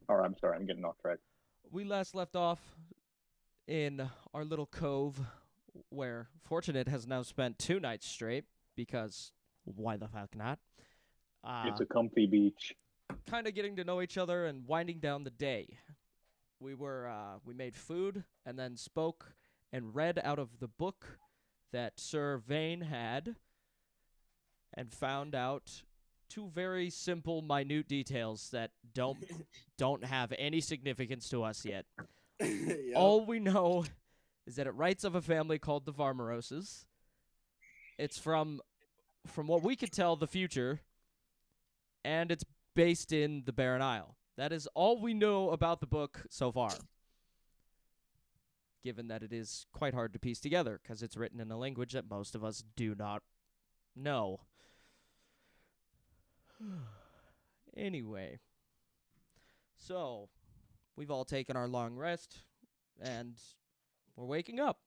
Or I'm sorry, I'm getting off track. We last left off in our little cove where Fortunate has now spent 2 nights straight because why the fuck not? It's Uh, a comfy beach. kind of getting to know each other and winding down the day. We made food and then spoke and read out of the book that Sir Vane had and found out two very simple minute details that don't have any significance to us yet. Yep. All we know is that it writes of a family called the Varmaroses. It's from what we could tell the future, and it's based in the Barren Isle. That is all we know about the book so far. Given that it is quite hard to piece together because it's written in a language that most of us do not know. Anyway, so we've all taken our long rest and we're waking up.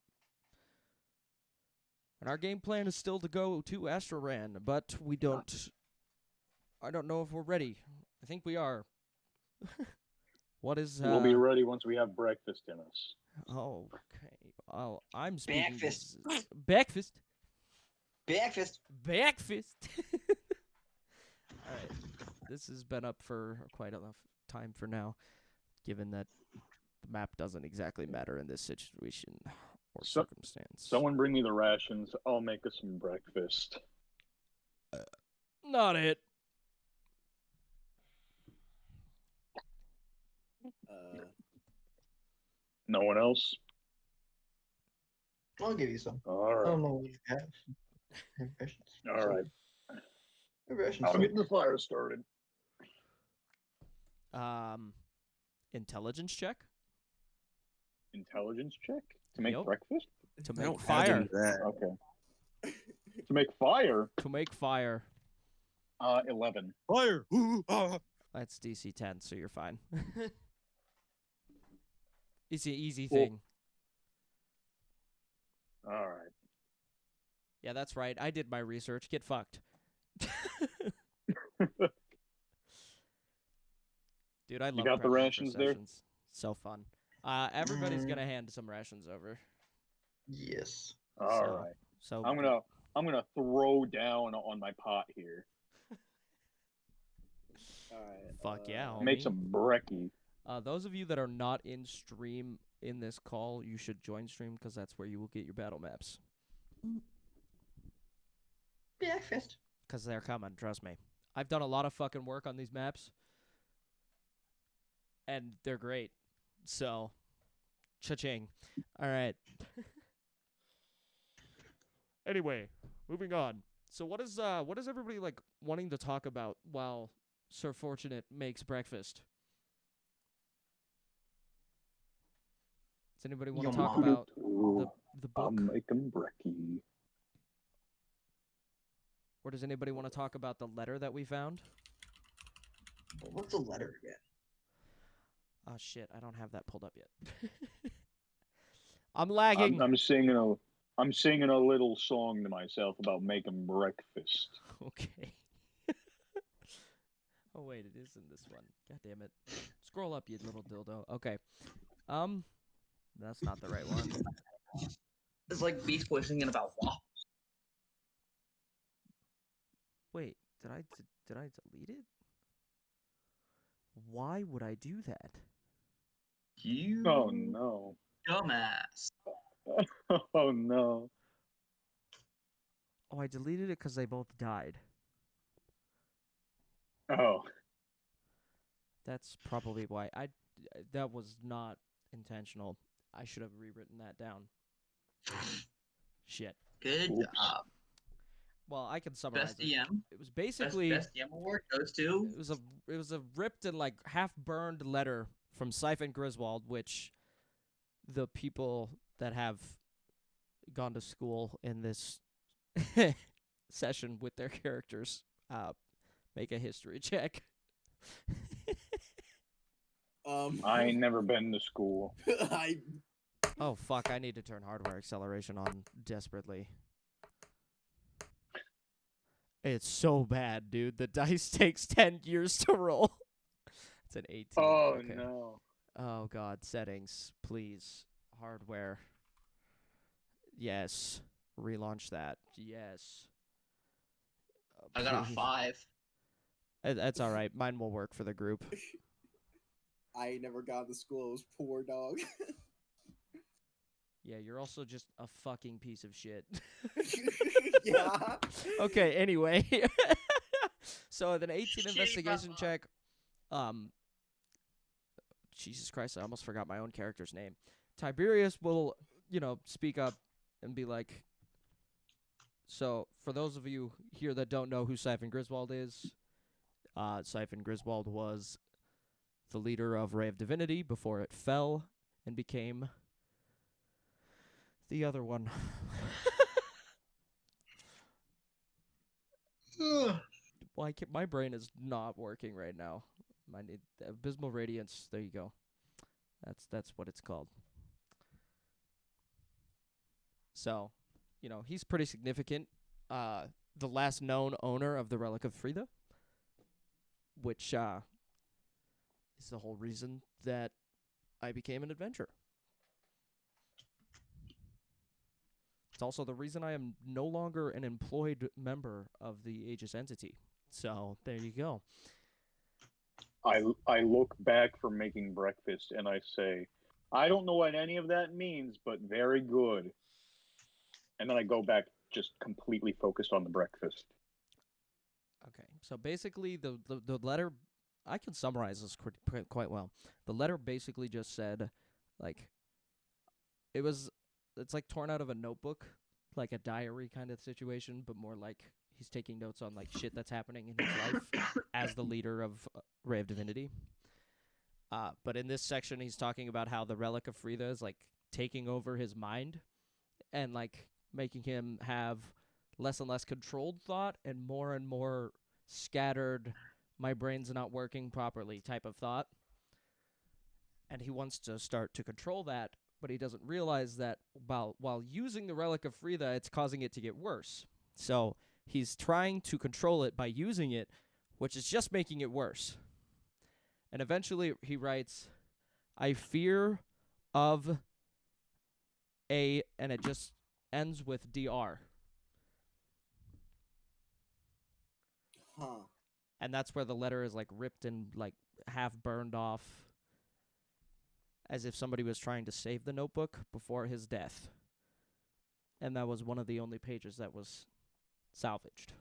And our game plan is still to go to Astronian, but we don't. I don't know if we're ready. I think we are. What is. We'll be ready once we have breakfast in us. Oh, okay. Oh, I'm speaking. Breakfast. Breakfast. Breakfast. Breakfast. All right. This has been up for quite enough time for now, given that the map doesn't exactly matter in this situation or circumstance. Someone bring me the rations. I'll make us some breakfast. Not it. No one else? I'll give you some. All I right. don't know what you have. Rations. All right. Rations. I'll get the fire started. Intelligence check Intelligence check? To make Yep. breakfast? to I make don't have fire. any of that. Okay. To make fire? To make fire. 11. Fire! Ooh, ah. That's DC 10, so you're fine. It's an easy Well- thing. All right. Yeah, that's right. I did my research. Get fucked. Dude, I love got the prepping for rations there? sessions. So fun. Everybody's gonna hand some rations over. Yes. All So- right. So I'm gonna throw down on my pot here. Alright. Fuck yeah, homie. Make some brekkie. Those of you that are not in stream in this call, you should join stream because that's where you will get your battle maps. Breakfast. Because they're coming, trust me. I've done a lot of fucking work on these maps, and they're great. So, cha-ching. All right. Anyway, moving on. So what is everybody like wanting to talk about while Sir Fortunate makes breakfast? Does anybody want to Your talk mom. about Ooh, the I'm book? making brekkie. Or does anybody want to talk about the letter that we found? What's the letter again? Oh shit, I don't have that pulled up yet. I'm lagging. I'm singing a little song to myself about making breakfast. Okay. Oh wait, it is in this one. God damn it. Scroll up, you little dildo. Okay. That's not the right one. It's like Beast Boy singing about waffles. Wait, did I delete it? Why would I do that? You Oh no. dumbass. Oh no. Oh, I deleted it because they both died. Oh. That's probably why. That was not intentional. I should have rewritten that down. Shit. Good Oops. job. Well, I can summarize Best it. DM. It was basically Best DM award goes to. it was a ripped and like half burned letter from Siphon Griswold, which the people that have gone to school in this session with their characters make a history check. I ain't never been to school. I Oh fuck, I need to turn hardware acceleration on desperately. It's so bad, dude. The dice takes 10 years to roll. It's an 18. Oh Okay. no. Oh god, settings, please. Hardware. Yes. Relaunch that. Yes. I got a Please. 5. That's all right. Mine will work for the group. I ain't never got to school. It was poor dog. Yeah, you're also just a fucking piece of shit. Yeah. Okay, anyway. So with an 18 Shitty investigation brother. check, Jesus Christ, I almost forgot my own character's name. Tiberius will, speak up and be like, so for those of you here that don't know who Siphon Griswold is, Siphon Griswold was the leader of Ray of Divinity before it fell and became the other one. My brain is not working right now. I need abysmal radiance. There you go. That's what it's called. So, he's pretty significant. The last known owner of the Relic of Frida, which is the whole reason that I became an adventurer. It's also the reason I am no longer an employed member of the Aegis entity. So, there you go. I look back from making breakfast and I say, I don't know what any of that means, but very good. And then I go back just completely focused on the breakfast. Okay, so basically the letter, I can summarize this quite well. The letter basically just said, like, it's like torn out of a notebook, like a diary kind of situation, but more like he's taking notes on, like, shit that's happening in his life as the leader of Ray of Divinity. But in this section, he's talking about how the Relic of Frida is, like, taking over his mind and, like, making him have less and less controlled thought and more scattered, my brain's not working properly type of thought. And he wants to start to control that, but he doesn't realize that while using the Relic of Frida, it's causing it to get worse. So he's trying to control it by using it, which is just making it worse. And eventually he writes, I fear of a, and it just ends with DR. Huh. And that's where the letter is, like, ripped and, like, half burned off, as if somebody was trying to save the notebook before his death. And that was one of the only pages that was salvaged.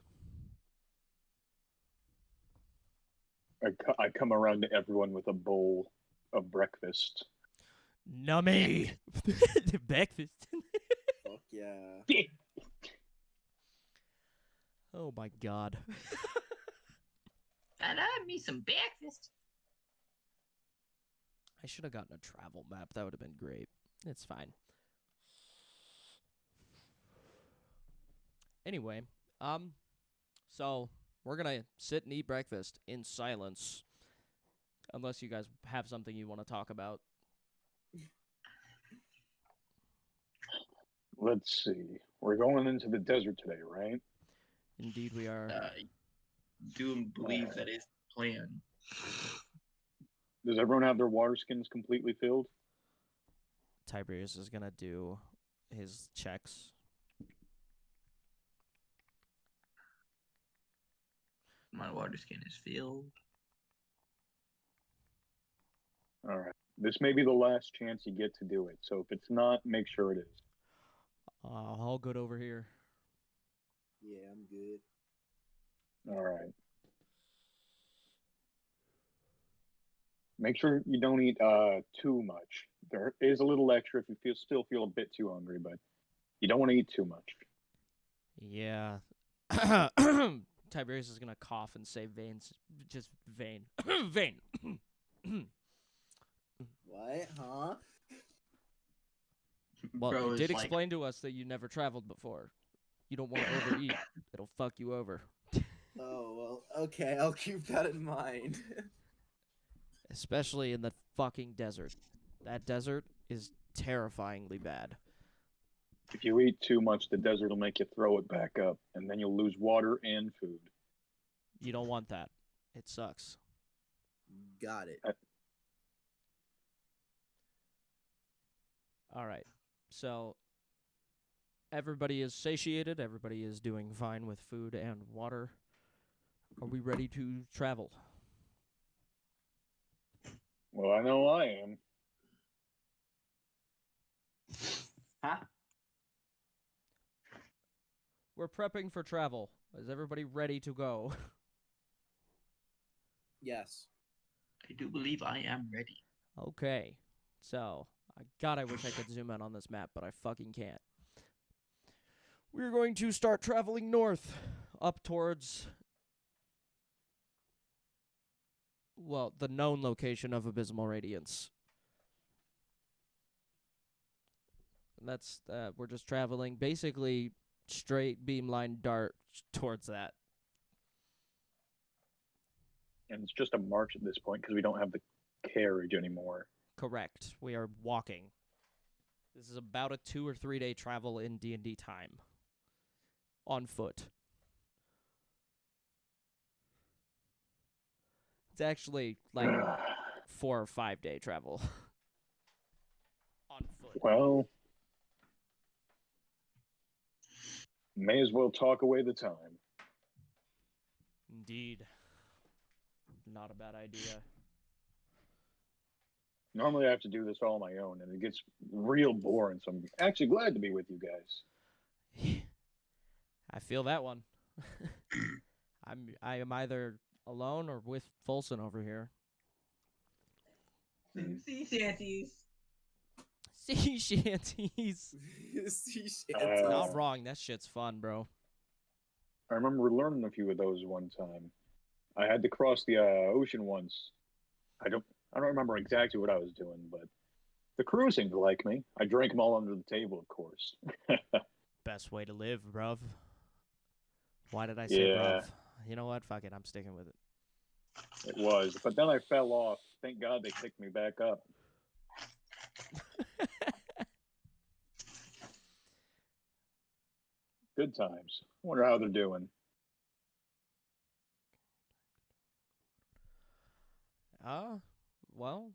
I come around to everyone with a bowl of breakfast. Nummy! Breakfast. Fuck yeah. Oh my god. And I had me some breakfast. I should have gotten a travel map. That would have been great. It's fine. Anyway, so we're gonna sit and eat breakfast in silence, unless you guys have something you want to talk about. Let's see. We're going into the desert today, right? Indeed, we are. I do believe that is the plan. Does everyone have their water skins completely filled? Tiberius is gonna do his checks. My water skin is filled. All right. This may be the last chance you get to do it. So if it's not, make sure it is. All good over here. Yeah, I'm good. All right. Make sure you don't eat too much. There is a little extra if you still feel a bit too hungry, but you don't want to eat too much. Yeah. Tiberius is gonna cough and say veins. Just vein. Vein. What? Huh? Well, Bro you is did like, explain to us that you never traveled before. You don't want to overeat. It'll fuck you over. Oh, well, okay. I'll keep that in mind. Especially in the fucking desert. That desert is terrifyingly bad. If you eat too much, the desert will make you throw it back up, and then you'll lose water and food. You don't want that. It sucks. Got it. All right. So everybody is satiated. Everybody is doing fine with food and water. Are we ready to travel? Well, I know I am. Huh? We're prepping for travel. Is everybody ready to go? Yes. I do believe I am ready. Okay. So, I wish I could zoom in on this map, but I fucking can't. We're going to start traveling north, up towards, well, the known location of Abysmal Radiance. And that's, we're just traveling basically straight beamline dart towards that. And it's just a march at this point because we don't have the carriage anymore. Correct. We are walking. This is about a 2 or 3 day travel in D&D time. On foot. It's actually like 4 or 5 day travel. On foot. Well, may as well talk away the time. Indeed. Not a bad idea. Normally, I have to do this all on my own, and it gets real boring. So I'm actually glad to be with you guys. I feel that one. I am either alone or with Folsom over here. Sea shanties. Sea shanties. Sea Uh, Not wrong. That shit's fun, bro. I remember learning a few of those one time. I had to cross the ocean once. I don't remember exactly what I was doing, but the crew seemed to like me. I drank them all under the table, of course. Best way to live, bruv. Why did I say Yeah. bruv? You know what? Fuck it. I'm sticking with it. It was, but then I fell off. Thank God they picked me back up. Good times. Wonder how they're doing. Well,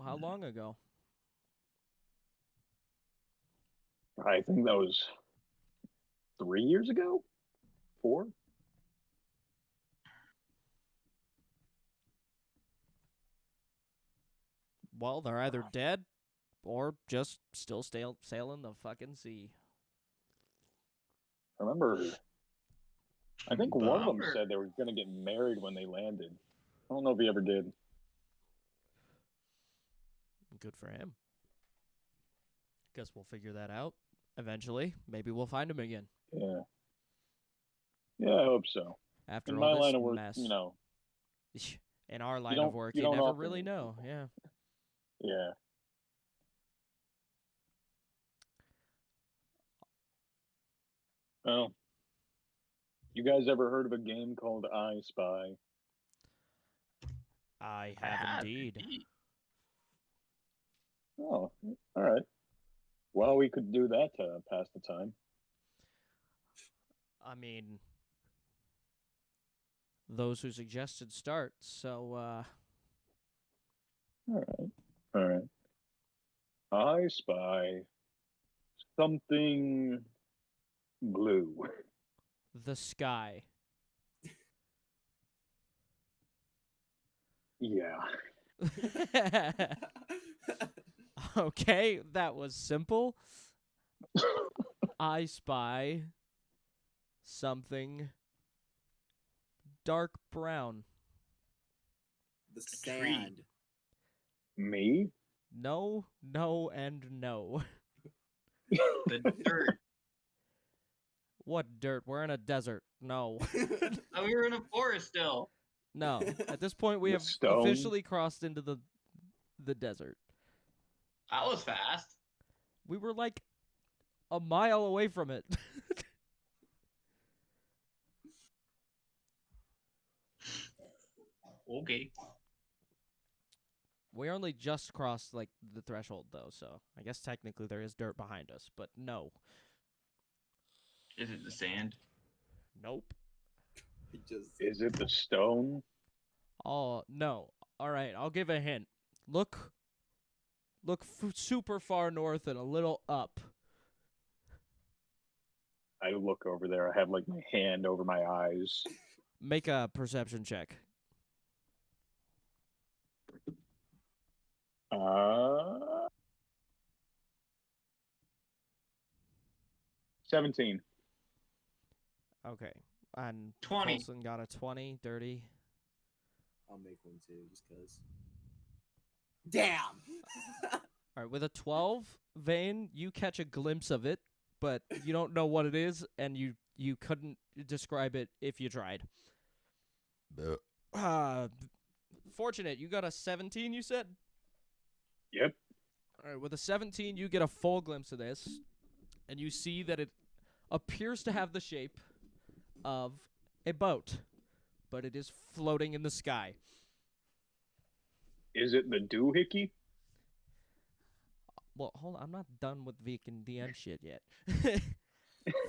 how long ago? I think that was 3 years ago? 4? Well, they're either dead or just still sailing the fucking sea. I remember. I think one of them Bummer. said they were going to get married when they landed. I don't know if he ever did. Good for him. Guess we'll figure that out eventually. Maybe we'll find him again. Yeah. Yeah, I hope so. After In all my this line of work, mess. you know. In our line don't- of work, you you don't never often- really know. Yeah. Yeah. Well, you guys ever heard of a game called I Spy? I have indeed. Oh, all right. Well, we could do that to pass the time. I mean, those who suggested start. So, All right. All right. I spy something blue. the sky. Yeah. Okay, that was simple. I spy something dark brown. The tree. sand. Me? No, no, and no. The dirt. What dirt? We're in a desert. No. Oh, we were in a forest still. No. At this point, we The have stone? officially crossed into the desert. That was fast. We were like a mile away from it. Okay. We only just crossed like the threshold though, so I guess technically there is dirt behind us, but no. Is it the sand? Nope. He just Is it the stone? Oh, no. All right, I'll give a hint. Look super far north and a little up. I look over there. I have like my hand over my eyes. Make a perception check. Uh, 17. Okay. And 20. Colson got a 20, dirty. I'll make one too, just cause. Damn. All right, with a 12, Vane, you catch a glimpse of it, but you don't know what it is, and you couldn't describe it if you tried. Fortunate, you got a 17, you said? Yep. All right, with a 17, you get a full glimpse of this, and you see that it appears to have the shape of a boat, but it is floating in the sky. Is it the doohickey? Well, hold on, I'm not done with Vic and DN shit yet.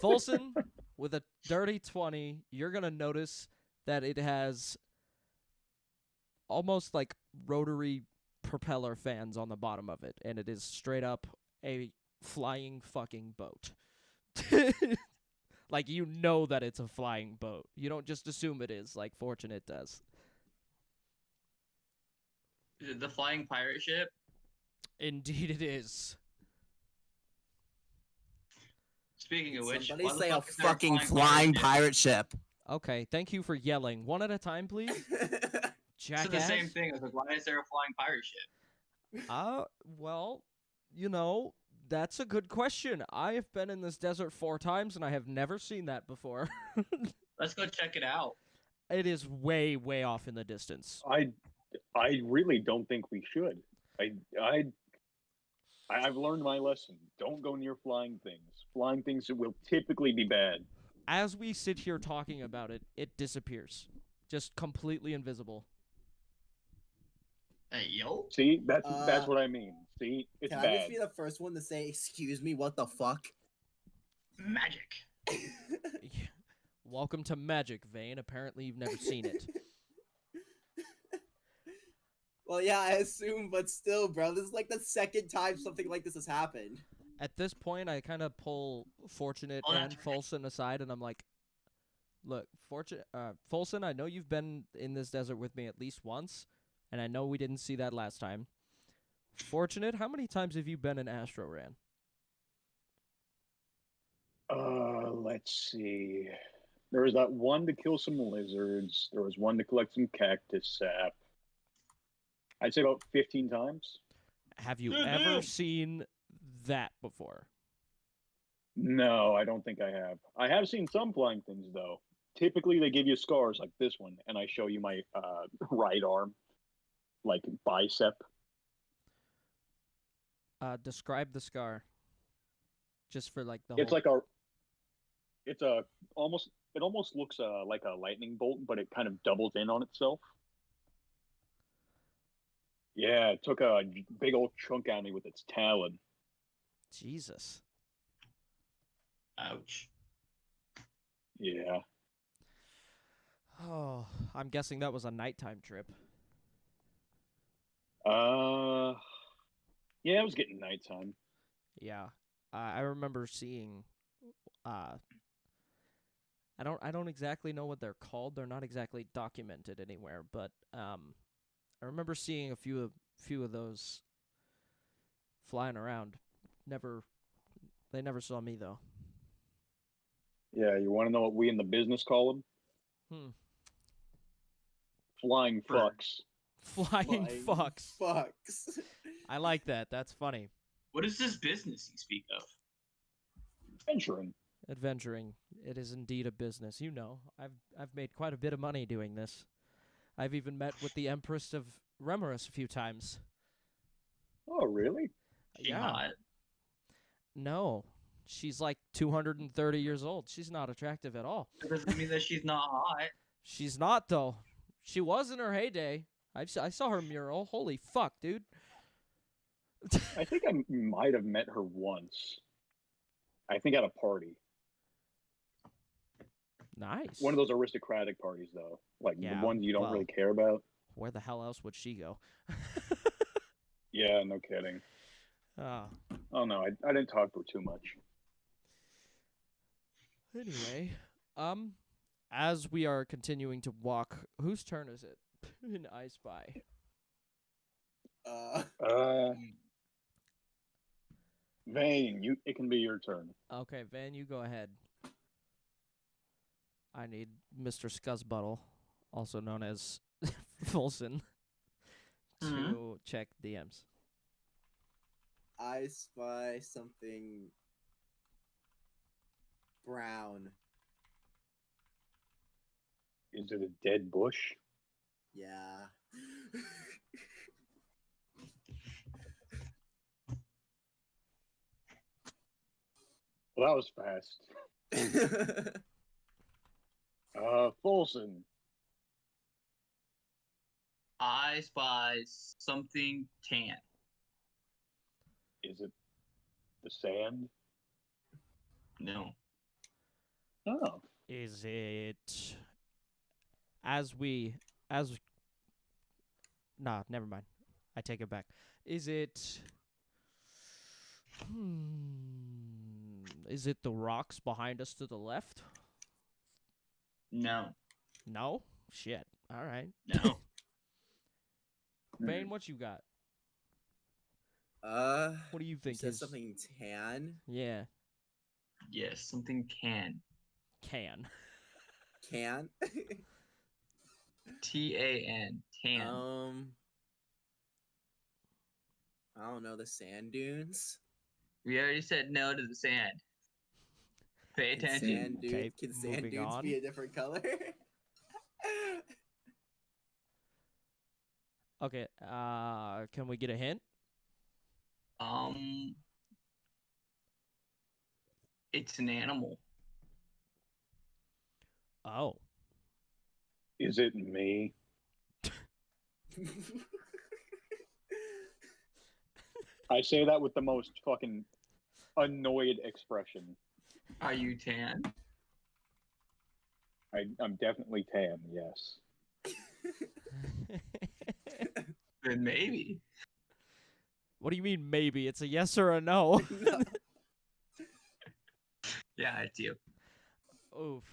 Folson, with a dirty 20, you're going to notice that it has almost like rotary propeller fans on the bottom of it, and it is straight up a flying fucking boat. Like, you know that it's a flying boat. You don't just assume it is, like Fortunate does. Is it the flying pirate ship? Indeed it is. Speaking of which, Somebody why the say a fuck is there fucking flying ship? pirate ship. Okay, thank you for yelling. One at a time, please. Jackass. So the same thing. I was like, why is there a flying pirate ship? Well, you know, that's a good question. I have been in this desert 4 times, and I have never seen that before. Let's go check it out. It is way, way off in the distance. I really don't think we should. I've learned my lesson. Don't go near flying things. Flying things will typically be bad. As we sit here talking about it, it disappears. Just completely invisible. Hey, yo. See, that's what I mean. See, it's Can bad. I just be the first one to say, "Excuse me, what the fuck"? Magic. Welcome to Magic, Vane. Apparently you've never seen it. Well, yeah, I assume, but still, bro, this is like the second time something like this has happened. At this point, I kind of pull Fortunate Oh, and that's right. Folson aside, and I'm like, look, Folson, I know you've been in this desert with me at least once, and I know we didn't see that last time. Fortunate, how many times have you been in Astroran? Let's see. There was that one to kill some lizards. There was one to collect some cactus sap. I'd say about 15 times. Have you ever seen that before? No, I don't think I have. I have seen some flying things, though. Typically, they give you scars like this one, and I show you my right arm, like bicep. Describe the scar. Just for like the It's whole... like it almost looks like a lightning bolt, but it kind of doubles in on itself. Yeah, it took a big old chunk out of me with its talon. Jesus. Ouch. Yeah. Oh, I'm guessing that was a nighttime trip. Yeah, it was getting nighttime. Yeah. I remember seeing I don't exactly know what they're called. They're not exactly documented anywhere, but I remember seeing a few of those flying around. They never saw me though. Yeah, you want to know what we in the business call them? Flying fucks. Flying fucks. Fucks. I like that. That's funny. What is this business you speak of? Adventuring. Adventuring. It is indeed a business. You know, I've made quite a bit of money doing this. I've even met with the Empress of Remoris a few times. Oh, really? She Yeah. hot? No. She's like 230 years old. She's not attractive at all. That doesn't mean that she's not hot. She's not, though. She was in her heyday. I saw her mural. Holy fuck, dude. I think I might have met her once. I think at a party. Nice. One of those aristocratic parties, though. Like Yeah, the ones you don't well, really care about. where the hell else would she go? Yeah, no kidding. Ah. Oh no, I didn't talk to her too much. Anyway, as we are continuing to walk, whose turn is it in I Spy? Vane, it can be your turn. Okay, Van, you go ahead. I need Mr. Scuzzbuttle, also known as Folson, to check DMs. I spy something brown. Is it a dead bush? Yeah. Well, that was fast. Folson. I spy something tan. Is it the sand? No. Oh. Is it Nah, never mind. I take it back. Is it Is it the rocks behind us to the left? No. No? Shit. All right. No. Bane, what you got? What do you You think said is something tan? Yeah, Yes, something can. can. Can? TAN. Tan. I don't know, the sand dunes? We already said no to the sand. Pay Can attention. sand dunes, Okay, can sand moving dunes on. be a different color? Okay, can we get a hint? It's an animal. Oh. Is it me? I say that with the most fucking annoyed expression. Are you tan? I'm definitely tan, yes. Then maybe. What do you mean maybe? It's a yes or a no. No. Yeah, it's you. Oof.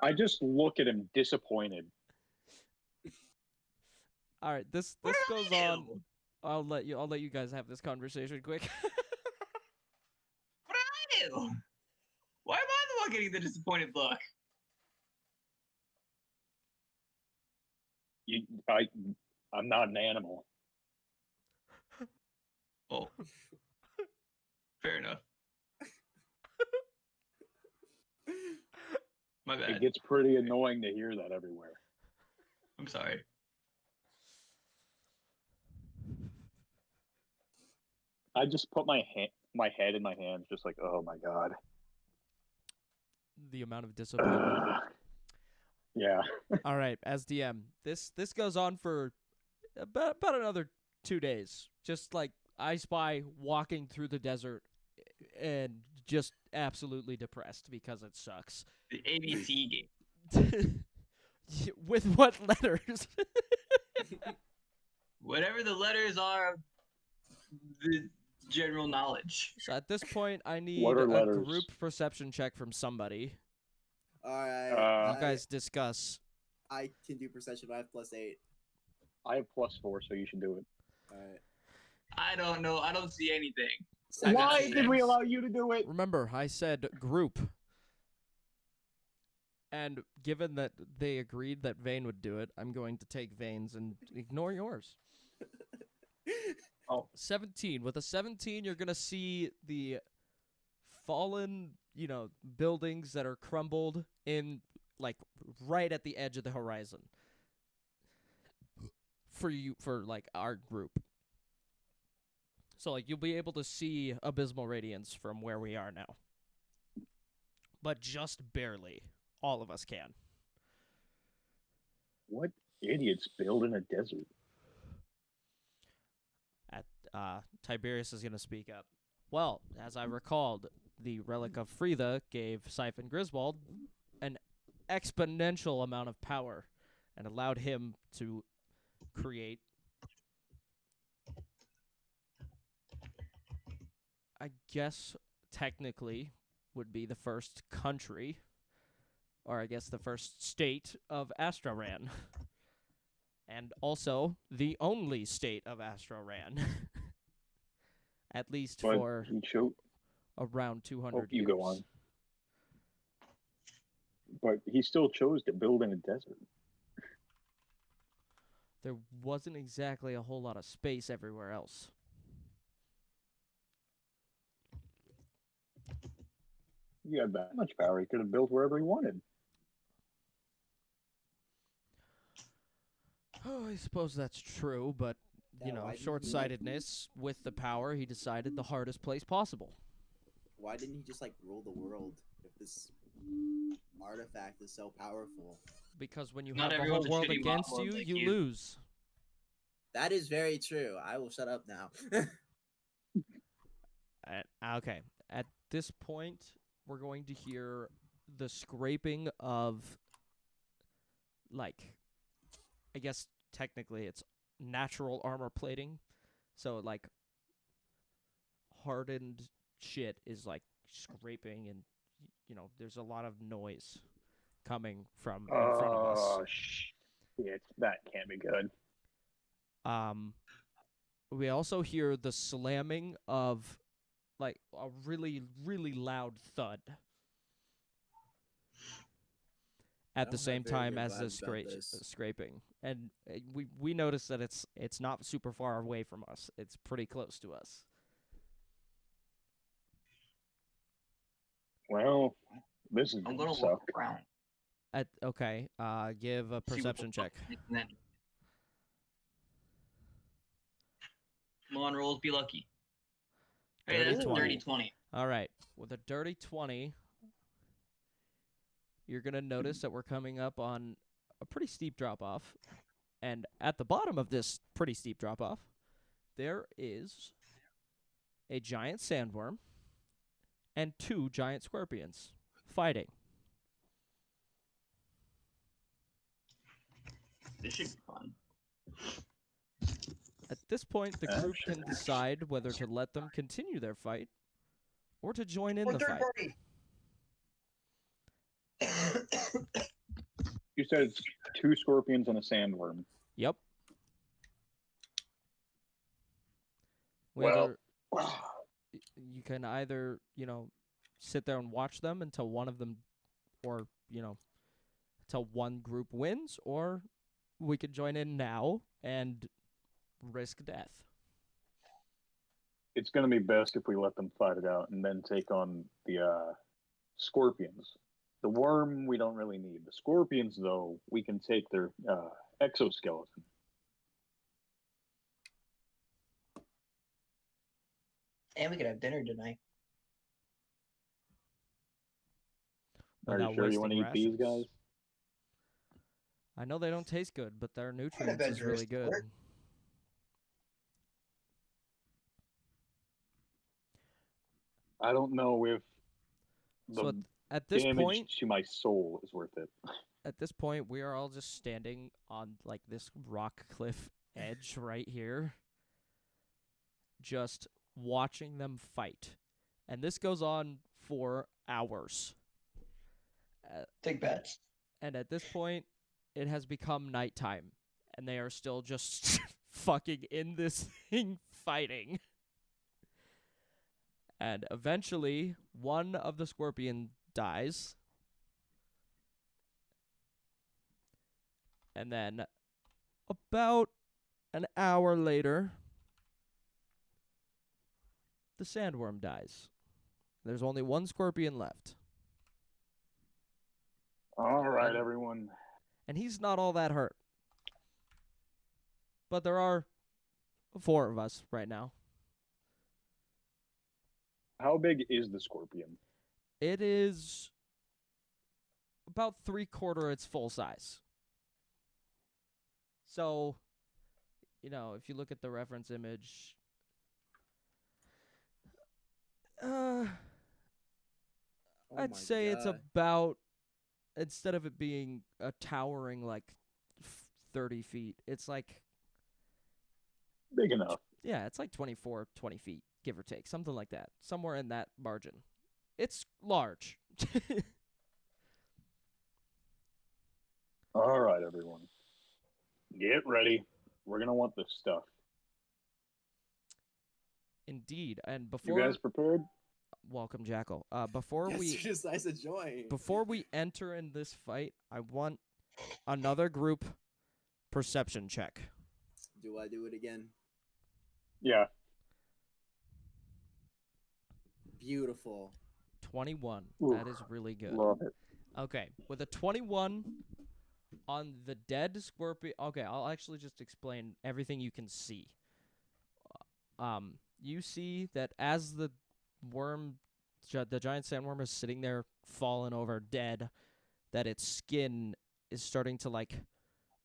I just look at him disappointed. All right, this What did goes I on. do? I'll let you guys have this conversation quick. What did I do? Why am I the one getting the disappointed look? I'm not an animal. Oh. Fair enough. My It bad. gets pretty annoying to hear that everywhere. I'm sorry. I just put my head in my hands, just like, oh my god. The amount of disappointment. Yeah. All right, as DM, this goes on for about another 2 days. Just like I Spy walking through the desert and just absolutely depressed because it sucks. The ABC game. With what letters? Whatever the letters are, the general knowledge. So at this point, I need What are a letters? group perception check from somebody. Alright. You guys discuss. I can do perception, but I have +8. I have +4, so you should do it. Alright. I don't know. I don't see anything. Why did we allow you to do it? Remember, I said group. And given that they agreed that Vane would do it, I'm going to take Vane's and ignore yours. Oh. 17. With a 17, you're going to see the fallen, buildings that are crumbled in, like, right at the edge of the horizon. For our group. So, like, you'll be able to see abysmal radiance from where we are now. But just barely. All of us can. What idiots build in a desert? Tiberius is going to speak up. Well, as I recalled, the Relic of Frida gave Siphon Griswold an exponential amount of power and allowed him to create, I guess technically would be the first country, or I guess the first state of Astraran. And also the only state of Astraran. At least But for he chose. around 200 you years. go on. But he still chose to build in a desert. There wasn't exactly a whole lot of space everywhere else. He had that much power. He could have built wherever he wanted. Oh, I suppose that's true, but, Yeah, why didn't he, like- short-sightedness, with the power, he decided the hardest place possible. Why didn't he just like rule the world if this artifact is so powerful? Because when you Not have the everyone's whole a world shitty against mob you, like you you. lose. That is very true. I will shut up now. Okay, at this point, we're going to hear the scraping of, like, I guess technically it's natural armor plating. So, like, hardened shit is, like, scraping, and, there's a lot of noise coming from in front of us. Oh, shit. That can't be good. We also hear the slamming of, like, a really, really loud thud at the don't same have very time good as the vibes about this. scraping. And we notice that it's not super far away from us. It's pretty close to us. Well, this is I'm gonna gonna suck. look around. Okay, give a See what the perception check. fuck is in that. Come on, rolls, be lucky. Hey, Dirty that's a 20. dirty 20. All right, with a dirty 20, you're going to notice that we're coming up on a pretty steep drop-off. And at the bottom of this pretty steep drop-off, there is a giant sandworm and 2 giant scorpions fighting. This should be fun. At this point, the group can decide whether to let them continue their fight or to join in Or the third fight. party. You said it's 2 scorpions and a sandworm. Yep. Well, You can either, sit there and watch them until one of them, or, until one group wins, or we could join in now and risk death. it's going to be best if we let them fight it out and then take on the scorpions. The worm we don't really need. The scorpions, though, we can take their exoskeleton. And we could have dinner tonight. Are you without sure you want to wasting eat these guys? rations. I know they don't taste good, but their nutrients is adventurous really good. sport. I don't know if So the at this damage point, to my soul is worth it. we are all just standing on, like, this rock cliff edge right here, just watching them fight. And this goes on for hours. Take bets. And at this point, it has become nighttime, and they are still just fucking in this thing fighting. And eventually, one of the scorpion dies. And then, about an hour later, the sandworm dies. There's only one scorpion left. All right, everyone. And he's not all that hurt. But there are 4 of us right now. How big is the scorpion? It is about 3/4 its full size. So, if you look at the reference image, Oh I'd my say it's God. about, instead of it being a towering, like, 30 feet. It's like, Big enough. yeah, it's like 24, 20 feet, give or take. Something like that. Somewhere in that margin. It's large. All right, everyone. Get ready. We're going to want this stuff. Indeed. And You before... guys prepared? Welcome, Jackal. Before Yes, we... you decide to join. Before we enter in this fight, I want another group perception check. Do I do it again? Yeah. Beautiful. 21. Oof. That is really good. Love it. Okay, with a 21 on the dead scorpion... Okay, I'll actually just explain everything you can see. You see that as the worm, the giant sandworm is sitting there fallen over dead, that its skin is starting to, like,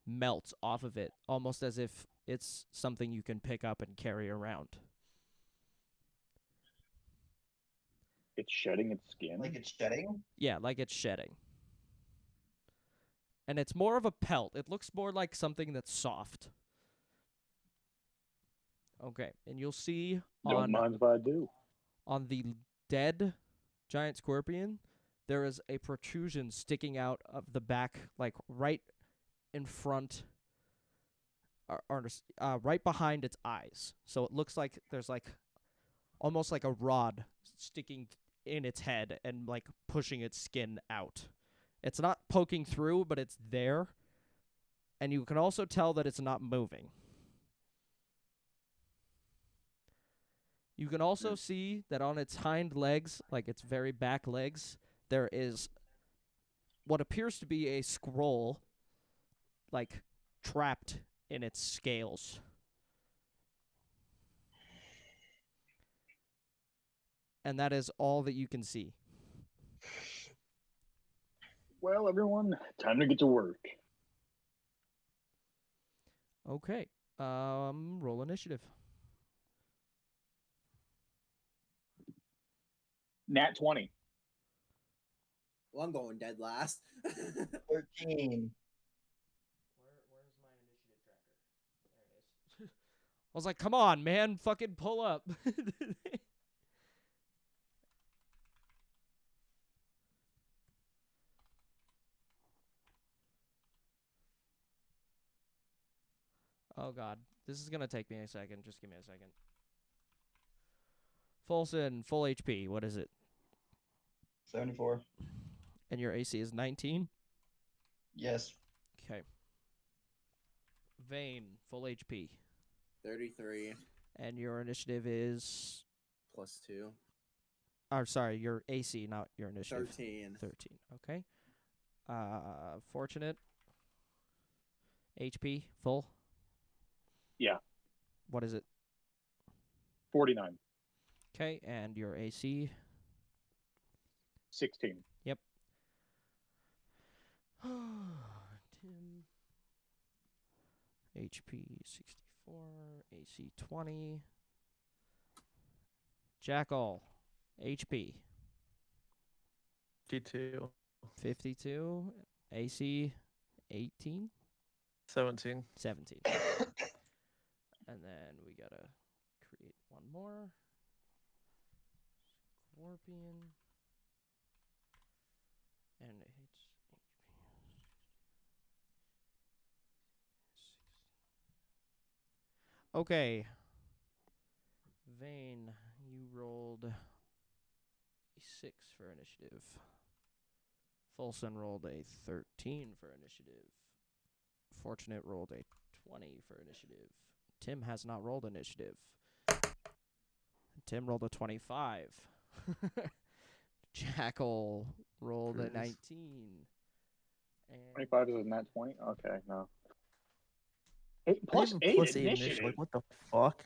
melt off of it, almost as if it's something you can pick up and carry around. It's shedding its skin. Like it's shedding? Yeah, like it's shedding. And it's more of a pelt. It looks more like something that's soft. Okay, and you'll see Don't mind if I do. on the dead giant scorpion, there is a protrusion sticking out of the back, like right in front, or right behind its eyes. So it looks like there's like almost like a rod sticking in its head and like pushing its skin out. It's not poking through, but it's there. And you can also tell that it's not moving. You can also see that on its hind legs, like its very back legs, there is what appears to be a scroll, like, trapped in its scales. And that is all that you can see. Well, everyone, time to get to work. Okay. Roll initiative. Nat 20. Well, I'm going dead last. 13. Where's my initiative tracker? There it is. I was like, come on, man, fucking pull up. Oh god, this is gonna take me a second. Just give me a second. Folson, full HP. What is it? 74. And your AC is 19? Yes. Okay. Vane, full HP. 33 And your initiative is... plus 2. Or, sorry, your AC, not your initiative. 13. 13, okay. Fortunate. HP, full? Yeah. What is it? 49. Okay, and your AC? 16. Yep. Tim. HP 64, AC 20. Jackal, HP 52. 52, AC 18, 17. 17. And then we gotta create one more. Scorpion. And it's okay. Vane, you rolled a 6 for initiative. Folson rolled a 13 for initiative. Fortunate rolled a 20 for initiative. Tim has not rolled initiative. Tim rolled a 25. Jackal rolled a 19. And 25 is nat 20? Okay, no. 8 They plus have 8 a +8 initiative. Like, what the fuck?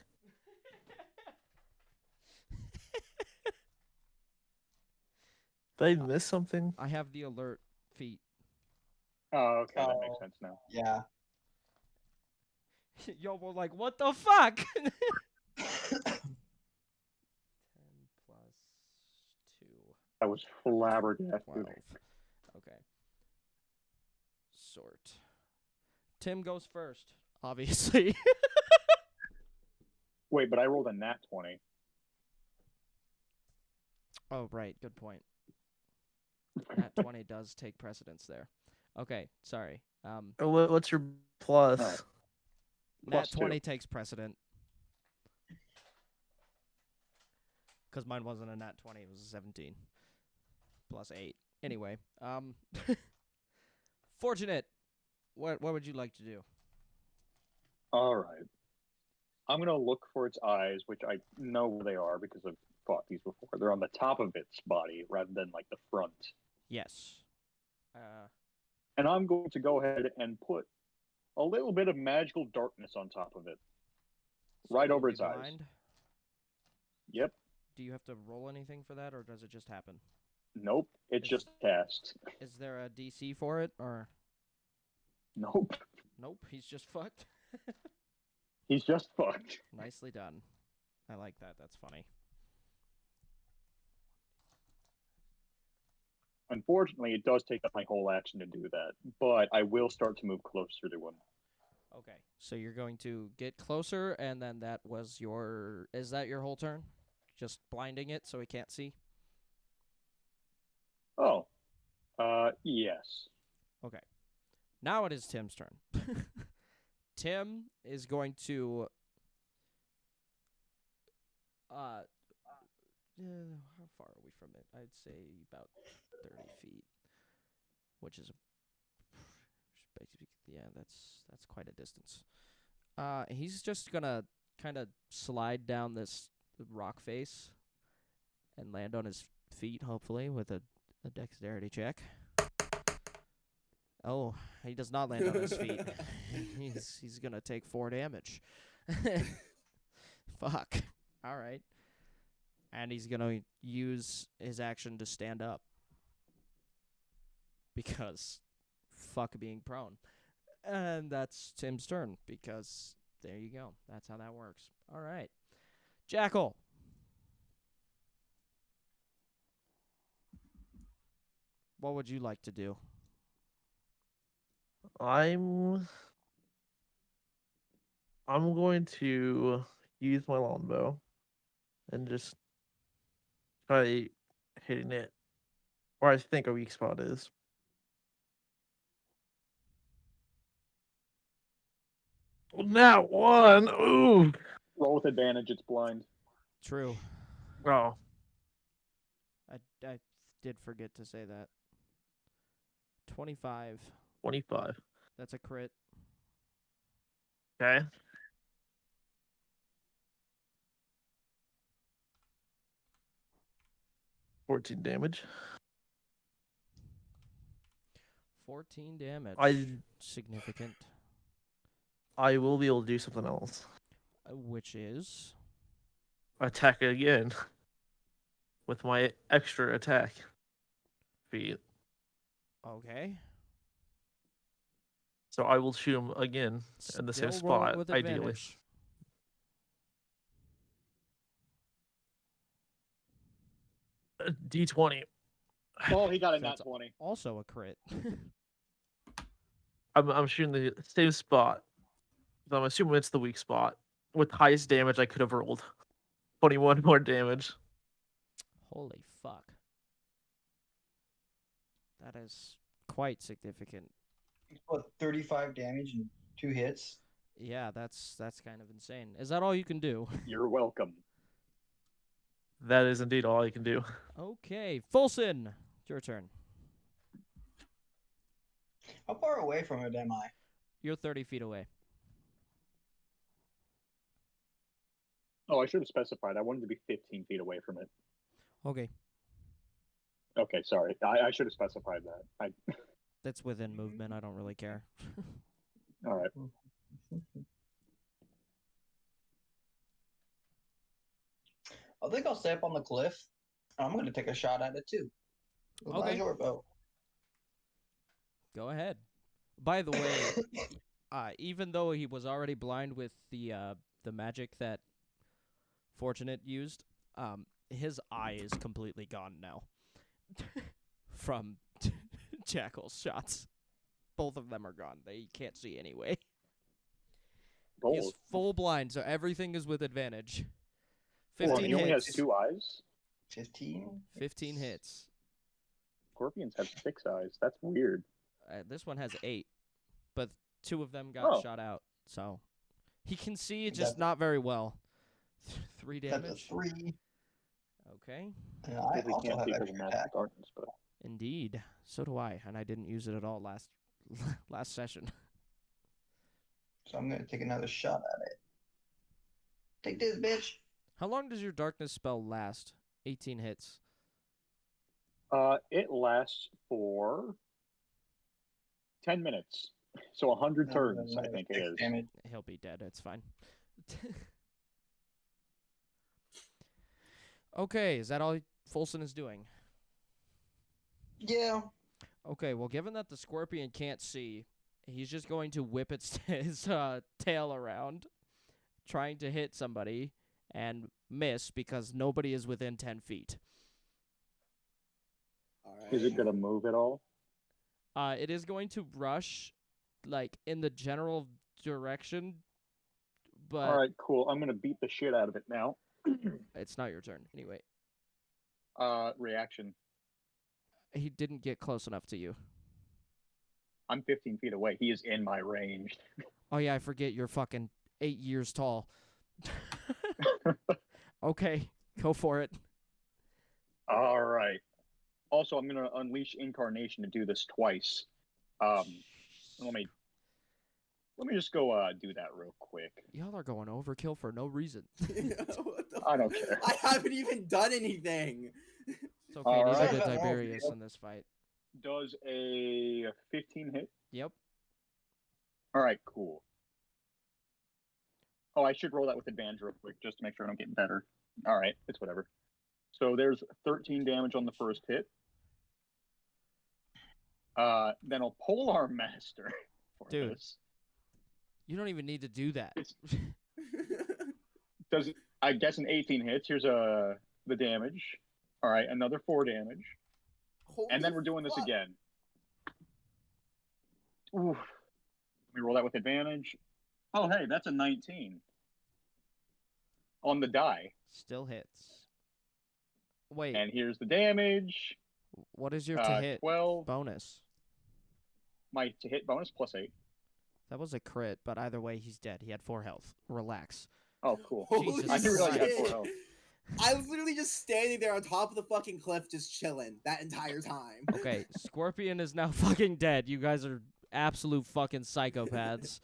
Did I miss something? I have the alert feat. Oh, okay, that Oh. makes sense now. Yeah. Yo, we're like, what the fuck? 10 plus 2. I was flabbergasted. 12. Okay. Sort. Tim goes first, obviously. Wait, but I rolled a nat 20. Oh, right. Good point. Nat 20 does take precedence there. Okay, sorry. What's your plus? Alright. Nat Plus 2. 20 takes precedent. Because mine wasn't a nat 20, it was a 17. Plus 8. Anyway, Fortunate, what would you like to do? All right. I'm going to look for its eyes, which I know where they are because I've fought these before. They're on the top of its body rather than like the front. Yes. And I'm going to go ahead and put a little bit of magical darkness on top of it. So Right you'll over be its eyes. blind? Yep. Do you have to roll anything for that, or does it just happen? Nope. It's Is- just cast. Is there a DC for it, or Nope. nope? He's just fucked. He's just fucked. Nicely done. I like that. That's funny. Unfortunately, it does take up my whole action to do that, but I will start to move closer to him. Okay, so you're going to get closer, and then that was your. Is that your whole turn? Just blinding it so he can't see. Oh. Yes. Okay. Now it is Tim's turn. Tim is going to how far are we from it? I'd say about 30 feet, which is yeah, that's quite a distance. He's just gonna kind of slide down this rock face and land on his feet, hopefully with a dexterity check. Oh, he does not land on his feet. He's gonna take 4 damage. Fuck. All right. And he's gonna use his action to stand up. Because fuck being prone. And that's Tim's turn, because there you go. That's how that works. All right. Jackal. What would you like to do? I'm going to use my longbow and just try hitting it where I think a weak spot is. Now one. Ooh. Roll with advantage, it's blind. True. Oh. I did forget to say that. 25. 25. That's a crit. Okay. $14 damage. 14 damage. Significant. I will be able to do something else. Which is? Attack again with my extra attack feat. Okay. So I will shoot him again in the same Still roll it spot, with ideally. advantage. D20. Oh, he got a nat That's 20. also a crit. I'm shooting the same spot. So I'm assuming it's the weak spot. With highest damage I could have rolled. 21 more damage. Holy fuck. That is quite significant. What, 35 damage in 2 hits? Yeah, that's kind of insane. Is that all you can do? You're welcome. That is indeed all I can do. Okay, Fulson, it's your turn. How far away from it am I? You're 30 feet away. Oh, I should have specified. I wanted to be 15 feet away from it. Okay, Okay, sorry. I should have specified that. that's within movement. I don't really care. All right. I think I'll stay up on the cliff. I'm going to take a shot at it too. With Okay. my short bow. Go ahead. By the way, even though he was already blind with the magic that Fortunate used, his eye is completely gone now from Jackal's shots. both of them are gone. They can't see anyway. Both. He's full blind, so everything is with advantage. Well, 15 he only has hits. 2 eyes. 15. 15 hits. Scorpions have 6 eyes. That's weird. This one has 8, but 2 of them got Oh. shot out. So he can see, That's just not very well. 3 That's a damage. 3. Okay. And I If we also can't have see because of extra magic attack. darkness, but Indeed. So do I, and I didn't use it at all last last session. So I'm gonna take another shot at it. Take this, bitch. How long does your darkness spell last? 18 hits. it lasts for 10 minutes. So 100 turns, I think it is. Damage. He'll be dead. It's fine. Okay, is that all Folson is doing? Yeah. Okay, well, given that the scorpion can't see, he's just going to whip his tail around, trying to hit somebody, and miss because nobody is within 10 feet. All right. Is it going to move at all? It is going to rush, like, in the general direction, but All right, cool. I'm going to beat the shit out of it now. it's not your turn. Anyway, Reaction. he didn't get close enough to you. I'm 15 feet away. He is in my range. Oh, yeah, I forget you're fucking 8 years tall. Okay, go for it. All right. Also, I'm going to unleash Incarnation to do this twice. Let me just go do that real quick. Y'all are going overkill for no reason. What the I don't care. I haven't even done anything. It's okay, All neither right. did Tiberius in this fight. Does a 15 hit? Yep. All right, cool. Oh, I should roll that with advantage real quick just to make sure I don't get better. All right, it's whatever. So there's 13 damage on the first hit. Then I'll Polar Master for Dude. this. You don't even need to do that. Does I guess an 18 hits. Here's the damage. All right, another 4 damage, and then we're doing this fuck. again. Oof. Let me roll that with advantage. Oh, hey, that's a 19 on the die. Still hits. Wait, And here's the damage. what is your to hit 12. bonus? My to hit bonus +8. That was a crit, but either way, he's dead. He had 4 health. Relax. Oh, cool. Jesus I didn't realize you had Christ. 4 health. I was literally just standing there on top of the fucking cliff, just chilling that entire time. Okay, Scorpion is now fucking dead. You guys are absolute fucking psychopaths.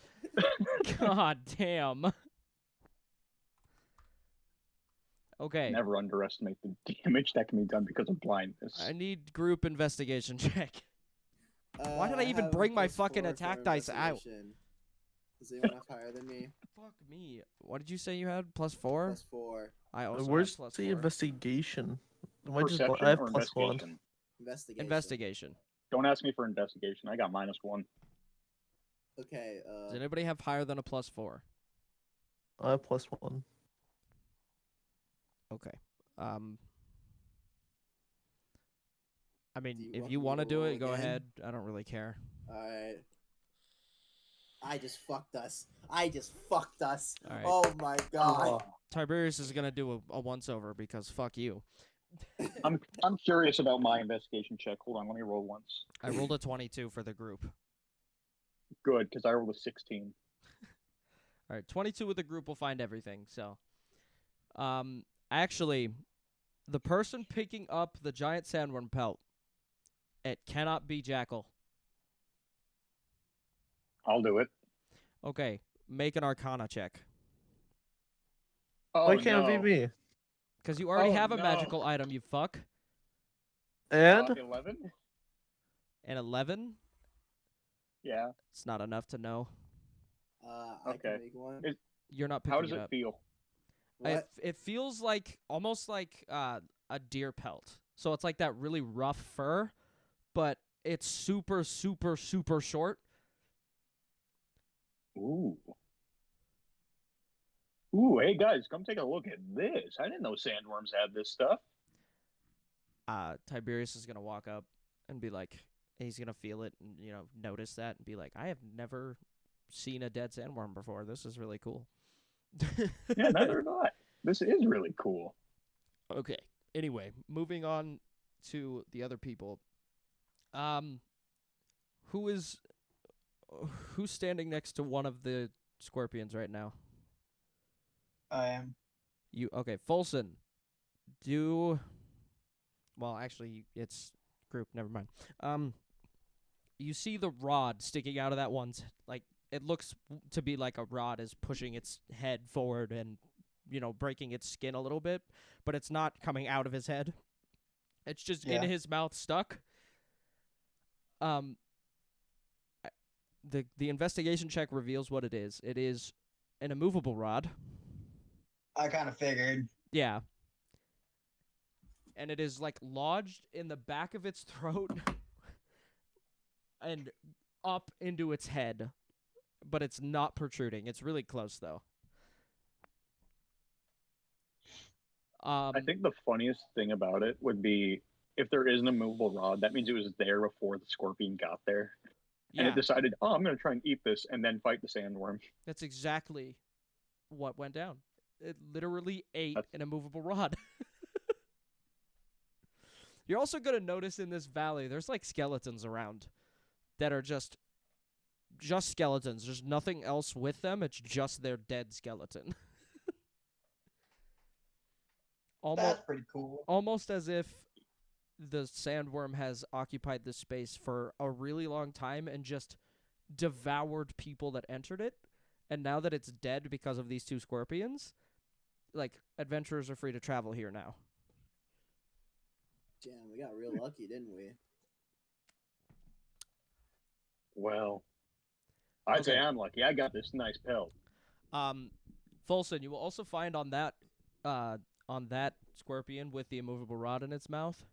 God damn. Okay, Never underestimate the damage that can be done because of blindness. I need group investigation check. Why did I even have bring my +4 fucking for attack dice out? investigation. Does anyone have higher than me? Fuck me. What did you say you had? +4? +4. I also Where's have the +4. investigation? Am I Perception I have or +1. investigation? Investigation. Investigation. Don't ask me for investigation. I got -1. Okay. Does anybody have higher than a +4? I have +1. Okay. I mean, Do you if want you me want to to do roll it, go again? ahead. I don't really care. Alright. I just fucked us. All right. Oh my god. Tiberius is gonna do a once over because fuck you. I'm curious about my investigation check. Hold on, let me roll once. I rolled a 22 for the group. Good, because I rolled a 16. All right, 22 with the group will find everything. So, actually, the person picking up the giant sandworm pelt, it cannot be Jackal. I'll do it. Okay, make an Arcana check. Oh, Why can't no. it be me? Because you already Oh, have a no. magical item, you fuck. And 11? And 11? Yeah. It's not enough to know. I Okay. can make one. You're not picking How does it it up. feel? What? It feels like almost like a deer pelt. So it's like that really rough fur, but it's super, super, super short. Ooh. Ooh, hey guys, come take a look at this. I didn't know sandworms had this stuff. Tiberius is gonna walk up and be like, he's gonna feel it and notice that and be like, I have never seen a dead sandworm before. This is really cool. Yeah, neither have I. This is really cool. Okay. Anyway, moving on to the other people. Who's standing next to one of the scorpions right now? I am. You okay, Folson? Well, actually, it's group. Never mind. You see the rod sticking out of that one's it looks to be like a rod is pushing its head forward and breaking its skin a little bit, but it's not coming out of his head. It's just in his mouth stuck. The investigation check reveals what it is. It is an immovable rod. I kind of figured. Yeah. And it is lodged in the back of its throat and up into its head, but it's not protruding. It's really close though. I think the funniest thing about it would be if there is an immovable rod, that means it was there before the scorpion got there. And yeah, it decided, oh, I'm going to try and eat this and then fight the sandworm. that's exactly what went down. It literally ate an immovable rod. You're also going to notice in this valley, there's skeletons around that are just skeletons. There's nothing else with them. It's just their dead skeleton. That's pretty cool. Almost as if the sandworm has occupied this space for a really long time and just devoured people that entered it. And now that it's dead because of these two scorpions, adventurers are free to travel here now. Damn, we got real lucky, didn't we? Well, I'd say I'm lucky. I got this nice pelt. Folson, you will also find on that scorpion with the immovable rod in its mouth,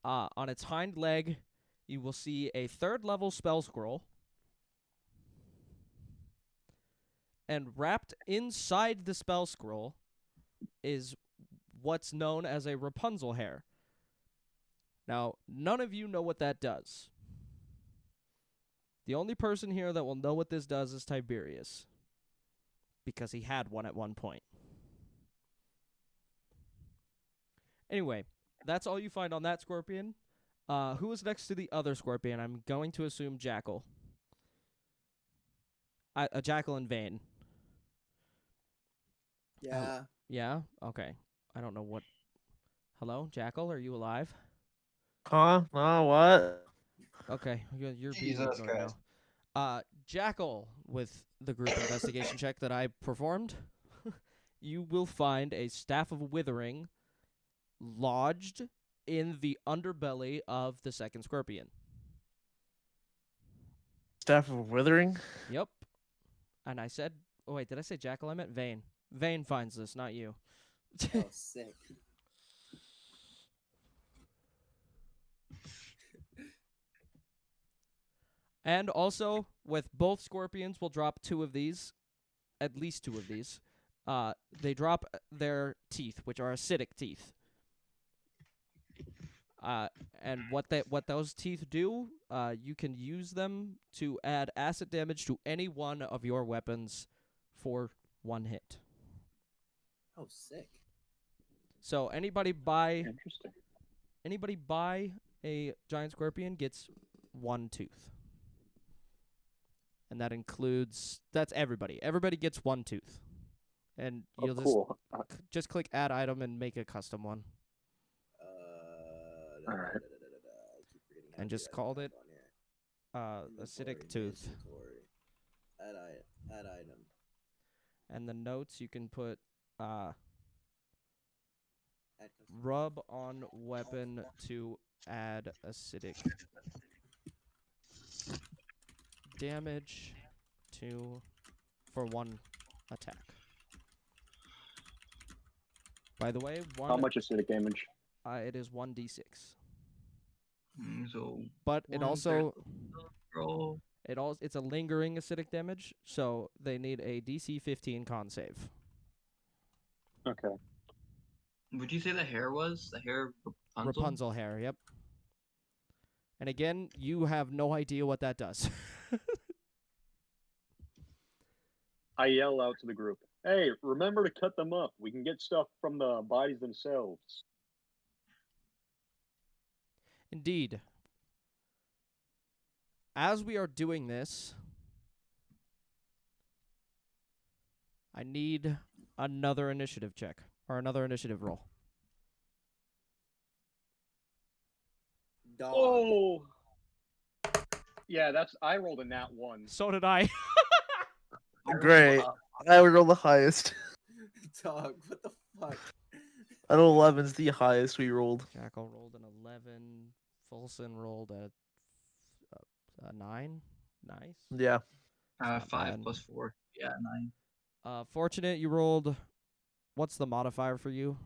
on its hind leg, you will see a 3rd level spell scroll. And wrapped inside the spell scroll is what's known as a Rapunzel hair. Now, none of you know what that does. The only person here that will know what this does is Tiberius, because he had one at one point. Anyway, that's all you find on that scorpion. Who is next to the other scorpion? I'm going to assume Jackal. Jackal and Vane. Yeah. Yeah? Okay. I don't know what... Hello, Jackal? Are you alive? Huh? Oh, what? Okay, you're being Jesus ignored Christ. now. Jackal, with the group investigation check that I performed, you will find a Staff of Withering lodged in the underbelly of the second scorpion. Staff of Withering? Yep. And I said... Oh, wait, did I say Jackal? I meant Vane. Vane finds this, not you. Oh, sick. And also, with both scorpions, we'll drop 2 of these. At least 2 of these. They drop their teeth, which are acidic teeth. And what those teeth do, you can use them to add acid damage to any one of your weapons for 1 hit. Oh, sick. So anybody buy Interesting. a giant scorpion gets 1 tooth. And that includes... That's everybody. Everybody gets 1 tooth. And you'll cool. just click add item and make a custom one. All right. And just called it acidic tooth. Add item. And the notes you can put Add custom. rub on weapon to add acidic damage for 1 attack. By the way, How much acidic damage? it is 1d6. So But it one also roll. it's a lingering acidic damage, so they need a DC 15 con save. Okay. Would you say the hair was the hair of Rapunzel? Rapunzel hair, yep. And again, you have no idea what that does. I yell out to the group, "Hey, remember to cut them up. We can get stuff from the bodies themselves." Indeed. As we are doing this, I need another initiative check or another initiative roll. Dog. Oh, yeah, I rolled a nat 1. So did I. Great. I would roll the highest. Dog, what the fuck? I know 11's the highest we rolled. Jackal rolled an 11. Fulson rolled a 9. Nice. Yeah. not 5 bad. plus 4. Yeah, 9. Fortunate, you rolled. What's the modifier for you?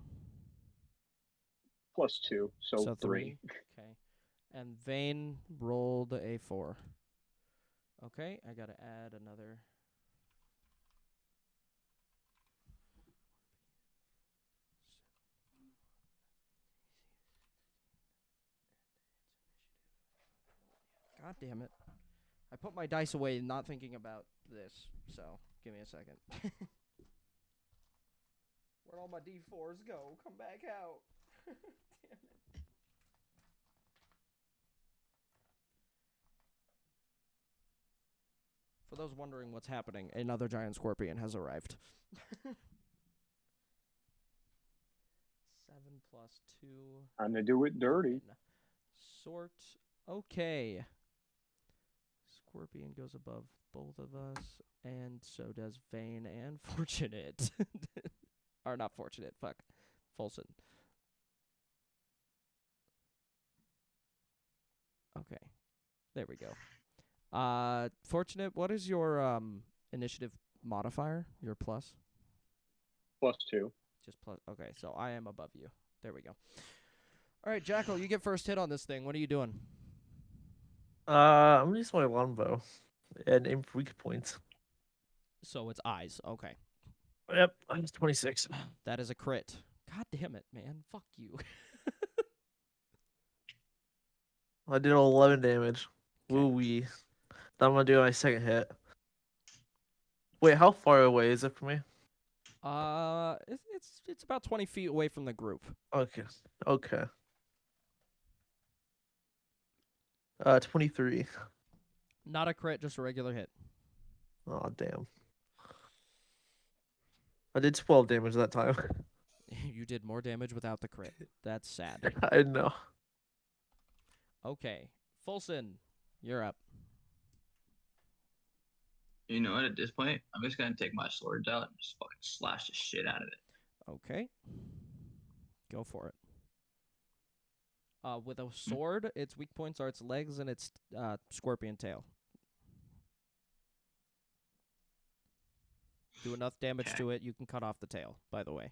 +2, so 3. Okay. And Vane rolled a 4. Okay, I gotta add another. God damn it. I put my dice away not thinking about this, so give me a second. Where'd all my D4s go? Come back out. Damn it. For those wondering what's happening, another giant scorpion has arrived. 7 plus 2. Time to do it dirty. Sort. Okay. Scorpion goes above both of us, and so does Vane and Fortunate. Or not Fortunate, fuck. Folson. Okay. There we go. Fortunate, what is your initiative modifier? Your plus? +2. Just plus. Okay, so I am above you. There we go. All right, Jackal, you get first hit on this thing. What are you doing? I'm gonna use my longbow and aim for weak points. So it's eyes. Okay. Yep, I'm 26. That is a crit. God damn it, man. Fuck you. I did 11 damage. Okay. Woo wee. Now I'm gonna do my second hit. Wait, how far away is it from me? It's about 20 feet away from the group. Okay. Okay. 23. Not a crit, just a regular hit. Oh damn. I did 12 damage that time. You did more damage without the crit. That's sad. I know. Okay. Fulson, you're up. You know what? At this point, I'm just gonna take my swords out and just fucking slash the shit out of it. Okay. Go for it. With a sword, its weak points are its legs and its scorpion tail. Do enough damage Okay. to it, you can cut off the tail, by the way.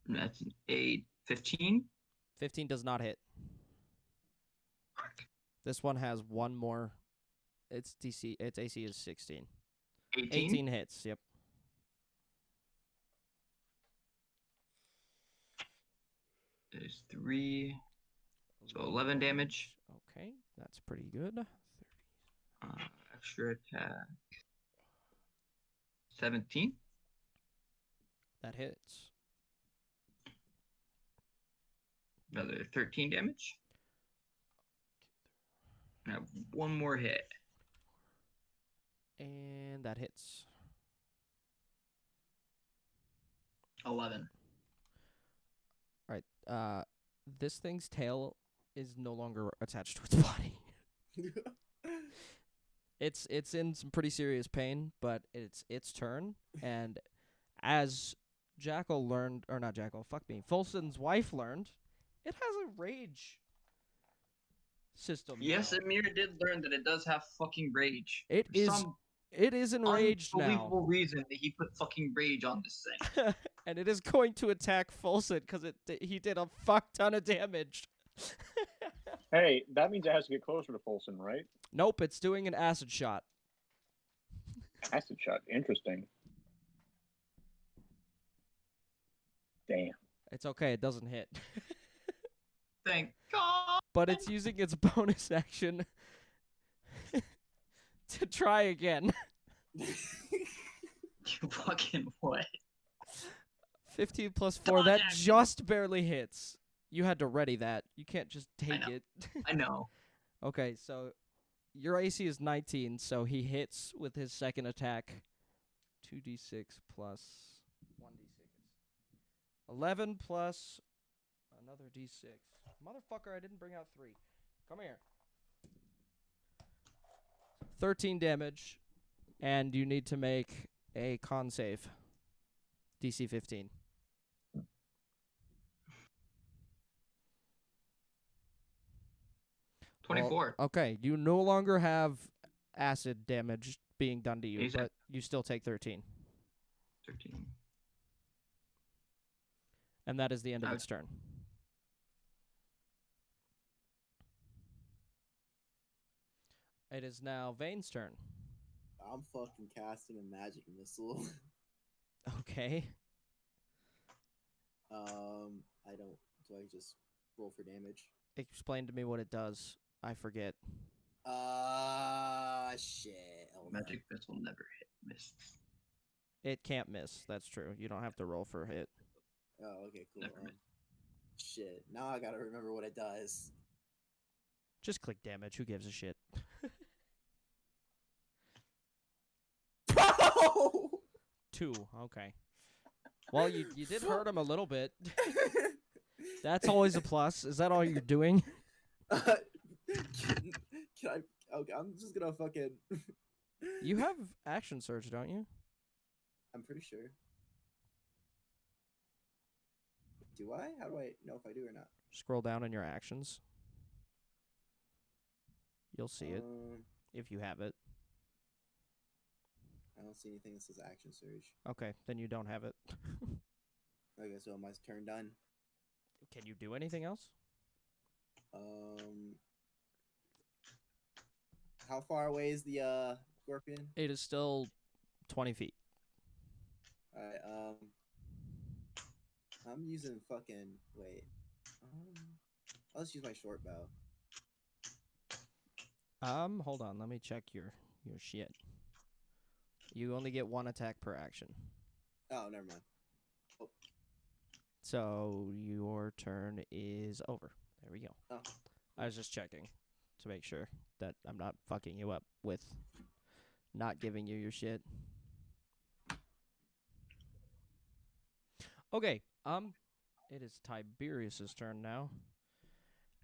And that's a 15. 15 does not hit. This one has one more. Its AC is 16. 18. 18 hits, yep. There's 3. So 11 damage. Okay, that's pretty good. Extra attack. 17. That hits. Another 13 damage. I have one more hit. And that hits. 11. All right. This thing's tail is no longer attached to its body. It's in some pretty serious pain, but it's its turn. And as Jackal learned, or not Jackal, fuck me, Fulson's wife learned, it has a rage system. Yes, now. Amir did learn that it does have fucking rage. It For is some It is enraged now. unbelievable reason that he put fucking rage on this thing. And it is going to attack Fulson because he did a fuck ton of damage. Hey, that means it has to get closer to Folsom, right? Nope, it's doing an acid shot. Acid shot. Interesting. Damn. It's okay. It doesn't hit. Thank God. But it's using its bonus action to try again. You fucking what? 15 plus Come 4. on, That Jack. just barely hits. You had to ready that. You can't just take know. it. I know. Okay, so your AC is 19, so he hits with his second attack. 2d6 plus 1d6. 11 plus another d6. Motherfucker, I didn't bring out 3. Come here. 13 damage, and you need to make a con save. DC 15. Well, 24. okay, you no longer have acid damage being done to you, You said- but you still take 13. 13. And that is the end of Okay. its turn. It is now Vane's turn. I'm fucking casting a magic missile. Okay. I don't. Do I just roll for damage? Explain to me what it does. I forget. Shit. Hold on. Magic missile never miss. It can't miss. That's true. You don't have to roll for a hit. Oh, okay, cool. Never mind. Shit. Now I gotta remember what it does. Just click damage. Who gives a shit? Bro! 2. Okay. Well, you did hurt him a little bit. That's always a plus. Is that all you're doing? Can I? Okay, I'm just gonna fucking. You have action surge, don't you? I'm pretty sure. Do I? How do I know if I do or not? Scroll down in your actions. You'll see it Um, if you have it. I don't see anything that says action surge. Okay, then you don't have it. Okay, so my turn done. Can you do anything else? How far away is the scorpion? It is still 20 feet. Alright, I'm using fucking wait. Let's use my short bow. Hold on. Let me check your shit. You only get 1 attack per action. Oh, never mind. So your turn is over. There we go. Oh. I was just checking to make sure that I'm not fucking you up with not giving you your shit. Okay. It is Tiberius's turn now.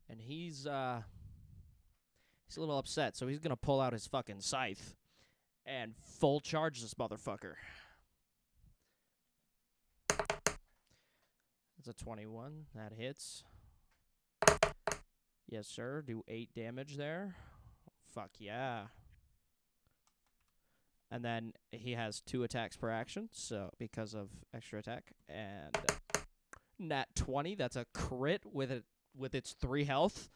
And he's a little upset, so he's gonna pull out his fucking scythe and full charge this motherfucker. That's a 21. That hits. Yes, sir. Do 8 damage there. Fuck yeah. And then he has 2 attacks per action, so because of extra attack. And nat 20. That's a crit with its 3 health.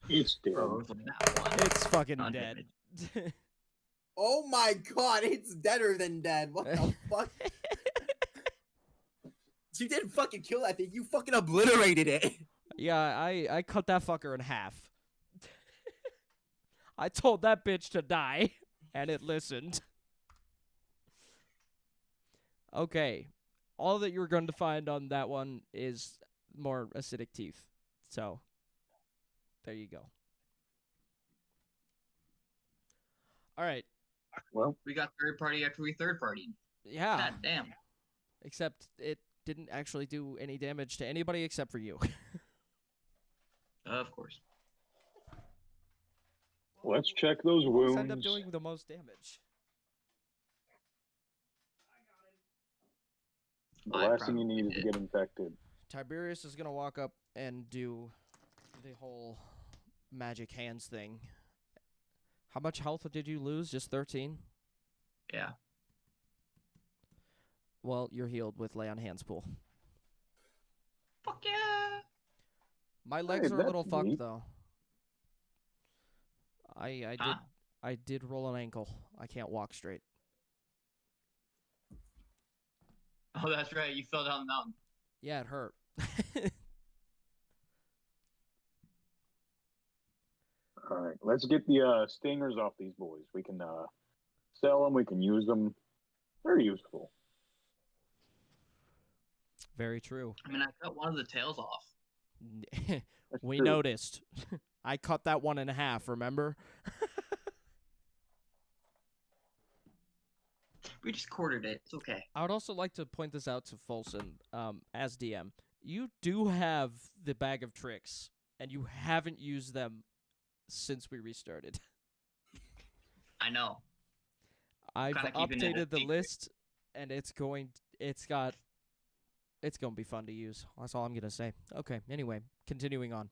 It's dead. Bro, it's like that one. It's fucking Non dead. Oh my god, it's deader than dead. What the fuck? You didn't fucking kill that thing. You fucking obliterated it. Yeah, I cut that fucker in half. I told that bitch to die, and it listened. Okay. All that you're going to find on that one is more acidic teeth. So, there you go. All right. Well, We got third party after we third party. Yeah. God damn. Except it didn't actually do any damage to anybody except for you. Of course. let's check those Who wounds. ended up doing the most damage? The I last thing you probably need is to did. get infected. Tiberius is going to walk up and do the whole magic hands thing. How much health did you lose? Just 13? Yeah. Well, you're healed with Lay on Hands pool. Fuck yeah. My legs Hey, are a little that's fucked neat. though. I Huh? did roll an ankle. I can't walk straight. Oh, that's right. You fell down the mountain. Yeah, it hurt. All right, let's get the stingers off these boys. We can sell them. We can use them. Very useful. Very true. I mean, I cut one of the tails off. That's We true. noticed. I cut that one in half, remember? We just quartered it. It's okay. I would also like to point this out to Folsom, as DM. You do have the bag of tricks, and you haven't used them since we restarted. I know. I've Kinda keeping it a updated the secret. list, and it's going to be fun to use. That's all I'm gonna say. Okay. Anyway, continuing on.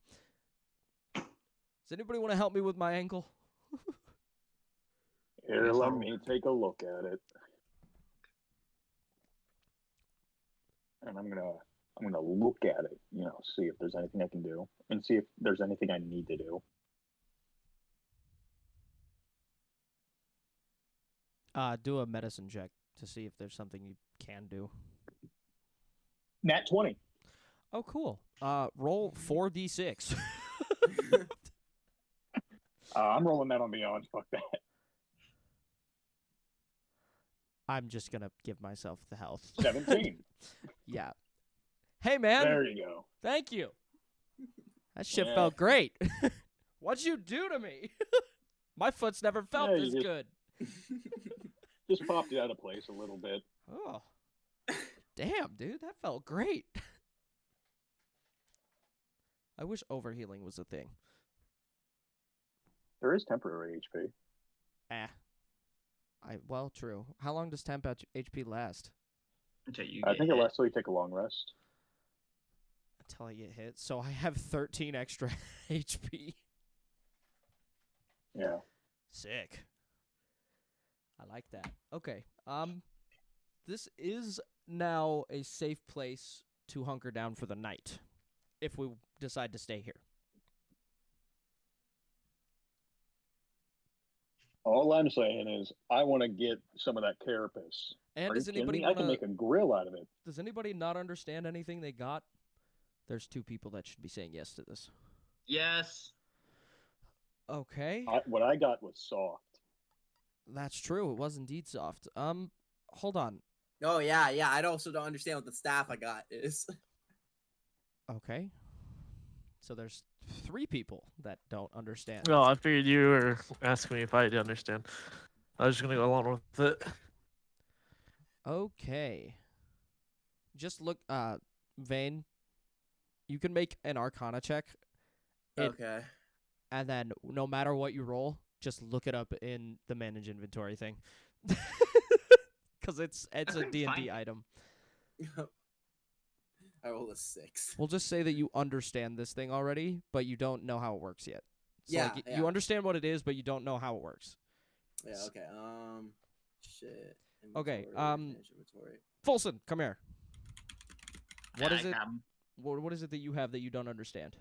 Does anybody want to help me with my ankle? Here, let me take a look at it. And I'm gonna look at it, see if there's anything I can do, and see if there's anything I need to do. Do a medicine check to see if there's something you can do. Nat 20. Oh, cool. Roll 4d6. I'm rolling that on the odds. Fuck that. I'm just gonna give myself the health. 17. Yeah. Hey, man. There you go. Thank you. That shit Yeah. felt great. What'd you do to me? My foot's never felt Yeah, you this just- good. Just popped it out of place a little bit. Oh. Damn, dude. That felt great. I wish overhealing was a thing. There is temporary HP. Well, true. How long does temp HP last? Until you I get think it hit. lasts till you take a long rest. Until I get hit. So I have 13 extra HP. Yeah. Sick. I like that. Okay. This is now a safe place to hunker down for the night, if we decide to stay here. All I'm saying is I want to get some of that carapace. And Are does you kidding anybody me? I can wanna? make a grill out of it. Does anybody not understand anything they got? There's 2 people that should be saying yes to this. Yes. Okay. What I got was soft. That's true. It was indeed soft. Hold on. Oh yeah. I also don't understand what the staff I got is. Okay. So there's 3 people that don't understand. No, I figured you were asking me if I did understand. I was just gonna go along with it. Okay. Just look, Vane, you can make an Arcana check, Okay. and then no matter what you roll, just look it up in the manage inventory thing. Because it's a couldn't D&D find it. item. I rolled a 6. We'll just say that you understand this thing already, but you don't know how it works yet. So Yeah, like, yeah. you understand what it is, but you don't know how it works. Yeah. Okay. Shit. Okay, Inventory, manage inventory. Folsom, come here. What Yeah, is I it? got 'em. What is it that you have that you don't understand?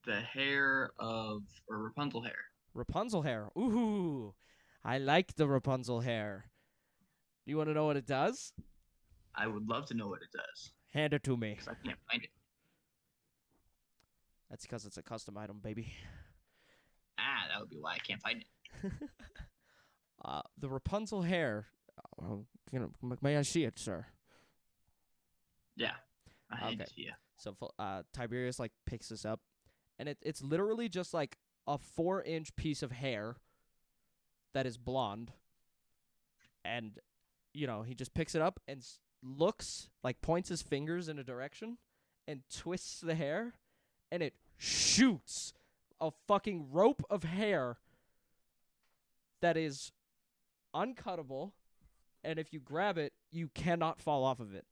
The hair of or Rapunzel hair. Rapunzel hair. Ooh, I like the Rapunzel hair. Do you want to know what it does? I would love to know what it does Hand it to me. because I can't find it. That's because it's a custom item, baby. That would be why I can't find it. The Rapunzel hair. May I see it, sir? Yeah. I hand Okay. it to you. So Tiberius like picks this up, and it's literally just like a 4-inch piece of hair that is blonde, and he just picks it up and looks, like points his fingers in a direction and twists the hair, and it shoots a fucking rope of hair that is uncuttable, and if you grab it, you cannot fall off of it.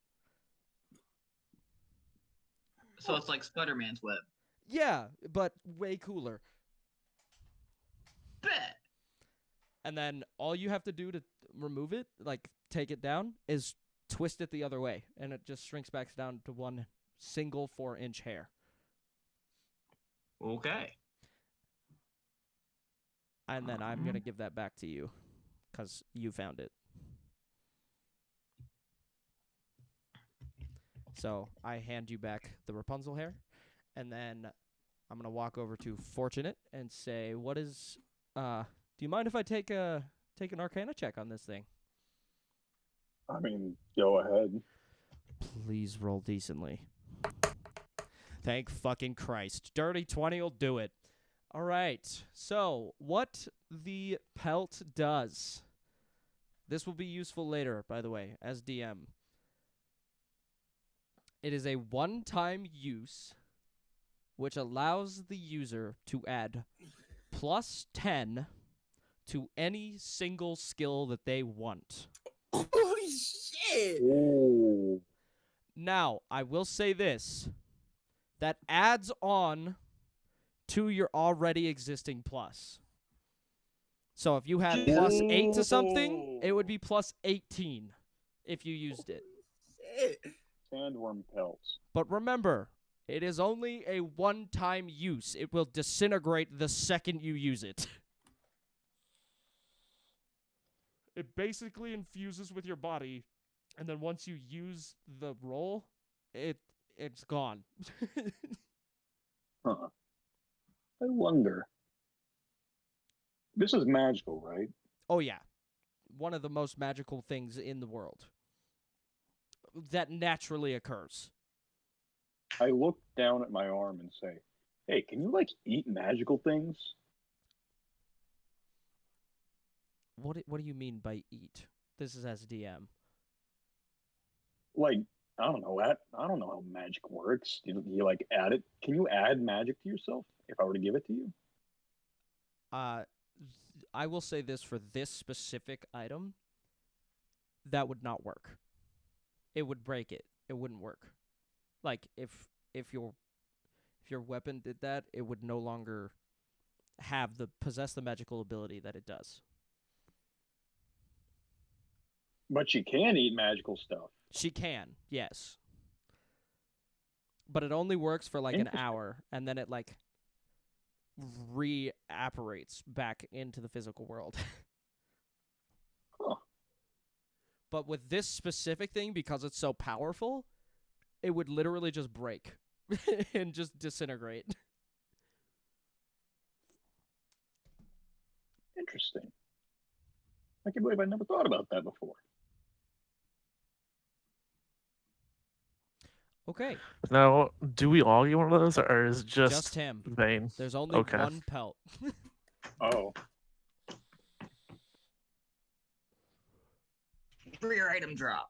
So it's like Spider-Man's web. Yeah, but way cooler. Bet. And then all you have to do to remove it, like take it down, is twist it the other way, and it just shrinks back down to one single 4-inch hair. Okay. And then I'm gonna give that back to you, 'cause you found it. So I hand you back the Rapunzel hair, and then I'm gonna walk over to Fortunate and say, "What is? Do you mind if I take an Arcana check on this thing?" I mean, go ahead. Please roll decently. Thank fucking Christ. Dirty 20 will do it. All right. So, what the pelt does. This will be useful later, by the way, as DM. It is a one-time use, which allows the user to add +10 to any single skill that they want. Holy shit! Ooh. Now, I will say this. That adds on to your already existing plus. So if you had +8 to something, it would be +18 if you used it. Shit. Sandworm pelts. But remember, it is only a one-time use. It will disintegrate the second you use it. It basically infuses with your body, and then once you use the roll, it's gone. Huh. I wonder. This is magical, right? Oh, yeah. One of the most magical things in the world. That naturally occurs. I look down at my arm and say, "Hey, can you like eat magical things?" What do you mean by eat? This is as DM. Like, I don't know. I don't know how magic works. You like add it? Can you add magic to yourself if I were to give it to you? I will say this for this specific item. That would not work. It would break it. It wouldn't work. Like if your weapon did that, it would no longer possess the magical ability that it does. But you can eat magical stuff. She can, yes. But it only works for like an Interesting. hour, and then it like reapparates back into the physical world. Huh. But with this specific thing, because it's so powerful, it would literally just break and just disintegrate. Interesting. I can't believe I never thought about that before. Okay, Now, do we all get one of those, or is it just him. Vane? There's only Okay. one pelt. Oh, Rare item drop.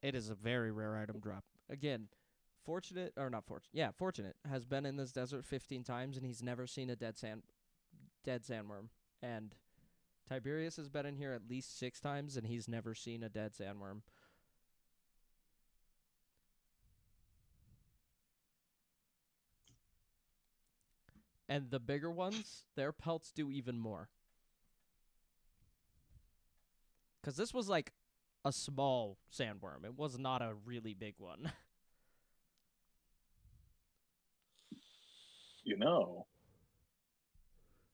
It is a very rare item drop. Again, Fortunate has been in this desert 15 times, and he's never seen a dead sandworm. And Tiberius has been in here at least 6 times, and he's never seen a dead sandworm. And the bigger ones, their pelts do even more. Because this was like a small sandworm. It was not a really big one. you know,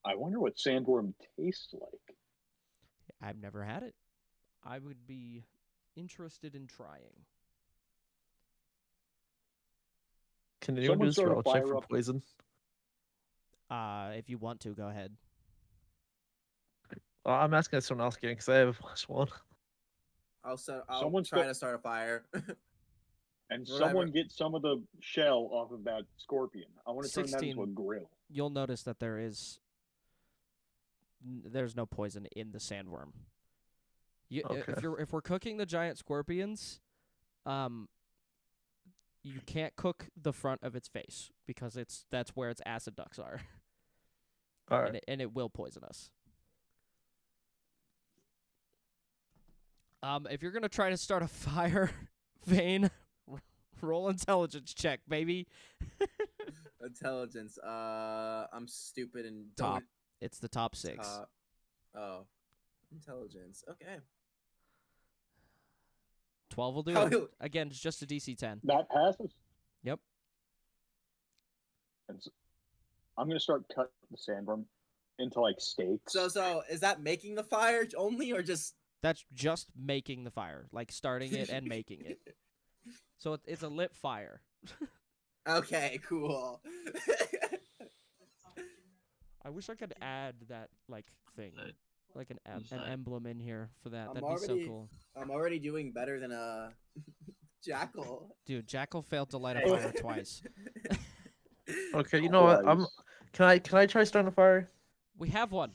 I wonder what sandworm tastes like. I've never had it. I would be interested in trying. Can anyone do a start a spell check fire for up. poison? If you want to, go ahead. Well, I'm asking someone else again because I have +1. I'll Someone try sta- to start a fire. And Whatever. someone get some of the shell off of that scorpion. I want to turn that into a 16. grill. You'll notice that there's no poison in the sandworm. Okay. If we're cooking the giant scorpions, you can't cook the front of its face because that's where its acid ducts are. All right. And it will poison us. If you're gonna try to start a fire, Vane, roll intelligence check, baby. Intelligence. I'm stupid and Top. don't. It's the top 6. Oh, intelligence. Okay. 12 will do How it. do- Again, it's just a DC 10. That passes. Yep. And I'm going to start cutting the sandworm into like steaks. So is that making the fire only, or just? That's just making the fire, like starting it and making it. So it's a lit fire. Okay, cool. I wish I could add that like thing, Side. like an Inside. emblem in here for that. I'm That'd be so already- cool. I'm already doing better than Jackal. Dude, Jackal failed to light a Hey. fire twice. Okay, you know what? Can I try starting a fire? We have one.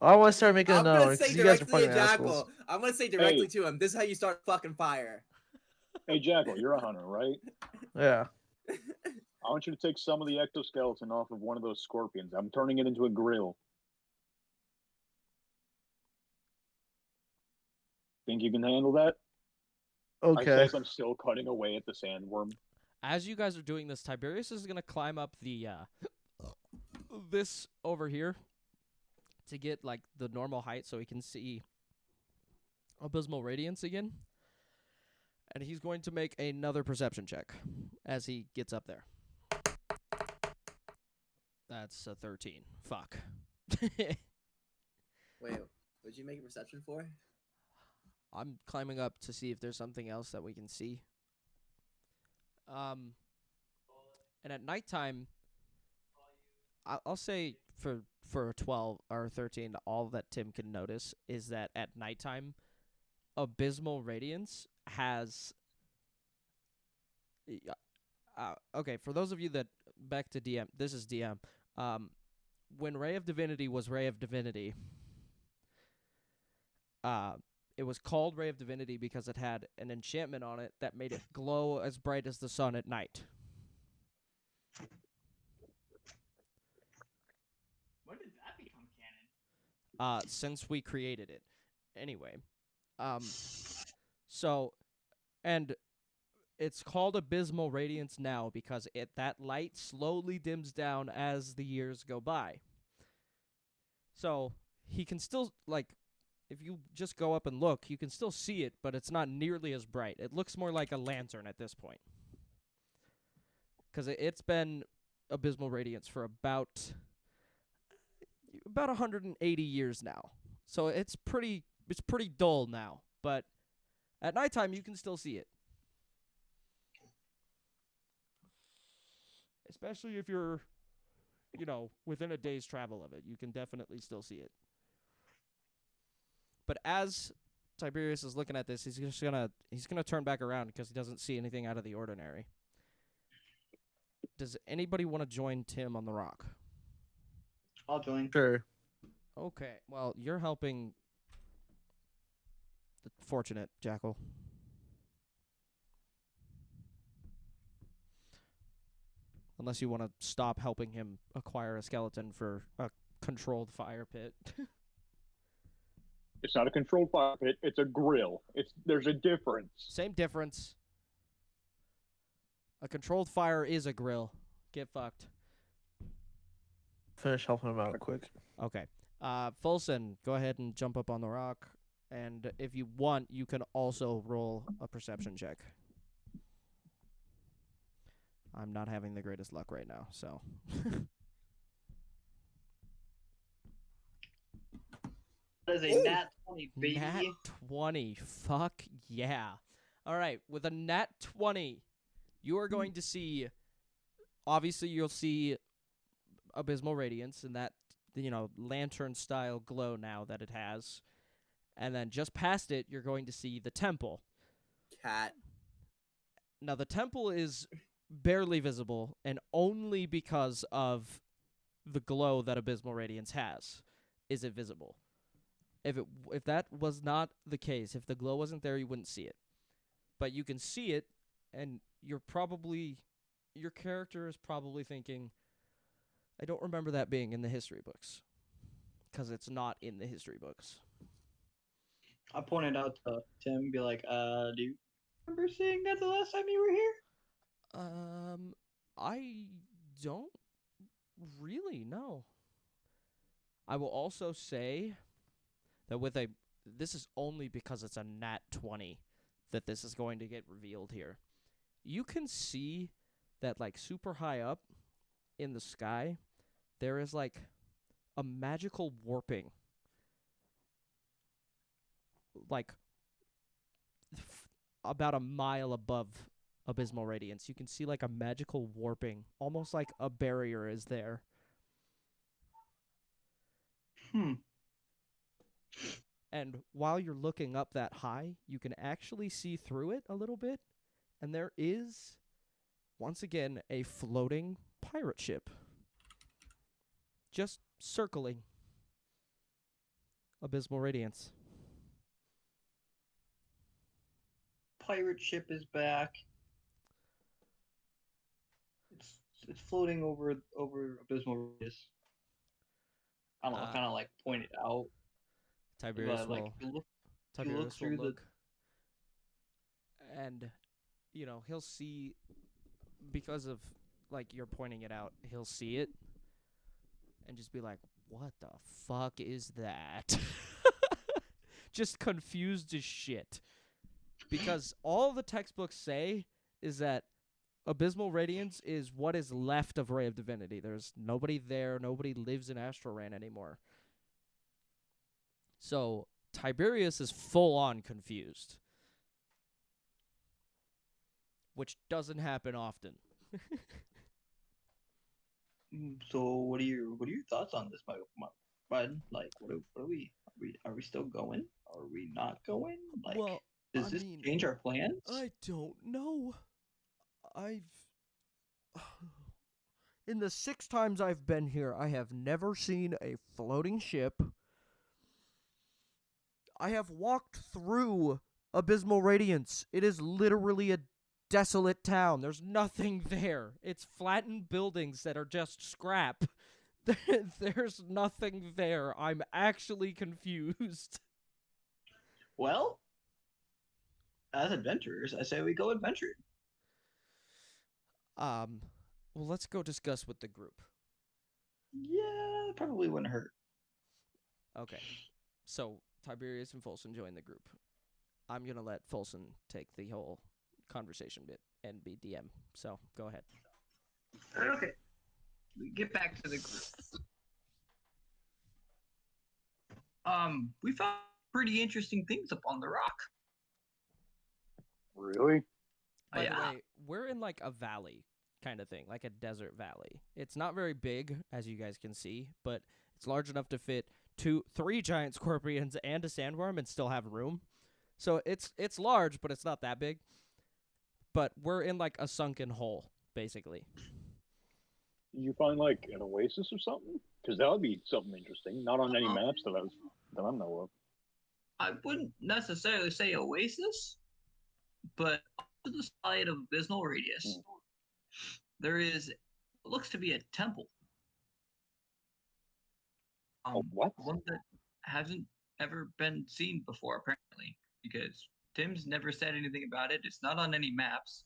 I want to start making I'm another gonna one say because you guys are directly to fucking assholes. Jackal. I'm gonna say directly Hey. to him. This is how you start fucking fire. Hey, Jackal, you're a hunter, right? Yeah. I want you to take some of the ectoskeleton off of one of those scorpions. I'm turning it into a grill. Think you can handle that? I Okay. say as I'm still cutting away at the sandworm. As you guys are doing this, Tiberius is gonna climb up the this over here to get like the normal height so he can see abysmal radiance again. And he's going to make another perception check as he gets up there. That's a 13. Fuck. Wait, what'd you make a perception for? I'm climbing up to see if there's something else that we can see. And at nighttime, I'll say for a 12 or 13, all that Tim can notice is that at nighttime, abysmal radiance has. Okay, for those of you that back to DM, this is DM. When Ray of Divinity was Ray of Divinity, it was called Ray of Divinity because it had an enchantment on it that made it glow as bright as the sun at night. When did that become canon? Since we created it. Anyway. So, and it's called abysmal radiance now because that light slowly dims down as the years go by. So, he can still, like, if you just go up and look, you can still see it, but it's not nearly as bright. It looks more like a lantern at this point. Because it's been abysmal radiance for about 180 years now. So it's pretty dull now, but at nighttime you can still see it. Especially if you're, within a day's travel of it, you can definitely still see it. But as Tiberius is looking at this, he's gonna turn back around because he doesn't see anything out of the ordinary. Does anybody want to join Tim on the rock? I'll join. Sure. Okay, well, you're helping the fortunate Jackal. Unless you want to stop helping him acquire a skeleton for a controlled fire pit. It's not a controlled fire pit. It's a grill. There's a difference. Same difference. A controlled fire is a grill. Get fucked. Finish helping him out quick. Okay. Fulson, go ahead and jump up on the rock. And if you want, you can also roll a perception check. I'm not having the greatest luck right now, so. That is a Ooh. nat 20, baby. Nat 20. Fuck yeah. All right, with a nat 20, you are going to see, obviously you'll see abysmal radiance and that, lantern-style glow now that it has. And then just past it, you're going to see the temple. Cat. Now, the temple is barely visible, and only because of the glow that abysmal radiance has is it visible. If that was not the case, if the glow wasn't there, you wouldn't see it. But you can see it, and your character is probably thinking, I don't remember that being in the history books, because it's not in the history books. I pointed out to Tim and be like, do you remember seeing that the last time you were here? I don't really know. I will also say that this is only because it's a nat 20 that this is going to get revealed here. You can see that, like, super high up in the sky, there is, like, a magical warping. Like, about a mile above abysmal radiance. You can see like a magical warping, almost like a barrier is there. And while you're looking up that high, you can actually see through it a little bit, and there is, once again, a floating pirate ship. Just circling abysmal radiance. Pirate ship is back. It's floating over abysmal radius. I don't know, kind of like point it out. Tiberius But, like, will, if you look Tiberius will through the- look, and he'll see, because of like you're pointing it out, he'll see it and just be like, "What the fuck is that?" Just confused as shit, because all the textbooks say is that abysmal radiance is what is left of Ray of Divinity. There's nobody there. Nobody lives in Astroran anymore. So Tiberius is full on confused, which doesn't happen often. So what are your thoughts on this, my bud? Like, what are we still going? Are we not going? Like, Well, does I this mean, change our plans? I don't know. In the 6 times I've been here, I have never seen a floating ship. I have walked through abysmal radiance. It is literally a desolate town. There's nothing there. It's flattened buildings that are just scrap. There's nothing there. I'm actually confused. Well, as adventurers, I say we go adventuring. Well, let's go discuss with the group. Yeah, probably wouldn't hurt. Okay. So, Tiberius and Folsom join the group. I'm going to let Folsom take the whole conversation bit and be DM. So, go ahead. Okay. We get back to the group. We found pretty interesting things up on the rock. Really? By Yeah. the way, we're in like a valley kind of thing, like a desert valley. It's not very big, as you guys can see, but it's large enough to fit 3 giant scorpions and a sandworm and still have room. So it's large, but it's not that big. But we're in like a sunken hole, basically. You find like an oasis or something? Because that would be something interesting. Not on any maps that I know of. I wouldn't necessarily say oasis, but to the side of abysmal radius, there is what looks to be a temple. What? One that hasn't ever been seen before, apparently, because Tim's never said anything about it. It's not on any maps.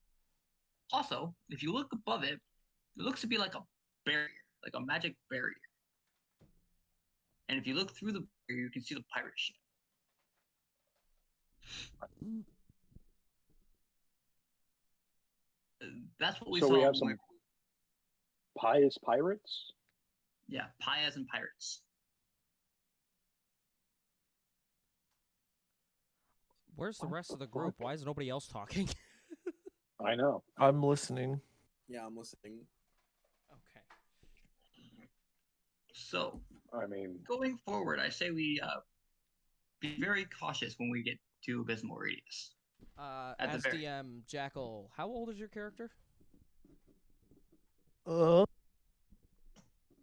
Also, if you look above it, it looks to be like a barrier, like a magic barrier. And if you look through the barrier, you can see the pirate ship. That's what we So saw. we have some pious pirates? Yeah, Pias and pirates. Where's the What rest the of the group? fuck? Why is nobody else talking? I know. I'm listening. Yeah, I'm listening. Okay. So, I mean, going forward, I say we be very cautious when we get to abysmal radius. At the As very- DM, Jackal, how old is your character?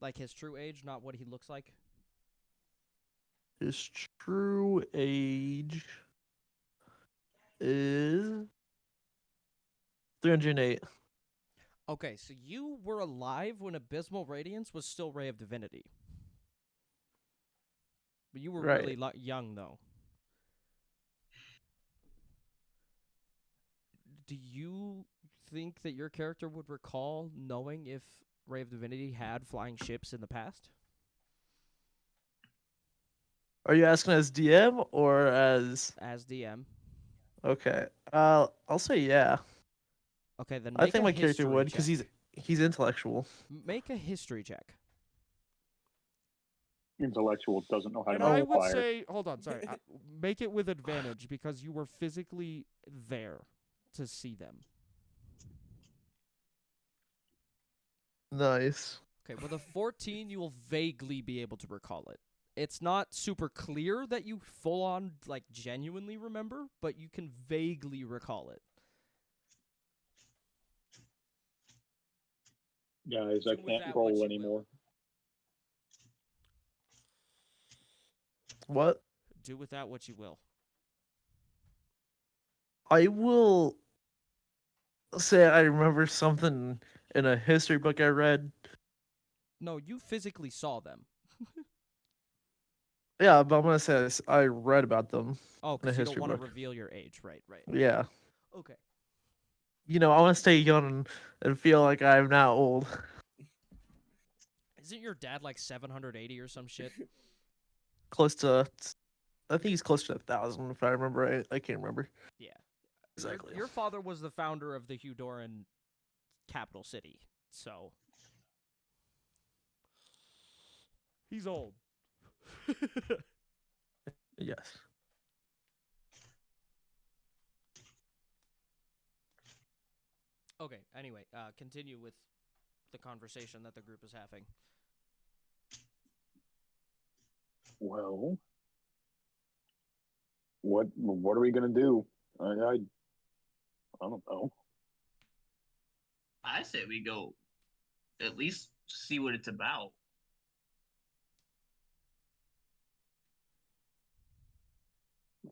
Like his true age, not what he looks like? His true age is 308. Okay, so you were alive when Abysmal Radiance was still Ray of Divinity. But you were Right. really young, though. Do you think that your character would recall knowing if Ray of Divinity had flying ships in the past? Are you asking as DM or as? As DM. Okay. I'll say yeah. Okay, then I make think a my character history would because check. he's intellectual. Make a history check. intellectual doesn't know how to And make I a would fire. say, hold on, sorry. Make it with advantage because you were physically there to see them. Nice. Okay, with a 14, you will vaguely be able to recall it. It's not super clear that you full on, like, genuinely remember, but you can vaguely recall it. Guys, I Do with can't that what roll you anymore. What? Do with that what you will. I will say I remember something in a history book I read. No, you physically saw them. Yeah, but I'm gonna say I read about them Oh, in a because you don't history want to book. reveal your age. Right. Yeah. Okay. You know, I want to stay young and feel like I'm not old. Isn't your dad like 780 or some shit? Close to, I think he's close to 1,000 if I remember right. I can't remember Yeah. exactly. Your father was the founder of the Hudoran capital city, so he's old. Yes. Okay, anyway, continue with the conversation that the group is having. Well, what are we gonna do? I don't know. I say we go at least see what it's about.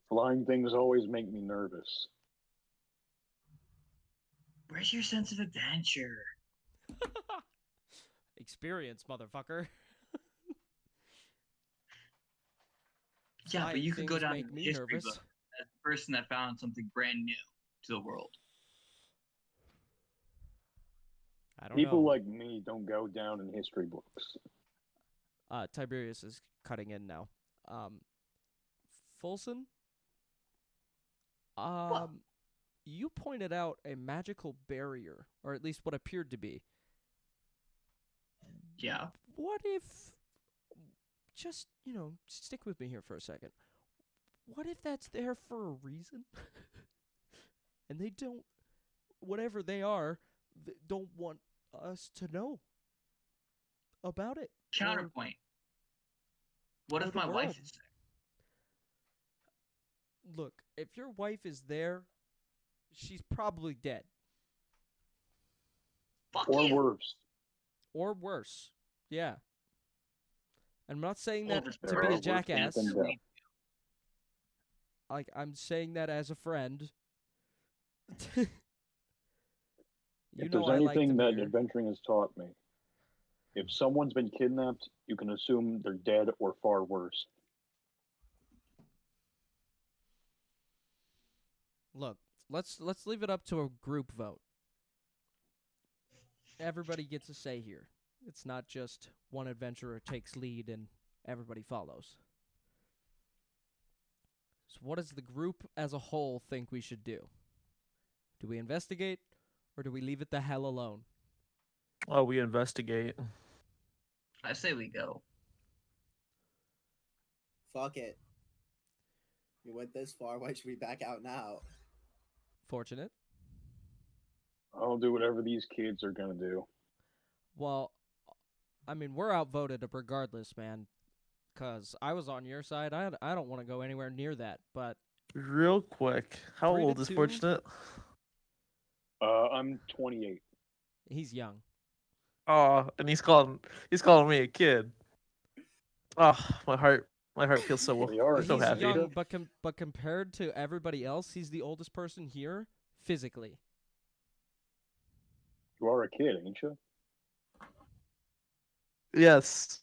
Flying things always make me nervous. Where's your sense of adventure? Experience, motherfucker. Yeah, but Flying you could go things down make in the me history nervous. book as the person that found something brand new to the world. I don't People know. like me don't go down in history books. Tiberius is cutting in now. Fulson? What? You pointed out a magical barrier, or at least what appeared to be. Yeah. What if, just, stick with me here for a second. What if that's there for a reason? And they don't, whatever they are, don't want us to know about it. Counterpoint. What or if the my world. wife is sick? Look, if your wife is there, she's probably dead. Fuck Or you. worse. Or worse. Yeah. I'm not saying Well, that if it's to be There a are worse, worse things jackass. than death. Like, I'm saying that as a friend. If there's I like anything that Demir. adventuring has taught me, if someone's been kidnapped, you can assume they're dead or far worse. Look, let's leave it up to a group vote. Everybody gets a say here. It's not just one adventurer takes lead and everybody follows. So what does the group as a whole think we should do? Do we investigate or do we leave it the hell alone? Oh, we investigate. I say we go. Fuck it. We went this far. Why should we back out now? Fortunate. I'll do whatever these kids are gonna do. Well, I mean, we're outvoted regardless, man. Because I was on your side. I don't want to go anywhere near that. But Real quick, how 3 to old is 2? Fortunate? I'm 28. He's young. Oh, and he's calling me a kid. Oh, my heart feels so We are so He's happy. young, but compared to everybody else, he's the oldest person here physically. You are a kid, ain't you? Yes.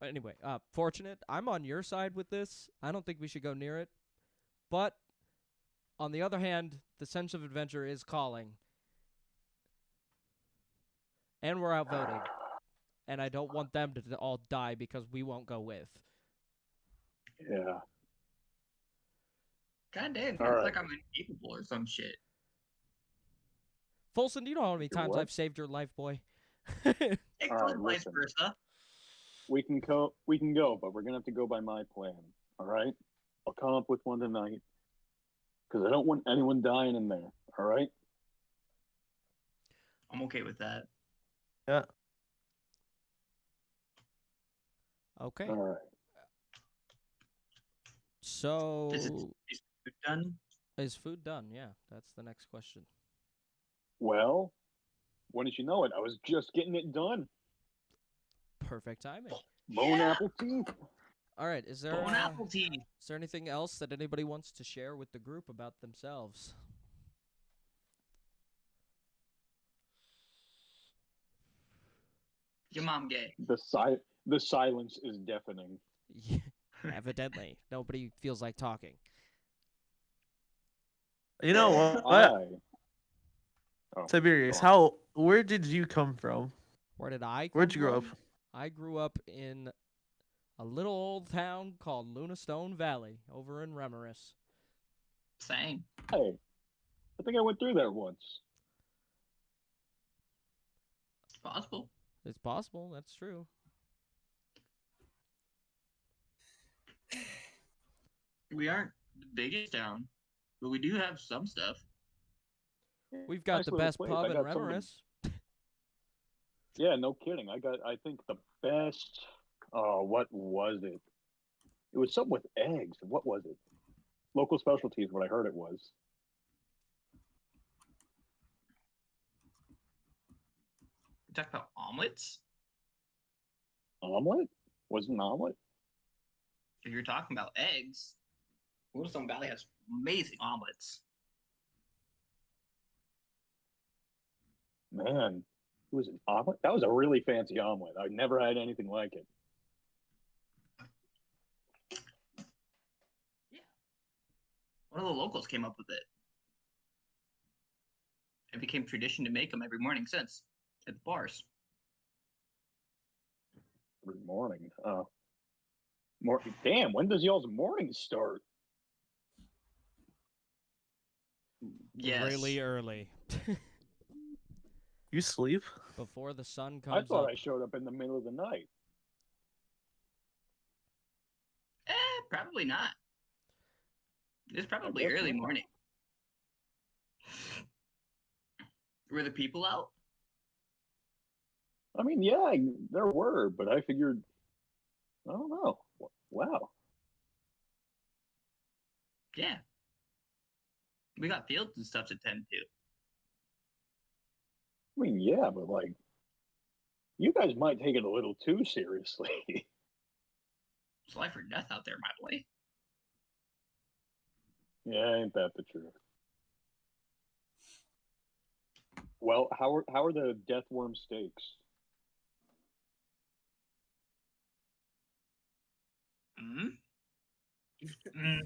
Anyway, Fortunate, I'm on your side with this. I don't think we should go near it. But on the other hand, the sense of adventure is calling. And we're outvoted. And I don't want them to all die because we won't go with. Yeah. God damn, All it's right. like I'm incapable or some shit. Folsom, do you know how many You're times what? I've saved your life, boy? It All goes right, vice listen. versa. We can go, but we're gonna have to go by my plan. All right. I'll come up with one tonight. because I don't want anyone dying in there. All right. I'm okay with that. Yeah. Okay. All right. So Is food done? is food done? Yeah, that's the next question. Well, when did you know it? I was just getting it done. Perfect timing. Bone Yeah. apple teeth. All right. Bone apple tea. Is there anything else that anybody wants to share with the group about themselves? Your mom gay. The silence is deafening. Yeah, evidently, nobody feels like talking. You know what? Oh, Tiberius, go on. where did you come from? Where did I come Where'd you grow up? from? I grew up in a little old town called Lunastone Valley over in Remoris. Same. Hey, I think I went through there once. It's possible. It's possible. That's true. We aren't the biggest town, but we do have some stuff. We've got Nice the little best place. pub I in got some of the- Remoris. Yeah, no kidding. I think the best. What was it? It was something with eggs. What was it? Local specialties. What I heard it was. We talk about omelets. Omelet? Was it an omelet? If you're talking about eggs, Wilson Valley has amazing omelets. Man, it was an omelet. That was a really fancy omelet. I never had anything like it. One of the locals came up with it. It became tradition to make them every morning since at the bars. Every morning. Damn, when does y'all's morning start? Yes. Really early. You sleep? Before the sun I comes thought up. I showed up in the middle of the night. Probably not. It's probably guess early not. morning. Were the people out? I mean, yeah, there were, but I figured, I don't know. Wow. Yeah. We got fields and stuff to tend to. I mean, yeah, but like, you guys might take it a little too seriously. It's life or death out there, my boy. Yeah, ain't that the truth? Well, how are the death worm steaks? Mm? Mm.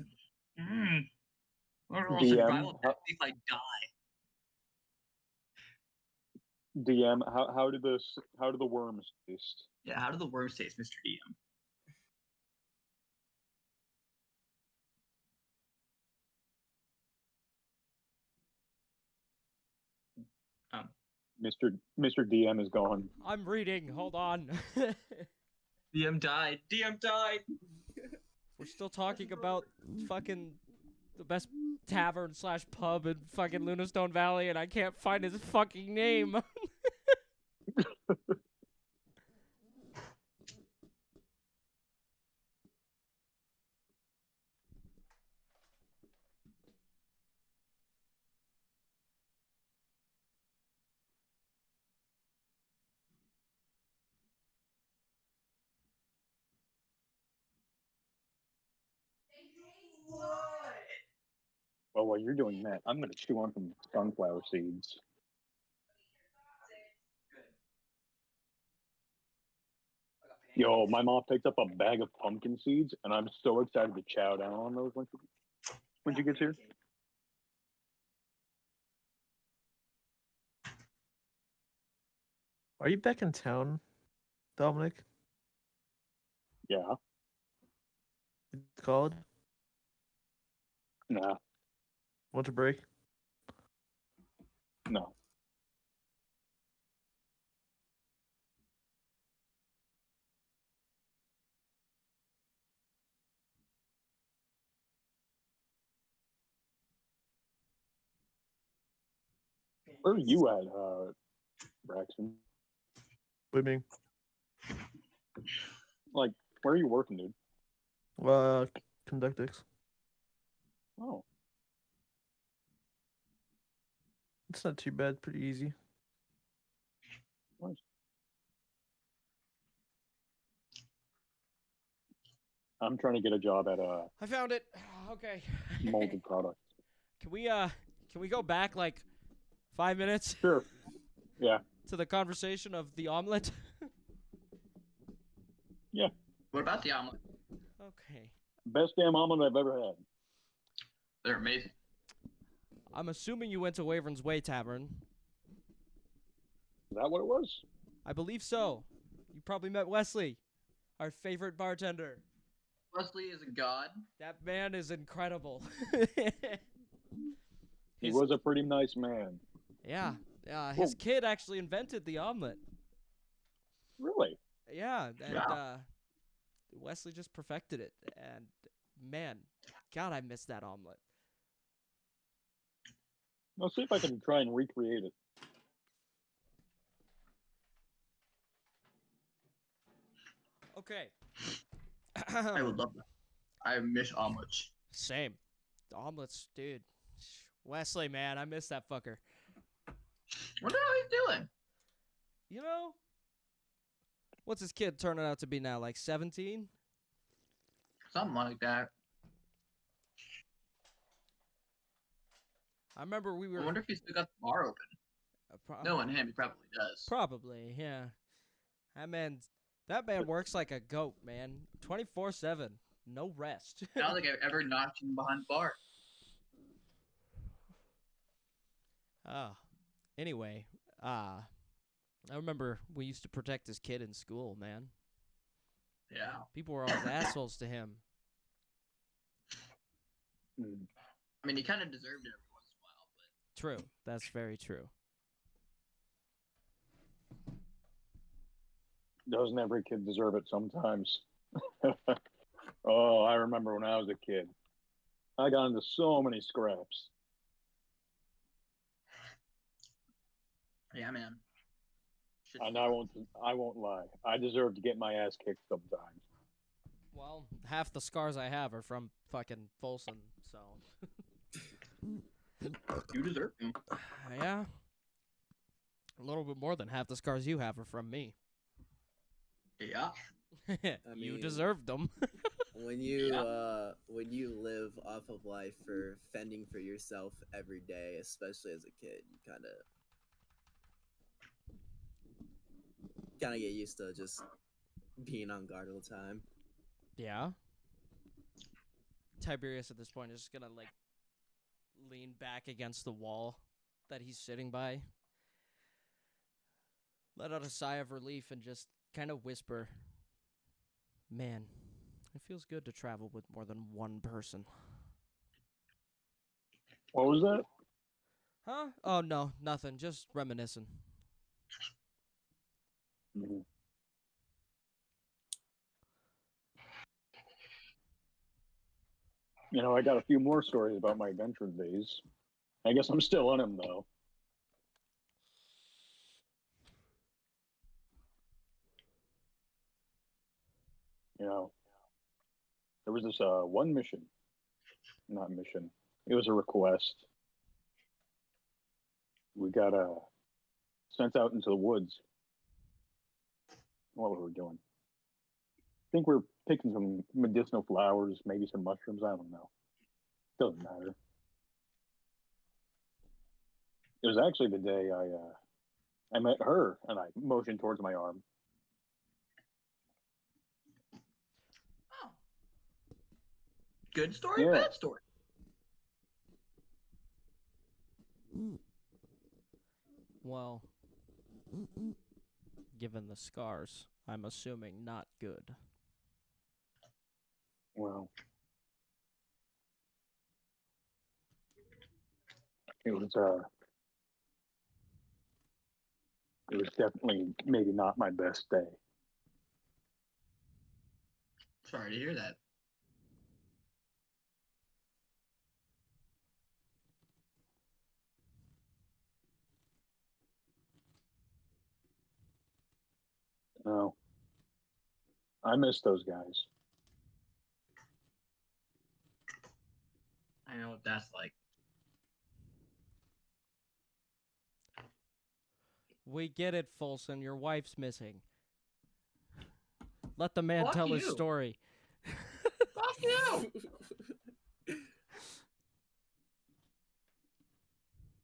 Mm. What will DM, survival if I die? DM, how do the worms taste? Yeah, how do the worms taste, Mr. DM? Mr. DM is gone. I'm reading. Hold on. DM died. DM died. We're still talking about fucking the best tavern slash pub in fucking Lunastone Valley, and I can't find his fucking name. Well, while you're doing that, I'm gonna chew on some sunflower seeds. Yo, my mom picked up a bag of pumpkin seeds, and I'm so excited to chow down on those when she gets here. Are you back in town, Dominic? Yeah. College? Nah. Want to break? No. Where are you at, Braxton? What do you mean? Like, where are you working, dude? Conductix. Oh, It's not too bad. Pretty easy. nice. I'm trying to get a job at I found it. Okay. molded products. Can we go back like 5 minutes Sure. Yeah. to the conversation of the omelet? What about the omelet? Okay. Best damn omelet I've ever had. They're amazing. I'm assuming you went to Wavern's Way Tavern. Is that what it was? I believe so. You probably met Wesley, our favorite bartender. Wesley is a god. That man is incredible. He His- was a pretty nice man. Yeah. His kid actually invented the omelet. Really? Yeah, and Yeah. Wesley just perfected it. And man, God, I miss that omelet. I'll see if I can try and recreate it. Okay. I would love that. I miss omelets. Same. The omelets, dude. Wesley, man, I miss that fucker. What the hell are you doing? You know, what's his kid turning out to be now? Like 17? Something like that. I remember we were. I wonder if he's still got the bar open. Knowing him, he probably does. Probably, yeah. That man works like a goat, man. 24/7, no rest. I don't think I've ever knocked him behind the bar. Anyway, I remember we used to protect his kid in school, man. Yeah. People were always assholes to him. Hmm. I mean, he kind of deserved it every once in a while, but True, that's very true. Doesn't every kid deserve it sometimes? Oh, I remember when I was a kid. I got into so many scraps. yeah, man. Shit's And I won't lie. I deserve to get my ass kicked sometimes. Well, half the scars I have are from fucking Folsom, so. You deserve them. Yeah. A little bit more than half the scars you have are from me. Yeah. You mean- deserved them. When you live off of life for fending for yourself every day, especially as a kid, you kind of get used to just being on guard all the time. Yeah. Tiberius at this point is just gonna like lean back against the wall that he's sitting by, let out a sigh of relief, and just kind of whisper, "Man, it feels good to travel with more than one person." What was that? Huh? Oh no, nothing. Just reminiscing. Mhm. You know, I got a few more stories about my adventure days. I guess I'm still on them though. You know, there was this one mission, not mission. It was a request. We got sent out into the woods. What were we doing? I think we're picking some medicinal flowers, maybe some mushrooms. I don't know. Doesn't matter. It was actually the day I met her, and I motioned towards my arm. Oh. Good story, Yeah. bad story. Well, given the scars, I'm assuming not good. Well, it was definitely maybe not my best day. Sorry to hear that. No, I miss those guys. I know what that's like. We get it, Folsom. Your wife's missing. Let the man Fuck tell his you. story. Fuck you!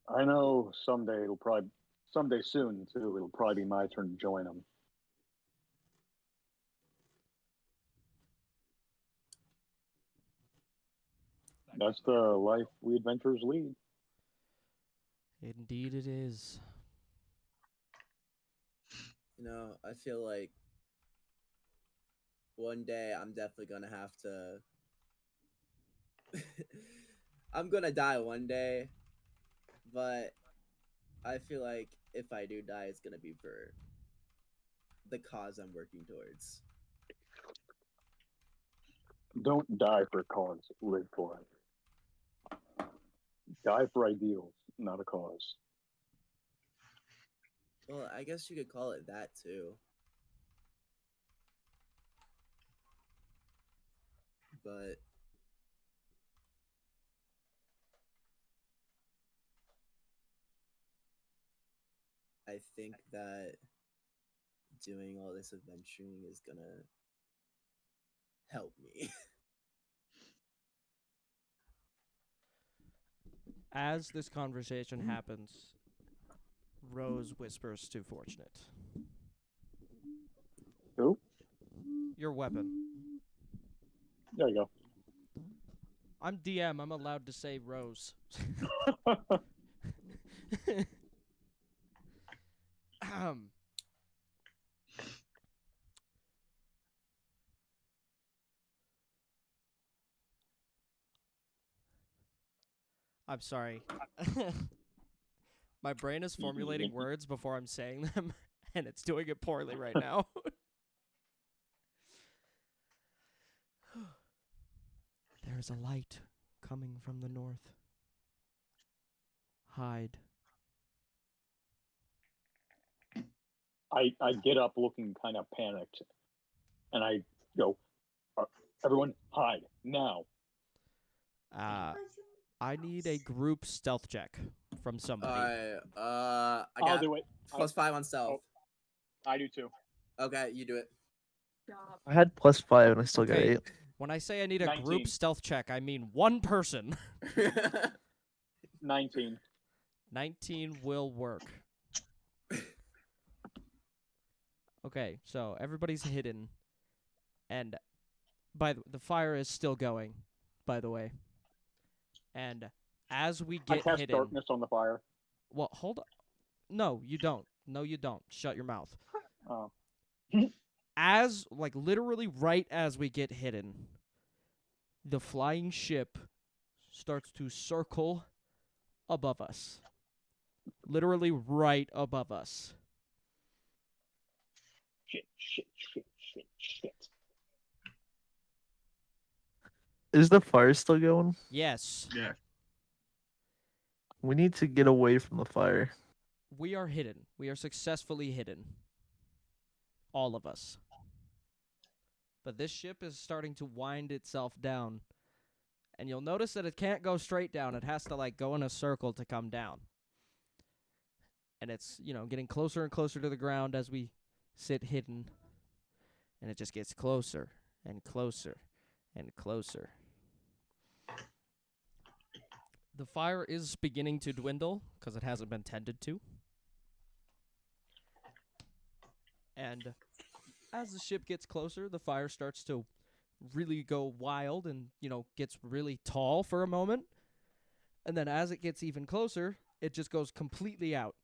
I know someday soon too. It'll probably be my turn to join them. That's the life we adventurers lead. Indeed it is. You know, I feel like one day I'm definitely gonna have to. I'm gonna die one day, but I feel like if I do die, it's gonna be for the cause I'm working towards. Don't die for a cause, live for it. Die for ideals, not a cause. Well, I guess you could call it that too. But I think that doing all this adventuring is gonna help me. As this conversation happens, Rose whispers to Fortunate. Who? Your weapon. There you I'm DM. I'm allowed to say Rose. go. I'm sorry. My brain is formulating words before I'm saying them, and it's doing it poorly right now. There is a light coming from the north. Hide. I get up looking kind of panicked, and I go, "Everyone, hide now!" I need a group stealth check from somebody. I I'll got do it. +5 on stealth. I do too. Okay, you do it. I had +5 and I still got Okay. 8. When I say I need a 19. group stealth check, I mean one person. 19. 19 will work. Okay, so everybody's hidden, and the fire is still going, by the way. And as we I get cast hidden, darkness on the fire. well, hold on. No, you don't. No, you don't. Shut your mouth. Oh. As literally right as we get hidden, the flying ship starts to circle above us. Literally right above us. Shit. Is the fire still going? Yes. Yeah. We need to get away from the fire. We are hidden. We are successfully hidden. All of us. But this ship is starting to wind itself down. And you'll notice that it can't go straight down. It has to go in a circle to come down. And it's, getting closer and closer to the ground as we sit hidden. And it just gets closer and closer and closer. The fire is beginning to dwindle because it hasn't been tended to. And as the ship gets closer, the fire starts to really go wild and, gets really tall for a moment. And then as it gets even closer, it just goes completely out,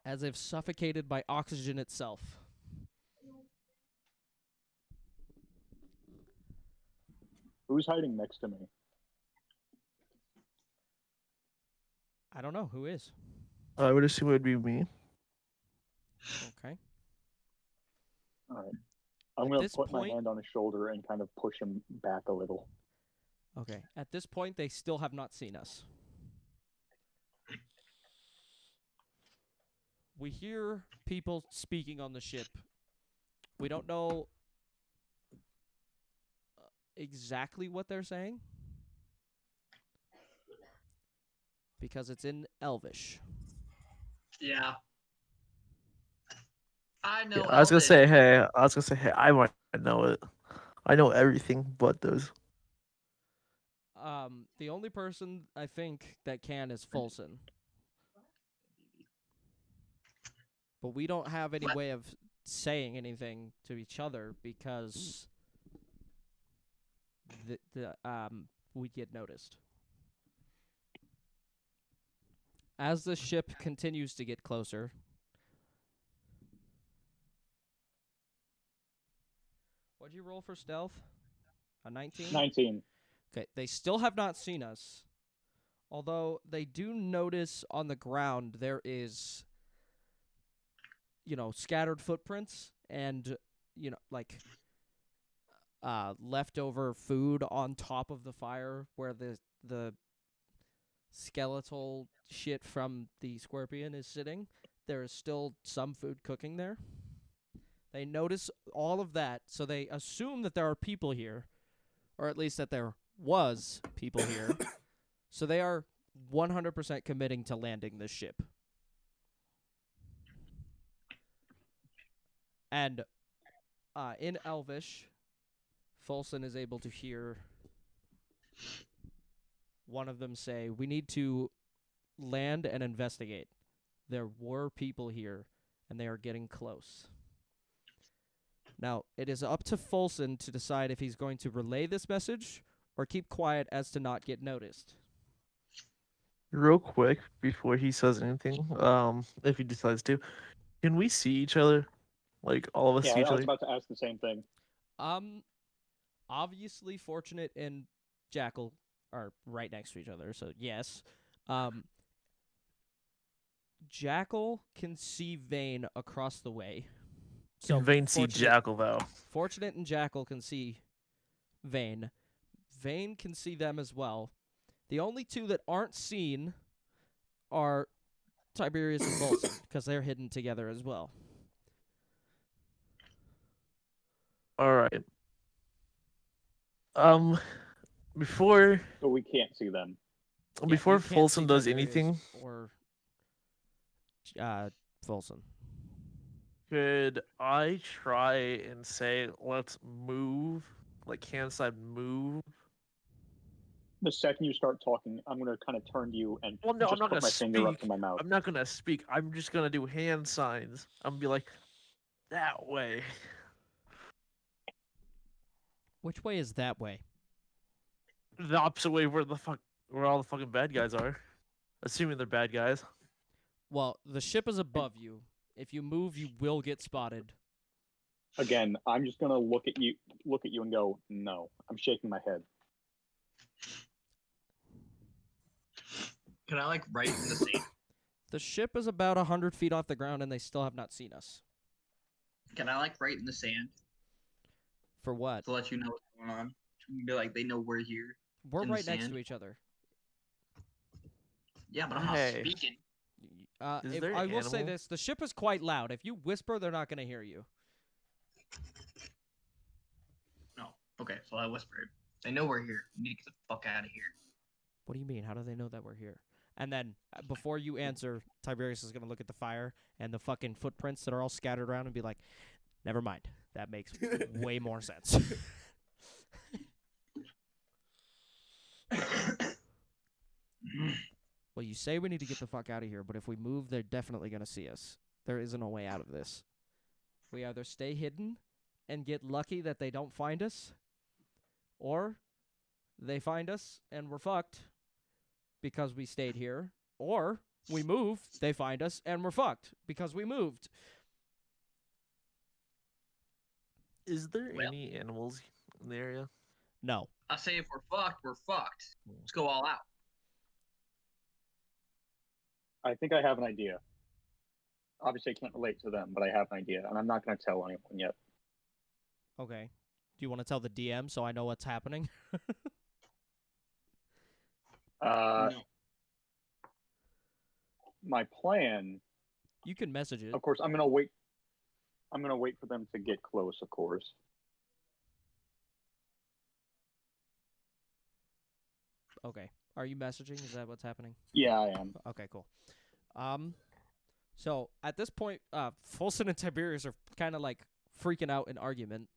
as if suffocated by oxygen itself. Who's hiding next to me? I don't know. Who is? I would assume it would be me. Okay. All right. I'm At going to this put my point- hand on his shoulder and kind of push him back a little. Okay. At this point, they still have not seen us. We hear people speaking on the ship We don't know exactly what they're saying because it's in Elvish. Yeah. I Yeah, know I was gonna Elvish. say, hey, I might know it. I know everything but those. The only person I think that can is Folson, but we don't have any What? way of saying anything to each other because we'd get noticed. As the ship continues to get closer, what'd you roll for stealth? A 19? 19. Okay, they still have not seen us. Although they do notice on the ground there is, scattered footprints and, like leftover food on top of the fire where the skeletal shit from the scorpion is sitting. There is still some food cooking there. They notice all of that, so they assume that there are people here, or at least that there was people here. So they are 100% committing to landing this ship. And in Elvish, Folson is able to hear one of them say, "We need to land and investigate. There were people here, and they are getting close." Now, it is up to Folson to decide if he's going to relay this message or keep quiet as to not get noticed. Real quick before he says anything, if he decides to, can we see each other? Like all of us Yeah, see each I was other? about to ask the same thing. Obviously, Fortunate and Jackal are right next to each other, so yes. Jackal can see Vane across the way. So Can Vane see Jackal though? Fortunate and Jackal can see Vane. Vane can see them as well. The only two that aren't seen are Tiberius and Volson, because they're hidden together as well. All right. Before So we can't see them. before you can't see Folsom does Tiberius anything, or Volson. could I try and say, let's move, like hand side move? The second you start talking, I'm going to kind of turn to you and Well, no, I'm just not put gonna my finger up speak. to my mouth. I'm not gonna speak. I'm just gonna do hand signs. I'm gonna be like, that way. Which way is that way? The opposite way where all the fucking bad guys are. Assuming they're bad guys. Well, the ship is above you. If you move, you will get spotted. Again, I'm just going to look at you and go, no. I'm shaking my head. Can I like write in the sand? The ship is about 100 feet off the ground, and they still have not seen us. Can I like write in the sand For what? to let you know what's going on? Be like, they know we're here. We're in the right next sand? to each other. Yeah, but I'm not Hey. speaking. Is there I will say animal? this: the ship is quite loud. If you whisper, they're not going to hear you. No. Okay, so I whispered. They know we're here. You need to get the fuck out of here. What do you mean? How do they know that we're here? And then, before you answer, Tiberius is going to look at the fire and the fucking footprints that are all scattered around and be like, never mind. That makes way more sense. Well, you say we need to get the fuck out of here, but if we move, they're definitely going to see us. There isn't a way out of this. We either stay hidden and get lucky that they don't find us, or they find us and we're fucked because we stayed here, or we move, they find us, and we're fucked because we moved. Is there Well. any animals in the area? No. I say if we're fucked, we're fucked. Let's go all out. I think I have an idea. Obviously, I can't relate to them, but I have an idea, and I'm not going to tell anyone yet. Okay. Do you want to tell the DM so I know what's happening? No. My plan, You can message it. of course, I'm going to wait. I'm gonna wait for them to get close, of course. Okay. Are you messaging? Is that what's happening? Yeah, I am. Okay, cool. So at this point, Folson and Tiberius are kind of like freaking out in argument.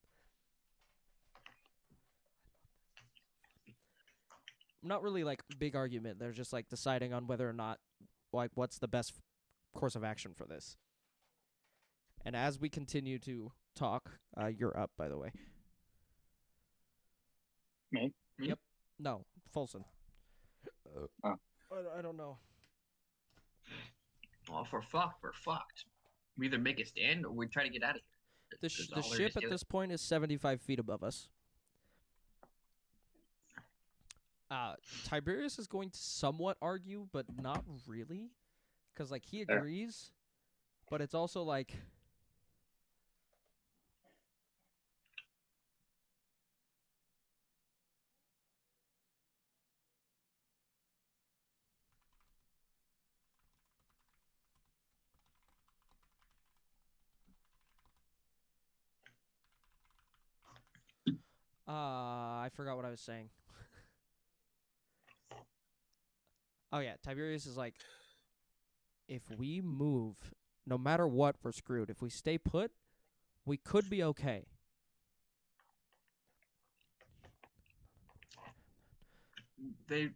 Not really like big argument. They're just like deciding on whether or not, like, what's the best course of action for this. And as we continue to talk, you're up, by the way. Me? Yep. No, Folson. Oh. I don't know. Well, if we're fucked. We either make a stand or we try to get out of here. The That's all there ship is at to it. this point is 75 feet above us. Tiberius is going to somewhat argue, but not really. Because, like, he Fair. agrees, but it's also like... I forgot what I was saying. Oh, yeah, Tiberius is like, if we move, no matter what, we're screwed. If we stay put, we could be okay.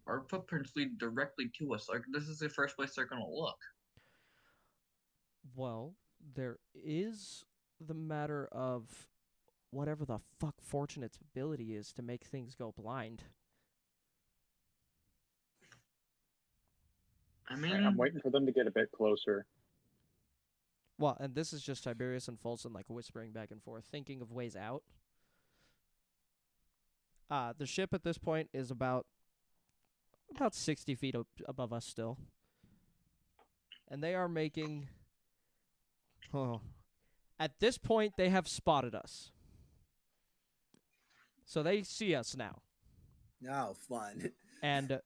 Our footprints lead directly to us. Like, this is the first place they're gonna look. Well, there is the matter of whatever the fuck Fortunate's ability is to make things go blind. I All mean, right, I'm waiting for them to get a bit closer. Well, and this is just Tiberius and Folson like whispering back and forth, thinking of ways out. The ship at this point is about 60 feet above us still. And they are making... Oh. At this point, they have spotted us. So they see us now. Oh, fun. And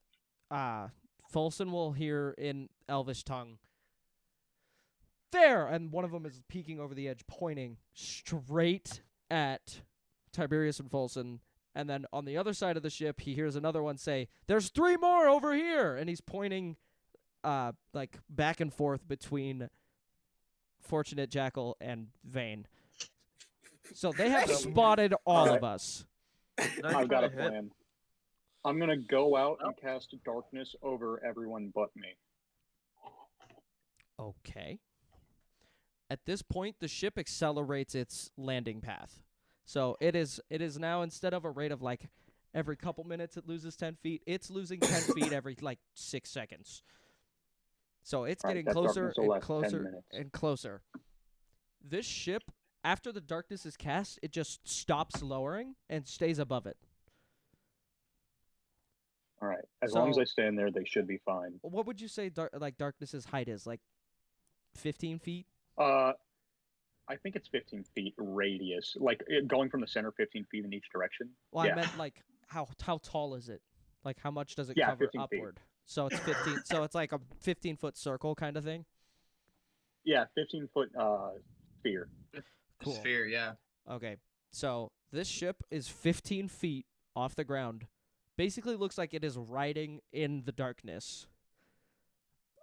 Folson will hear in Elvish tongue, there! And one of them is peeking over the edge, pointing straight at Tiberius and Folson. And then on the other side of the ship, he hears another one say, there's 3 more over here! And he's pointing like back and forth between Fortunate, Jackal, and Vane. So they have spotted all of us. I've got a plan. I'm gonna go out and cast darkness over everyone but me. Okay. At this point, the ship accelerates its landing path. So it is now, instead of a rate of like every couple minutes it loses 10 feet, it's losing 10 feet every like 6 seconds. So it's getting closer and closer and closer. This ship, after the darkness is cast, it just stops lowering and stays above it. All right. As long as I stay in there, they should be fine. What would you say darkness's height is? Like 15 feet? I think it's 15 feet radius. Like going from the center 15 feet in each direction. Well, yeah. I meant like how tall is it? Like how much does it Yeah, cover 15 feet. upward? So it's 15. So it's like a 15-foot circle kind of thing. Yeah, 15-foot sphere. Cool. Sphere, yeah. Okay, so this ship is 15 feet off the ground. Basically, looks like it is riding in the darkness.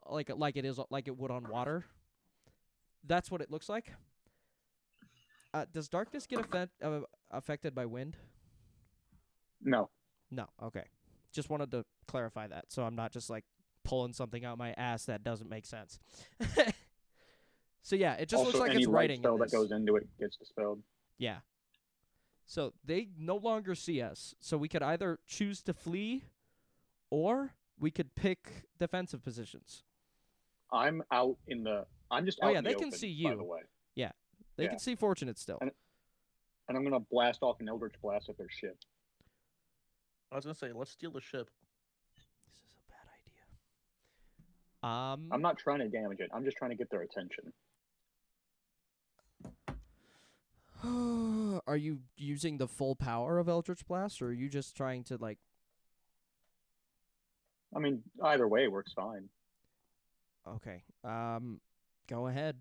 Like it would on water. That's what it looks like. Does darkness get affected by wind? No. No. Okay. Just wanted to clarify that, so I'm not just like pulling something out my ass that doesn't make sense. So yeah, it just also, looks like any it's light writing. spell that goes into it gets dispelled. Yeah. So they no longer see us. So we could either choose to flee, or we could pick defensive positions. I'm out in the. I'm just. Oh out yeah, in the they can open, see you. By the way. Yeah, they can see Fortunate still. And I'm gonna blast off an Eldritch Blast at their ship. I was gonna say, let's steal the ship. This is a bad idea. I'm not trying to damage it. I'm just trying to get their attention. Are you using the full power of Eldritch Blast, or are you just trying to like? I mean, either way works fine. Okay. Go ahead.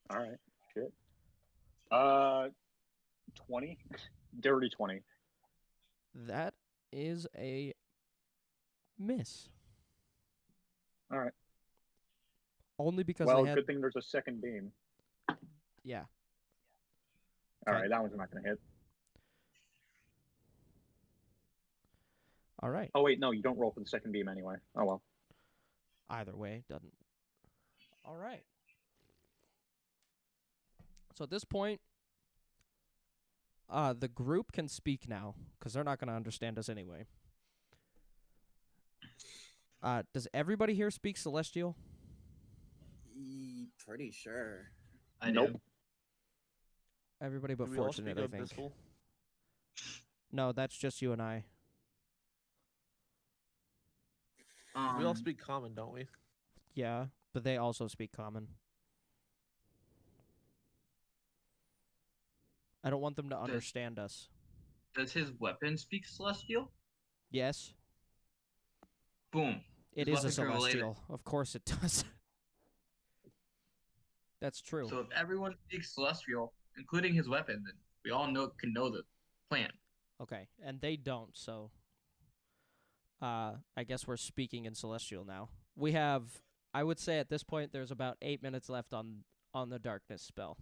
All right. shit. 20. Dirty 20. That is a miss. All right. Only because Well, they had good thing there's a second beam. yeah. All Okay. right, that one's not going to hit. All right. Oh, wait, no, you don't roll for the second beam anyway. Oh, well. Either way, doesn't. All right. So at this point, the group can speak now because they're not going to understand us anyway. Does everybody here speak Celestial? Pretty sure. I Nope. do. Everybody but Do we all Fortunate, speak I think. Abyssal? No, that's just you and I. We all speak Common, don't we? Yeah, but they also speak Common. I don't want them to understand us. Does his weapon speak Celestial? Yes, Boom. it His is a weapon can relate it. Celestial. Of course it does. That's true. So if everyone speaks Celestial, including his weapon, then we all can know the plan. Okay, and they don't, so I guess we're speaking in Celestial now. We have, I would say at this point, there's about 8 minutes left on the darkness spell.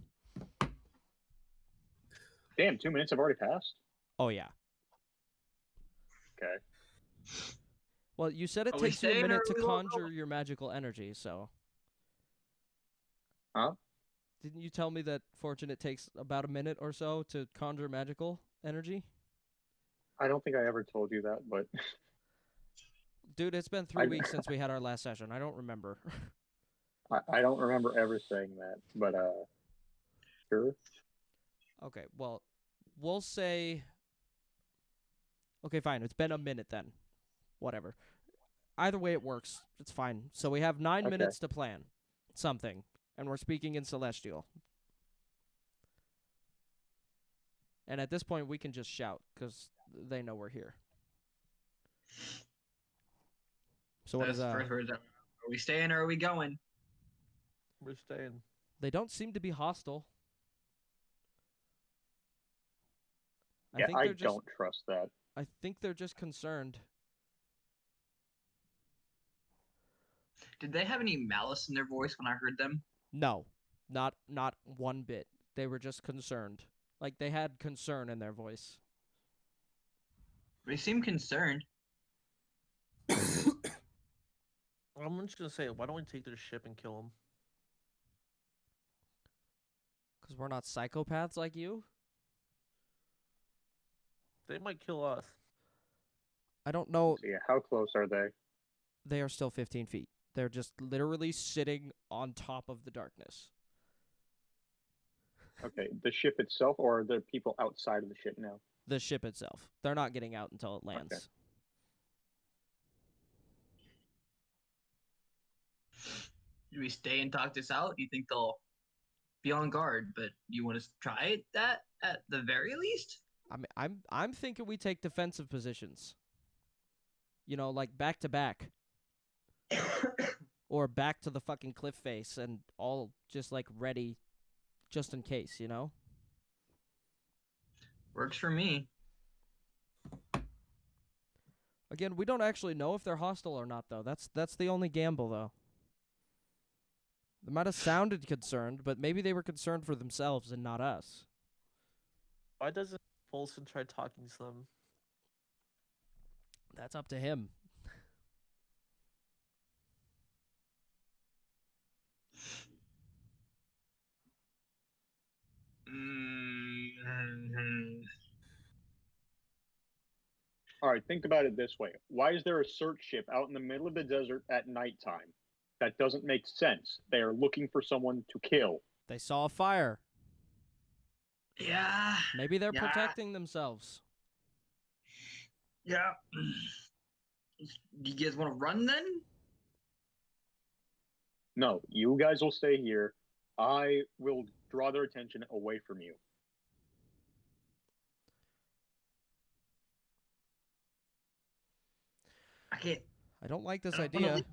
Damn, 2 minutes have already passed? Oh, yeah. Okay. Well, you said it Are we takes you a staying or minute are to we all conjure going? your magical energy, so. Huh? Didn't you tell me that Fortunate takes about a minute or so to conjure magical energy? I don't think I ever told you that, but Dude, it's been 3 weeks since we had our last session. I don't remember. I don't remember ever saying that. But, sure. Okay, well, we'll say. Okay, fine. It's been a minute then. Whatever. Either way, it works. It's fine. So we have 9 Okay. minutes to plan something, and we're speaking in Celestial. And at this point, we can just shout because they know we're here. So what That's is the first words. Are we staying or are we going? We're staying. They don't seem to be hostile. Yeah, I they're just. don't trust that. I think they're just concerned. Did they have any malice in their voice when I heard them? No, not one bit. They were just concerned. Like they had concern in their voice. They seem concerned. I'm just gonna say, why don't we take their ship and kill them? Because we're not psychopaths like you? They might kill us. I don't know. So, yeah, how close are they? They are still 15 feet. They're just literally sitting on top of the darkness. Okay, the ship itself, or are there people outside of the ship now? The ship itself. They're not getting out until it lands. Okay. Do we stay and talk this out? Do you think they'll be on guard? But you want to try that at the very least? I'm thinking we take defensive positions. You know, like back to back. Or back to the fucking cliff face and all just like ready just in case, you know? Works for me. Again, we don't actually know if they're hostile or not though. That's the only gamble though. They might have sounded concerned, but maybe they were concerned for themselves and not us. Why doesn't Folsom try talking to them? That's up to him. All right, think about it this way. Why is there a search ship out in the middle of the desert at nighttime? That doesn't make sense. They are looking for someone to kill. They saw a fire. Yeah. Maybe they're Yeah. protecting themselves. Yeah. You guys want to run then? No, you guys will stay here. I will draw their attention away from you. I can't. I don't like this I don't wanna idea. leave.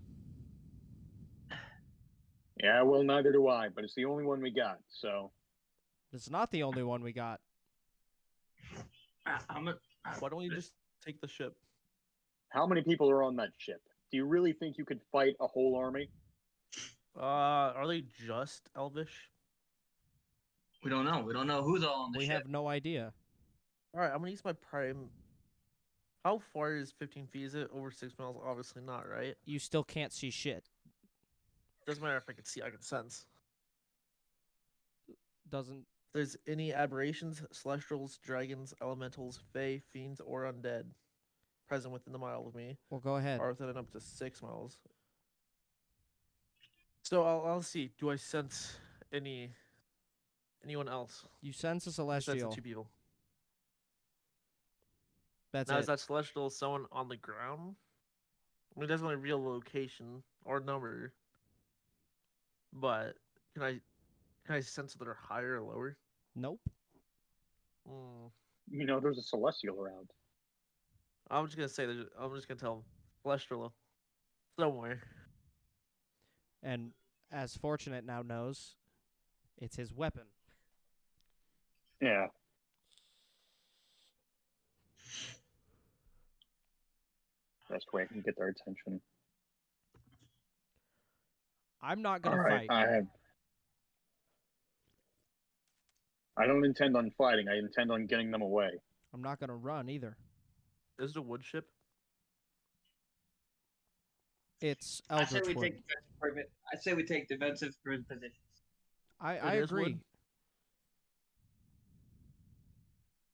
Yeah, well, neither do I, but it's the only one we got, so It's not the only one we got. Why don't we just take the ship? How many people are on that ship? Do you really think you could fight a whole army? Are they just Elvish? We don't know. We don't know who's all on the We ship. have no idea. All right, I'm gonna use my prime. How far is 15 feet? Is it over 6 miles? Obviously not, right? You still can't see shit. Doesn't matter if I can see, I can sense. Doesn't. If there's any aberrations, celestials, dragons, elementals, fae, fiends, or undead present within the mile of me, Well, go ahead. or within up to 6 miles. So I'll see. Do I sense anyone else? You sense a I sense the celestial. 2 people. That's Now it. is that celestial someone on the ground? I mean, it doesn't really reveal location or number. But can I sense that they're higher or lower? Nope. Hmm. You know, there's a celestial around. I'm just gonna say that. I'm just gonna tell them celestial somewhere. And as Fortunate now knows, it's his weapon. Yeah. Best way I can get their attention. I'm not All gonna right, fight. I don't intend on fighting. I intend on getting them away. I'm not gonna run either. Is it a wood ship? It's I say we Eldritch Wood. take defensive. I say we take defensive positions. I It is wood? agree.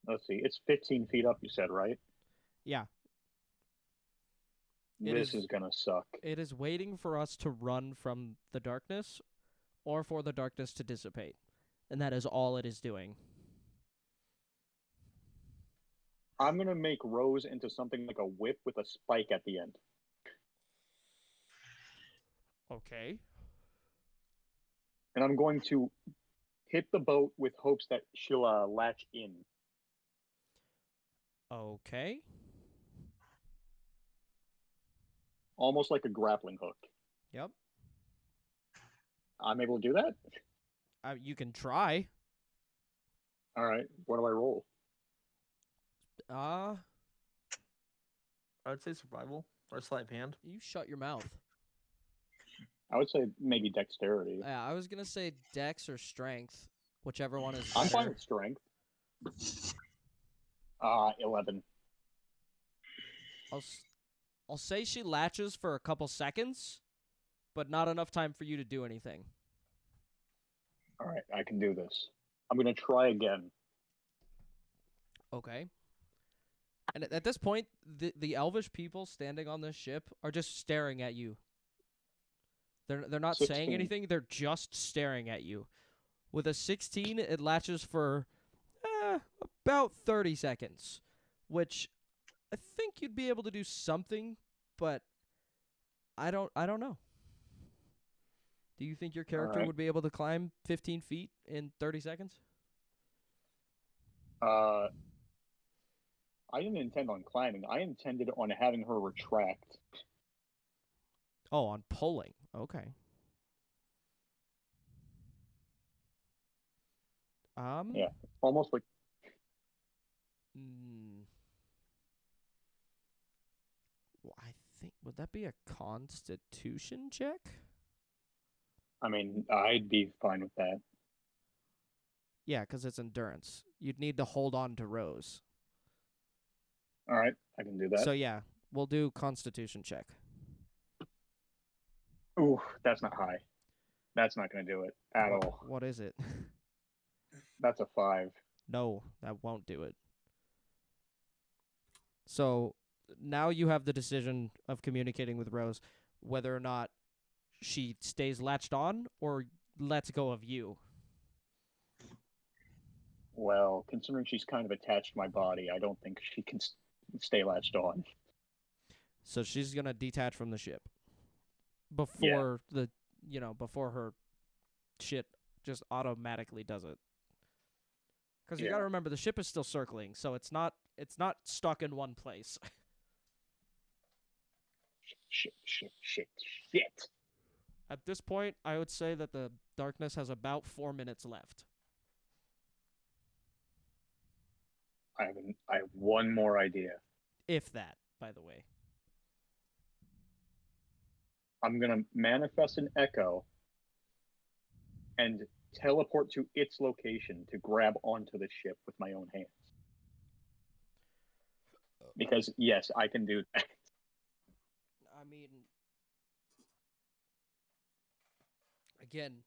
Let's see. It's 15 feet up, you said, right? Yeah. It This is- is going to suck. It is waiting for us to run from the darkness or for the darkness to dissipate. And that is all it is doing. I'm going to make Rose into something like a whip with a spike at the end. Okay. And I'm going to hit the boat with hopes that she'll latch in. Okay. Almost like a grappling hook. Yep. I'm able to do that? You can try. All right. What do I roll? I would say survival or sleight of hand. You shut your mouth. I would say maybe dexterity. Yeah, I was gonna say dex or strength, whichever one is I'm better. fine with strength. 11. I'll say she latches for a couple seconds, but not enough time for you to do anything. All right, I can do this. I'm going to try again. Okay. And at this point, the elvish people standing on this ship are just staring at you. They're not saying 16. anything. They're just staring at you. With a 16, it latches for about 30 seconds, which I think you'd be able to do something, but I don't know. Do you think your character right. would be able to climb 15 feet in 30 seconds? I didn't intend on climbing. I intended on having her retract. Oh, on pulling. Okay. Yeah, almost like Well, I think would that be a Constitution check? I mean, I'd be fine with that. Yeah, because it's endurance. You'd need to hold on to Rose. All right, I can do that. So yeah, we'll do Constitution check. Ooh, that's not high. That's not going to do it at all. What is it? That's a 5. No, that won't do it. So now you have the decision of communicating with Rose, whether or not she stays latched on or lets go of you. Well, considering she's kind of attached to my body, I don't think she can stay latched on. So she's gonna detach from the ship before before her shit just automatically does it. Because you gotta remember the ship is still circling, so it's not stuck in one place. Shit. At this point, I would say that the darkness has about 4 minutes left. I have one more idea. If that, by the way. I'm gonna manifest an echo and teleport to its location to grab onto the ship with my own hands. Because yes, I can do that. I mean, again,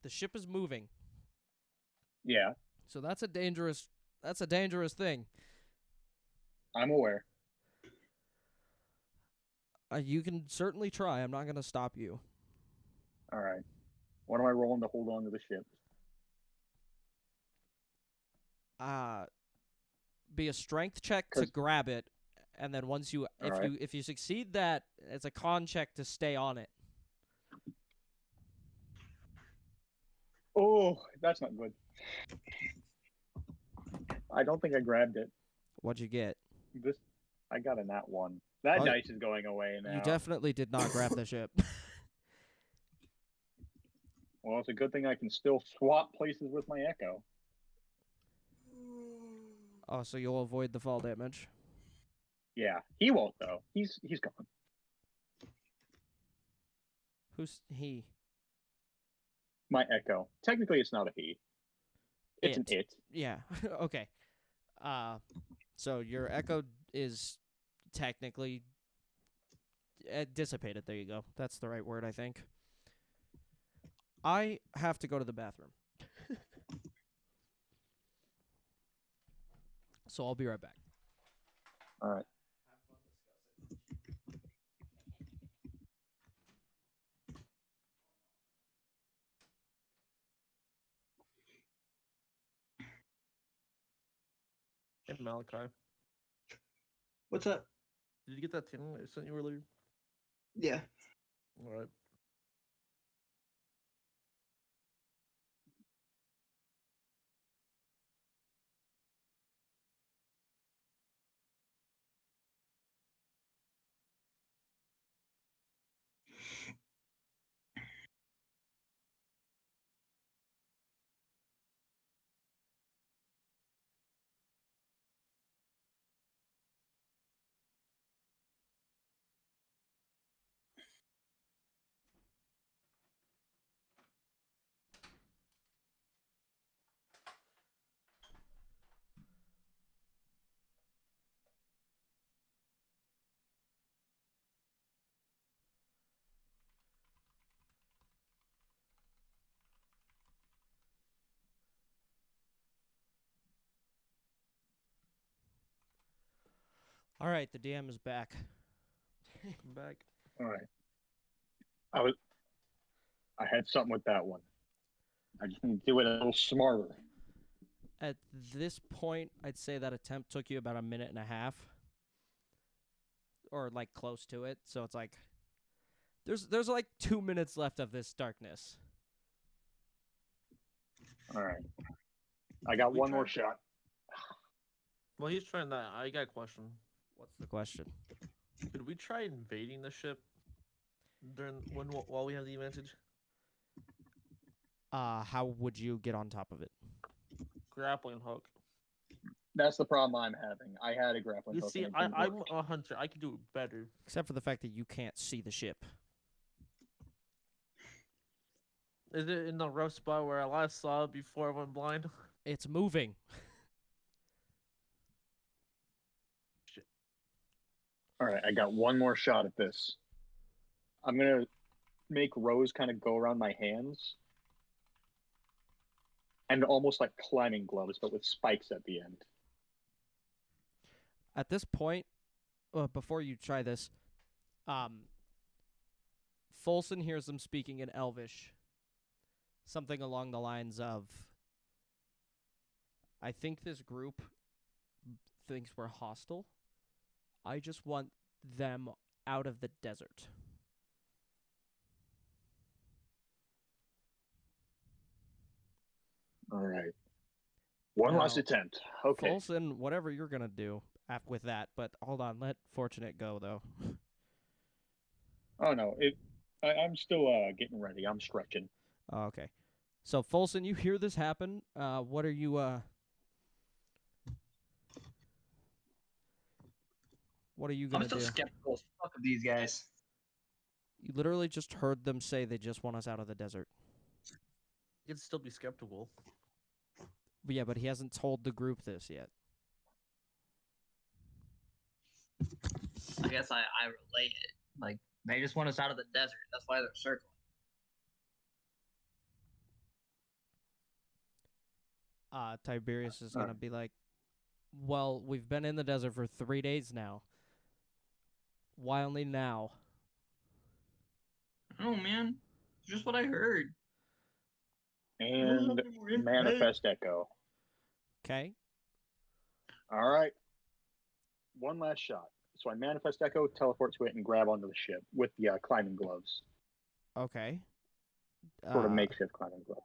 the ship is moving, Yeah, so that's a dangerous thing. I'm aware. You can certainly try. I'm not going to stop you. All right. What am I rolling to hold on to the ship? Be a strength check to 'Cause- grab it, and then once you Alright. if you succeed that, it's a con check to stay on it. Oh, that's not good. I don't think I grabbed it. What'd you get? I got a nat 1. That Oh, dice is going away now. You definitely did not grab the ship. Well, it's a good thing I can still swap places with my echo. Oh, so you'll avoid the fall damage. Yeah, he won't though. He's gone. Who's he? My echo. Technically, it's not a he. It's an it. Yeah. Okay. So your echo is technically dissipated. There you go. That's the right word, I think. I have to go to the bathroom. So I'll be right back. All right. Hey, Malachi. What's up? Did you get that thing I sent you earlier? Yeah. All right. All right, the DM is back. Come back. All right. I had something with that one. I just need to do it a little smarter. At this point, I'd say that attempt took you about a minute and a half. Or like close to it. So it's like there's like 2 minutes left of this darkness. All right. I got We one more tried- shot. Well, he's trying that. I got a question. What's the question? Could we try invading the ship while we have the advantage? How would you get on top of it? Grappling hook. That's the problem I'm having. I had a grappling You hook. see, and it didn't I'm work. a hunter. I can do it better. Except for the fact that you can't see the ship. Is it in the rough spot where I last saw it before I went blind? It's moving. All right, I got one more shot at this. I'm gonna make Rose kind of go around my hands, and almost like climbing gloves, but with spikes at the end. At this point, before you try this, Folson hears them speaking in Elvish. Something along the lines of, I think this group thinks we're hostile. I just want them out of the desert. All right. One Now, last attempt. Okay. Folson, whatever you're going to do with that, but hold on, let Fortunate go, though. Oh no, I'm still getting ready. I'm stretching. Oh, okay. So, Folson, you hear this happen. What are you What are you I'm gonna still do? skeptical as fuck of these guys. You literally just heard them say they just want us out of the desert. You can still be skeptical. But yeah, but he hasn't told the group this yet. I guess I relate it. Like, they just want us out of the desert. That's why they're circling. Tiberius is Alright. gonna be like, well, we've been in the desert for 3 days now. Why only now? Oh, man. It's just what I heard. And Manifest Echo. Okay. All right. One last shot. So I Manifest Echo, teleport to it, and grab onto the ship with the climbing gloves. Okay. Sort of makeshift climbing gloves.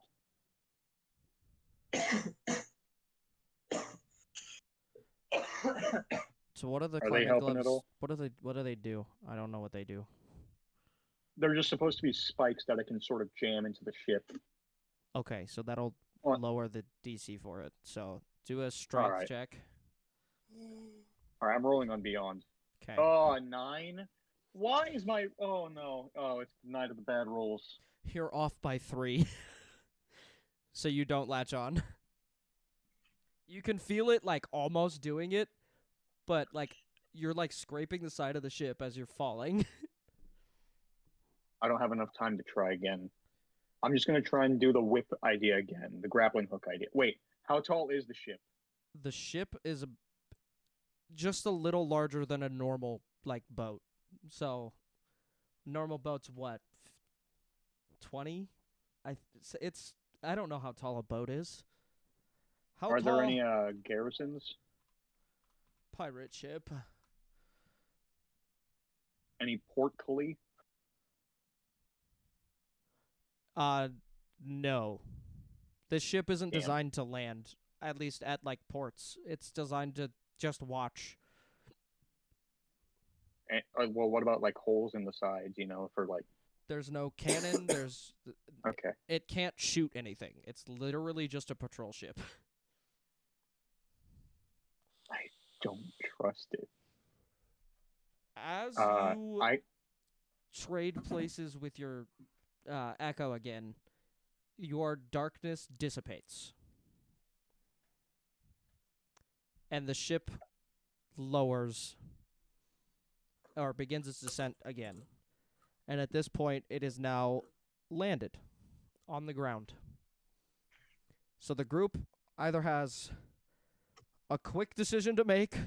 So what are the Are they climbing helping at gloves? all? What do they do? I don't know what they do. They're just supposed to be spikes that I can sort of jam into the ship. Okay, so that'll What? lower the DC for it. So do a All strength right. check. All right, I'm rolling on Beyond. Okay. Oh, 9? Why is my... Oh, no. Oh, it's the night of the bad rolls. You're off by 3. So you don't latch on. You can feel it like almost doing it, but like you're like scraping the side of the ship as you're falling. I don't have enough time to try again. I'm just going to try and do the whip idea again, the grappling hook idea. Wait, how tall is the ship? The ship is just a little larger than a normal like boat. So normal boat's what? 20? It's I don't know how tall a boat is. How Are tall? there any garrisons? Pirate ship. Any portcullis? No. This ship isn't Damn. designed to land, at least at like ports. It's designed to just watch. Well, what about like holes in the sides, for like... There's no cannon, Okay. it can't shoot anything. It's literally just a patrol ship. I don't trust it. As you I trade places with your Echo again, your darkness dissipates. And the ship lowers or begins its descent again. And at this point, it is now landed on the ground. So the group either has a quick decision to make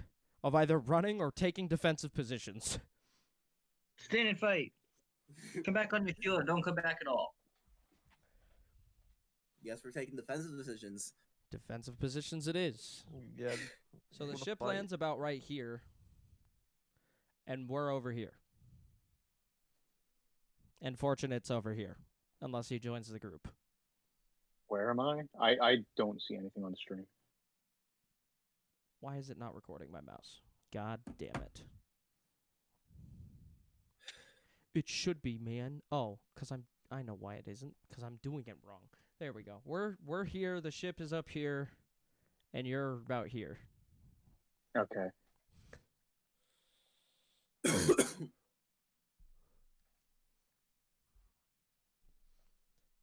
of either running or taking defensive positions. Stand and fight. Come back on your shield or don't come back at all. Yes, we're taking defensive decisions. Defensive positions it is. Yeah. So the Wanna ship fight? lands about right here, and we're over here. And Fortunate's over here, unless he joins the group. Where am I? I don't see anything on the stream. Why is it not recording my mouse? God damn it. It should be, man. Oh, I know why it isn't, because I'm doing it wrong. There we go. We're here, the ship is up here, and you're about here. Okay.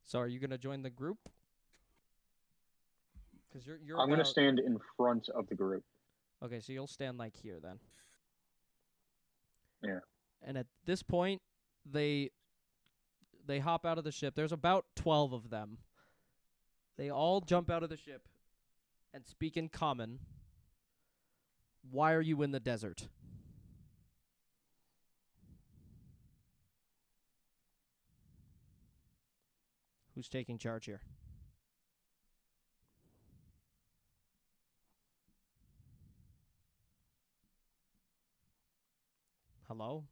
So are you gonna join the group? Because you're I'm going to about... stand in front of the group. Okay, so you'll stand like here then. Yeah. And at this point, they hop out of the ship. There's about 12 of them. They all jump out of the ship and speak in common. Why are you in the desert? Who's taking charge here? Hello?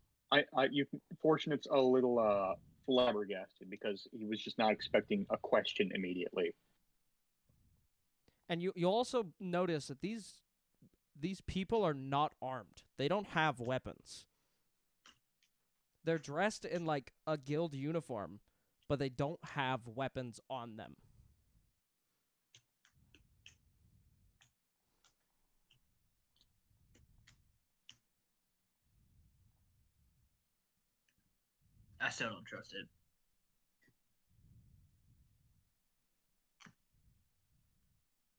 Fortunate's a little flabbergasted because he was just not expecting a question immediately. And you also notice that these people are not armed. They don't have weapons. They're dressed in like a guild uniform, but they don't have weapons on them. I still don't trust it.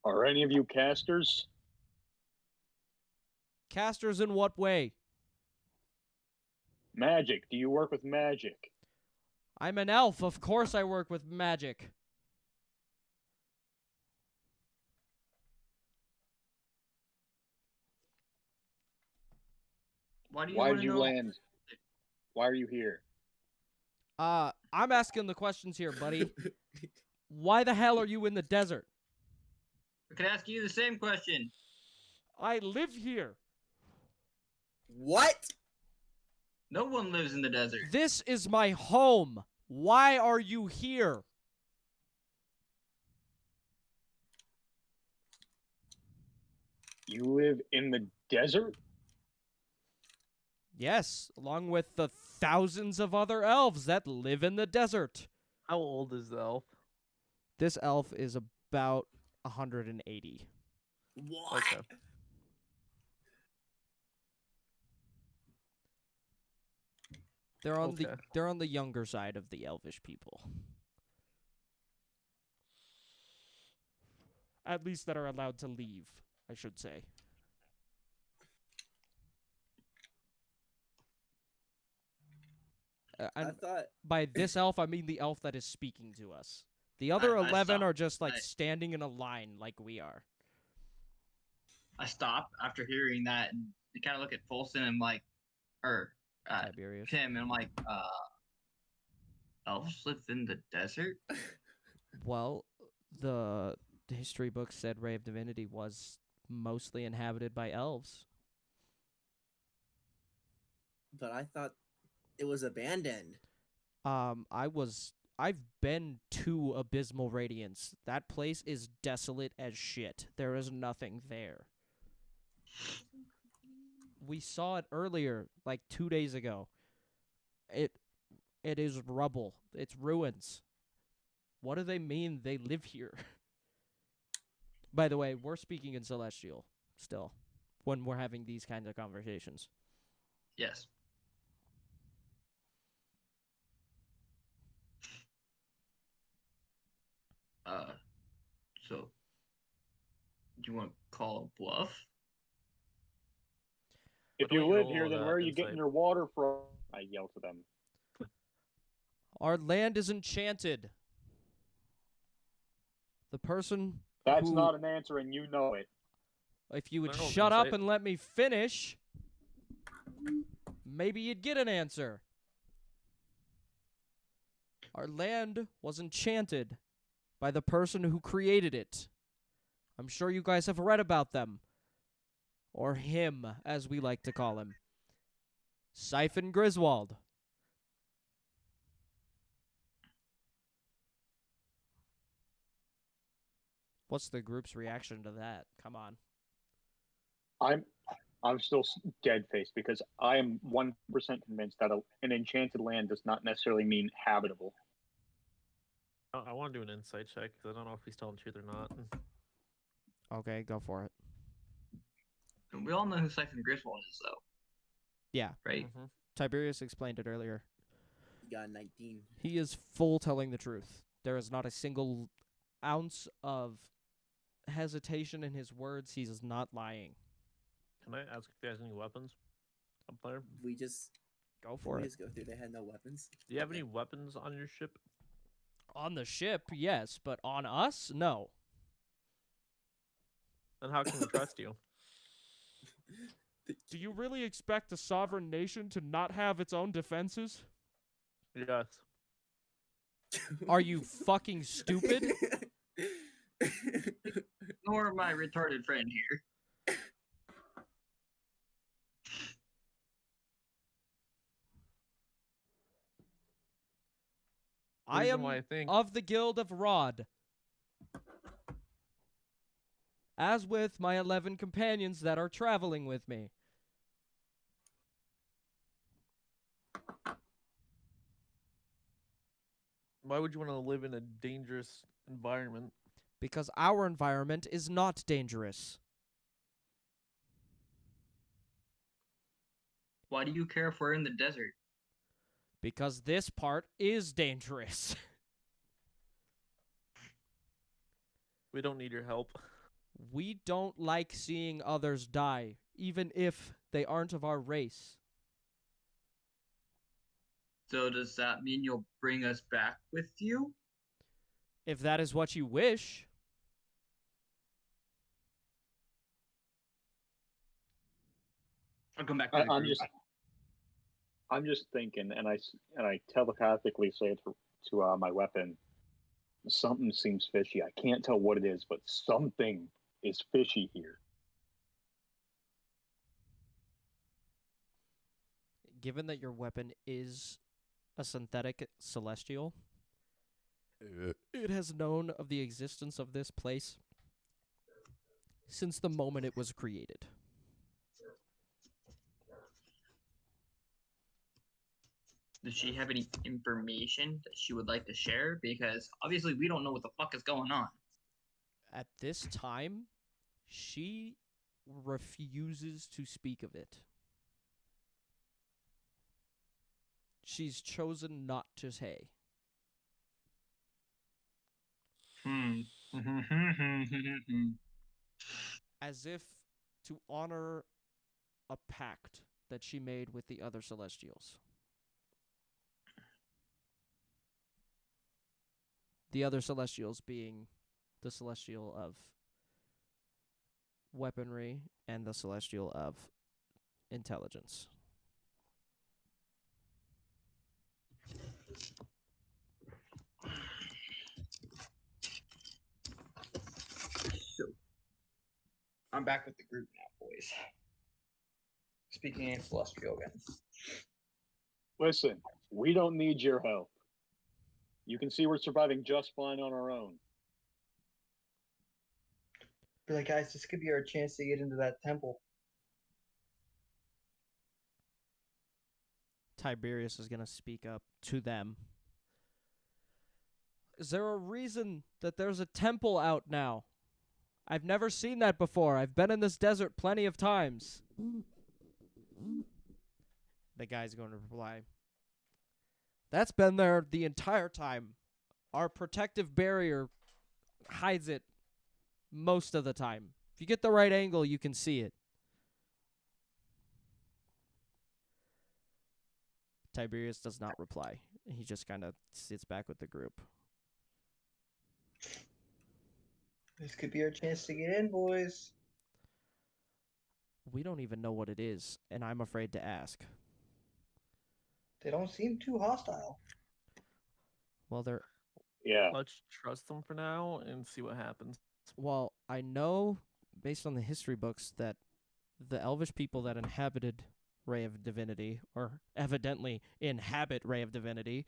Are any of you casters? Casters in what way? Magic. Do you work with magic? I'm an elf. Of course I work with magic. Why do you Why want did to you know? land? Why are you here? I'm asking the questions here, buddy. Why the hell are you in the desert? I could ask you the same question. I live here. What? No one lives in the desert. This is my home. Why are you here? You live in the desert? Yes, along with the thousands of other elves that live in the desert. How old is the elf? This elf is about 180. What? Okay. They're on Okay. the younger side of the elvish people. At least that are allowed to leave, I should say. I And thought by this elf, I mean the elf that is speaking to us. The other I 11 stopped. are just like I- standing in a line like we are. I stop after hearing that and kind of look at Folson and like, or Tiberius. Tim, and I'm like, elves live in the desert? Well, the history book said Ray of Divinity was mostly inhabited by elves. but I thought it was abandoned. I've been to Abysmal Radiance. That place is desolate as shit. There is nothing there. We saw it earlier, like 2 days ago. It is rubble. It's ruins. What do they mean they live here? By the way, we're speaking in Celestial still when we're having these kinds of conversations. Yes. So, do you want to call a bluff? If do you we live roll here, then on, where are you getting insight? your water from? I yell to them. Our land is enchanted. The person That's who, not an answer, and you know it. if you would I rolled shut up insight. and let me finish, maybe you'd get an answer. Our land was enchanted by the person who created it. I'm sure you guys have read about them. Or him, as we like to call him. Siphon Griswold. What's the group's reaction to that? Come on. I'm still dead faced because I am 1% convinced that an enchanted land does not necessarily mean habitable. I want to do an insight check because I don't know if he's telling the truth or not. Okay, go for it. And we all know who Siphon Griswold is, though, Yeah, right? Mhm. Tiberius explained it earlier. You got 19. He is full telling the truth. There is not a single ounce of hesitation in his words. He is not lying. Can I ask if he has any weapons up there? We just Go for we it. just go through. They had no weapons. Do you have Okay. any weapons on your ship? On the ship, yes, but on us, no. Then how can we trust you? Do you really expect a sovereign nation to not have its own defenses? Yes. Are you fucking stupid? Nor my retarded friend here. I Reason am why I think of the Guild of Rod. As with my 11 companions that are traveling with me. why would you want to live in a dangerous environment? Because our environment is not dangerous. Why do you care if we're in the desert? Because this part is dangerous. We don't need your help. We don't like seeing others die, even if they aren't of our race. So does that mean you'll bring us back with you? If that is what you wish. I'll come back to I, the I'm group. just thinking, and I telepathically say it to my weapon. Something seems fishy. I can't tell what it is, but something is fishy here. Given that your weapon is a synthetic celestial, it has known of the existence of this place since the moment it was created. Does she have any information that she would like to share? Because obviously we don't know what the fuck is going on. At this time, she refuses to speak of it. She's chosen not to say. As if to honor a pact that she made with the other Celestials. The other Celestials being the Celestial of weaponry and the Celestial of intelligence. So, I'm back with the group now, boys. Speaking in celestial again. Listen, we don't need your help. You can see we're surviving just fine on our own. Be like, guys, this could be our chance to get into that temple. Tiberius is going to speak up to them. Is there a reason that there's a temple out now? I've never seen that before. I've been in this desert plenty of times. The guy's going to reply, that's been there the entire time. Our protective barrier hides it most of the time. If you get the right angle, you can see it. Tiberius does not reply. He just kind of sits back with the group. This could be our chance to get in, boys. We don't even know what it is, and I'm afraid to ask. They don't seem too hostile. Well, they're... Yeah. Let's trust them for now and see what happens. Well, I know, based on the history books, that the elvish people that inhabited Ray of Divinity, or evidently inhabit Ray of Divinity,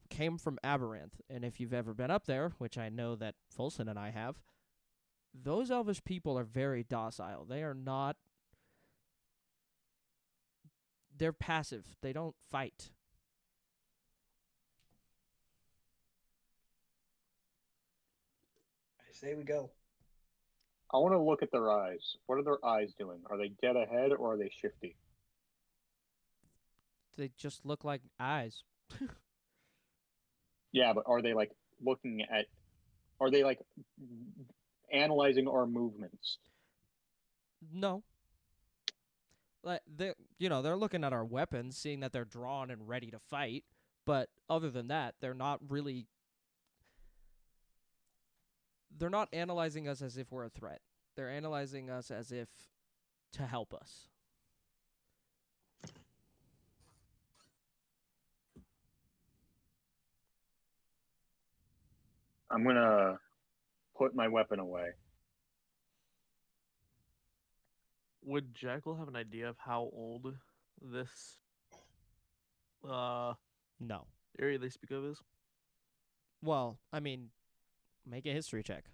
came from Aberranth. And if you've ever been up there, which I know that Fulson and I have, those elvish people are very docile. They are not... They're passive. They don't fight. I say we go. I want to look at their eyes. What are their eyes doing? Are they dead ahead or are they shifty? They just look like eyes. Yeah, but are they like looking at? Are they like analyzing our movements? No. Like they're looking at our weapons, seeing that they're drawn and ready to fight. But other than that, they're not really. They're not analyzing us as if we're a threat. They're analyzing us as if to help us. I'm gonna put my weapon away. Would Jackal have an idea of how old this No. area they speak of is? Well, I mean, make a history check.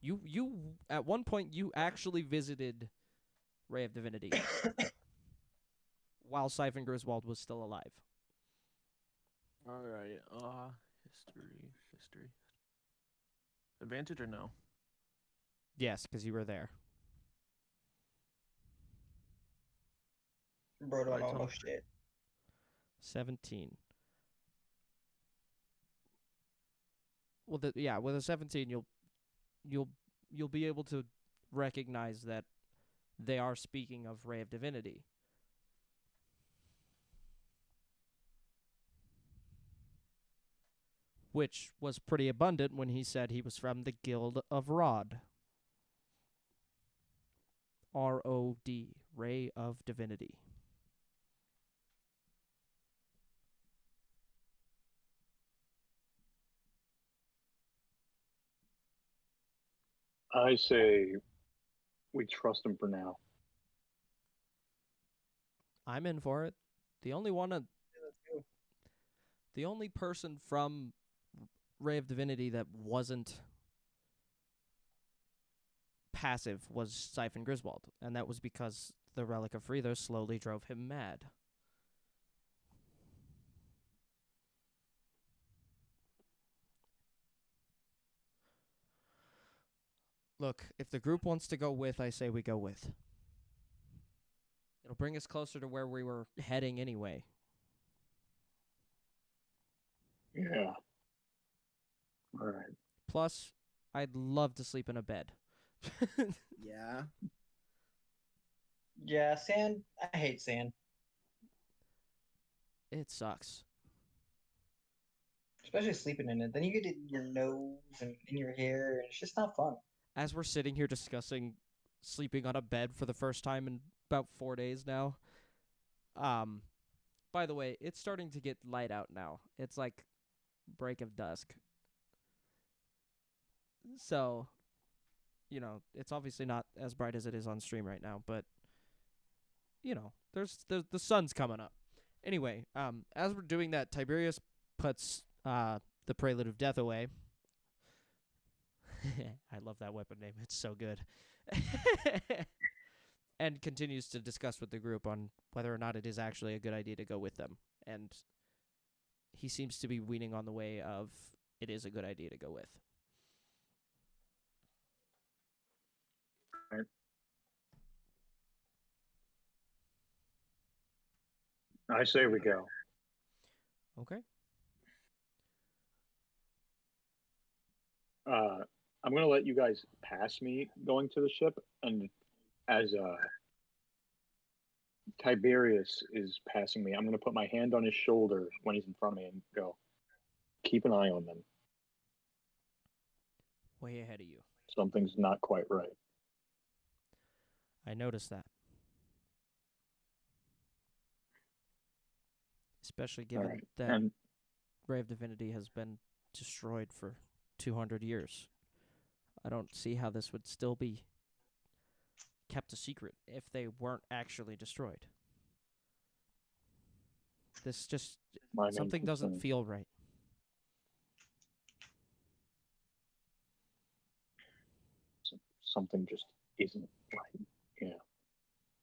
You at one point you actually visited Ray of Divinity while Siphon Griswold was still alive. All right. History. Advantage or no? Yes, because you were there. Bro, don't Right, know so- no shit. 17. Well, with a 17, you'll be able to recognize that they are speaking of Ray of Divinity. Which was pretty abundant when he said he was from the Guild of Rod. R-O-D, Ray of Divinity. I say we trust him for now. I'm in for it. The only person from Ray of Divinity that wasn't passive was Siphon Griswold, and that was because the Relic of Freethos slowly drove him mad. Look, if the group wants to go with, I say we go with. It'll bring us closer to where we were heading anyway. Yeah. All right. Plus, I'd love to sleep in a bed. Yeah. Yeah, sand. I hate sand, It sucks. especially sleeping in it. Then you get it in your nose and in your hair, and it's just not fun. As we're sitting here discussing sleeping on a bed for the first time in about 4 days now, by the way, it's starting to get light out now. It's like break of dusk. So, it's obviously not as bright as it is on stream right now, but there's the sun's coming up. Anyway, as we're doing that, Tiberius puts the Prelude of Death away. I love that weapon name. It's so good. And continues to discuss with the group on whether or not it is actually a good idea to go with them. And he seems to be weaning on the way of it is a good idea to go with. Right. I say we go. Okay. I'm going to let you guys pass me going to the ship, and as Tiberius is passing me, I'm going to put my hand on his shoulder when he's in front of me and go, keep an eye on them. Way ahead of you. Something's not quite right. I noticed that. Especially given that And Ray of Divinity has been destroyed for 200 years. I don't see how this would still be kept a secret if they weren't actually destroyed. This just, something doesn't feel right. Something just isn't right. Yeah.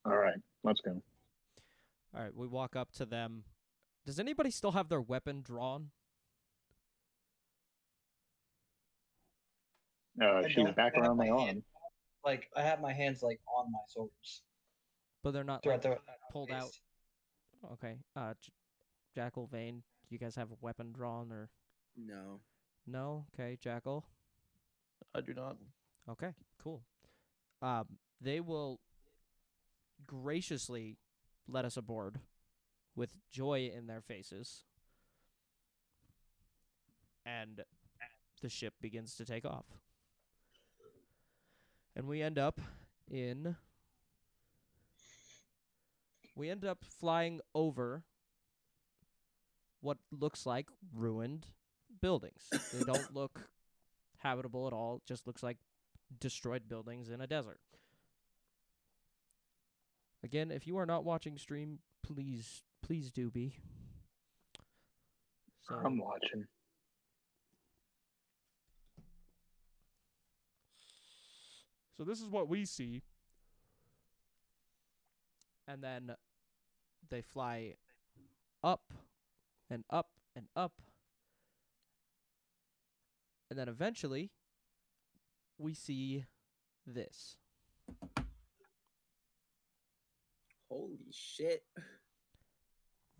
All right, let's go. All right, we walk up to them. Does anybody still have their weapon drawn? She's back around my arm. Like, I have my hands, like, on my swords. But they're not Throughout the pulled out. Okay. Jackal, Vane, do you guys have a weapon drawn or? No. No? Okay, Jackal. I do not. Okay, cool. They will graciously let us aboard with joy in their faces. And the ship begins to take off. And we end up flying over what looks like ruined buildings. They don't look habitable at all. It just looks like destroyed buildings in a desert. Again, if you are not watching stream, please do be. So I'm watching. So this is what we see. And then they fly up and up and up. And then eventually we see this. Holy shit.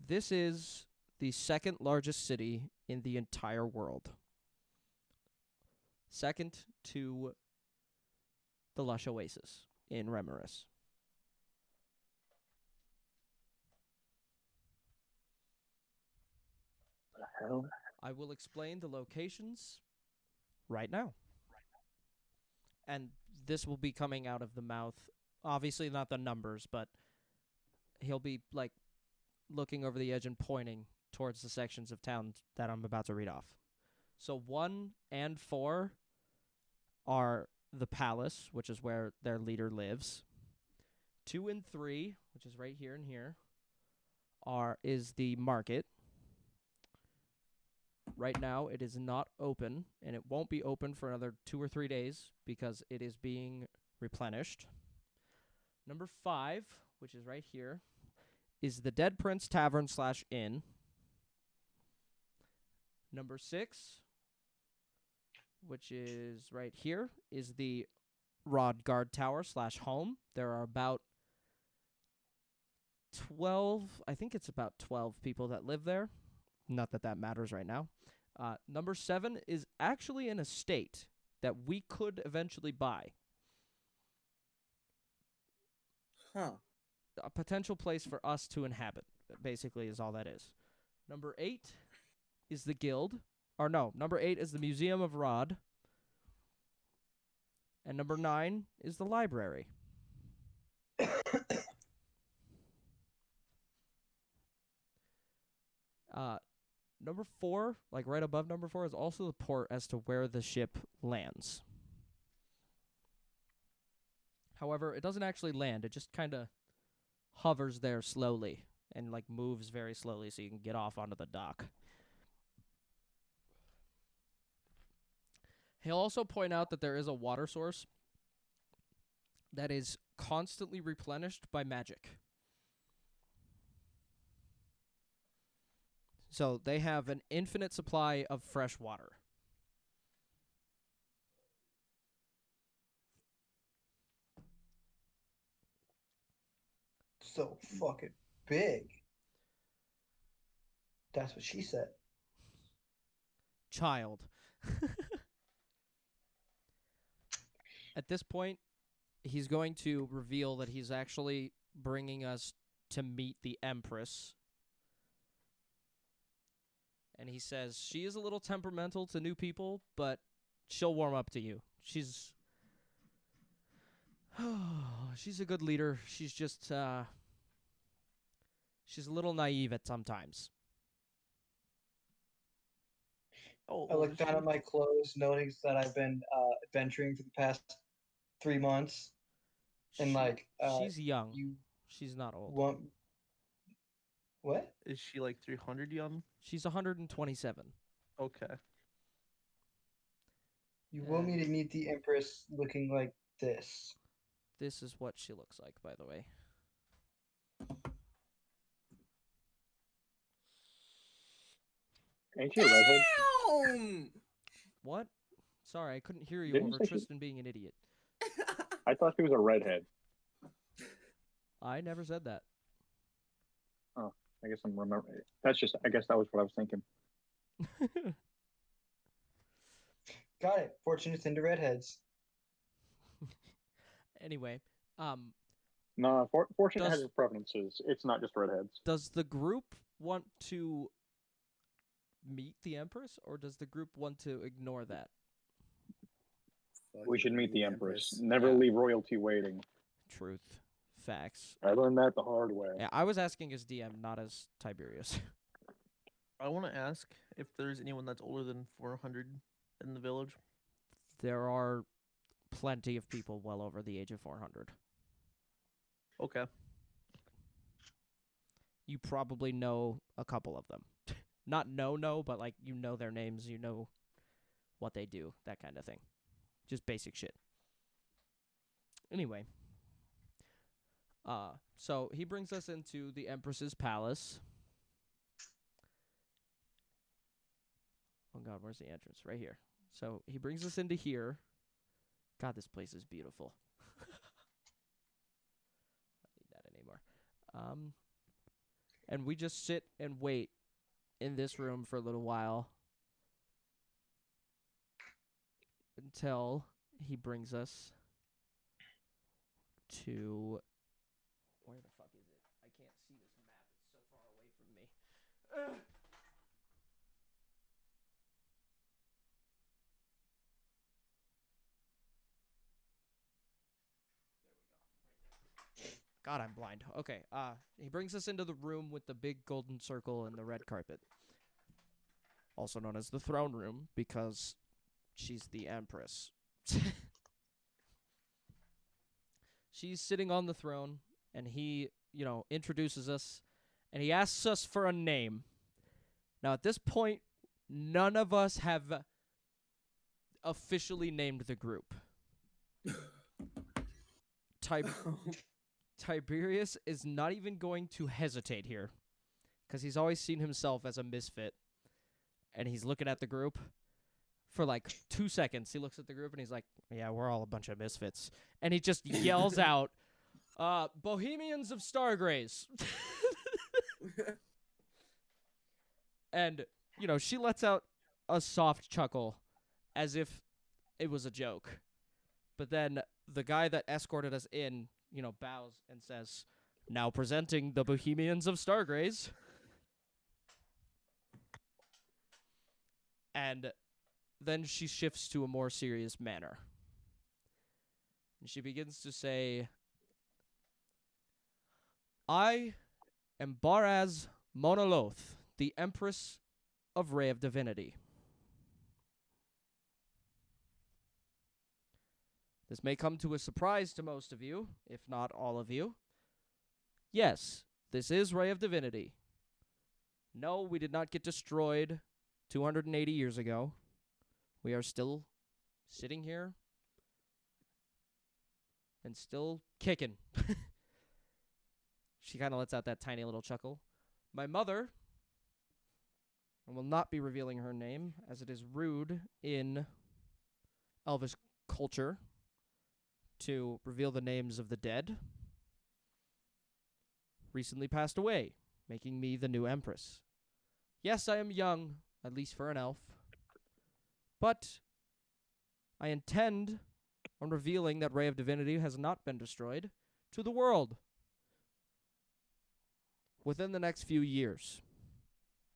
This is the second largest city in the entire world. Second to the lush oasis in Remoris. The hell? I will explain the locations right now. And this will be coming out of the mouth. Obviously not the numbers, but he'll be like looking over the edge and pointing towards the sections of town that I'm about to read off. So 1 and 4 are the palace, which is where their leader lives. 2 and 3, which is right here and here, is the market. Right now, it is not open, and it won't be open for another 2 or 3 days because it is being replenished. Number 5, which is right here, is the Dead Prince Tavern / Inn. Number 6, which is right here, is the Rod Guard Tower / home. There are about 12, I think it's about 12 people that live there. Not that that matters right now. Number 7 is actually an estate that we could eventually buy. Huh. A potential place for us to inhabit, basically, is all that is. Number 8 is the guild. Or no, number 8 is the Museum of Rod. And number 9 is the library. Number 4, like right above number 4, is also the port as to where the ship lands. However, it doesn't actually land. It just kind of hovers there slowly and like moves very slowly so you can get off onto the dock. He'll also point out that there is a water source that is constantly replenished by magic. So they have an infinite supply of fresh water. So fucking big. That's what she said. Child. At this point, he's going to reveal that he's actually bringing us to meet the Empress. And he says, she is a little temperamental to new people, but she'll warm up to you. She's a good leader. She's just, she's a little naive at sometimes. Oh, I look down at my clothes, noting that I've been adventuring for the past 3 months, and she's young. you She's not old. want what? Is she like 300 young? She's 127. Okay. You want me to meet the Empress looking like this? This is what she looks like, by the way. Ain't she a redhead? Damn! What? Sorry, I couldn't hear you Didn't you over say she- Tristan being an idiot. I thought she was a redhead. I never said that. I guess I'm remembering. I guess that was what I was thinking. Got it. Fortune's into redheads. Anyway, No, Fortune has Does- his preferences. It's not just redheads. does the group want to meet the Empress, or does the group want to ignore that? We should meet the Empress. Never Yeah. leave royalty waiting. Truth. Facts. I learned that the hard way. Yeah, I was asking as DM, not as Tiberius. I want to ask if there's anyone that's older than 400 in the village. There are plenty of people well over the age of 400. Okay. You probably know a couple of them. Not know, but like you know their names, you know what they do, that kind of thing. Just basic shit. Anyway. So he brings us into the Empress's palace. Oh god, where's the entrance? Right here. So he brings us into here. God, this place is beautiful. I don't need that anymore. And we just sit and wait in this room for a little while until he brings us to where the fuck is it? I can't see this map. It's so far away from me. Ugh. God, I'm blind. Okay, he brings us into the room with the big golden circle and the red carpet. Also known as the throne room, because she's the empress. She's sitting on the throne, and he, introduces us, and he asks us for a name. Now, at this point, none of us have officially named the group. Tiberius is not even going to hesitate here, because he's always seen himself as a misfit, and he's looking at the group for like 2 seconds. He looks at the group and he's like, yeah, we're all a bunch of misfits. And he just yells out, Bohemians of Stargraze. And, she lets out a soft chuckle as if it was a joke. But then the guy that escorted us in, bows and says, now presenting the Bohemians of Stargraze. And then she shifts to a more serious manner. And she begins to say, I am Baraz Monoloth, the Empress of Ray of Divinity. This may come to a surprise to most of you, if not all of you. Yes, this is Ray of Divinity. No, we did not get destroyed 280 years ago. We are still sitting here and still kicking. She kind of lets out that tiny little chuckle. My mother, I will not be revealing her name, as it is rude in Elvish culture to reveal the names of the dead, recently passed away, making me the new empress. Yes, I am young, at least for an elf, but I intend on revealing that Ray of Divinity has not been destroyed to the world within the next few years.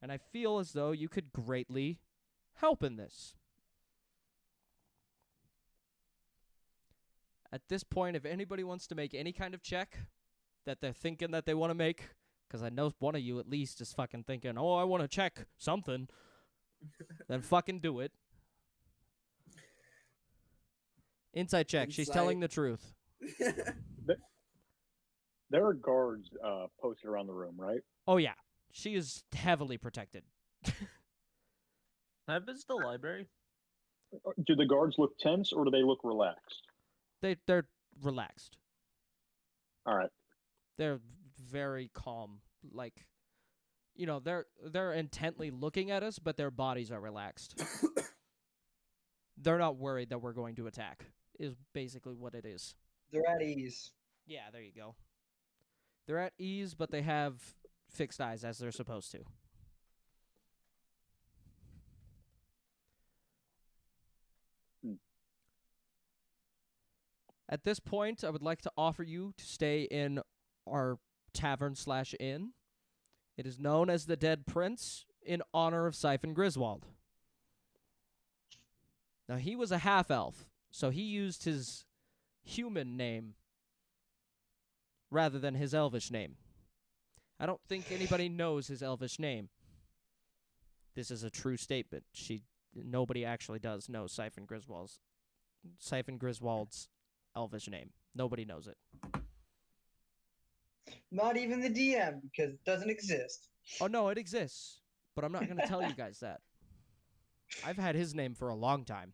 And I feel as though you could greatly help in this. At this point, if anybody wants to make any kind of check that they're thinking that they want to make, because I know one of you at least is fucking thinking, oh, I want to check something, then fucking do it. Insight check. She's telling the truth. There are guards posted around the room, right? Oh, yeah. She is heavily protected. Can I visit the library? Do the guards look tense or do they look relaxed? They're relaxed. All right. They're very calm. Like, they're intently looking at us, but their bodies are relaxed. They're not worried that we're going to attack, is basically what it is. They're at ease. Yeah, there you go. They're at ease, but they have fixed eyes as they're supposed to. At this point, I would like to offer you to stay in our tavern/inn. It is known as the Dead Prince in honor of Siphon Griswold. Now, he was a half-elf, so he used his human name rather than his elvish name. I don't think anybody knows his elvish name. This is a true statement. Nobody actually does know Siphon Griswold's elvish name. Nobody knows it. Not even the DM, because it doesn't exist. Oh, no, it exists. But I'm not going to tell you guys that. I've had his name for a long time.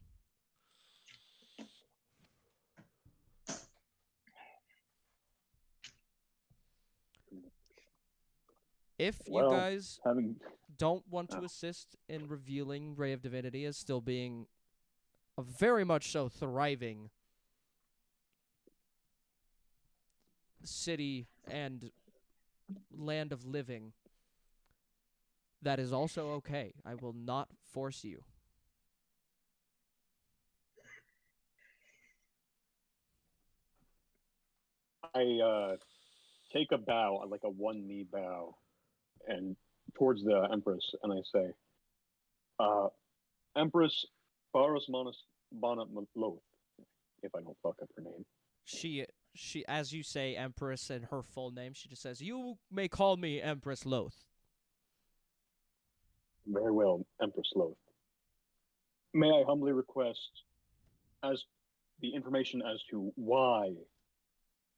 If you guys don't want to assist in revealing Ray of Divinity as still being a very much so thriving city and land of living, that is also okay. I will not force you. I take a bow, like a one knee bow, and towards the Empress, and I say, uh, Empress Baros Manus Bonnet Loth, if I don't fuck up her name. She, as you say, Empress, and her full name, she just says, "You may call me Empress Loth." Very well, Empress Loth. May I humbly request as the information as to why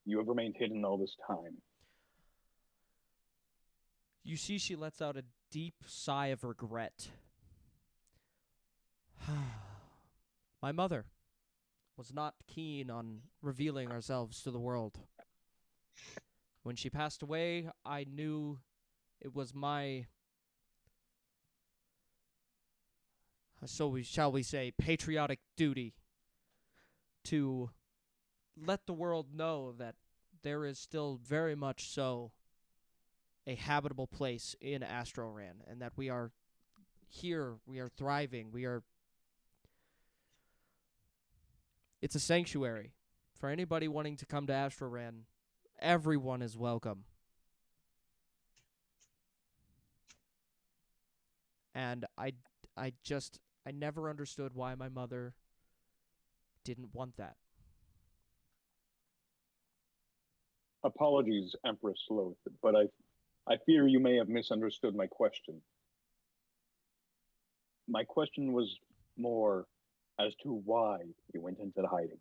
you have remained hidden all this time? You see, she lets out a deep sigh of regret. My mother was not keen on revealing ourselves to the world. When she passed away, I knew it was my, shall we say, patriotic duty to let the world know that there is still very much so a habitable place in Astroran, and that we are here, we are thriving, it's a sanctuary. For anybody wanting to come to Astroran, everyone is welcome. And I never understood why my mother didn't want that. Apologies, Empress Loth, but I fear you may have misunderstood my question. My question was more as to why you went into hiding.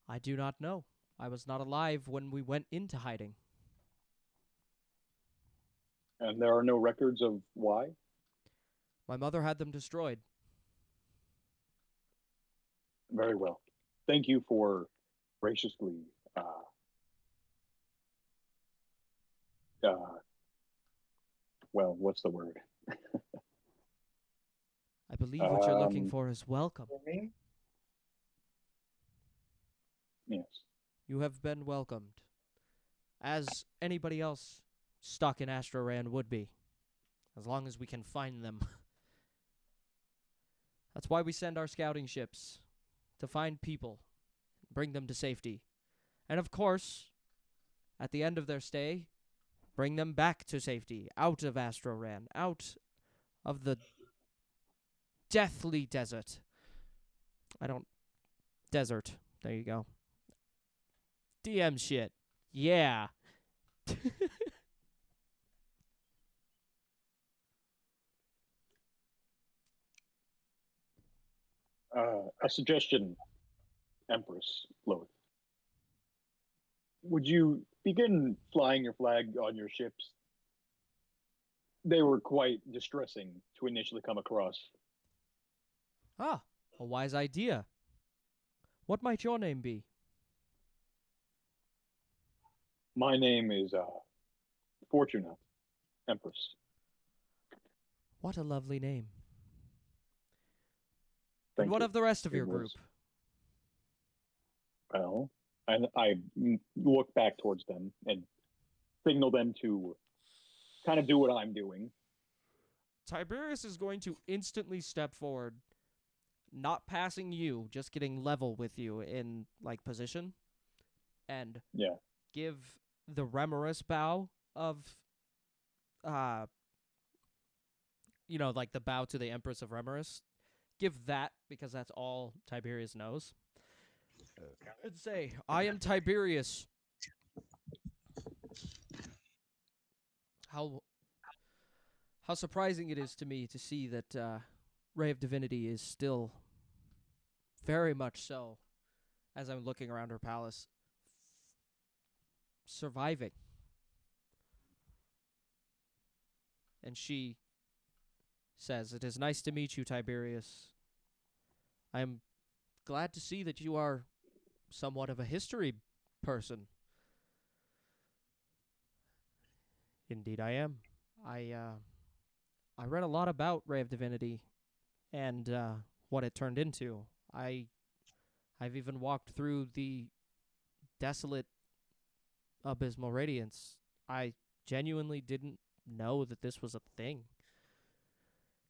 I do not know. I was not alive when we went into hiding. And there are no records of why? My mother had them destroyed. Very well. Thank you for graciously well, what's the word? I believe what you're looking for is welcome. Yes. You have been welcomed, as anybody else stuck in Astroran would be, as long as we can find them. That's why we send our scouting ships, to find people, bring them to safety. And of course, at the end of their stay, bring them back to safety, out of Astroran, out of the deathly desert. Desert. There you go. DM shit. Yeah. A suggestion, Empress Loth. Would you begin flying your flag on your ships? They were quite distressing to initially come across. Ah, a wise idea. What might your name be? My name is Fortuna, Empress. What a lovely name. Thank And what you. of the rest of It your was- group? Well, and I look back towards them and signal them to kind of do what I'm doing. Tiberius is going to instantly step forward, not passing you, just getting level with you in like position, and Yeah. give the Remorous bow of like the bow to the Empress of Remorous. Give that, because that's all Tiberius knows. And say, I am Tiberius. How surprising it is to me to see that Ray of Divinity is still very much so, as I'm looking around her palace, surviving. And she says, "It is nice to meet you, Tiberius. I am glad to see that you are somewhat of a history person." Indeed I am. I read a lot about Ray of Divinity and what it turned into. I've even walked through the desolate abysmal radiance. I genuinely didn't know that this was a thing.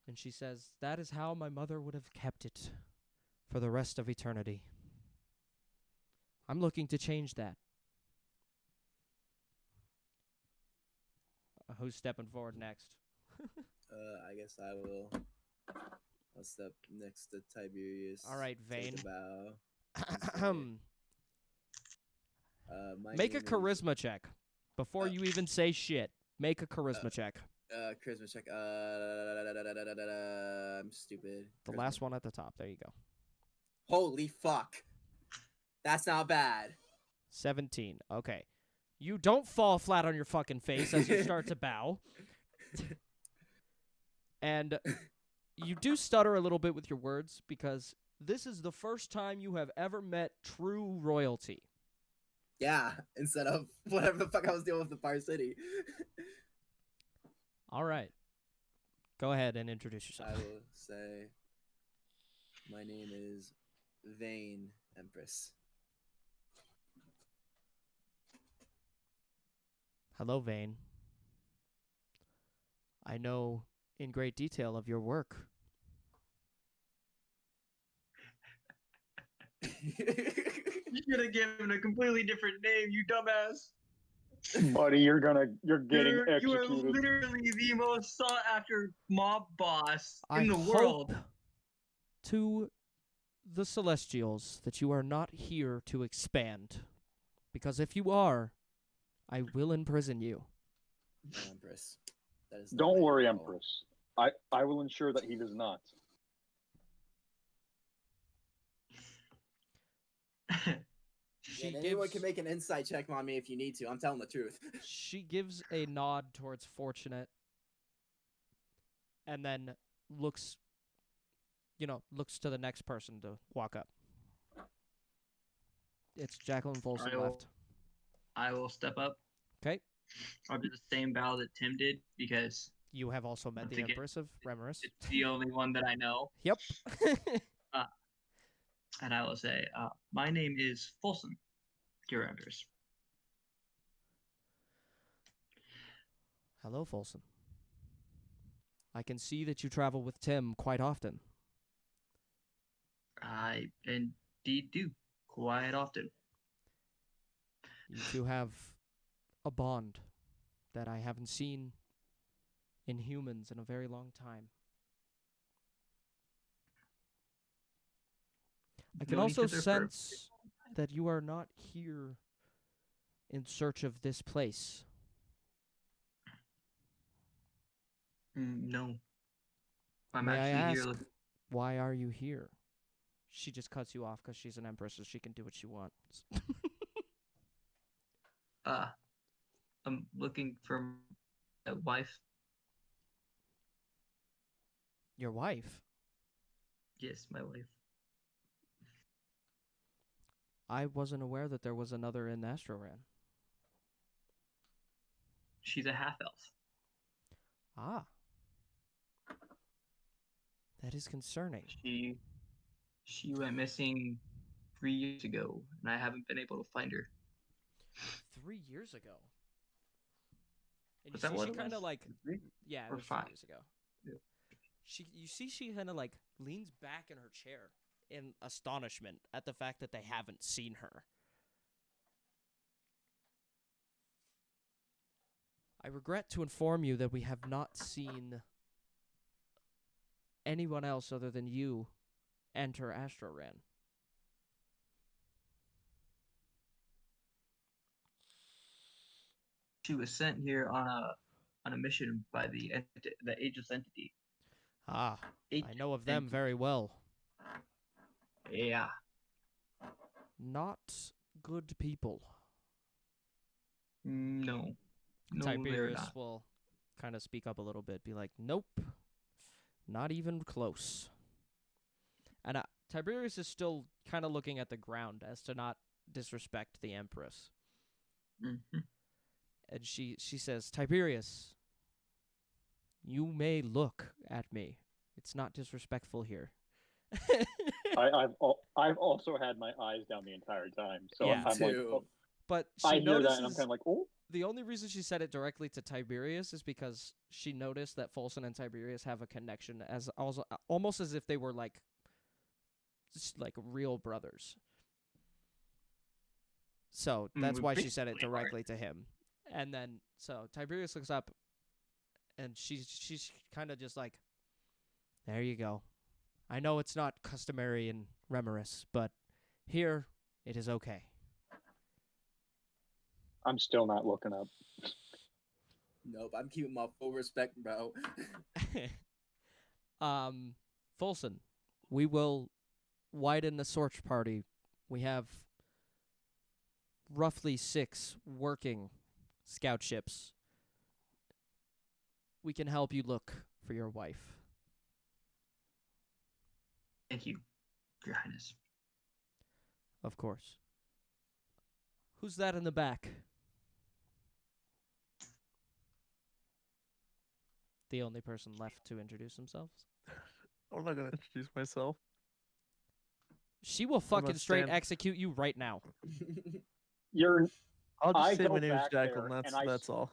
And she says, that is how my mother would have kept it for the rest of eternity. I'm looking to change that. Who's stepping forward next? I guess I will. I'll step next to Tiberius. All right, take Vane. a bow. My Make a name is- charisma check. Before you even say shit, make a charisma check. Charisma check. I'm stupid. The Charisma. last one at the top. There you go. Holy fuck. That's not bad. 17. Okay. You don't fall flat on your fucking face as you start to bow. And you do stutter a little bit with your words because this is the first time you have ever met true royalty. Yeah, instead of whatever the fuck I was doing with the Far City. All right. Go ahead and introduce I yourself. will say, my name is Vane Empress. Hello, Vane. I know in great detail of your work. You should have given a completely different name, you dumbass. Buddy, you're getting You are executed. literally the most sought after mob boss I in the world. hope to the Celestials that you are not here to expand. Because if you are, I will imprison you. No, Empress. That is not Don't my worry, goal. Empress. I will ensure that he does not. She Yeah, anyone gives, can make an insight check on me if you need to. I'm telling the truth. she gives a nod towards Fortunate and then looks to the next person to walk up. It's Jacqueline Folsom left. I will step up. Okay. I'll do the same bow that Tim did because You have also met Once the again, Empress of Remoris. it's the only one that I know. Yep. And I will say, my name is Folsom, your Empress. Hello, Folsom. I can see that you travel with Tim quite often. I indeed do, quite often. You two have a bond that I haven't seen in humans in a very long time. I can Known each also other for a sense that you are not here in search of this place. No. I'm May I actually here ask, looking. why are you here? She just cuts you off because she's an empress, so she can do what she wants. I'm looking for a wife. Your wife? Yes, my wife. I wasn't aware that there was another in Astroran. She's a half elf. Ah. That is concerning. She went missing 3 years ago, and I haven't been able to find her. 3 years ago. And Was you that see what she it kind of was? like, 3? yeah, it Or was 5? 3 years ago. Yeah. You see she kind of like leans back in her chair in astonishment at the fact that they haven't seen her. I regret to inform you that we have not seen anyone else other than you enter Astroran. She was sent here on a mission by the Aegis entity. Ah, I Aegis know of them entity. very well. Yeah. Not good people. No. No, they're Tiberius not. will kind of speak up a little bit, be like, nope, not even close. And Tiberius is still kind of looking at the ground as to not disrespect the Empress. Mm-hmm. And she says, Tiberius, you may look at me. It's not disrespectful here. I've also had my eyes down the entire time, so Yeah, I'm like, too. oh, But she I hear notices, that and I'm kind of like, oh, the only reason she said it directly to Tiberius is because she noticed that Folson and Tiberius have a connection, as also almost as if they were like real brothers. So that's why she said it directly to him. And then so Tiberius looks up, and she's kind of just like, there you go. I know it's not customary in Remoris, but here it is okay. I'm still not looking up. Nope, I'm keeping my full respect, bro. Folson, we will widen the search party. We have roughly 6 working scout ships. We can help you look for your wife. Thank you, Your Highness. Of course. Who's that in the back? The only person left to introduce themselves. I'm not gonna introduce myself. She will gonna fucking straight stand- execute you right now. You're. I'll just I say go my name is back Jackal, there, and and I that's all.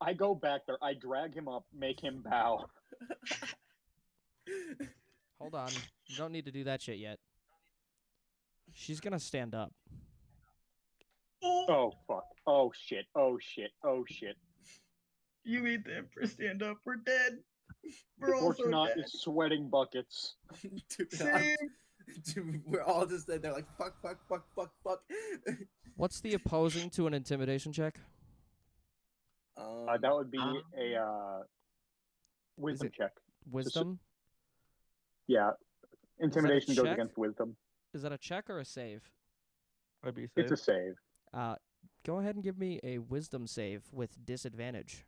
I go back there. I drag him up, make him bow. Hold on. You don't need to do that shit yet. She's gonna stand up. Oh fuck! Oh shit! Oh shit! Oh shit! You made the Emperor stand up. We're dead. We're The also Fortunate dead. is sweating buckets. Dude, Same. dude, we're all just there like fuck, fuck, fuck, fuck, fuck. What's the opposing to an intimidation check? That would be a wisdom check. Wisdom? Yeah, intimidation goes check? against wisdom. Is that a check or a save? I'd be It's safe. a save. Go ahead and give me a wisdom save with disadvantage.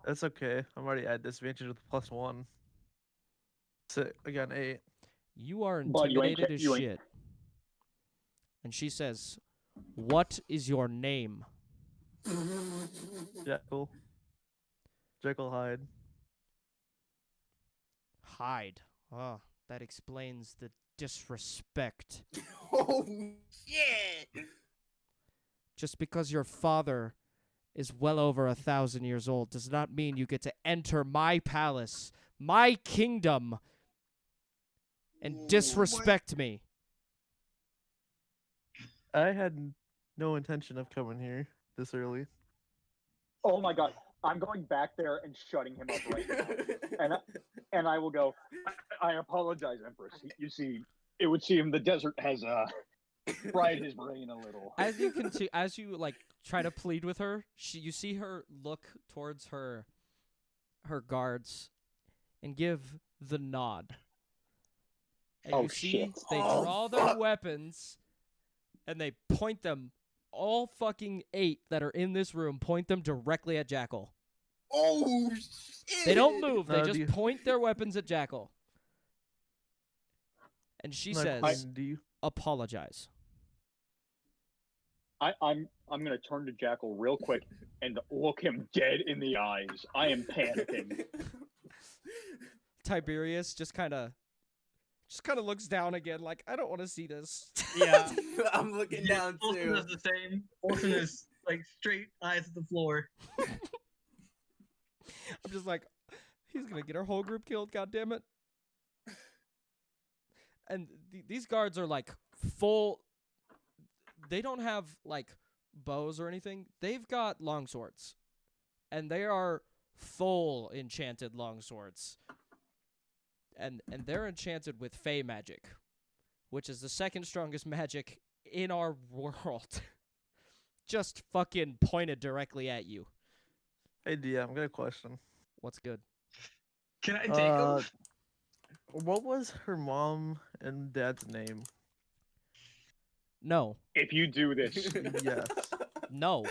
That's okay. I'm already at disadvantage with +1. So I got an 8. You are But you ain't intimidated ca- as you ain't- shit. And she says, "What is your name?" Jackal. Jekyll Hyde. Hyde. Oh, that explains the disrespect. Oh shit! Just because your father is well over 1,000 years old does not mean you get to enter my palace, my kingdom, and disrespect me. I had no intention of coming here this early. Oh my god! I'm going back there and shutting him up right now. And I will go. I apologize, Empress. You see, it would seem the desert has fried his brain a little. As you like try to plead with her, you see her look towards her guards and give the nod. And Oh, you see shit. they draw their weapons and they point them, all fucking 8 that are in this room, point them directly at Jackal. Oh shit! They don't move, they No, just point their weapons at Jackal. And she says, Do you? apologize. I'm gonna turn to Jackal real quick and look him dead in the eyes. I am panicking. Tiberius just kind of looks down again like, I don't want to see this. Yeah. I'm looking down Olsen too. does the same. Olsen is like straight eyes at the floor. I'm just like, he's going to get our whole group killed, goddammit. And these guards are like full. They don't have like bows or anything. They've got longswords. And they are full enchanted longswords. And they're enchanted with Fey magic, which is the second strongest magic in our world. Just fucking pointed directly at you. Hey, DM, I got a question. What's good? Can I take him? What was her mom and dad's name? No. If you do this, Yes. No.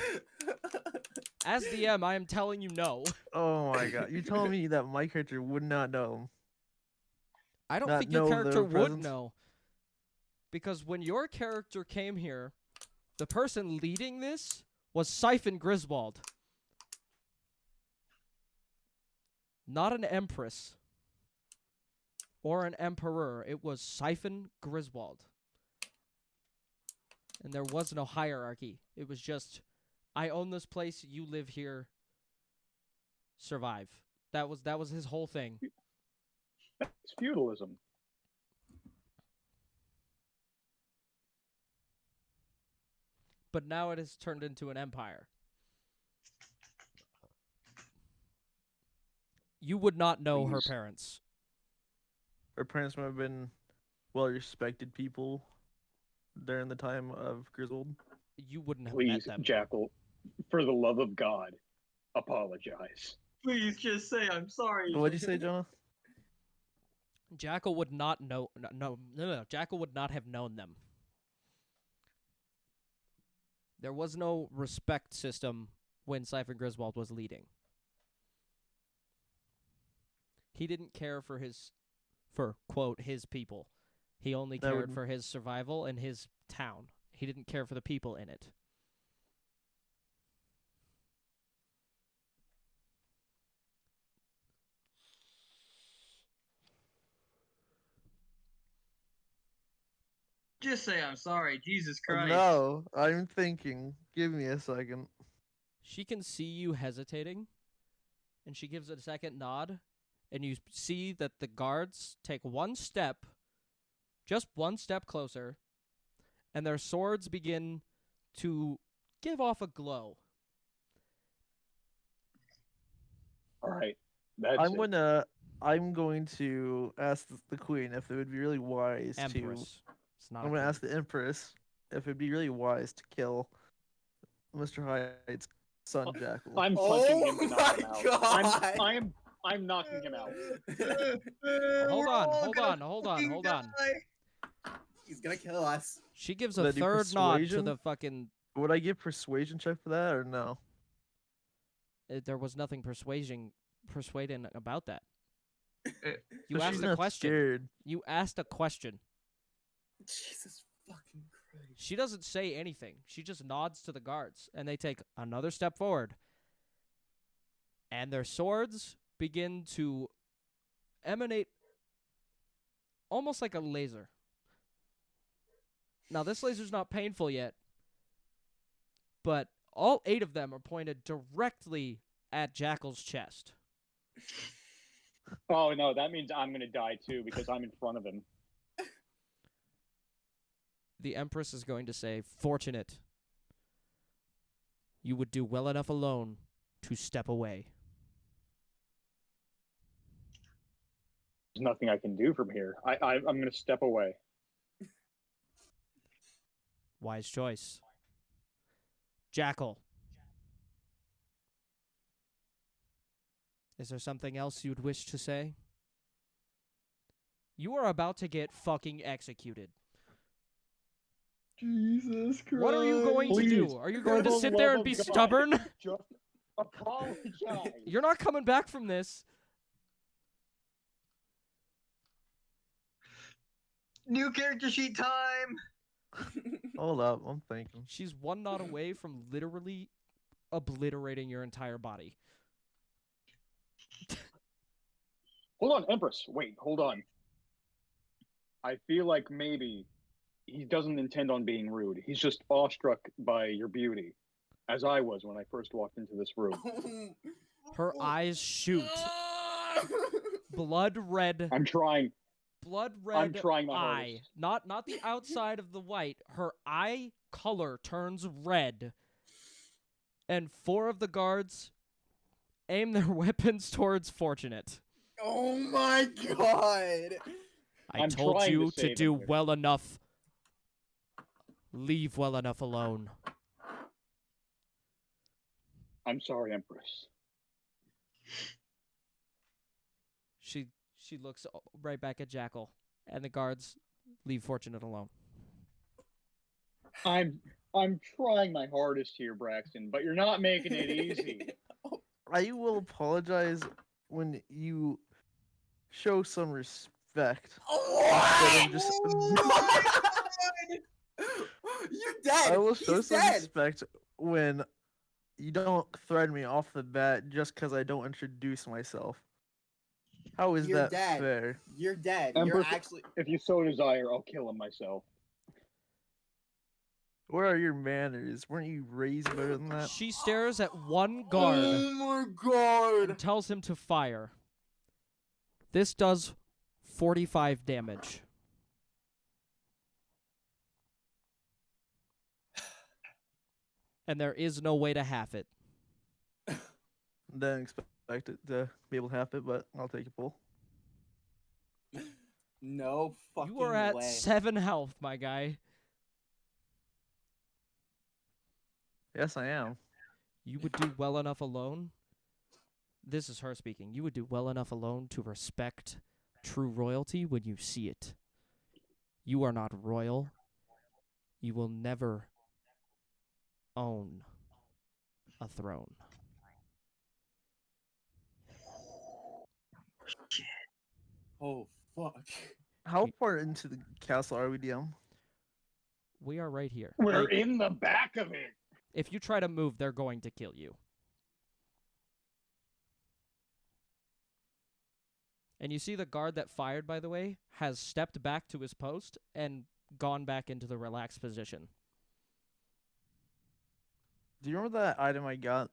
As DM, I am telling you no. Oh my god. You told me that my character would not know. I don't Not think your know character their would presence? know. Because when your character came here, the person leading this was Siphon Griswold. Not an empress. Or an emperor. It was Siphon Griswold. And there was no hierarchy. It was just, I own this place, you live here, survive. That was his whole thing. It's feudalism. But now it has turned into an empire. You would not know her Please. parents. Her parents might have been well-respected people during the time of Griswold. You wouldn't have met Please, them. Jackal, for the love of God, apologize. Please just say I'm sorry. What'd you say, Jonah? Jackal would not know. No. Jackal would not have known them. There was no respect system when Siphon Griswold was leading. He didn't care for quote, his people. He only That cared would- for his survival and his town. He didn't care for the people in it. Just say I'm sorry. Jesus Christ. No, I'm thinking. Give me a second. She can see you hesitating, and she gives a second nod, and you see that the guards take one step, just one step closer, and their swords begin to give off a glow. All right, that's it. I'm going to ask the queen if it would be really wise to. Empress. It's not I'm going to ask the empress if it'd be really wise to kill Mr. Hyde's son, Jackal. I'm punching him to Oh knock him my out. God. I'm knocking him out. Hold We're on, all hold gonna on, hold on, fucking hold on. die. He's gonna kill us. She gives Would a I do third nod to persuasion? the fucking... Would I give persuasion check for that or no? There was nothing persuading about that. You So asked she's a not question. scared. You asked a question. Jesus fucking Christ. She doesn't say anything. She just nods to the guards, and they take another step forward. And their swords begin to emanate almost like a laser. Now, this laser's not painful yet, but all 8 of them are pointed directly at Jackal's chest. Oh no, that means I'm gonna die too because I'm in front of him. The Empress is going to say, "Fortunate. You would do well enough alone to step away." There's nothing I can do from here. I'm gonna step away. Wise choice. Jackal. Is there something else you'd wish to say? You are about to get fucking executed. Jesus Christ. What are you going to do? Please, Are you for going to the sit there love and be of God. stubborn? Just apologize. You're not coming back from this. New character sheet time. Hold up, I'm thinking. She's one nod away from literally obliterating your entire body. Hold on, Empress. Wait, hold on. I feel like maybe he doesn't intend on being rude. He's just awestruck by your beauty, as I was when I first walked into this room. Her eyes shoot. Blood red. I'm trying. Blood I'm red trying my eye. hardest. Not the outside of the white. Her eye color turns red. And 4 of the guards aim their weapons towards Fortunate. Oh my God. I I'm told trying to you to save do him here. well enough. Leave well enough alone. I'm sorry, Empress. She looks right back at Jackal, and the guards leave Fortunate alone. I'm trying my hardest here, Braxton, but you're not making it easy. I will apologize when you show some respect. What? I'm just- You're dead. I will show He's some dead. respect when you don't threaten me off the bat just because I don't introduce myself. How is You're that dead. fair? You're dead. Empress, You're actually. if you so desire, I'll kill him myself. Where are your manners? Weren't you raised better than that? She stares at one guard Oh my god! and tells him to fire. This does 45 damage. And there is no way to half it. Didn't expect it to be able to have it, but I'll take a pull. No fucking You are at way. 7 health, my guy. Yes, I am. You would do well enough alone. This is her speaking. You would do well enough alone to respect true royalty when you see it. You are not royal. You will never own a throne. Oh fuck. How far into the castle are we, DM? We are right here. We're Like- in the back of it. If you try to move, they're going to kill you. And you see the guard that fired, by the way, has stepped back to his post and gone back into the relaxed position. Do you remember that item I got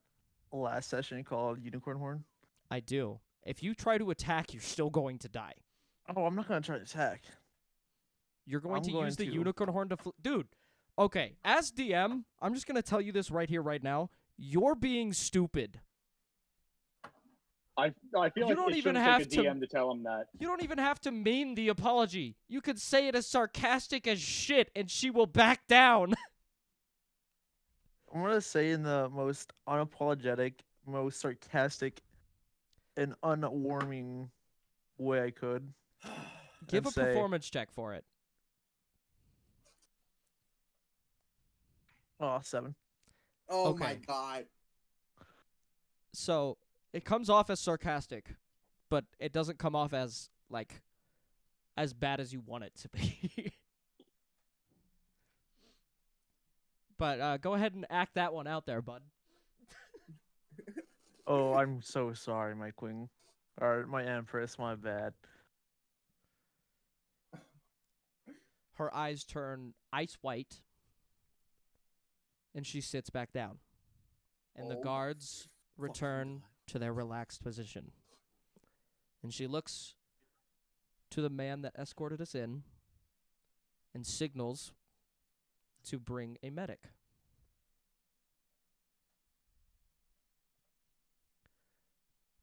last session called Unicorn Horn? I do. If you try to attack, you're still going to die. Oh, I'm not gonna try to attack. You're going I'm to going use the to. unicorn horn to dude. Okay, as DM, I'm just going to tell you this right here right now. You're being stupid. I feel You like don't it even shouldn't have take a DM to tell him that. You don't even have to mean the apology. You could say it as sarcastic as shit and she will back down. I'm gonna say in the most unapologetic, most sarcastic, and unwarming way I could. Give a And say- performance check for it. Oh, 7. Oh my Okay. god. So, it comes off as sarcastic, but it doesn't come off as, like, as bad as you want it to be. But go ahead and act that one out there, bud. Oh, I'm so sorry, my queen. Or my empress, my bad. Her eyes turn ice white, and she sits back down. And the Oh guards fucking return God. to their relaxed position. And she looks to the man that escorted us in and signals to bring a medic.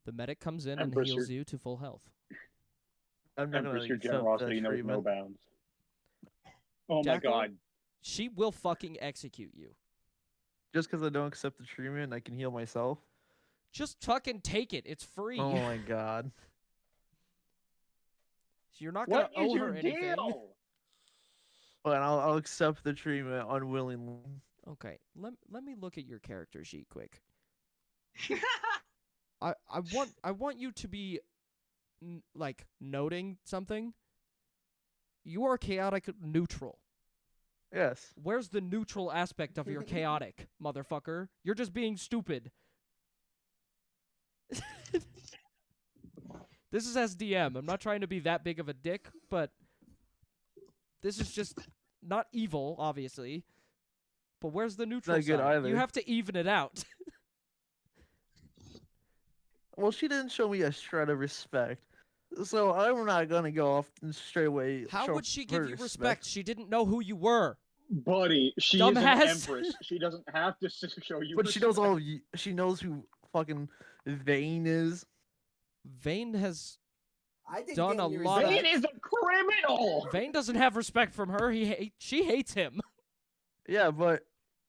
The medic comes in and Empress, heals you're- you to full health. I'm not Empress, gonna your accept that generosity knows no treatment. bounds. Oh my Jackal? god. She will fucking execute you. Just because I don't accept the treatment, I can heal myself. Just fucking take it. It's free. Oh my god. You're not What gonna is owe your her anything. deal? But I'll accept the treatment unwillingly. Okay, let me look at your character sheet quick. I want you to be like noting something. You are chaotic neutral. Yes. Where's the neutral aspect of your chaotic, motherfucker? You're just being stupid. This is as DM. I'm not trying to be that big of a dick, but this is just not evil, obviously. But where's the neutral not good side? either. You have to even it out. Well, she didn't show me a shred of respect. So I'm not gonna go off and straight away. How show would she give her you respect? She didn't know who you were. Buddy, she is Dumbass. an empress. She doesn't have to show you. But she knows respect. all. She knows who fucking Vane is. Vane has I didn't Done get a any lot of- Vane respect. is a criminal. Vane doesn't have respect from her. She hates him. Yeah, but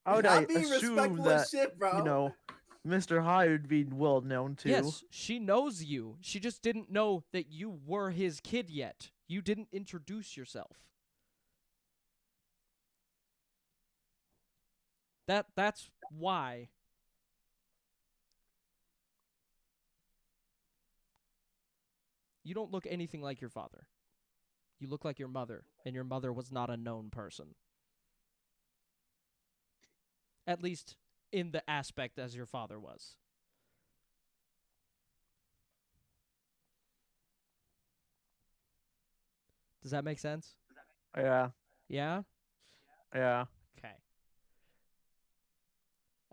how would I I'm being assume respectful that as shit, bro. you know Mr. High would be well known too? Yes, she knows you. She just didn't know that you were his kid yet. You didn't introduce yourself. That's why. You don't look anything like your father. You look like your mother, and your mother was not a known person. At least in the aspect as your father was. Does that make sense? Yeah, Yeah? yeah. Okay.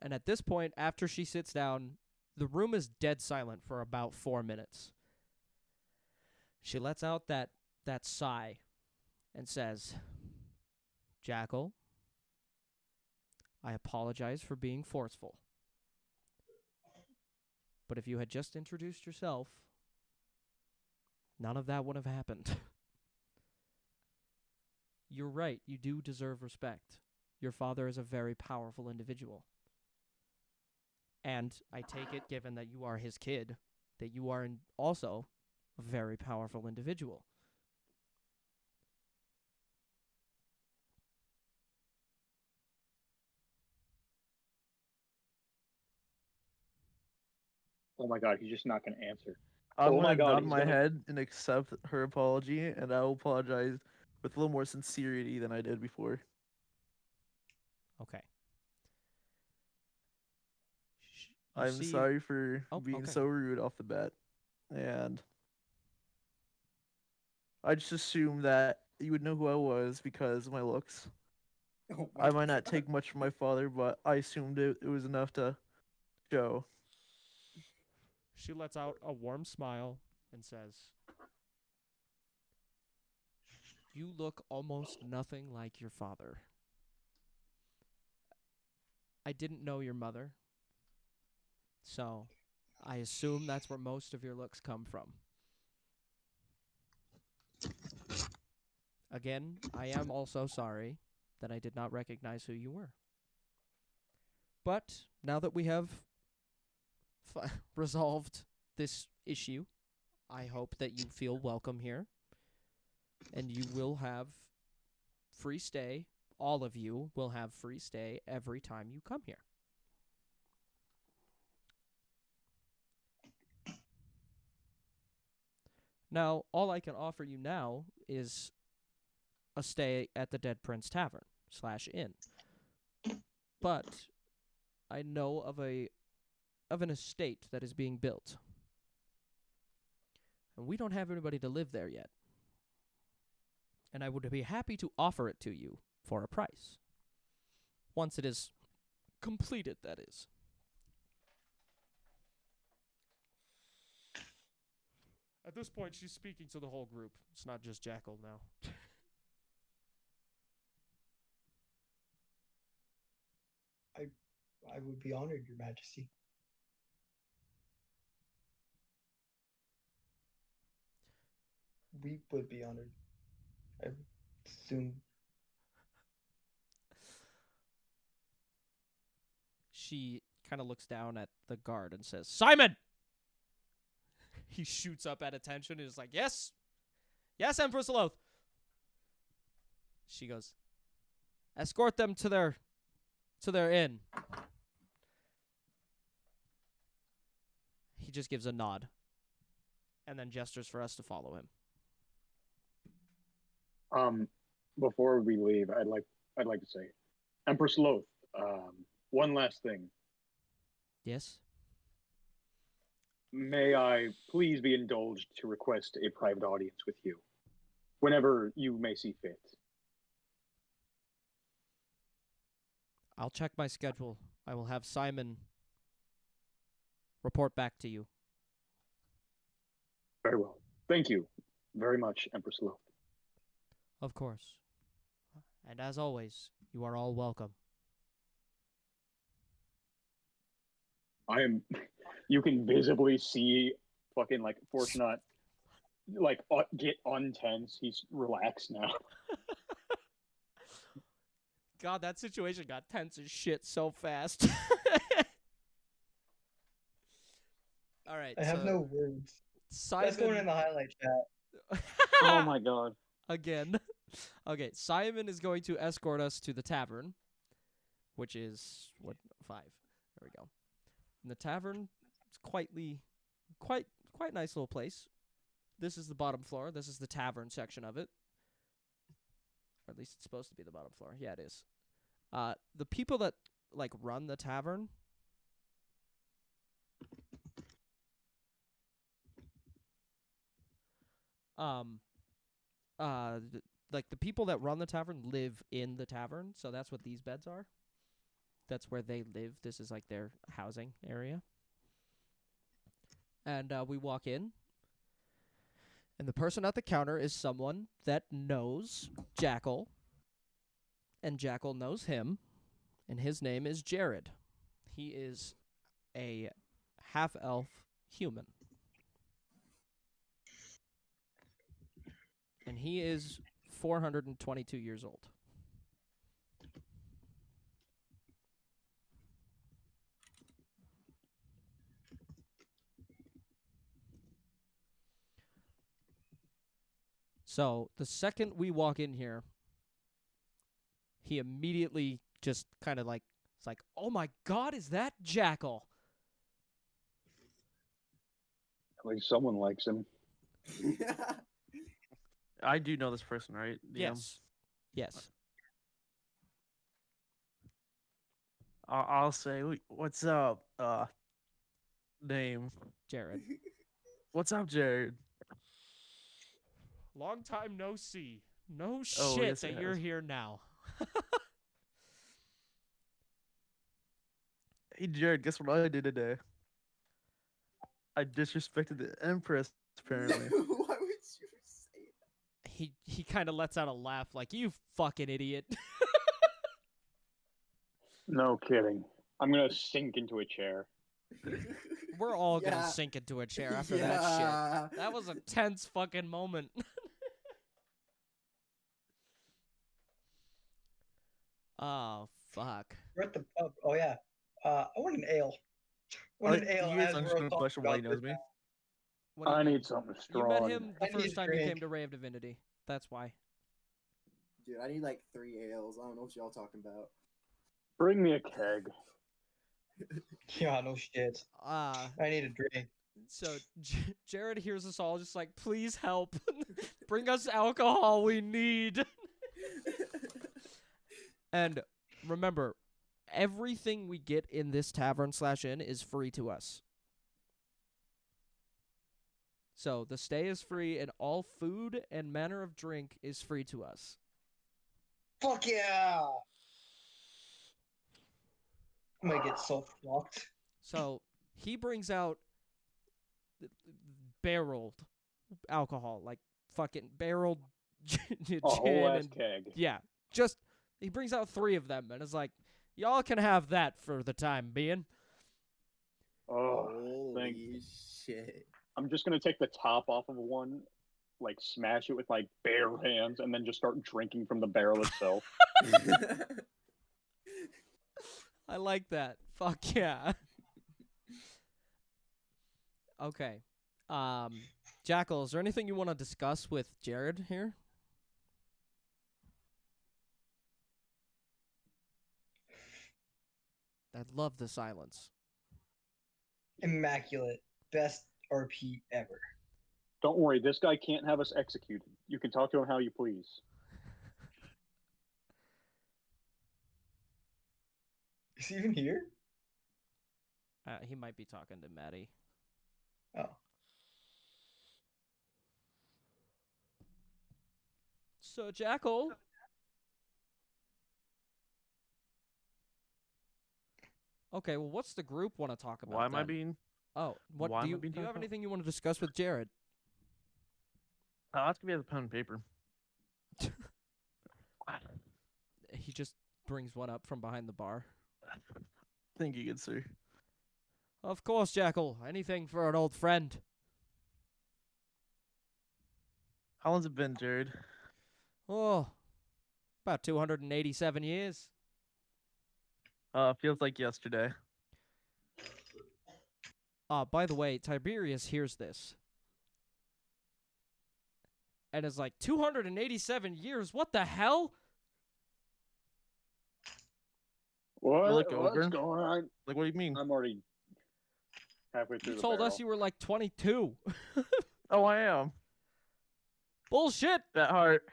And at this point, after she sits down, the room is dead silent for about 4 minutes. She lets out that sigh and says, Jackal, I apologize for being forceful. But if you had just introduced yourself, none of that would have happened. You're right, you do deserve respect. Your father is a very powerful individual. And I take it, given that you are his kid, that you are also a very powerful individual. Oh my god, he's just not going to answer. I'm Oh my gonna God, nod he's my gonna- head and accept her apology, and I will apologize with a little more sincerity than I did before. Okay. I'm sorry for Oh, being okay. so rude off the bat, and I just assumed that you would know who I was because of my looks. Oh I might not God. take much from my father, but I assumed it was enough to show. She lets out a warm smile and says, You look almost nothing like your father. I didn't know your mother, so I assume that's where most of your looks come from. Again, I am also sorry that I did not recognize who you were. But now that we have resolved this issue, I hope that you feel welcome here, and you will have free stay. All of you will have free stay every time you come here. Now, all I can offer you now is a stay at the Dead Prince Tavern / inn. But I know of an estate that is being built. And we don't have anybody to live there yet. And I would be happy to offer it to you for a price. Once it is completed, that is. At this point, she's speaking to the whole group. It's not just Jackal now. I would be honored, Your Majesty. We would be honored. I would assume. She kind of looks down at the guard and says, Simon! He shoots up at attention and is like, Yes! Yes, Empress Loth! She goes, Escort them to their inn. He just gives a nod and then gestures for us to follow him. Before we leave, I'd like to say, Empress Loth, one last thing. Yes? May I please be indulged to request a private audience with you, whenever you may see fit? I'll check my schedule. I will have Simon report back to you. Very well. Thank you very much, Empress Loth. Of course. And as always, you are all welcome. I am. You can visibly see fucking like Fortunate like get untense. He's relaxed now. God, that situation got tense as shit so fast. All right. I have no words. Simon. That's going in the highlight chat. Oh my god. Again. Okay, Simon is going to escort us to the tavern, which is 5. There we go. And the tavern is quite nice little place. This is the bottom floor. This is the tavern section of it. Or at least it's supposed to be the bottom floor. Yeah, it is. The people that like run the tavern like the people that run the tavern live in the tavern, so that's what these beds are. That's where they live. This is like their housing area. And we walk in, and the person at the counter is someone that knows Jackal, and Jackal knows him, and his name is Jared. He is a half-elf human. And he is 422 years old. So the second we walk in here, he immediately just kind of like, it's like, oh my God, is that Jackal? At least someone likes him. I do know this person, right? DM? Yes. Yes. I'll say, what's up? Name. Jared. What's up, Jared? Long time no see. No Oh, shit yes, that it you're has. here now. Hey, Jared, guess what I did today? I disrespected the Empress, apparently. Why would you say He kind of lets out a laugh like, you fucking idiot. No kidding. I'm gonna sink into a chair. that? We're all gonna Yeah. sink into a chair after that Yeah. shit. That was a tense fucking moment. Oh, fuck. We're at the pub. Oh yeah. I want an ale. I want an ale. You guys as we're understand the talking question why he about knows this. me? What do you I mean? need something You strong. met him the I need first a time you came drink. to Ray of Divinity. That's why. Dude, I need like 3 ales. I don't know what y'all talking about. Bring me a keg. Yeah, no shit. I need a drink. So Jared hears us all just like, please help. Bring us alcohol we need. And remember, everything we get in this tavern/inn is free to us. So the stay is free, and all food and manner of drink is free to us. Fuck yeah! I'm gonna get so fucked. So he brings out barreled alcohol, like fucking barreled gin A whole ass and keg. yeah, just he brings out 3 of them and is like, y'all can have that for the time being. Oh, thank. Holy shit. I'm just gonna take the top off of one, like smash it with my bare hands, and then just start drinking from the barrel itself. I like that. Fuck yeah. Okay. Jackal, is there anything you want to discuss with Jared here? I love the silence. Immaculate. Best RP ever. Don't worry, this guy can't have us executed. You can talk to him how you please. Is he even here? He might be talking to Maddie. Oh. So, Jackal. Okay, well, what's the group want to talk about? Why am I then? being? Oh, what why do am I you being do? You talked have about? anything you want to discuss with Jared? I'll have to be at the pen and paper. He just brings one up from behind the bar. Thank you, good sir. Of course, Jackal. Anything for an old friend. How long's it been, Jared? Oh, about 287 years. Feels like yesterday. By the way, Tiberius hears this. And is like, 287 years? What the hell? What? look over? What's going on? Like, what do you mean? I'm already halfway through You the told barrel. us you were like 22. Oh, I am. Bullshit. That heart.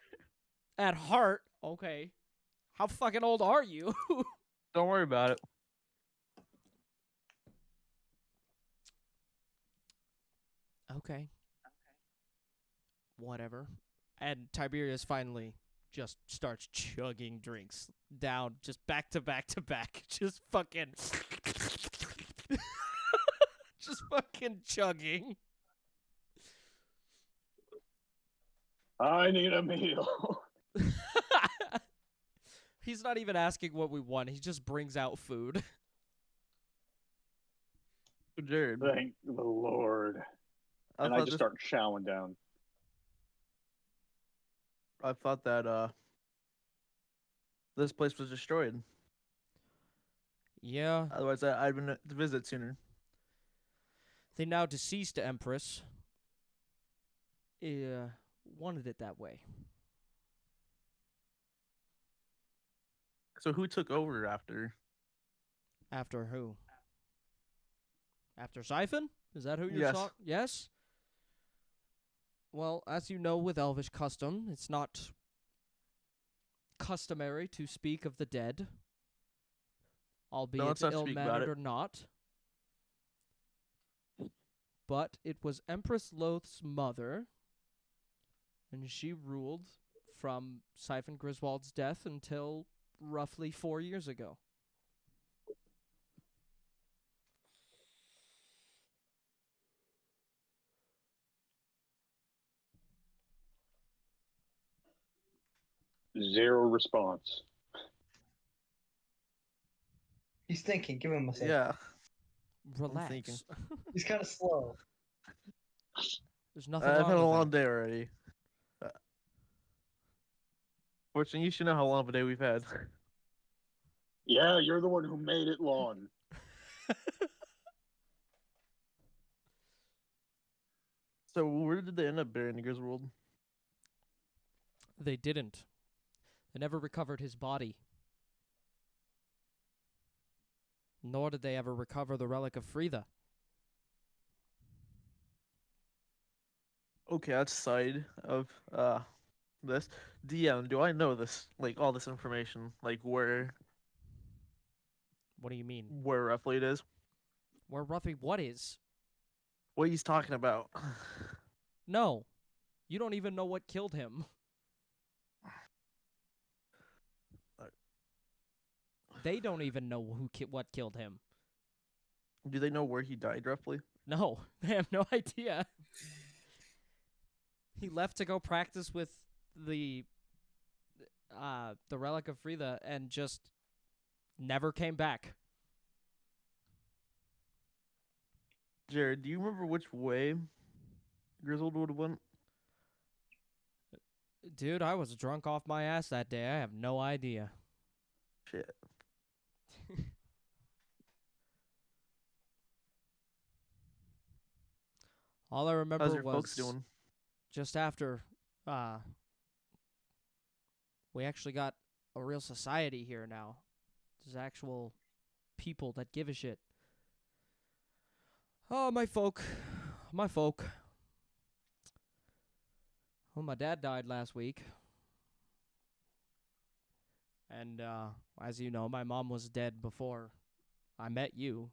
At heart. Okay. How fucking old are you? Don't worry about it. Okay. Whatever. And Tiberius finally just starts chugging drinks down, just back to back to back, just fucking, just fucking chugging. I need a meal. He's not even asking what we want. He just brings out food. Jared, Thank the Lord. I And I thought just this, start chowing down. I thought that this place was destroyed. Yeah, Otherwise, I'd been to visit sooner. the now deceased Empress wanted it that way. So who took over after? After who? After Siphon? Is that who you're Yes. talking? Yes? Well, as you know, with Elvish custom, it's not customary to speak of the dead, albeit let's not speak about ill-mannered it. or not. But it was Empress Loth's mother, and she ruled from Siphon Griswold's death until roughly 4 years ago. Zero response. He's thinking. Give him a second. Yeah. thinking. Relax. He's kind of slow. There's nothing I've wrong had a with long that. day already. Fortunately, you should know how long of a day we've had. Yeah, you're the one who made it long. So where did they end up burying Griswold? They didn't. They never recovered his body. Nor did they ever recover the relic of Frida. Okay, outside of this, DM, do I know this? Like all this information, like where What do you mean? roughly it is? Where roughly what is? What he's talking about? No. You don't even know what killed him. They don't even know what killed him. Do they know where he died roughly? No, they have no idea. He left to go practice with the relic of Frida and just never came back. Jared, do you remember which way Griswold would have went? Dude, I was drunk off my ass that day. I have no idea. Shit. All I remember How's your was folks doing? just after we actually got a real society here now. There's actual people that give a shit. Oh, my folk. My folk. Well, my dad died last week. And as you know, my mom was dead before I met you.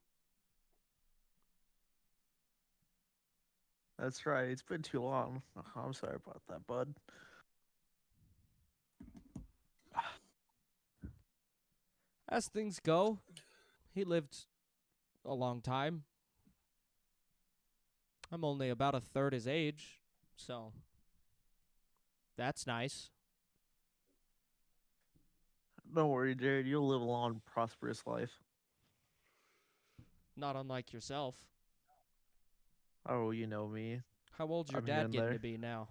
That's right. It's been too long. Oh, I'm sorry about that, bud. As things go, he lived a long time. I'm only about a third his age, so that's nice. Don't worry, Jared. You'll live a long, prosperous life. Not unlike yourself. Oh, you know me. How old's your I'm dad getting getting there. to be now?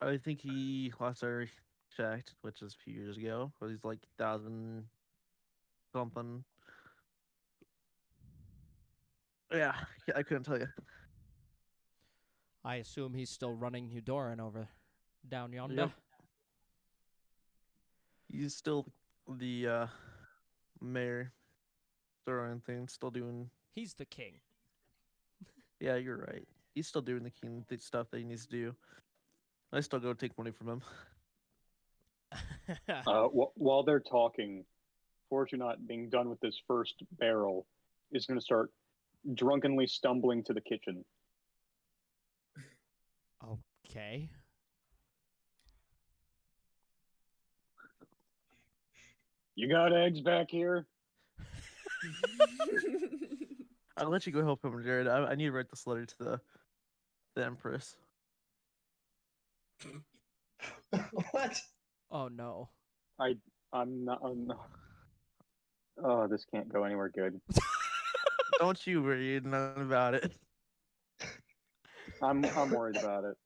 I think he last I checked, which is a few years ago, was he's like 1,000 something. Yeah, I couldn't tell you. I assume he's still running Eudoran over down yonder. Yep. He's still the mayor, throwing things, still doing. He's the king. Yeah, you're right. He's still doing the king stuff that he needs to do. I still go take money from him. While they're talking, Fortunat, being done with this first barrel, is going to start drunkenly stumbling to the kitchen. Okay. You got eggs back here? I'll let you go help him, Jared. I need to write this letter to the Empress. What? Oh no. I'm not. Oh, this can't go anywhere good. Don't you worry none about it. I'm worried about it.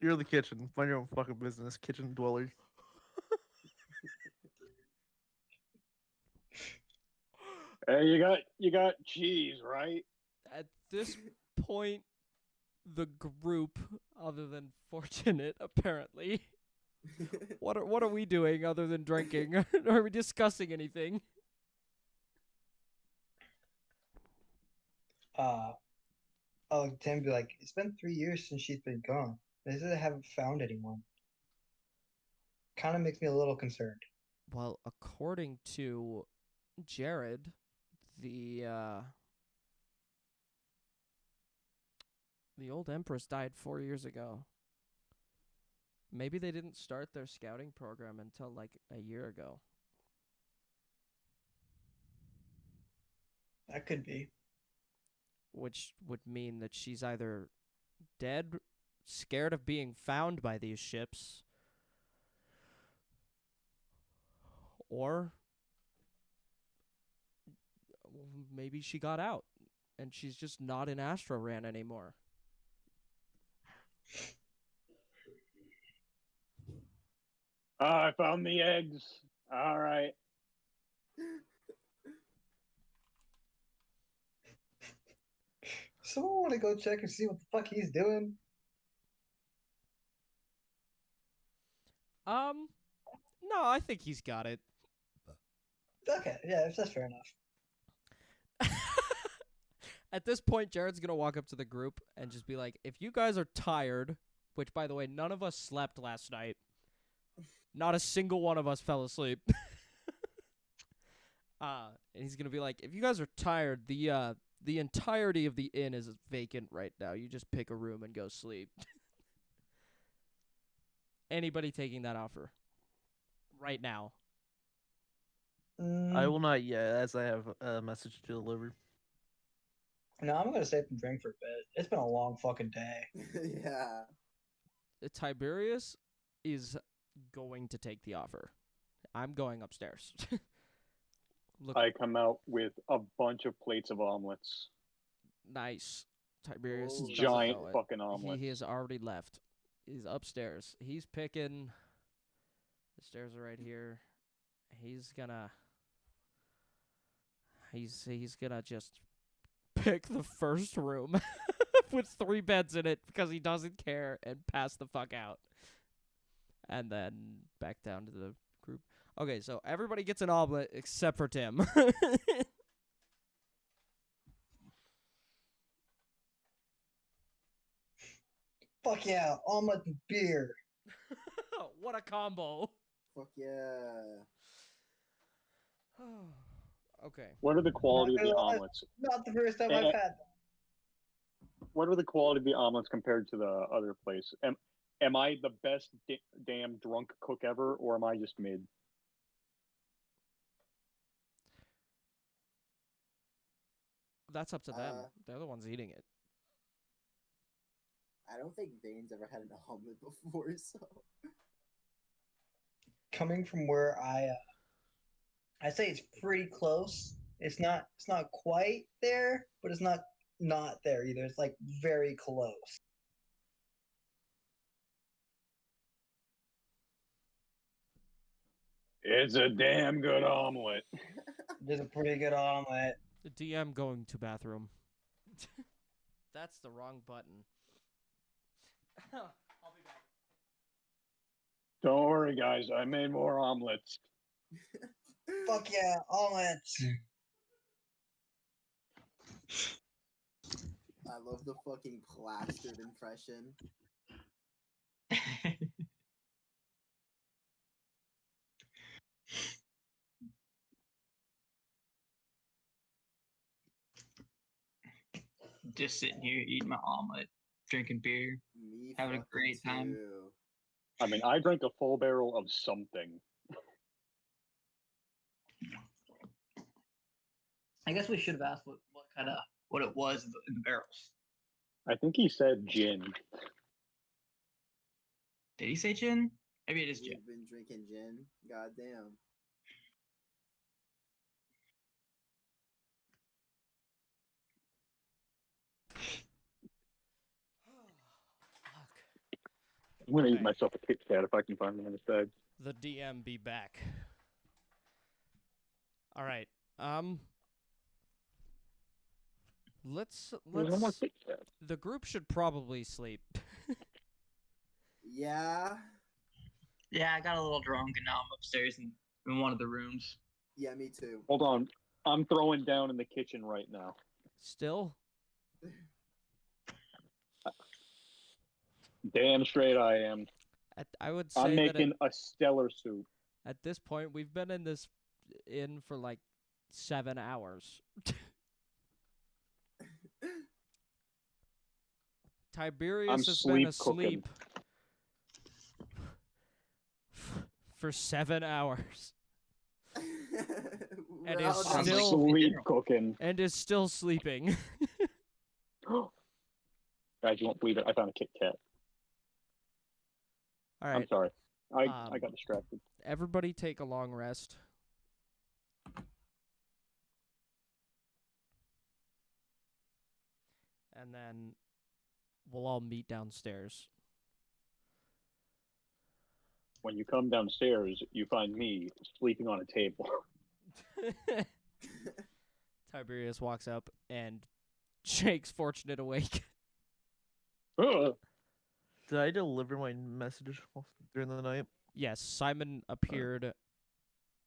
You're in the kitchen. Mind your own fucking business, kitchen dweller. Hey, you got cheese, right? At this point, the group, other than Fortunate, apparently, what are we doing other than drinking? Are we discussing anything? Tim be like, it's been 3 years since she's been gone. They said they haven't found anyone. Kind of makes me a little concerned. Well, according to Jared, the old Empress died 4 years ago. Maybe they didn't start their scouting program until like a year ago. That could be. Which would mean that she's either dead, scared of being found by these ships, or maybe she got out and she's just not in Astroran anymore. I found the eggs. All right. Someone want to go check and see what the fuck he's doing? No, I think he's got it. Okay, yeah, that's fair enough. At this point, Jared's going to walk up to the group and just be like, if you guys are tired, which, by the way, none of us slept last night. Not a single one of us fell asleep. And he's going to be like, if you guys are tired, the entirety of the inn is vacant right now. You just pick a room and go sleep. Anybody taking that offer? Right now. I will not yet, as I have a message to deliver. No, I'm gonna stay up and drink for a bit. It's been a long fucking day. Yeah. Tiberius is going to take the offer. I'm going upstairs. Look, I come out with a bunch of plates of omelets. nice. Tiberius Oh. doesn't Giant know it. fucking omelets. He has already left. He's upstairs. He's picking. The stairs are right here. He's gonna just pick the first room with 3 beds in it because he doesn't care and pass the fuck out. And then back down to the group. Okay, so everybody gets an omelet except for Tim. Fuck yeah, omelet and beer. What a combo. Fuck yeah. Okay. What are the quality of the omelets? Not the first time Eh, I've had them. What are the quality of the omelets compared to the other place? Am I the best damn drunk cook ever, or am I just mid? That's up to them. Uh, They're the ones eating it. I don't think Vane's ever had an omelet before, so. Coming from where I say it's pretty close. It's not quite there, but it's not there either. It's like very close. It's a damn good omelet. There's a pretty good omelet. The DM going to bathroom. That's the wrong button. I'll be back. Don't worry, guys. I made more omelets. Fuck yeah, omelets. I love the fucking plastered impression. Just sitting here eating my omelet, drinking beer. Me Having a fucking great time. too. I mean, I drank a full barrel of something. I guess we should have asked what it was in the barrels. I think he said gin. Did he say gin? Maybe it is gin. You've been drinking gin. Goddamn. I'm gonna eat Okay. myself a Kit Kat if I can find one in the bag. The DM be back. All right. Let's There's no more Kit Kat. the group should probably sleep. Yeah. Yeah, I got a little drunk and now I'm upstairs in one of the rooms. Yeah, me too. Hold on. I'm throwing down in the kitchen right now. Still? Damn straight I am. I would I'm say that making a stellar soup. at this point we've been in this inn for like 7 hours. Tiberius I'm has been sleep cooking. asleep for 7 hours And We're is all I'm just still- sleep cooking. and is still sleeping. Guys, you won't believe it. I found a Kit Kat. All I'm right, sorry. I Um, got distracted. everybody take a long rest. And then we'll all meet downstairs. When you come downstairs, you find me sleeping on a table. Tiberius walks up and shakes Fortunate awake. Ugh. Did I deliver my message during the night? Yes, Simon appeared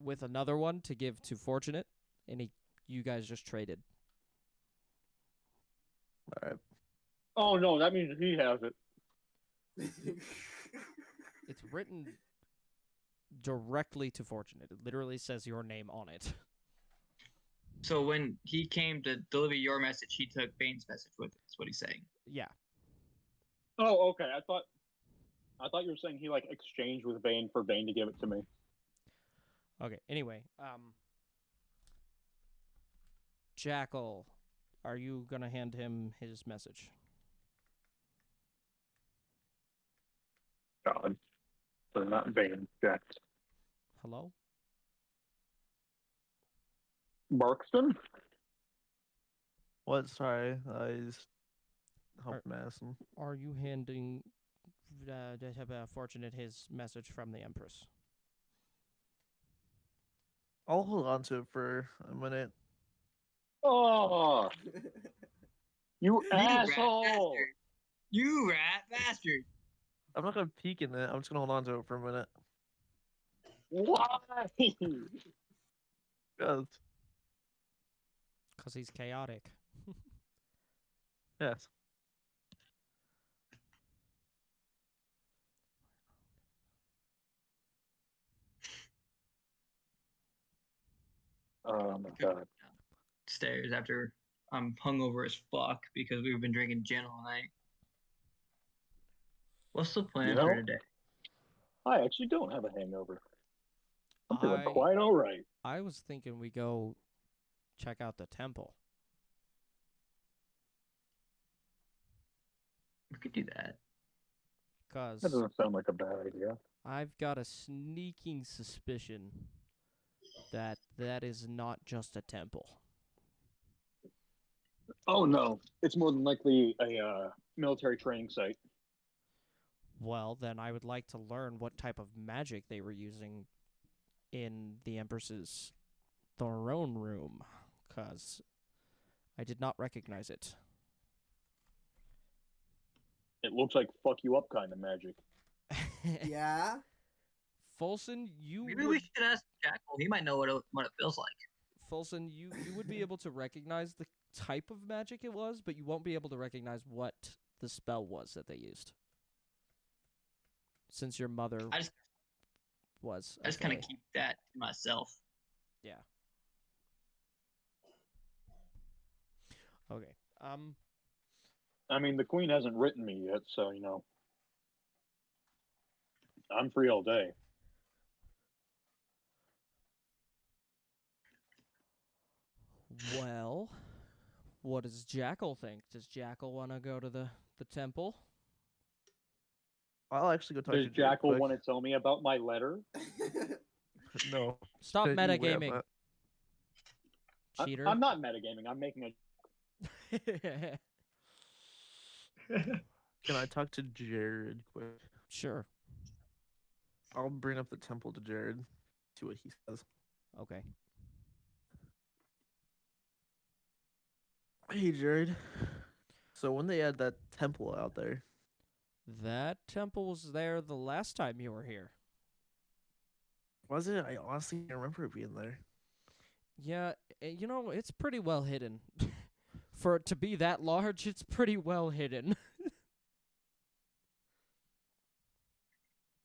with another one to give to Fortunate, and you guys just traded. All right. Oh no, that means he has it. It's written directly to Fortunate. It literally says your name on it. So when he came to deliver your message, he took Bane's message with it. That's what he's saying. Yeah. Oh, okay. I thought you were saying he like exchanged with Bane for Bane to give it to me. Okay. Anyway, Jackal, are you gonna hand him his message? God. But not Bane. Jack. Hello? Barkston? What? Sorry, I just helped Madison. Are you handing Fortunate his message from the Empress? I'll hold on to it for a minute. Oh, you rat asshole! bastard. You rat bastard. I'm not gonna peek in it. I'm just gonna hold on to it for a minute. Why? Yes. Because he's chaotic. Yes. Oh my god. Stairs after I'm hungover as fuck because we've been drinking gin all night. What's the plan You know? for today? I actually don't have a hangover. I'm feeling I quite all right. I was thinking we go check out the temple. We could do that. Because That doesn't sound like a bad idea. I've got a sneaking suspicion that that is not just a temple. Oh no, it's more than likely a military training site. Well, then I would like to learn what type of magic they were using in the Empress's throne room, because I did not recognize it. It looks like fuck you up kind of magic. Yeah. Folson, you Maybe would, we should ask Jackal. He might know what it feels like. Folson, you would be able to recognize the type of magic it was, but you won't be able to recognize what the spell was that they used. Since your mother I just was. I just kind okay. of keep that to myself. Yeah. Okay. I mean, the queen hasn't written me yet, so you know, I'm free all day. Well, what does Jackal think? Does Jackal want to go to the temple? I'll actually go talk Does to Jared Jackal quick. want to tell me about my letter? No. Stop You wait on metagaming, that. cheater. I'm not metagaming. I'm making a. Can I talk to Jared quick? Sure. I'll bring up the temple to Jared. See what he says. Okay. Hey, Jared. So when they had that temple out there, That temple was there the last time you were here. was it? I honestly can't remember it being there. Yeah, it's pretty well hidden. For it to be that large, it's pretty well hidden.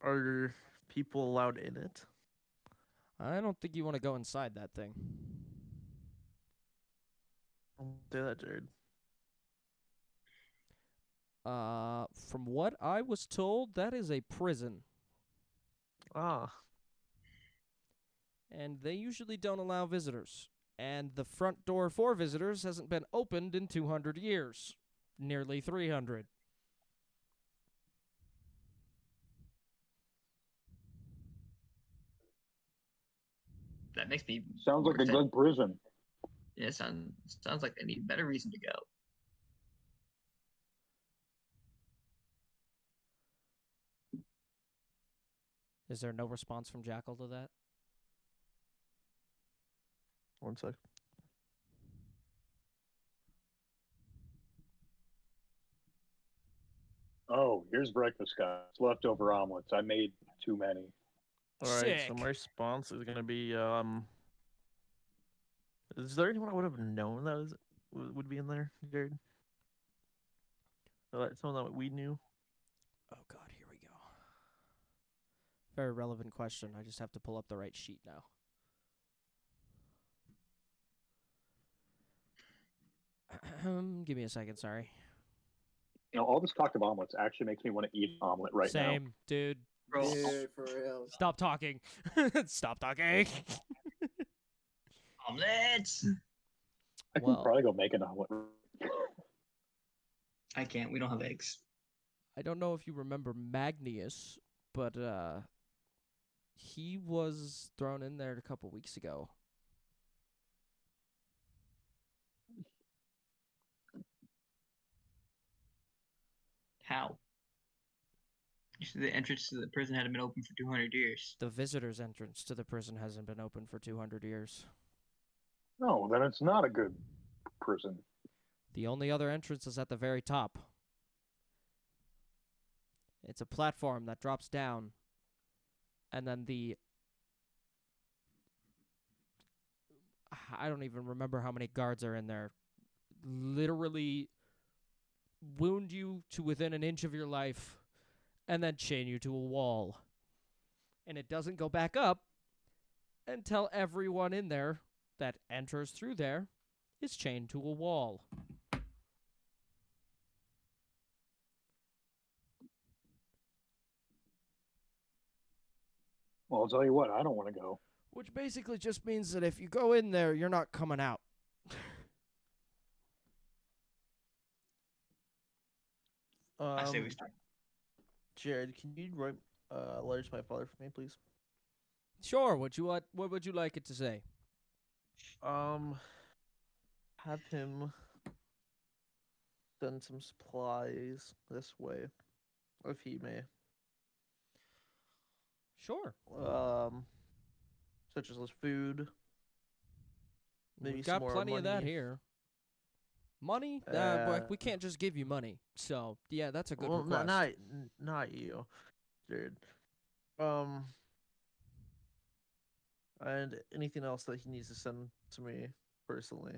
Are people allowed in it? I don't think you want to go inside that thing. Don't say that, Jared. From what I was told, that is a prison. Ah, And they usually don't allow visitors. And the front door for visitors hasn't been opened in 200 years. Nearly 300. That makes me Sounds more like a excited. good prison. Yeah, sounds like they need a better reason to go. Is there no response from Jackal to that? one sec. Oh, here's breakfast, guys. Leftover omelets. I made too many. All right, so Sick. my response is gonna be Is there anyone I would have known that would be in there, Jared? Someone that we knew. Oh, God, here we go. Very relevant question. I just have to pull up the right sheet now. Give me a second, sorry. All this talk of omelets actually makes me want to eat an omelet right now. Same, dude. Bro, Dude, for real. Stop talking. Stop talking. omelets! I can Well- probably go make an omelet. I can't. We don't have eggs. I don't know if you remember Magnius, but he was thrown in there a couple weeks ago. How? You said the entrance to the prison hadn't been open for 200 years. The visitor's entrance to the prison hasn't been open for 200 years. No, then it's not a good prison. The only other entrance is at the very top. It's a platform that drops down, and then I don't even remember how many guards are in there. Literally wound you to within an inch of your life, and then chain you to a wall. And it doesn't go back up until everyone in there that enters through there is chained to a wall. Well, I'll tell you what, I don't want to go. Which basically just means that if you go in there, you're not coming out. I say we start. Jared, can you write a letter to my father for me, please? Sure, what would you like it to say? Have him send some supplies this way, if he may. Sure. Such as food. Maybe We've some got more plenty of that money. here. Money? We can't just give you money. So, yeah, that's a good Well, request. not you, Jared. And anything else that he needs to send to me personally.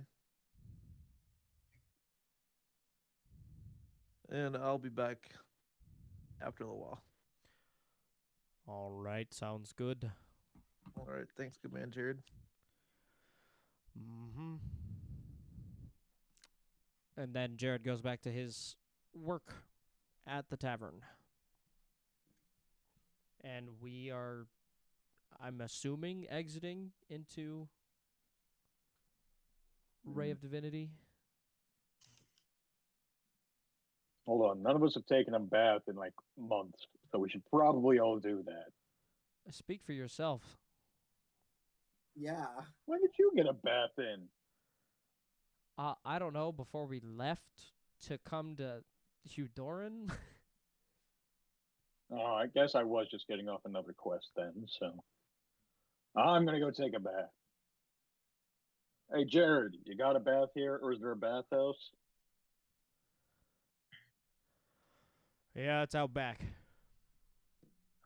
And I'll be back after a little while. All right, sounds good. All right, thanks, good man, Jared. Mm-hmm. And then Jared goes back to his work at the tavern. And we are, I'm assuming, exiting into Ray of Divinity? Hold on, none of us have taken a bath in like months, so we should probably all do that. Speak for yourself. Yeah. When did you get a bath in? I don't know, before we left to come to Hudoran? Oh, I guess I was just getting off another quest then, so I'm gonna go take a bath. Hey, Jared, you got a bath here, or is there a bathhouse? Yeah, it's out back.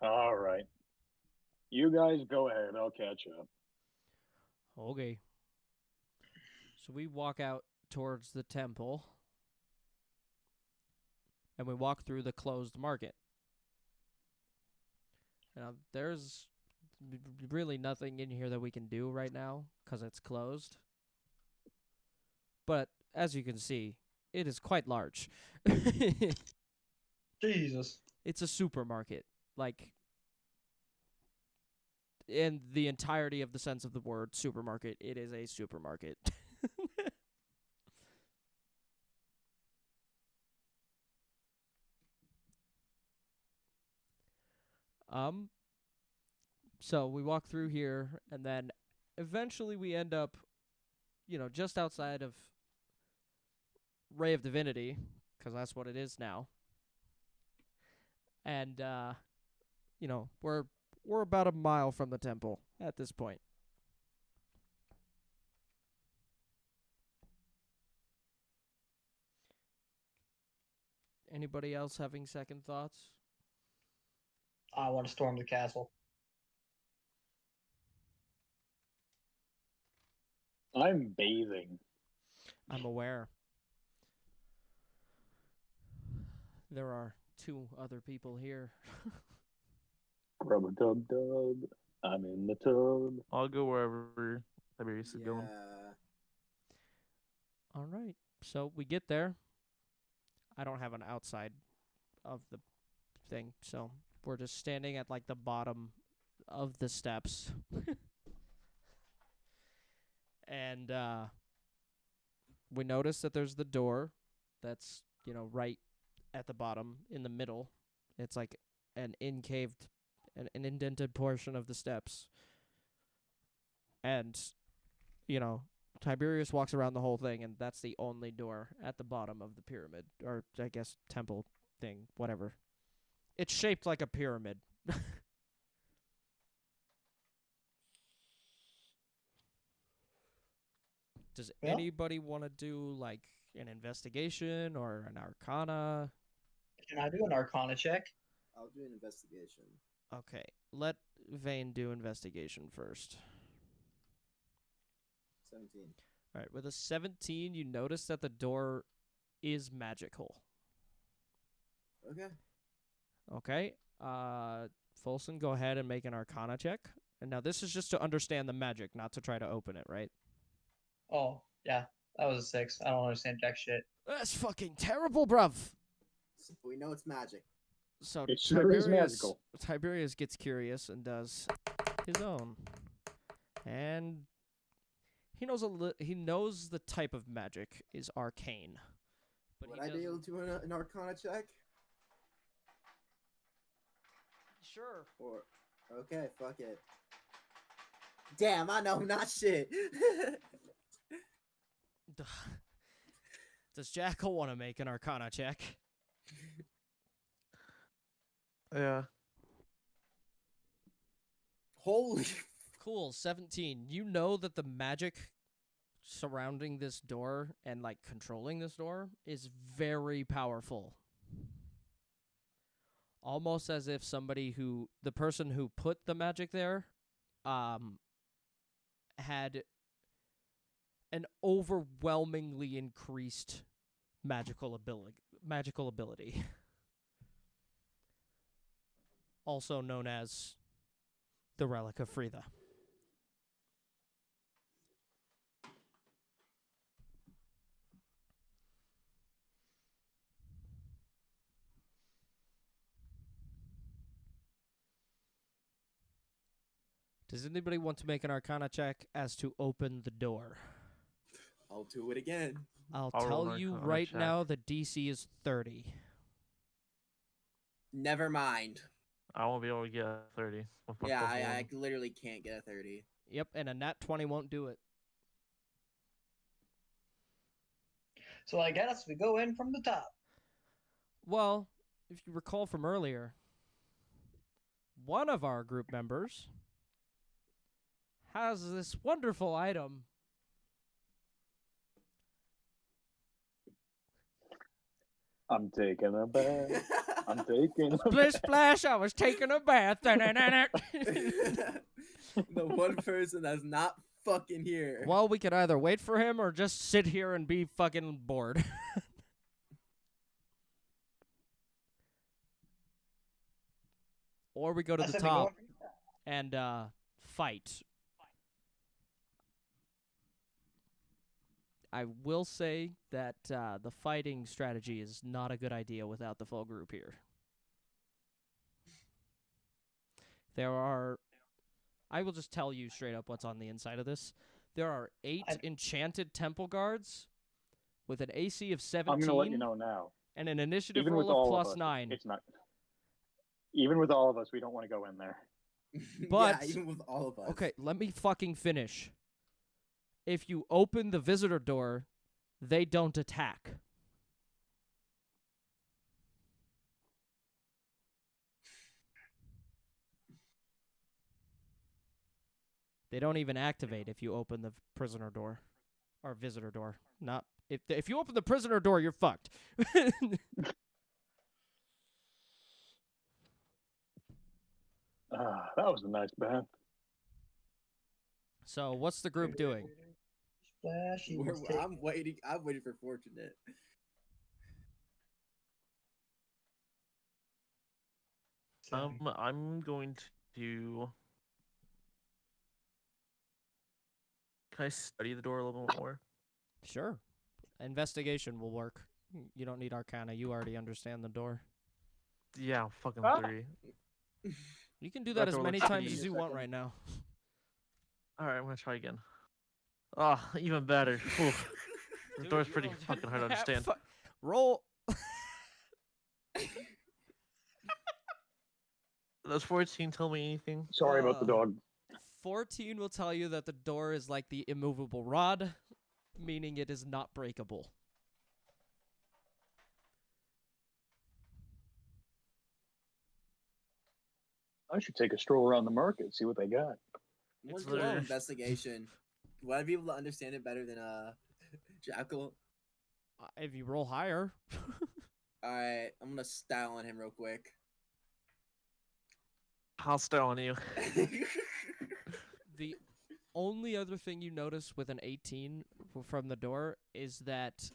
All right. You guys go ahead. I'll catch up. Okay. So we walk out towards the temple, and we walk through the closed market. Now, there's really nothing in here that we can do right now because it's closed. But as you can see, it is quite large. Jesus. It's a supermarket. Like, in the entirety of the sense of the word supermarket, it is a supermarket. um so we walk through here, and then eventually we end up, just outside of Ray of Divinity, because that's what it is now. And we're about a mile from the temple at this point. Anybody else having second thoughts? I want to storm the castle. I'm bathing. I'm aware. There are 2 other people here. Grub a dub dub. I'm in the tub. I'll go wherever Tiberius is going. Yeah. All right. So we get there. I don't have an outside of the thing, so we're just standing at like the bottom of the steps. And we notice that there's the door that's, right at the bottom in the middle. It's like an an indented portion of the steps. And, Tiberius walks around the whole thing, and that's the only door at the bottom of the pyramid, or I guess temple thing, whatever. It's shaped like a pyramid. Does Yeah. anybody want to do like an investigation or an arcana? Can I do an arcana check? I'll do an investigation. Okay, let Vane do investigation first. 17. All right, with a 17, you notice that the door is magical. Okay. Okay, Folson, go ahead and make an arcana check. And now this is just to understand the magic, not to try to open it, right? Oh, yeah. That was a 6. I don't understand jack shit. That's fucking terrible, bruv. So we know it's magic. So It sure is magical. Tiberius gets curious and does his own. And he knows the type of magic is arcane. But Would I be able to do an arcana check? Sure. Or okay, fuck it. Damn, I know not shit. Does Jackal want to make an arcana check? Yeah. Holy. Cool, 17. You know that the magic surrounding this door and like controlling this door is very powerful. Almost as if the person who put the magic there had an overwhelmingly increased magical ability. Also known as the Relic of Frida. Does anybody want to make an arcana check as to open the door? I'll do it again. I'll I'll roll tell an you Arcana right check. now the DC is 30. Never mind. I won't be able to get a 30. with my Yeah, plus I one. literally can't get a 30. Yep, and a nat 20 won't do it. So I guess we go in from the top. Well, if you recall from earlier, one of our group members has this wonderful item. I'm taking a bath. I'm taking a Splish bath. splash, I was taking a bath. The one person that's not fucking here. Well, we could either wait for him or just sit here and be fucking bored. Or we go to I the said we go top in from the top. and fight. I will say that the fighting strategy is not a good idea without the full group here. I will just tell you straight up what's on the inside of this. There are 8 enchanted temple guards with an AC of 17 I'm gonna let you know now. and an initiative Even with roll all of of plus us, 9. it's not. Even with all of us, we don't want to go in there. But- yeah, even with all of us. Okay, let me fucking finish. If you open the visitor door, they don't attack. They don't even activate if you open the prisoner door or visitor door. Not if you open the prisoner door, you're fucked. That was a nice bath. So, what's the group doing? Splashy was I'm waiting for Fortunate. I'm going to. Can I study the door a little bit more? Sure. Investigation will work. You don't need Arcana. You already understand the door. Yeah, fucking Ah. 3. You can do That that as door many looks times pretty- as you want right now. All right, I'm gonna try again. Oh, even better. Oof. The Dude, door's you pretty don't fucking hard to have understand. Roll. Does 14 tell me anything? Sorry about the dog. 14 will tell you that the door is like the immovable rod, meaning it is not breakable. I should take a stroll around the market, see what they got. Let's It's do a little literally- investigation. Would I be able to understand it better than Jackal? If you roll higher. Alright, I'm gonna style on him real quick. Hostile on you. The only other thing you notice with an 18 from the door is that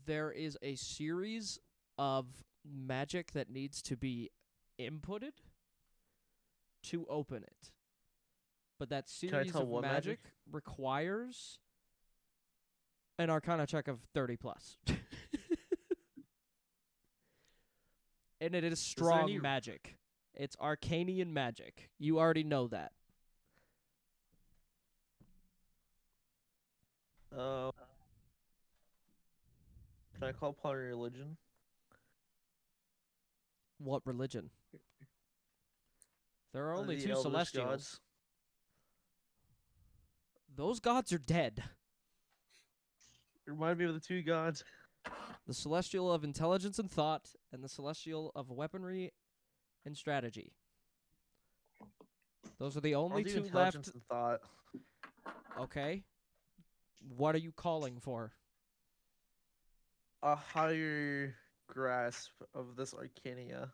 there is a series of magic that needs to be inputted to open it. But that I series tell of what magic? requires an Arcana check of 30 plus. And it is there strong any- magic. It's Arcanian magic. You already know that. Can I call upon religion? What religion? There are only The two Eldritch celestials. gods. Those gods are dead. Remind me of the 2 gods. The celestial of intelligence and thought, and the celestial of weaponry and strategy. Those are the I'll only do 2 intelligence left. and thought. Okay. What are you calling for? A higher grasp of this Arcania.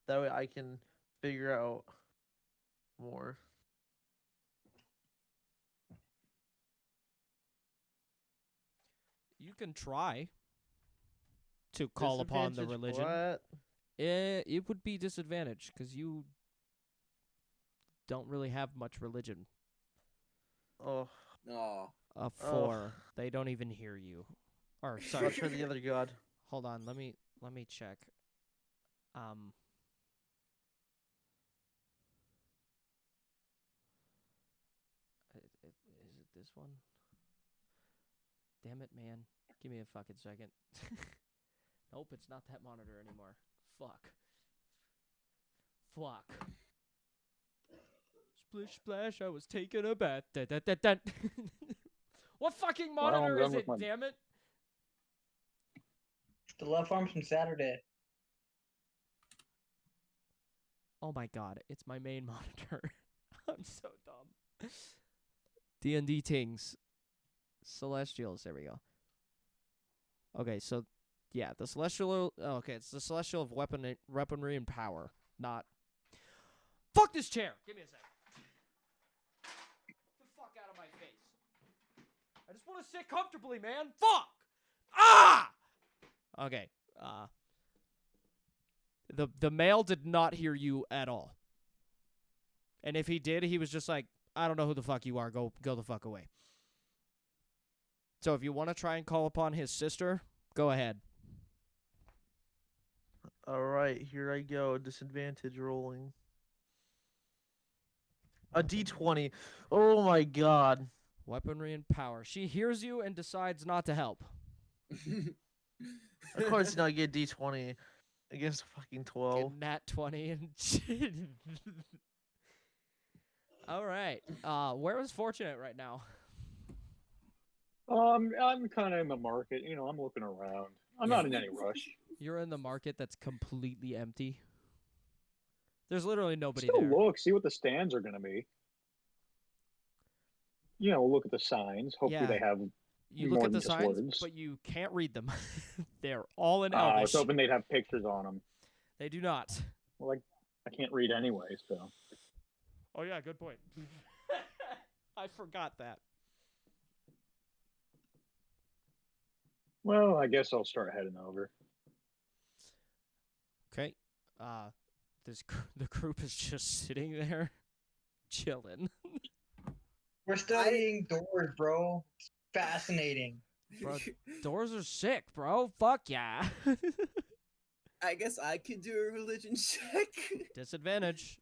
That way I can figure out more. You can try to call upon the Disadvantage religion. what? It would be disadvantage because you don't really have much religion. Oh, Oh. A Oh. 4. They don't even hear you. Or I'll sorry. try the other god. Hold on. Let me check. this one. Damn it, man. Give me a fucking second. Nope, it's not that monitor anymore. Fuck. Splish splash, I was taking a bath. Dun, dun, dun, dun. What fucking Well, I'm monitor done is with it, my- damn it? The love farms from Saturday. Oh my god, it's my main monitor. I'm so dumb. D&D Tings. Celestials, there we go. Okay, so, yeah, the Celestial, okay, it's the Celestial of weaponry and power, not... Fuck this chair! Give me a sec. Get the fuck out of my face. I just want to sit comfortably, man. Fuck! Ah! Okay, the male did not hear you at all. And if he did, he was just like, I don't know who the fuck you are. Go the fuck away. So if you want to try and call upon his sister, go ahead. All right, here I go. Disadvantage rolling. A D20. Oh my god. Weaponry and power. She hears you and decides not to help. Of course, I get D20 against a fucking 12. Get nat 20 and all right. Where is Fortunate right now? I'm kind of in the market. You know, I'm looking around. I'm not in any rush. You're in the market that's completely empty. There's literally nobody Still there. look, see what the stands are going to be. You know, look at the signs. Hopefully Yeah. they have. You look more at the than just signs, words. but you can't read them. They're all in I was Elvish. hoping they'd have pictures on them. They do not. Well, I can't read anyway, so. Oh yeah, good point. I forgot that. Well, I guess I'll start heading over. Okay. The group is just sitting there, chilling. We're studying doors, bro. It's fascinating. Bro, doors are sick, bro. Fuck yeah. I guess I could do a religion check. Disadvantage.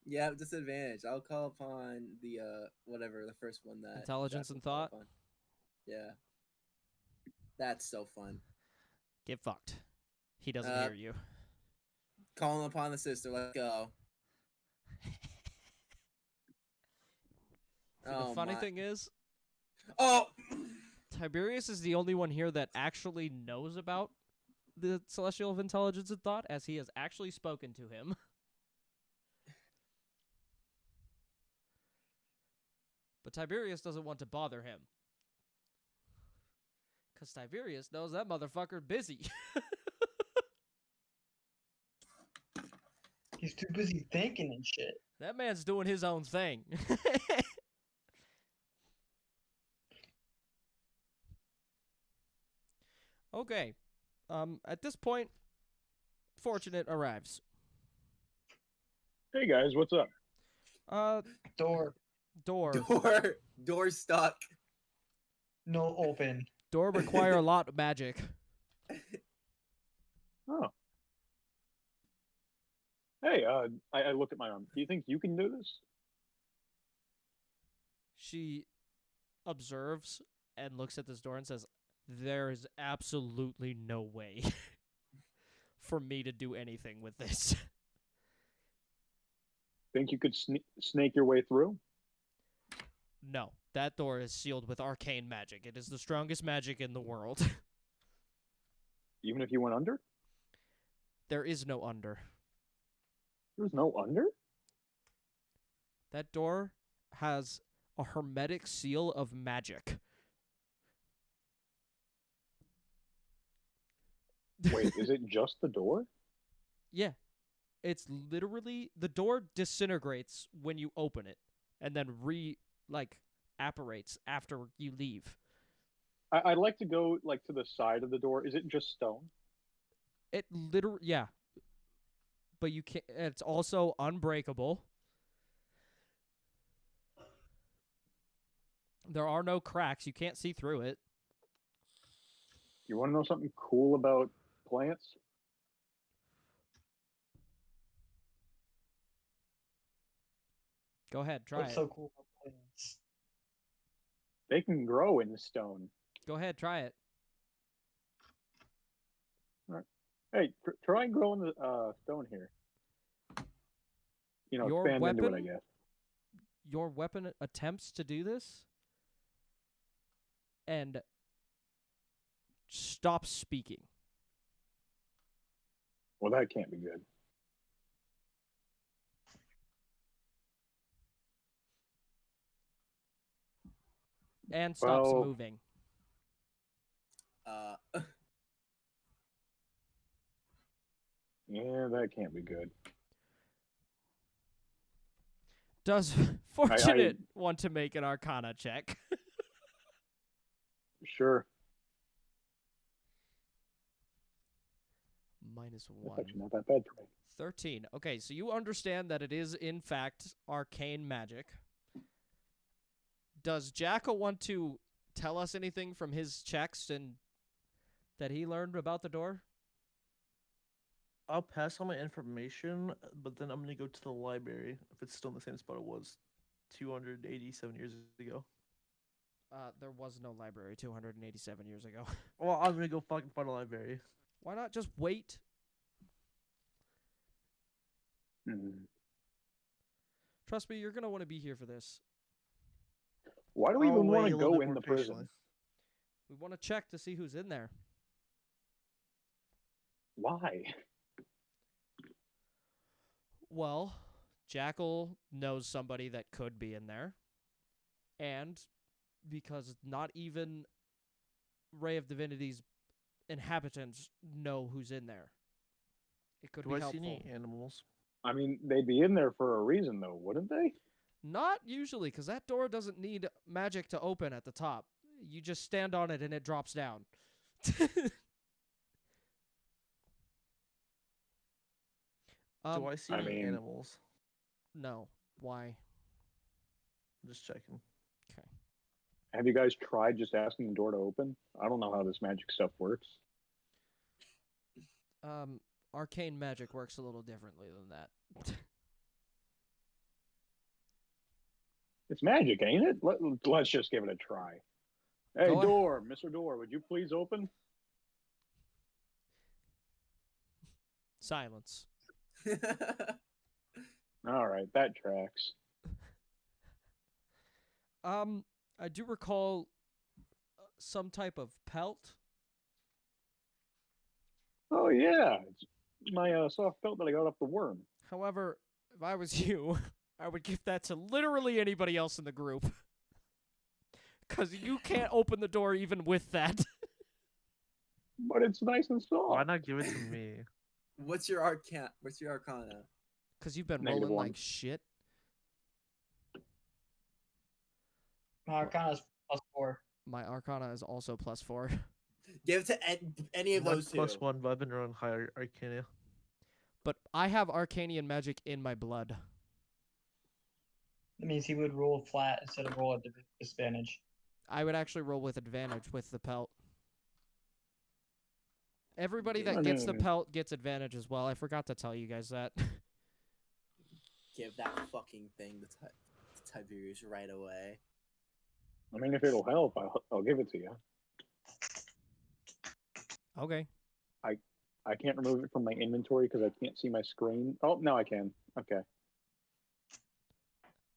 Yeah, disadvantage. I'll call upon the whatever the first one that Intelligence Jack and will call thought? upon. Yeah, that's so fun. Get fucked. He doesn't Uh, hear you. Calling upon the sister. Let's go. The Oh, funny my- thing is, Oh, Tiberius is the only one here that actually knows about the Celestial of Intelligence and Thought, as he has actually spoken to him. But Tiberius doesn't want to bother him. Because Tiberius knows that motherfucker busy. He's too busy thinking and shit. That man's doing his own thing. Okay. At this point, Fortunate arrives. Hey guys, what's up? Door. Door. door stuck. No open. Door require a lot of magic. Oh. Hey, I look at my arm. Do you think you can do this? She observes and looks at this door and says, there is absolutely no way for me to do anything with this. Think you could snake your way through? No, that door is sealed with arcane magic. It is the strongest magic in the world. Even if you went under? There is no under. There's no under? That door has a hermetic seal of magic. Wait, is it just the door? Yeah. It's literally, the door disintegrates when you open it and then apparates after you leave. I'd like to go to the side of the door. Is it just stone? It literally, yeah. But you can't, it's also unbreakable. There are no cracks. You can't see through it. You want to know something cool about plants? Go ahead, try What's it. so cool about plants? They can grow in the stone. Go ahead, try it. Hey, try and grow in the stone here. You know, Your expand into it, I weapon? guess. Your weapon attempts to do this and stops speaking. Well, that can't be good. And stops Well- moving. Yeah, that can't be good. Does Fortunate want to make an Arcana check? Sure. -1. That's actually not that bad for me. 13. Okay, so you understand that it is, in fact, arcane magic. Does Jackal want to tell us anything from his checks and that he learned about the door? I'll pass on my information, but then I'm gonna go to the library if it's still in the same spot it was 287 years ago. There was no library 287 years ago. Well, I'm gonna go fucking find a library. Why not just wait? Trust me, you're going to want to be here for this. Why do we I'll even want wait to a little go bit in more the prison? patiently. We want to check to see who's in there. Why? Well, Jackal knows somebody that could be in there. And because not even Ray of Divinity's inhabitants know who's in there. It could Do be I helpful. see any animals? I mean, they'd be in there for a reason, though, wouldn't they? Not usually, because that door doesn't need magic to open at the top. You just stand on it and it drops down. Do I see I any mean- animals? No. Why? I'm just checking. Have you guys tried just asking the door to open? I don't know how this magic stuff works. Arcane magic works a little differently than that. It's magic, ain't it? Let's just give it a try. Hey, Go door, Mr. Door, would you please open? Silence. All right, that tracks. I do recall some type of pelt. Oh yeah, it's my soft belt that I got off the worm. However, if I was you, I would give that to literally anybody else in the group. Because you can't open the door even with that. But it's nice and soft. Why not give it to me? What's your arcana? What's your arcana? Because you've been -1. rolling like shit. My Arcana's +4. My Arcana is also +4. Give it to any of those two. +1, but I've been running higher Arcana. But I have Arcanian magic in my blood. That means he would roll flat instead of roll at disadvantage. I would actually roll with advantage with the pelt. Everybody that I gets the mean- pelt gets advantage as well. I forgot to tell you guys that. Give that fucking thing to Tiberius right away. I mean, if it'll help, I'll give it to you. Okay. I can't remove it from my inventory because I can't see my screen. Oh, no, I can. Okay.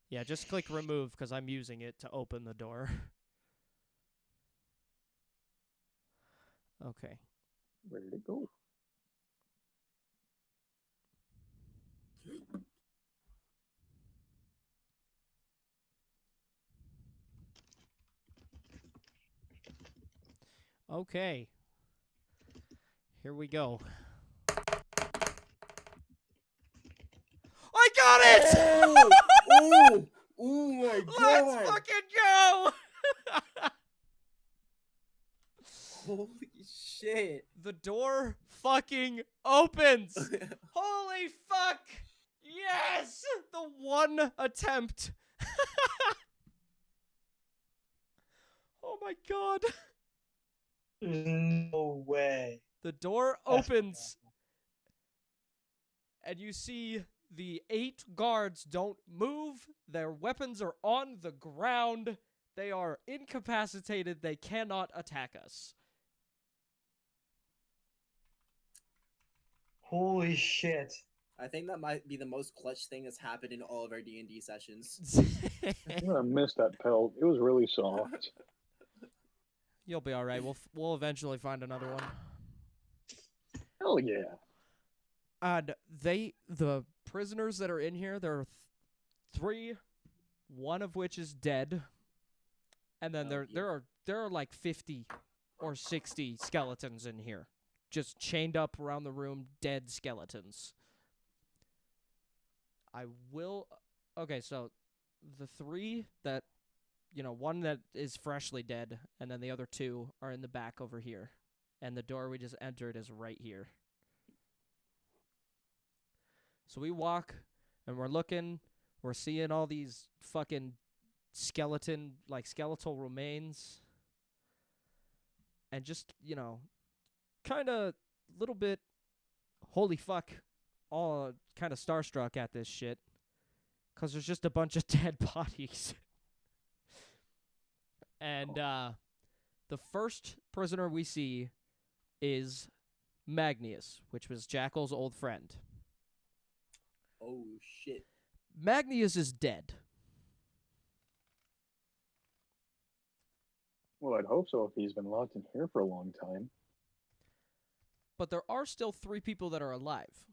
Yeah, just click remove because I'm using it to open the door. Okay. Where did it go? Okay. Here we go. I got it! Oh, oh my god! Let's fucking go! Holy shit! The door fucking opens! Holy fuck! Yes! The one attempt! Oh my god. There's no way. The door That's opens, and you see the 8 guards don't move. Their weapons are on the ground. They are incapacitated. They cannot attack us. Holy shit. I think that might be the most clutch thing that's happened in all of our D&D sessions. I'm gonna miss that pelt. It was really soft. You'll be all right. We'll eventually find another one. Hell yeah. And the prisoners that are in here, there are 3, one of which is dead, and then there are like 50 or 60 skeletons in here, just chained up around the room, dead skeletons. Okay, so the 3 that, one that is freshly dead, and then the other 2 are in the back over here, and the door we just entered is right here. So we walk, and we're looking, we're seeing all these fucking skeletal remains. And just, kind of little bit, holy fuck, all kind of starstruck at this shit. Because there's just a bunch of dead bodies. And the first prisoner we see is Magnius, which was Jackal's old friend. Oh, shit. Magnius is dead. Well, I'd hope so if he's been locked in here for a long time. But there are still 3 people that are alive.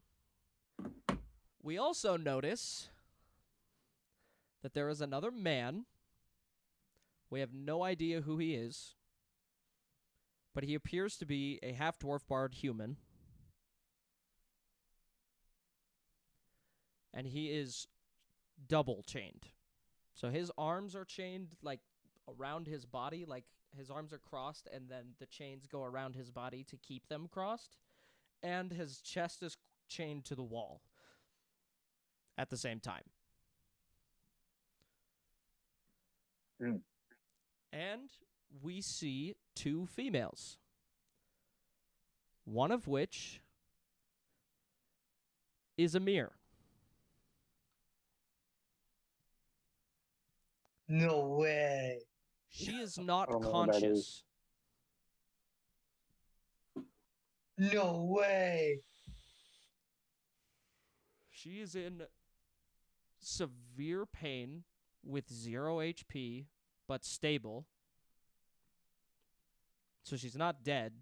We also notice that there is another man. We have no idea who he is, but he appears to be a half-dwarf bard human. And he is double chained. So his arms are chained like around his body, like his arms are crossed, and then the chains go around his body to keep them crossed. And his chest is chained to the wall at the same time. Mm. And we see 2 females. One of which is Amir. No way. She is not I don't know what that conscious. No way. She is in severe pain with 0 HP, but stable. So she's not dead.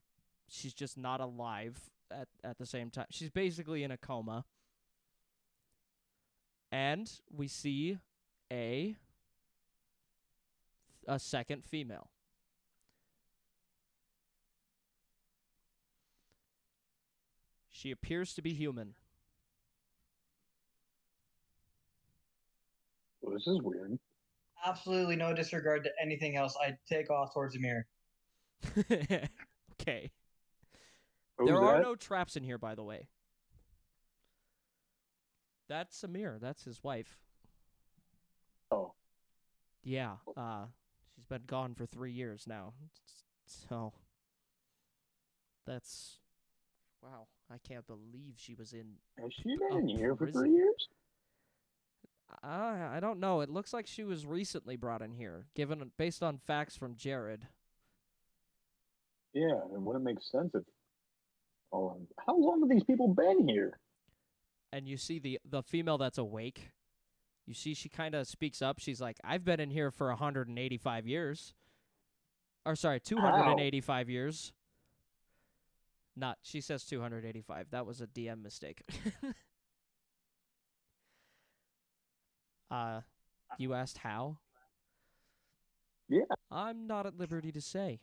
She's just not alive at the same time. She's basically in a coma. And we see a second female. She appears to be human. Well, this is weird. Absolutely no disregard to anything else. I'd take off towards Amir. Okay. Who's There are that? no traps in here, by the way. That's Amir. That's his wife. Oh, Yeah. She's been gone for 3 years now. So that's wow. I can't believe she was in. has she been in here for prison. 3 years? I don't know. It looks like she was recently brought in here, based on facts from Jared. Yeah, it wouldn't make sense if. Oh, how long have these people been here? And you see the female that's awake. You see she kind of speaks up. She's like, I've been in here for 185 years. Or sorry, 285 years. She says 285. That was a DM mistake. You asked how? Yeah. I'm not at liberty to say.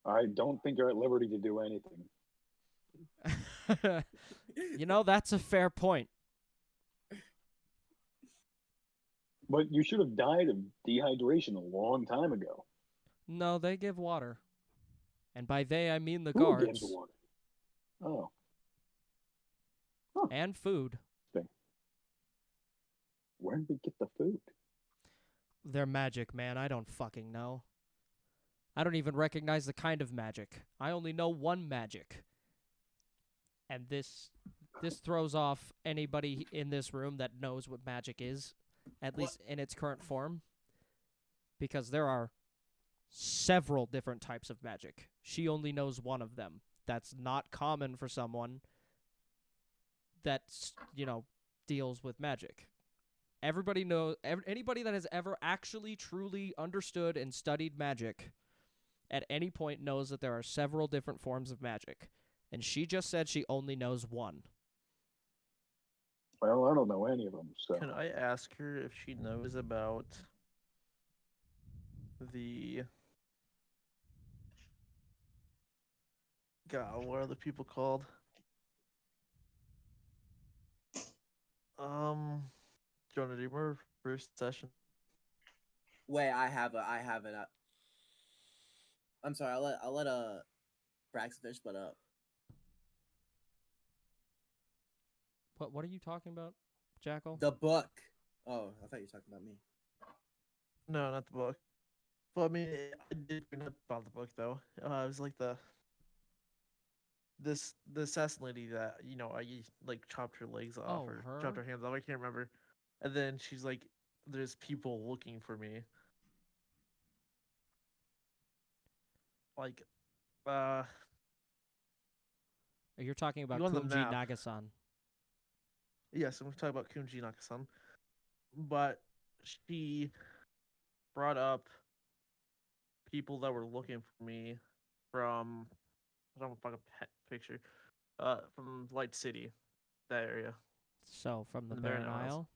I don't think you're at liberty to do anything. That's a fair point. But you should have died of dehydration a long time ago. No, they give water. And by they, I mean the Who guards. gives water? Oh. And food. Where did we get the food? They're magic, man. I don't fucking know. I don't even recognize the kind of magic. I only know one magic. And this throws off anybody in this room that knows what magic is, at least in its current form. because there are several different types of magic. She only knows one of them. That's not common for someone that's, deals with magic. Everybody knows, anybody that has ever actually truly understood and studied magic at any point knows that there are several different forms of magic. And she just said she only knows one. Well, I don't know any of them, so. Can I ask her if she knows about the God, what are the people called? Jonah, do you remember first session? Wait, I have an. I'm sorry. I'll let Brax finish, but What are you talking about, Jackal? the book. Oh, I thought you were talking about me. No, not the book. Well, I mean, I did bring up about the book though. It was like the assassin lady that I like chopped her legs off or her? chopped her hands off. I can't remember. And then she's like, "There's people looking for me." Like, You're talking about You on the Kunji map. Nagasan. yes, I'm talking about Kunji Nakasan, but she brought up people that were looking for me from I don't fucking picture from Light City, that area. So, from the The Barren Barren Isles. Isle.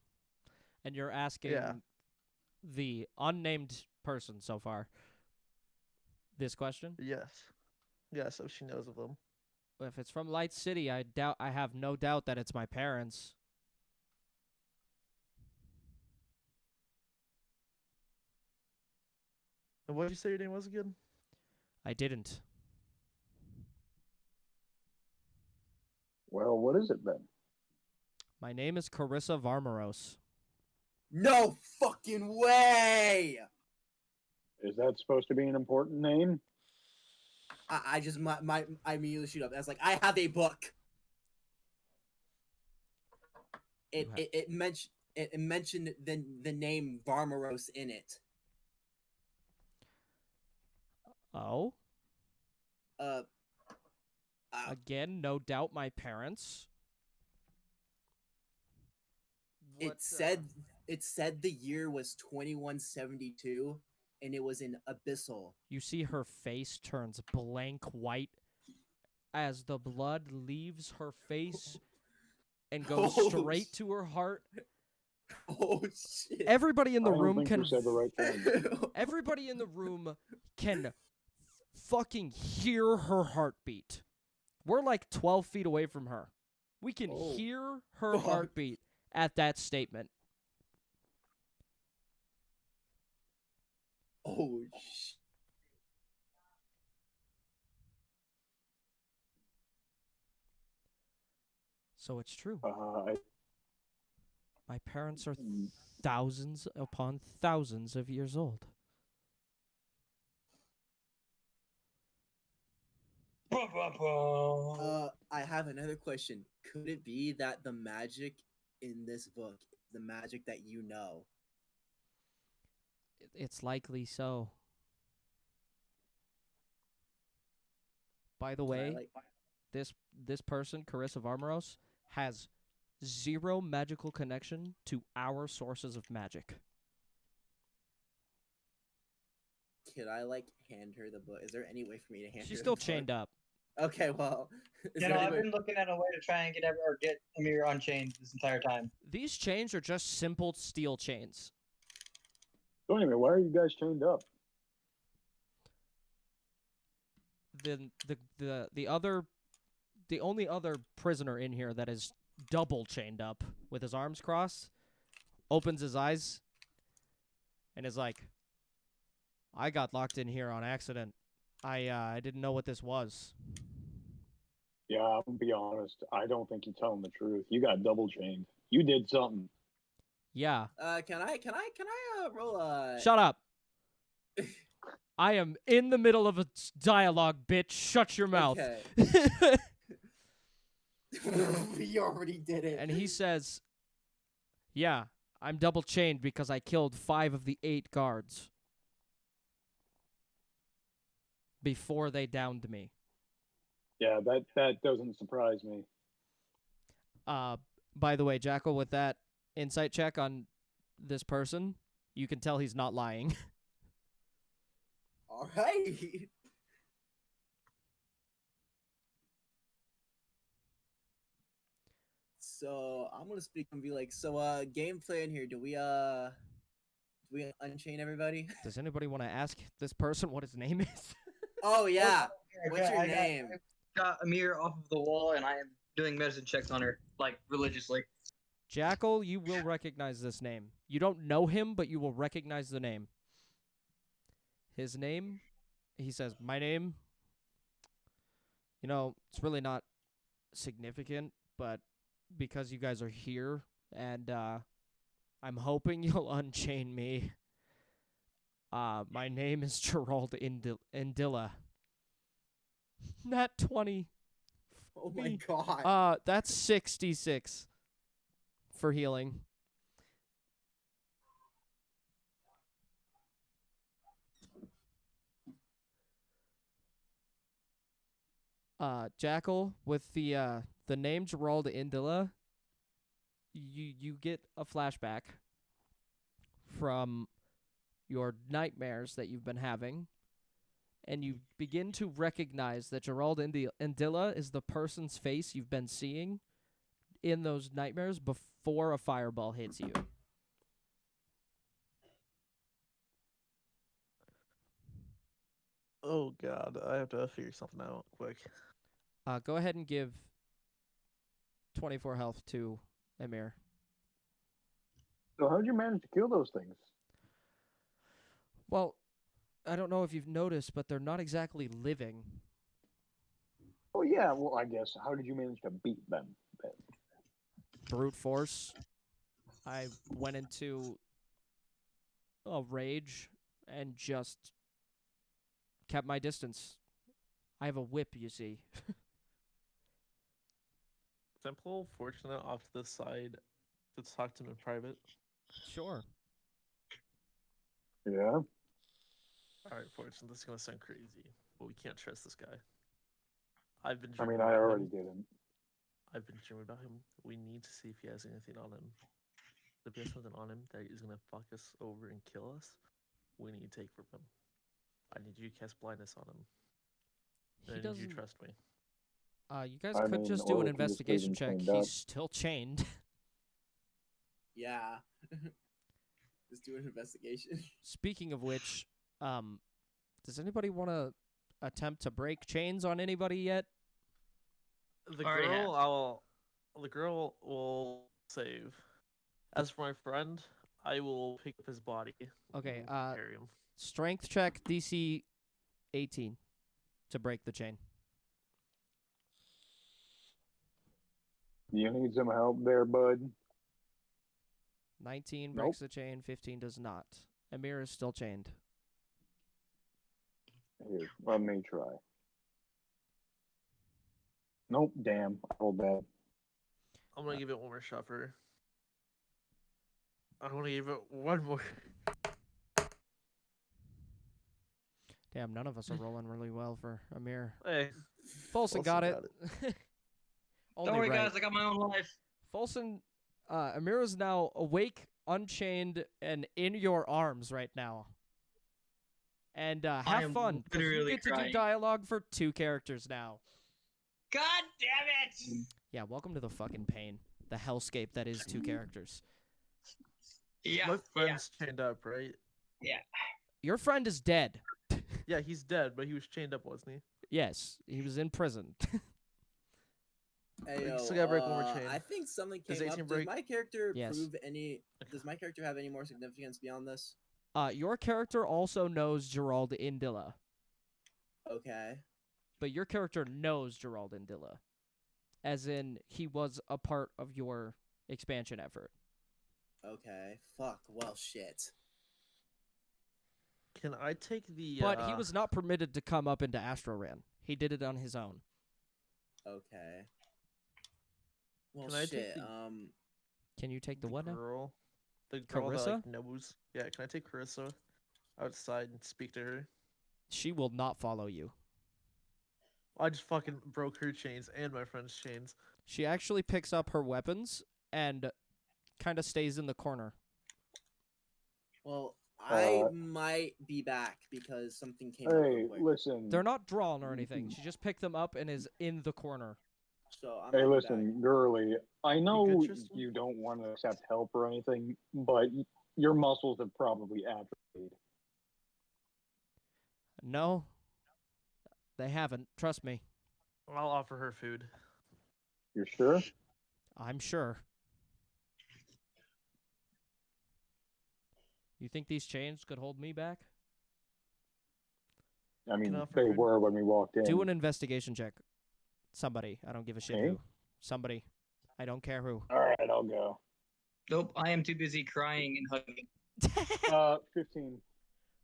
And you're asking Yeah. the unnamed person so far this question? Yes, so she knows of them. If it's from Light City, I have no doubt that it's my parents. And what did you say your name was again? I didn't. Well, what is it then? My name is Carissa Varmaros. No fucking way! Is that supposed to be an important name? I just I immediately shoot up. I was like, I have a book. It mentioned the name Varmaros in it. Oh? Uh, Again, no doubt my parents. it said the year was 2172, and it was in Abyssal. You see her face turns blank white as the blood leaves her face and goes Oh, straight to her heart. Oh shit! Everybody in the I don't room think can you said the right thing. everybody in the room can fucking hear her heartbeat. We're like 12 feet away from her. We can Oh, hear her fuck. heartbeat at that statement. Oh shit! So it's true. I, My parents are thousands upon thousands of years old. I have another question. Could it be that the magic in this book is the magic that you know? It's likely so. By the Can I, way, this person, Carissa Varmaros, has zero magical connection to our sources of magic. Could I hand her the book? Is there any way for me to hand her? She's still the book? chained up. Okay, well, I've been looking at a way to try and get Amir unchained this entire time. These chains are just simple steel chains. so anyway, why are you guys chained up? The only other prisoner in here that is double chained up with his arms crossed opens his eyes and is like, I got locked in here on accident. I didn't know what this was. Yeah, I'll be honest. I don't think you're telling the truth. You got double chained. You did something. Yeah. Can I roll a? Shut up. I am in the middle of a dialogue, bitch. Shut your mouth. Okay. You already did it. And he says, yeah, I'm double chained because I killed 5 of the 8 guards. before they downed me. Yeah, that doesn't surprise me. By the way, Jackal, with that insight check on this person, you can tell he's not lying. All right. So I'm gonna speak and be like, so game plan here. Do we unchain everybody? Does anybody want to ask this person what his name is? Oh yeah. Here, What's your I got- name? Got Amir off of the wall, and I am doing medicine checks on her, like, religiously. Jackal, you will recognize this name. You don't know him, but you will recognize the name. His name, he says, my name, you know, it's really not significant, but because you guys are here, and I'm hoping you'll unchain me. My name is Gerald Indilla. Nat 20. Oh my god. That's 66 for healing. Jackal, with the name Gerald Indilla, you get a flashback from your nightmares that you've been having, and you begin to recognize that Gerald Indilla is the person's face you've been seeing in those nightmares before a fireball hits you. Oh god, I have to figure something out quick. Go ahead and give 24 health to Emir. So how'd you manage to kill those things? Well, I don't know if you've noticed, but they're not exactly living. Oh yeah, well I guess how did you manage to beat them then? Brute force. I went into a rage and just kept my distance. I have a whip, you see. Simple, fortunate off to the side to talk to him in private. Sure. Yeah. Alright, fortunate, this is gonna sound crazy, but we can't trust this guy. I've been I dreaming mean I about already him. didn't. I've been dreaming about him. We need to see if he has anything on him. If he has something on him that is gonna fuck us over and kill us, we need to take from him. I need you to cast blindness on him. He And I need doesn't. you to trust me. You guys I could mean, just do or an we could just leave investigation him check. chained He's up. still chained. Yeah. Just do an investigation. Speaking of which, does anybody want to attempt to break chains on anybody yet? The Already have. the girl will save. As for my friend, I will pick up his body. Okay, and carry him. Strength check DC 18 to break the chain. You need some help there, bud? 19 Nope. breaks the chain, 15 does not. Amir is still chained. Here, let me try. Nope, damn. I rolled bad. I'm gonna give it one more shot for her. I want to give it one more. Damn, none of us are rolling really well for Amir. Hey, Folsom Folsom got it. got Only Don't worry, right. guys, I got my own life. Folsom, Amir is now awake, unchained, and in your arms right now. And I have am fun, 'cause you literally get to do crying. dialogue for 2 characters now. God damn it! Yeah, welcome to the fucking pain. The hellscape that is 2 characters. Yeah, my friend's chained up, right? Your friend is dead. Yeah, he's dead, but he was chained up, wasn't he? Yes, he was in prison. Hey, We yo, still gotta break one more chain. I think something Does came up. 18 Does break? my character Yes. prove any? Does my character have any more significance beyond this? Your character also knows Gerald Indilla, Okay. but your character knows Gerald Indilla, as in he was a part of your expansion effort. Okay. Fuck. Well, shit. Can I take the? But he was not permitted to come up into Astroran. He did it on his own. Okay. Well, Can I take shit. the- Can you take the what now? girl, the girl that Carissa? like knows. Yeah, can I take Carissa outside and speak to her? She will not follow you. I just fucking broke her chains and my friend's chains. She actually picks up her weapons and kind of stays in the corner. Well, I Uh, might be back because something came up Hey, real quick. listen. They're not drawn or anything. She just picked them up and is in the corner. So I Hey, might be listen, girly. I know good, Tristan? you don't want to accept help or anything, but your muscles have probably atrophied. No, they haven't. Trust me. I'll offer her food. You're sure? I'm sure. You think these chains could hold me back? I mean, offer they food. were when we walked in. Do an investigation check. Somebody. I don't give a shit Me? who. Somebody. I don't care who. All right, I'll go. Nope, I am too busy crying and hugging. 15.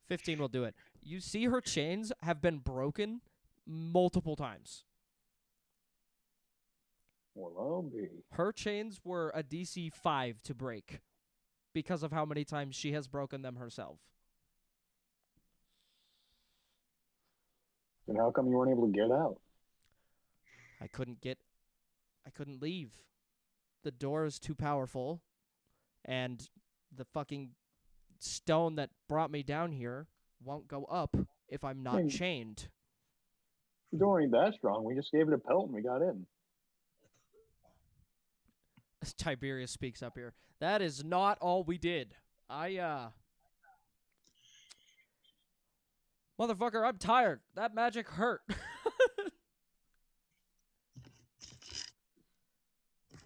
15 will do it. You see her chains have been broken multiple times. Well, I'll be. Her chains were a DC 5 to break because of how many times she has broken them herself. Then how come you weren't able to get out? I couldn't leave. The door is too powerful, and the fucking stone that brought me down here won't go up if I'm not chained. The door ain't that strong. We just gave it a pelt and we got in. Tiberius speaks up here. That is not all we did. Motherfucker, I'm tired. That magic hurt.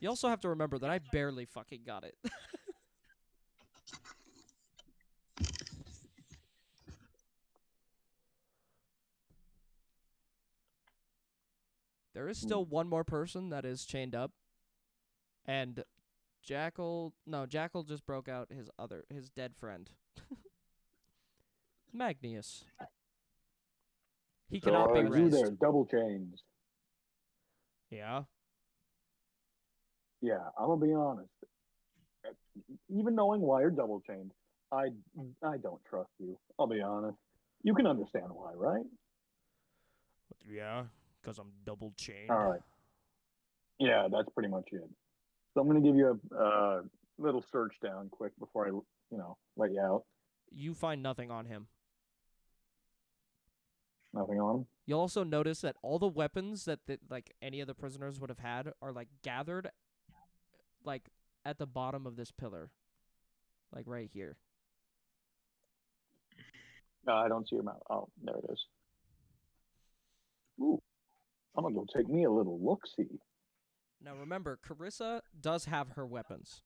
You also have to remember that I barely fucking got it. There is still one more person that is chained up. And Jackal just broke out his dead friend. Magnius. He So cannot be you rezzed. there, double chains. Yeah. Yeah, I'm gonna be honest. Even knowing why you're double chained, I don't trust you. I'll be honest. You can understand why, right? Yeah, because I'm double chained. All right. Yeah, that's pretty much it. So I'm gonna give you a little search down quick before I, let you out. You find nothing on him. Nothing on him. You'll also notice that all the weapons that like any of the prisoners would have had are like gathered like at the bottom of this pillar. Like right here. I don't see your mouth. Oh, there it is. Ooh, I'm gonna go take me a little look-see. Now remember, Carissa does have her weapons.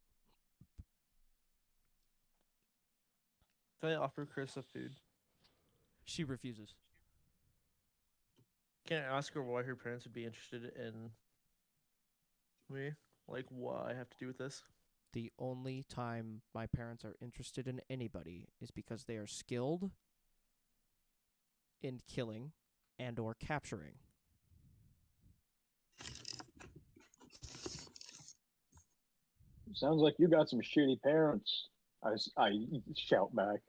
Can I offer Chris a food? She refuses. Can I ask her why her parents would be interested in me? Like, what I have to do with this? The only time my parents are interested in anybody is because they are skilled in killing and or capturing. Sounds like you got some shitty parents. I shout back.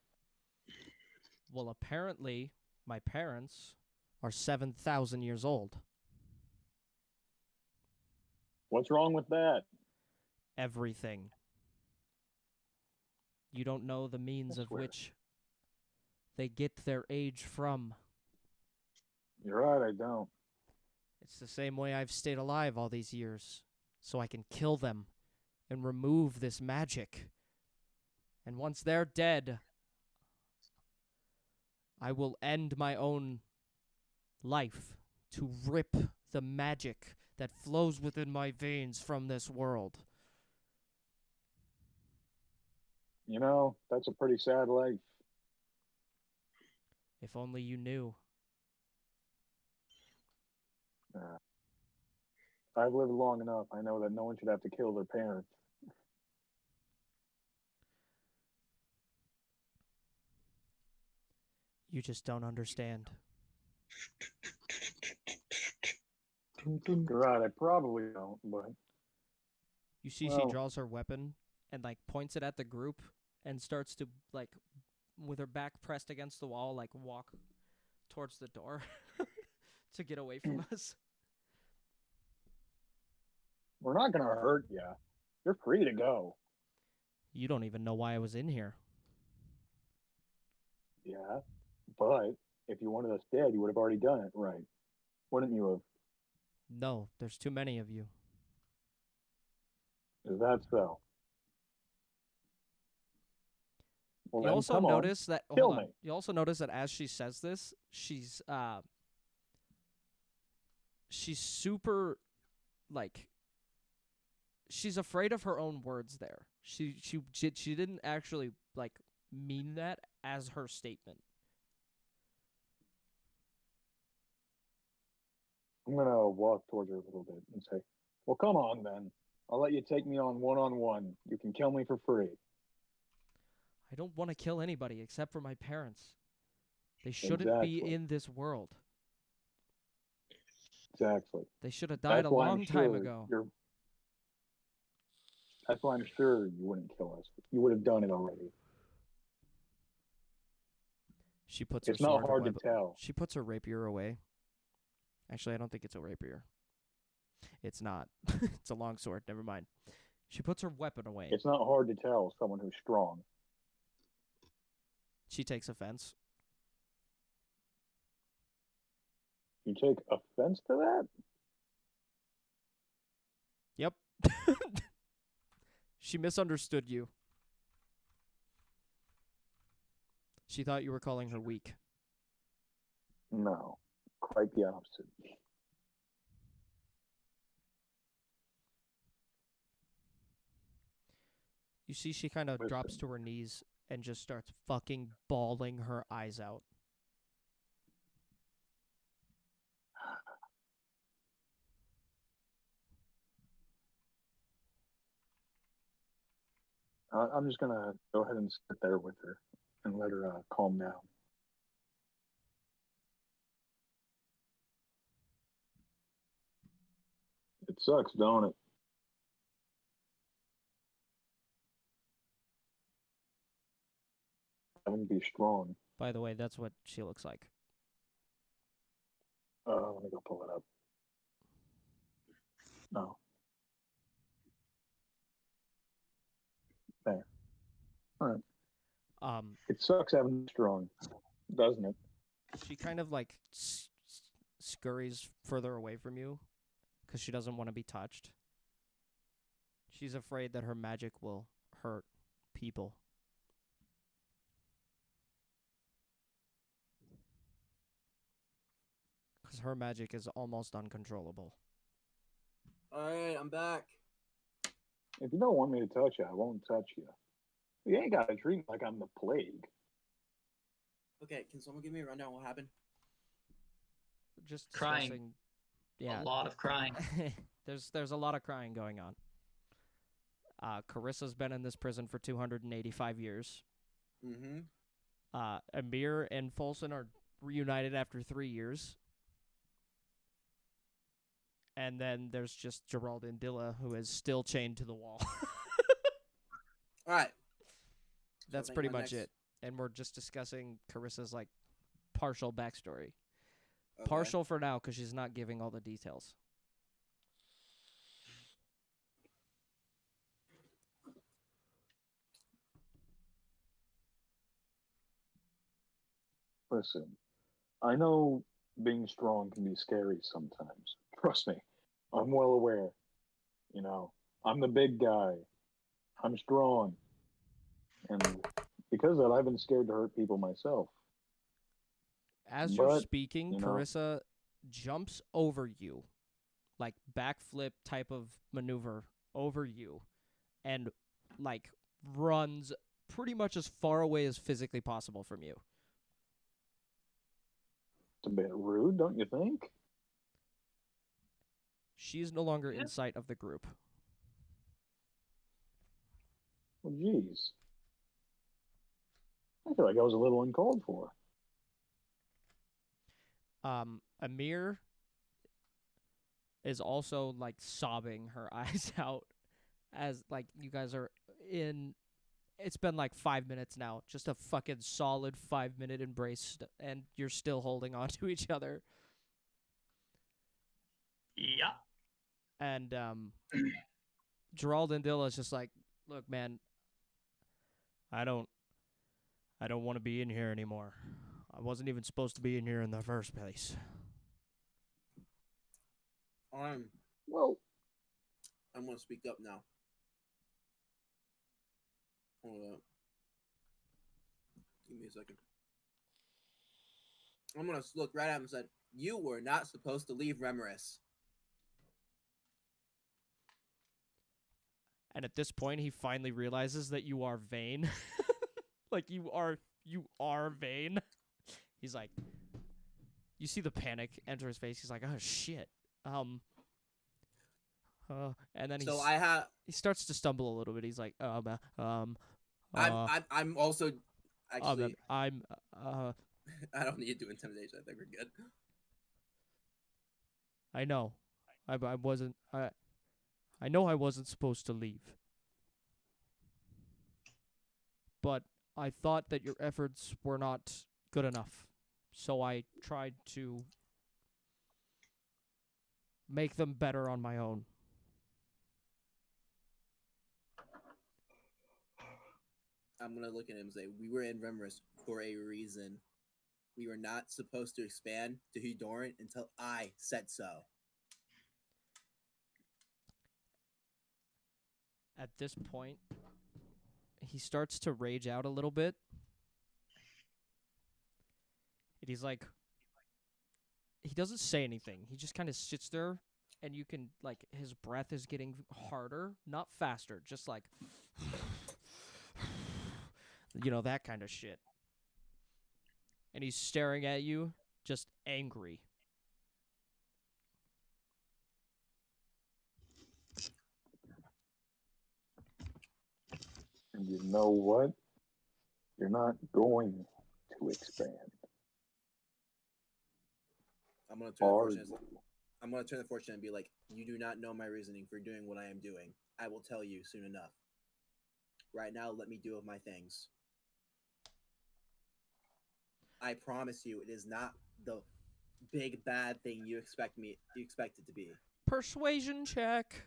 Well, apparently, my parents are 7,000 years old. What's wrong with that? Everything. You don't know the means That's of weird. which they get their age from. You're right, I don't. It's the same way I've stayed alive all these years, so I can kill them and remove this magic. And once they're dead, I will end my own life to rip the magic that flows within my veins from this world. That's a pretty sad life. If only you knew. I've lived long enough. I know that no one should have to kill their parents. You just don't understand. You're right, I probably don't, but You see well, she draws her weapon and like points it at the group and starts to like with her back pressed against the wall like walk towards the door to get away from us. We're not gonna hurt you. You're free to go. You don't even know why I was in here. Yeah, but if you wanted us dead, you would have already done it, right? Wouldn't you have? No, there's too many of you. Is that so? Well, You then, also come on. notice that kill hold on. me. You also notice that as she says this, she's super like she's afraid of her own words there. She didn't actually like mean that as her statement. I'm gonna walk towards her a little bit and say, "Well, come on then. I'll let you take me on one-on-one. You can kill me for free." I don't want to kill anybody except for my parents. They shouldn't be Exactly. in this world. Exactly. They should have died a long time ago. That's why I'm sure you wouldn't kill us. You would have done it already. She puts her It's not sword hard away. to tell. She puts her rapier away. Actually, I don't think it's a rapier. It's not. It's a long sword. Never mind. She puts her weapon away. It's not hard to tell someone who's strong. She takes offense. You take offense to that? Yep. She misunderstood you. She thought you were calling her weak. No, quite the opposite. You see, she kind of drops to her knees and just starts fucking bawling her eyes out. I'm just gonna go ahead and sit there with her and let her calm down. It sucks, don't it? Having to be strong. By the way, that's what she looks like. Let me go pull it up. No. There. All right. It sucks having to be strong, doesn't it? She kind of like scurries further away from you because she doesn't want to be touched. She's afraid that her magic will hurt people. Because her magic is almost uncontrollable. Alright, I'm back. If you don't want me to touch you, I won't touch you. You ain't gotta treat me like I'm the plague. Okay, can someone give me a rundown on what happened? Just Crying. discussing. Yeah. A lot of crying. There's a lot of crying going on. Carissa's been in this prison for 285 years. Mm-hmm. Amir and Folsom are reunited after 3 years. And then there's just Gerald and Dilla, who is still chained to the wall. Alright. That's pretty much it. And we're just discussing Carissa's, like, partial backstory. Okay. Partial for now, because she's not giving all the details. Listen, I know being strong can be scary sometimes. Trust me, I'm well aware. You know, I'm the big guy. I'm strong. And because of that, I've been scared to hurt people myself. As you're But, speaking, you know- Carissa jumps over you, like backflip type of maneuver over you, and like runs pretty much as far away as physically possible from you. It's a bit rude, don't you think? She's no longer Yeah. in sight of the group. Well, geez. I feel like I was a little uncalled for. Amir is also like sobbing her eyes out as like you guys are in it's been like 5 minutes now, just a fucking solid 5 minute embrace, and you're still holding on to each other. Yeah. And Gerald and Dilla's just like, look, man, I don't want to be in here anymore. I wasn't even supposed to be in here in the first place. Well, I'm gonna speak up now. Hold up. Give me a second. I'm gonna look right at him and said, "You were not supposed to leave Remoris." And at this point, he finally realizes that you are Vane. Like, you are Vane. He's like, you see the panic enter his face. He's like, oh, shit. And then So I have. he starts to stumble a little bit. He's like, I'm also actually. I don't need to do intimidation. I think we're good. I know. I wasn't. I know I wasn't supposed to leave. But I thought that your efforts were not good enough. So I tried to make them better on my own. I'm gonna look at him and say, "We were in Remoris for a reason. We were not supposed to expand to Hudoran until I said so." At this point, he starts to rage out a little bit. And he's like, he doesn't say anything. He just kind of sits there, and you can, like, his breath is getting harder, not faster, just like, you know, that kind of shit. And he's staring at you, just angry. and you know what? You're not going to expand. I'm gonna turn the Are fortune. you? I'm gonna turn the fortune and be like, "You do not know my reasoning for doing what I am doing. I will tell you soon enough. Right now, let me do my things. I promise you, it is not the big bad thing you expect it to be. Persuasion check.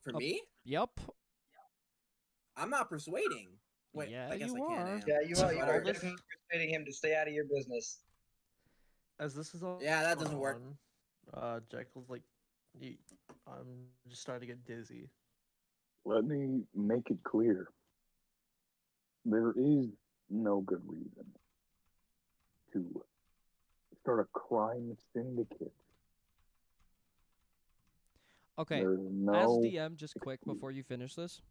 For Oh. me, Yep. I'm not persuading. Wait, Yeah, I guess you I can. are. I am. Yeah, you are. You All are this- definitely persuading him to stay out of your business. As this is all Yeah, that going doesn't work. on, Jekyll's like, I'm just starting to get dizzy. Let me make it clear. There is no good reason to start a crime syndicate. Okay, There's as no DM, just quick before you finish this,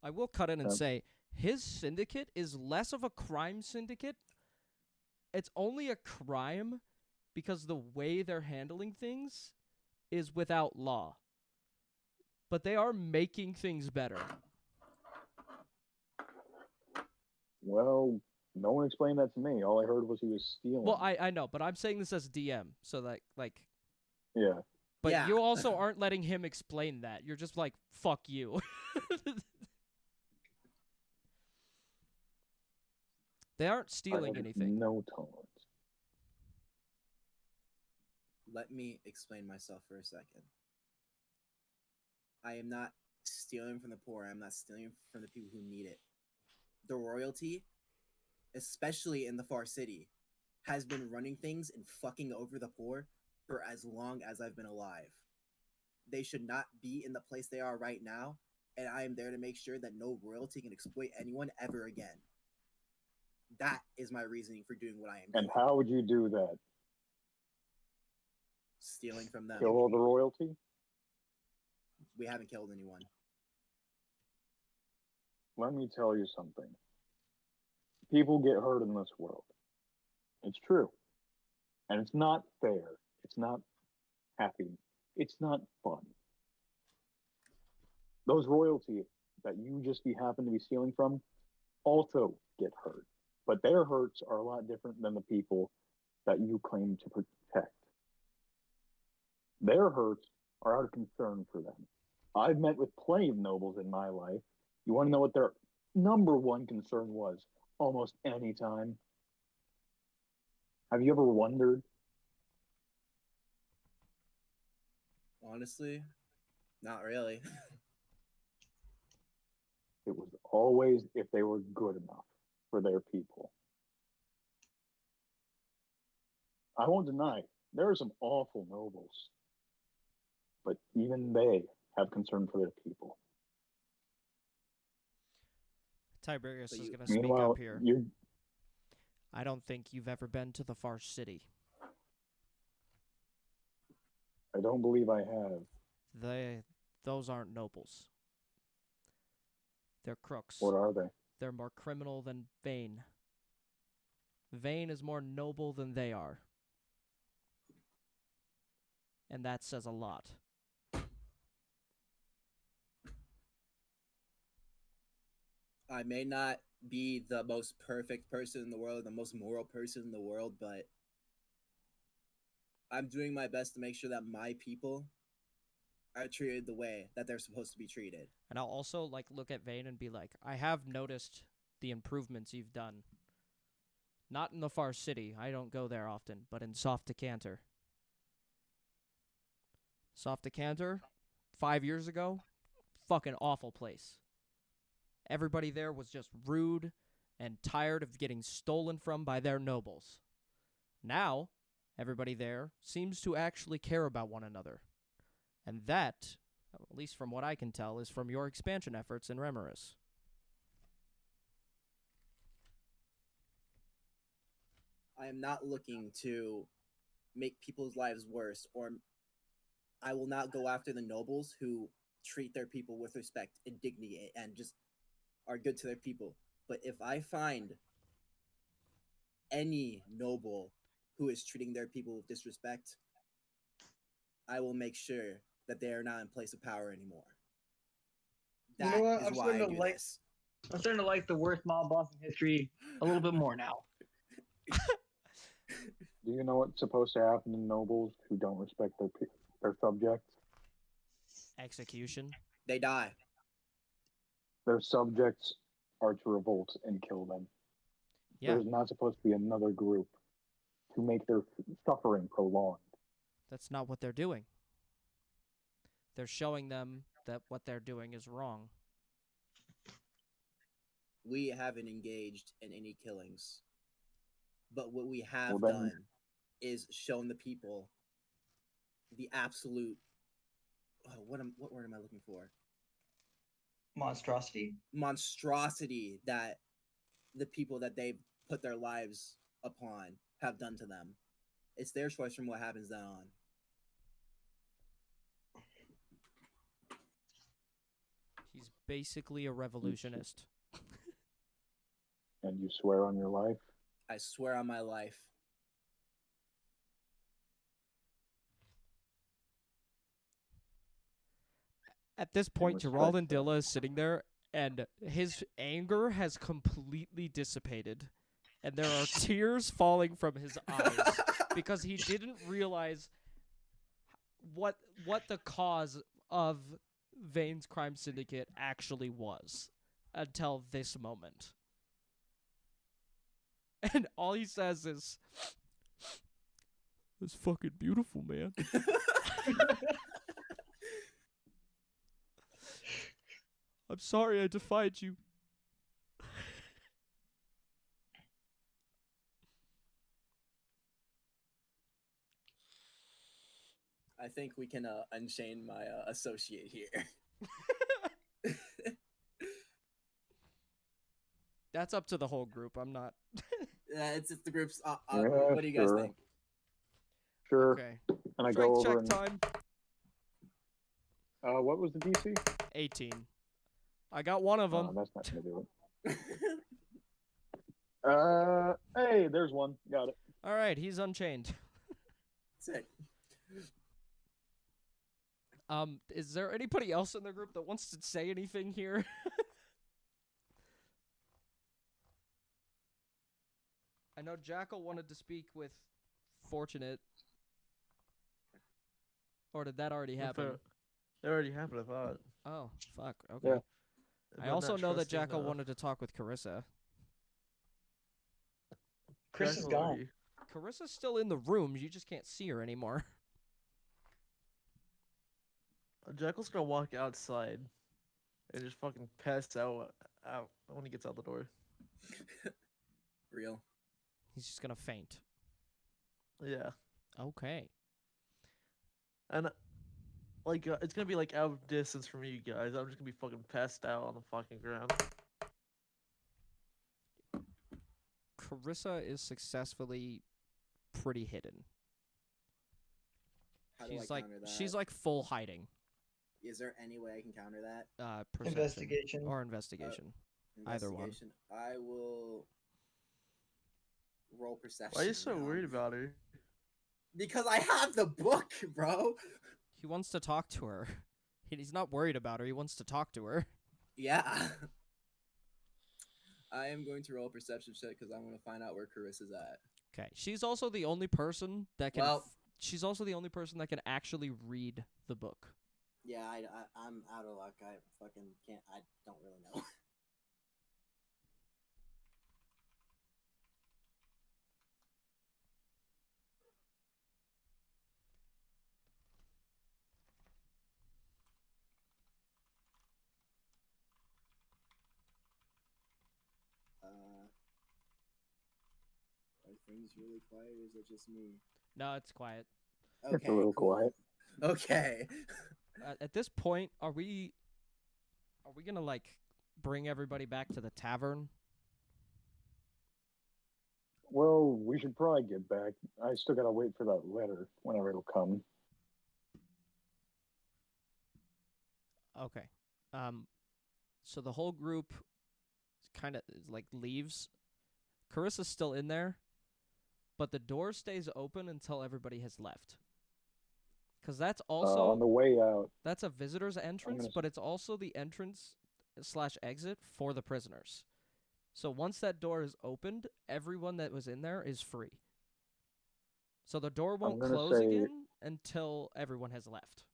I will cut in and Yep. say his syndicate is less of a crime syndicate. It's only a crime because the way they're handling things is without law. But they are making things better. Well, no one explained that to me. All I heard was he was stealing. Well, I know, but I'm saying this as DM, so that, like, yeah. but Yeah. you also aren't letting him explain that. You're just like, fuck you. They aren't I stealing have anything. no tolerance. Let me explain myself for a second. I am not stealing from the poor. I'm not stealing from the people who need it. The royalty, especially in the Far City, has been running things and fucking over the poor for as long as I've been alive. They should not be in the place they are right now, and I am there to make sure that no royalty can exploit anyone ever again. That is my reasoning for doing what I am doing. And how would you do that? Stealing from them. Kill all the royalty? We haven't killed anyone. Let me tell you something. People get hurt in this world. It's true. And it's not fair. It's not happy. It's not fun. Those royalty that you just happen to be stealing from also get hurt. But their hurts are a lot different than the people that you claim to protect. Their hurts are out of concern for them. I've met with plenty of nobles in my life. You want to know what their number one concern was almost any time? Have you ever wondered? Honestly, not really. It was always if they were good enough for their people. I won't deny there are some awful nobles, but even they have concern for their people. Tiberius But is you- going to speak Meanwhile, up here. I don't think you've ever been to the Far City. I don't believe I have. Those aren't nobles. They're crooks. What are they? They're more criminal than Vane. Vane is more noble than they are. And that says a lot. I may not be the most perfect person in the world, the most moral person in the world, but I'm doing my best to make sure that my people are treated the way that they're supposed to be treated. And I'll also look at Vane and be like, I have noticed the improvements you've done. Not in the Far City. I don't go there often, but in Soft Decanter. Soft Decanter, 5 years ago, fucking awful place. Everybody there was just rude and tired of getting stolen from by their nobles. Now, everybody there seems to actually care about one another. And that, at least from what I can tell, is from your expansion efforts in Remoris. I am not looking to make people's lives worse, or I will not go after the nobles who treat their people with respect and dignity and just are good to their people. But if I find any noble who is treating their people with disrespect, I will make sure that they are not in place of power anymore. You know That what? is I'm why starting I to do like- this. I'm starting to like the worst mob boss in history a little bit more now. Do you know what's supposed to happen to nobles who don't respect their subjects? Execution. They die. Their subjects are to revolt and kill them. Yeah, There's not supposed to be another group to make their suffering prolonged. that's not what they're doing. They're showing them that what they're doing is wrong. We haven't engaged in any killings. But what we have Well, then- done is shown the people the absolute what word am I looking for? Monstrosity. Monstrosity that the people that they've put their lives upon have done to them. It's their choice from what happens then on. He's basically a revolutionist. And you swear on your life? I swear on my life. At this point, respect Gerald that. Dilla is sitting there, and his anger has completely dissipated. And there are tears falling from his eyes because he didn't realize what the cause of Vane's crime syndicate actually was until this moment. And all he says is, "It's fucking beautiful, man." I'm sorry I defied you. I think we can unchain my associate here. That's up to the whole group. I'm not. It's the group's. Yeah, what do you guys sure. think? Sure. Okay. And I Strength go check over and time. what was the DC? 18. I got one of them. That's not gonna do it. Hey, there's one. Got it. All right, he's unchained. Sick. Is there anybody else in the group that wants to say anything here? I know Jackal wanted to speak with Fortunate. Or did that already happen? It already happened, I thought. Oh, fuck. Okay. Yeah. I About also not know that trusting, Jackal wanted to talk with Carissa. Chris is Jackal gone. already- Carissa's still in the room. You just can't see her anymore. Jackal's gonna walk outside and just fucking pass out when he gets out the door. Real. He's just gonna faint. Yeah, Okay. and like it's gonna be like out of distance from you guys. I'm just gonna be fucking passed out on the fucking ground. Carissa is successfully pretty hidden. How do I counter that? She's like full hiding. Is there any way I can counter that? Perception Investigation. or investigation. Either one. Investigation. I will roll perception. Why are you so now. worried about her? Because I have the book, bro. He wants to talk to her. He's not worried about her. He wants to talk to her. Yeah. I am going to roll a perception check because I want to find out where Carissa's at. Okay. She's also the only person that can. Well- She's also the only person that can actually read the book. Yeah, I'm out of luck. I fucking can't. I don't really know. Are things really quiet or is it just me? No, it's quiet. Okay, It's a little cool. quiet. Okay. At this point, are we gonna like bring everybody back to the tavern? Well, we should probably get back. I still gotta wait for that letter whenever it'll come. Okay. So the whole group kind of like leaves. Carissa's still in there, but the door stays open until everybody has left. Because that's also On the way out, that's a visitor's entrance, gonna but it's also the entrance / exit for the prisoners. So once that door is opened, everyone that was in there is free. So the door won't gonna close say- again until everyone has left.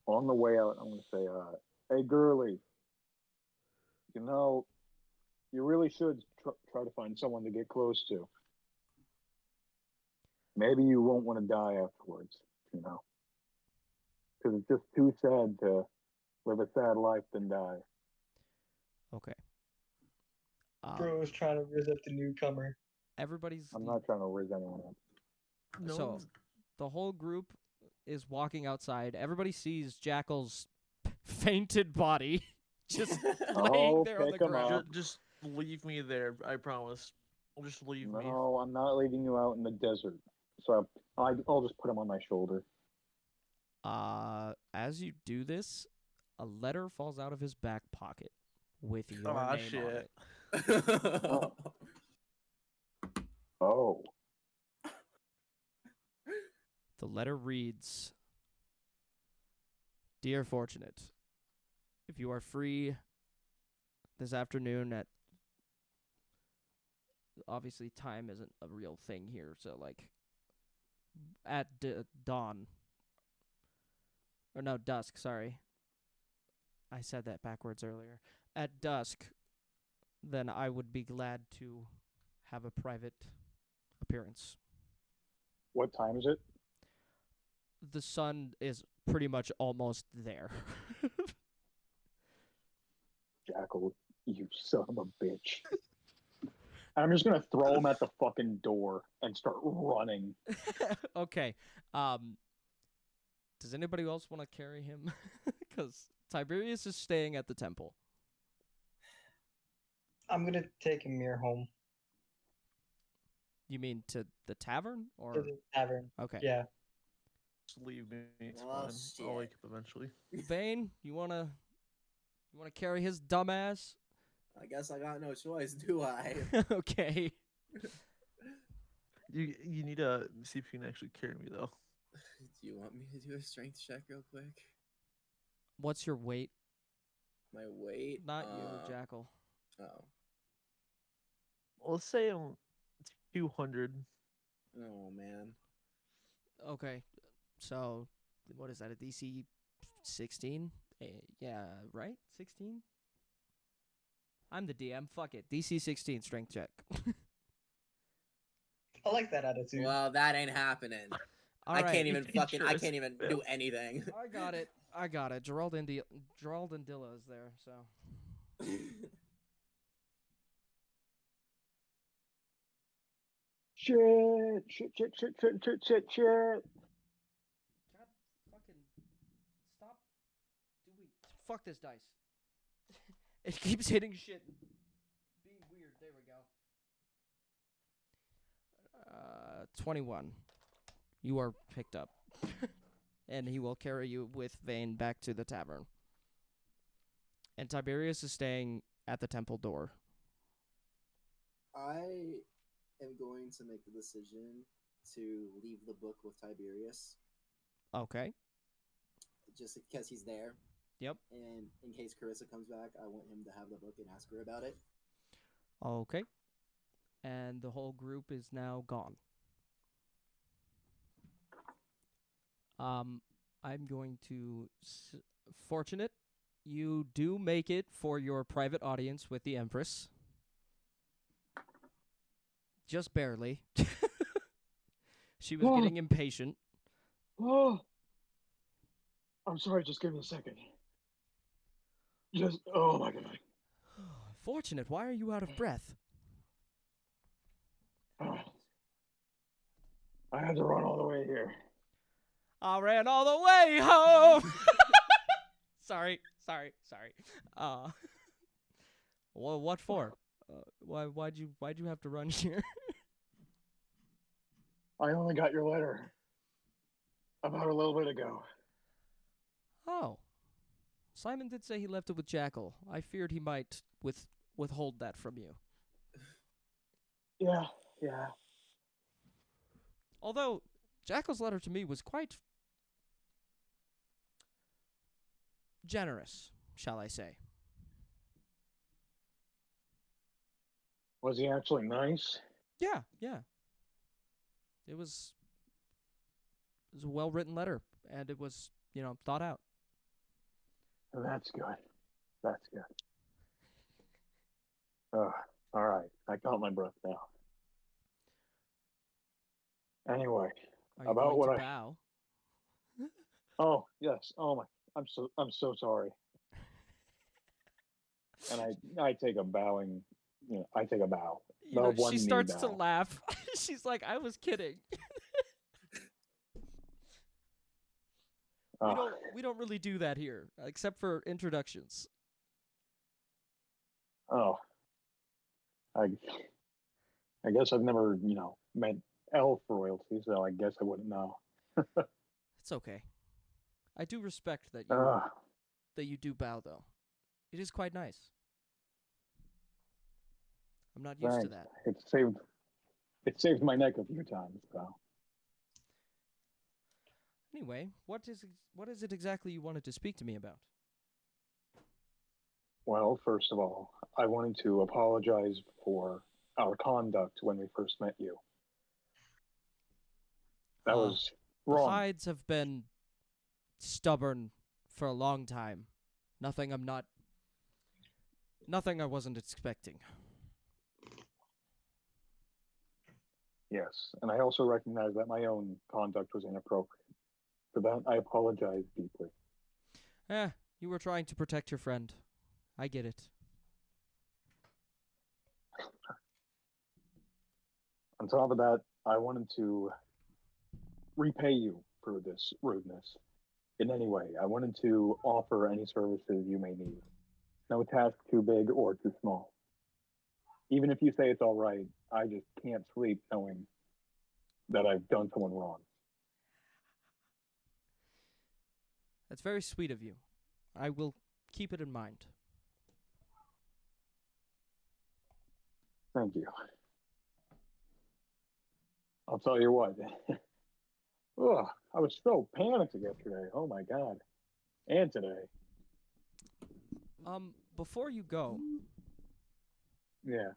on the way out, I'm gonna say, "Hey, girly, you know, you really should try to find someone to get close to. Maybe you won't want to die afterwards, you know, because it's just too sad to live a sad life than die." Okay. Bro was trying to riz up the newcomer. Everybody's I'm not trying to raise anyone up. No So- one's- the whole group is walking outside. Everybody sees Jackal's fainted body just laying there on the pick 'em ground. up. just leave me there. I promise. Just leave me. No, I'm not leaving you out in the desert. So I'll just put him on my shoulder. As you do this, a letter falls out of his back pocket with your Aw, name on shit. it. Oh, The letter reads, "Dear Fortunate, if you are free this afternoon at..." Obviously, time isn't a real thing here, so, like, at dawn. Or no, dusk, sorry. I said that backwards earlier. At dusk, then I would be glad to have a private appearance. what time is it? The sun is pretty much almost there. Jackal, you son of a bitch. And I'm just gonna throw him at the fucking door and start running. Okay. Does anybody else want to carry him? Because Tiberius is staying at the temple. I'm gonna take Amir home You mean to the tavern? Or to the tavern. okay. Yeah. Just leave me. It's Oh, fine. shit. I'll wake up eventually. Vane, you wanna carry his dumbass? I guess I got no choice, do I? Okay. You need to see if you can actually carry me though. Do you want me to do a strength check real quick? What's your weight? My weight? Not you, Jackal. Oh. Let's say I'm 200. Oh, man. Okay. So, what is that? A DC 16? Yeah, right? 16? I'm the DM. Fuck it. DC 16 strength check. I like that attitude. Well, that ain't happening. All I right. can't even fucking. I Interest. can't even do anything. I got it. Gerald and Dilla is there, so. Shit. God fucking stop doing. Fuck this dice. It keeps hitting shit. Being weird. There we go. 21. You are picked up. And he will carry you with Vane back to the tavern. And Tiberius is staying at the temple door. I am going to make the decision to leave the book with Tiberius, Okay. just because he's there. Yep. And in case Carissa comes back, I want him to have the book and ask her about it. Okay. And the whole group is now gone. I'm going to... Fortunate, you do make it for your private audience with the Empress. Just barely. She was getting impatient. Oh. I'm sorry, just give me a second. Oh my god. Fortunate, why are you out of breath? I had to run all the way here. I ran all the way home. Sorry. Well, what for? Why'd you have to run here? I only got your letter about a little bit ago. Oh. Simon did say he left it with Jackal. I feared he might withhold that from you. Yeah. Although, Jackal's letter to me was quite generous, shall I say. Was he actually nice? Yeah. It was a well-written letter, and it was, thought out. That's good. All right. I caught my breath now. Anyway, Are you about going what to bow? Oh yes. Oh my. I'm so sorry. And I take a bowing. I take a bow. She starts to laugh. She's like, I was kidding. We don't really do that here, except for introductions. Oh. I guess I've never, met elf royalty, so I guess I wouldn't know. It's okay. I do respect that you do bow, though. It is quite nice. I'm not used to that. It saved my neck a few times, so. Anyway, what is it exactly you wanted to speak to me about? Well, first of all, I wanted to apologize for our conduct when we first met you. That was wrong. The Hides have been stubborn for a long time. Nothing I wasn't expecting. Yes, and I also recognize that my own conduct was inappropriate. For that, I apologize deeply. You were trying to protect your friend. I get it. On top of that, I wanted to repay you for this rudeness. In any way, I wanted to offer any services you may need. No task too big or too small. Even if you say it's all right, I just can't sleep knowing that I've done someone wrong. That's very sweet of you. I will keep it in mind. Thank you. I'll tell you what. Ugh, I was so panicked yesterday. Oh my god. And today. Before you go, Yeah.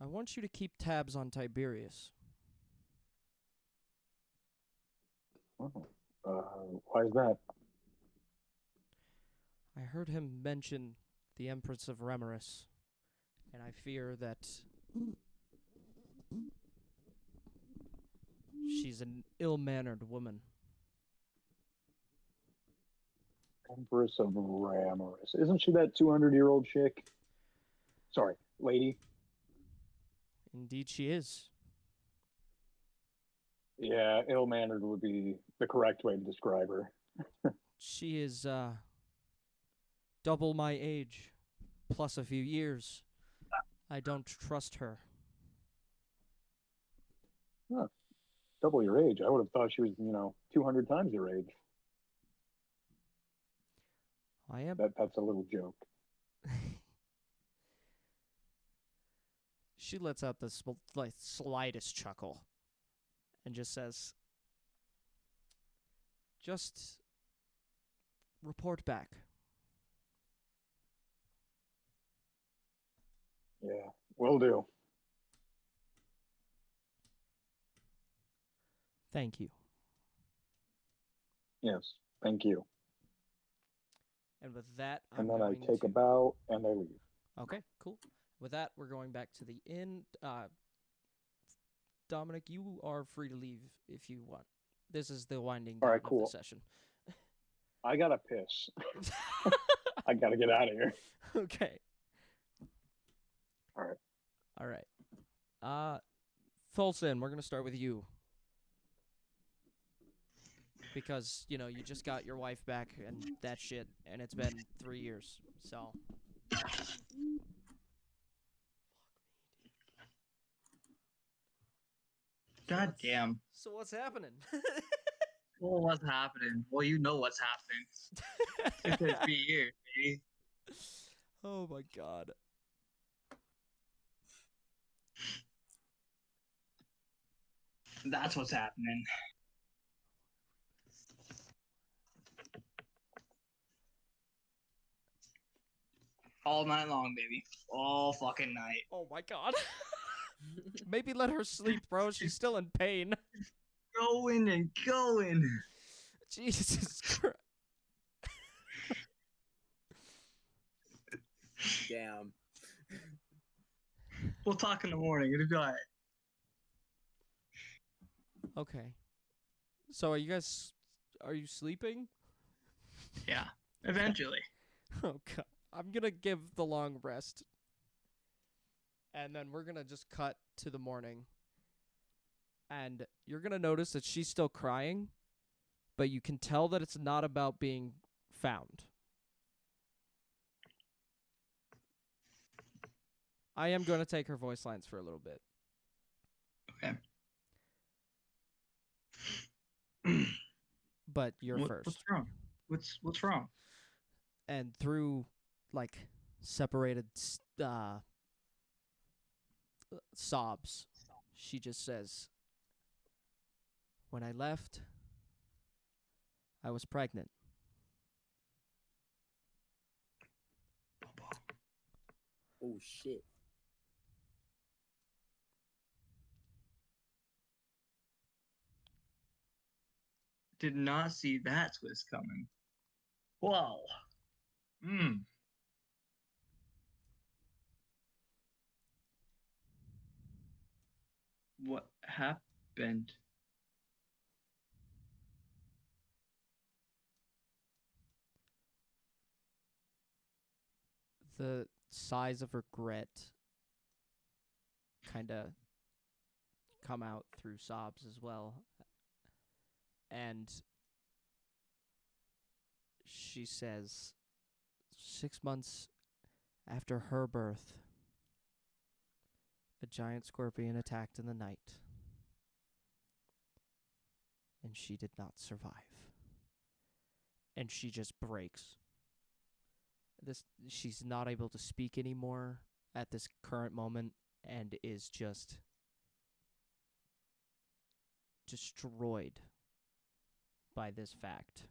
I want you to keep tabs on Tiberius. Oh. Why is that? I heard him mention the Empress of Remoris, and I fear that she's an ill-mannered woman. Empress of Ramoris. Isn't she that 200-year-old chick? Sorry, lady. Indeed she is. Yeah, ill-mannered would be the correct way to describe her. She is, double my age, plus a few years. I don't trust her. Huh. Double your age. I would have thought she was, 200 times your age. I am. That's a little joke. She lets out the slightest chuckle and just says, just report back. Yeah, will do. Thank you. Yes, thank you. And with that, And I'm then I going take to... a bow and I leave. Okay, cool. With that, we're going back to the inn. Dominic, you are free to leave if you want. This is the winding down All right, of cool. the session. I gotta piss. I gotta get out of here. Okay. All right. All right. Folson, we're going to start with you. Because, you just got your wife back and that shit, and it's been 3 years, so... God damn. So what's happening? Well, what's happening? Well, you know what's happening. It's been 3 years, baby. Oh my god. That's what's happening. All night long, baby. All fucking night. Oh my god. Maybe let her sleep, bro. She's still in pain. Going and going. Jesus Christ. Damn. We'll talk in the morning. It'll be alright. Okay. So are you sleeping? Yeah. Eventually. Oh god. I'm gonna give the long rest. And then we're gonna just cut to the morning. And you're gonna notice that she's still crying, but you can tell that it's not about being found. I am going to take her voice lines for a little bit. Okay. But you're first. What's wrong? What's wrong? And through, separated sobs, she just says, when I left, I was pregnant. Oh shit. Did not see that twist coming. Wow. What happened? The sighs of regret kind of come out through sobs as well. And she says, 6 months after her birth, a giant scorpion attacked in the night, and she did not survive. And she just breaks. She's not able to speak anymore at this current moment and is just destroyed by this fact.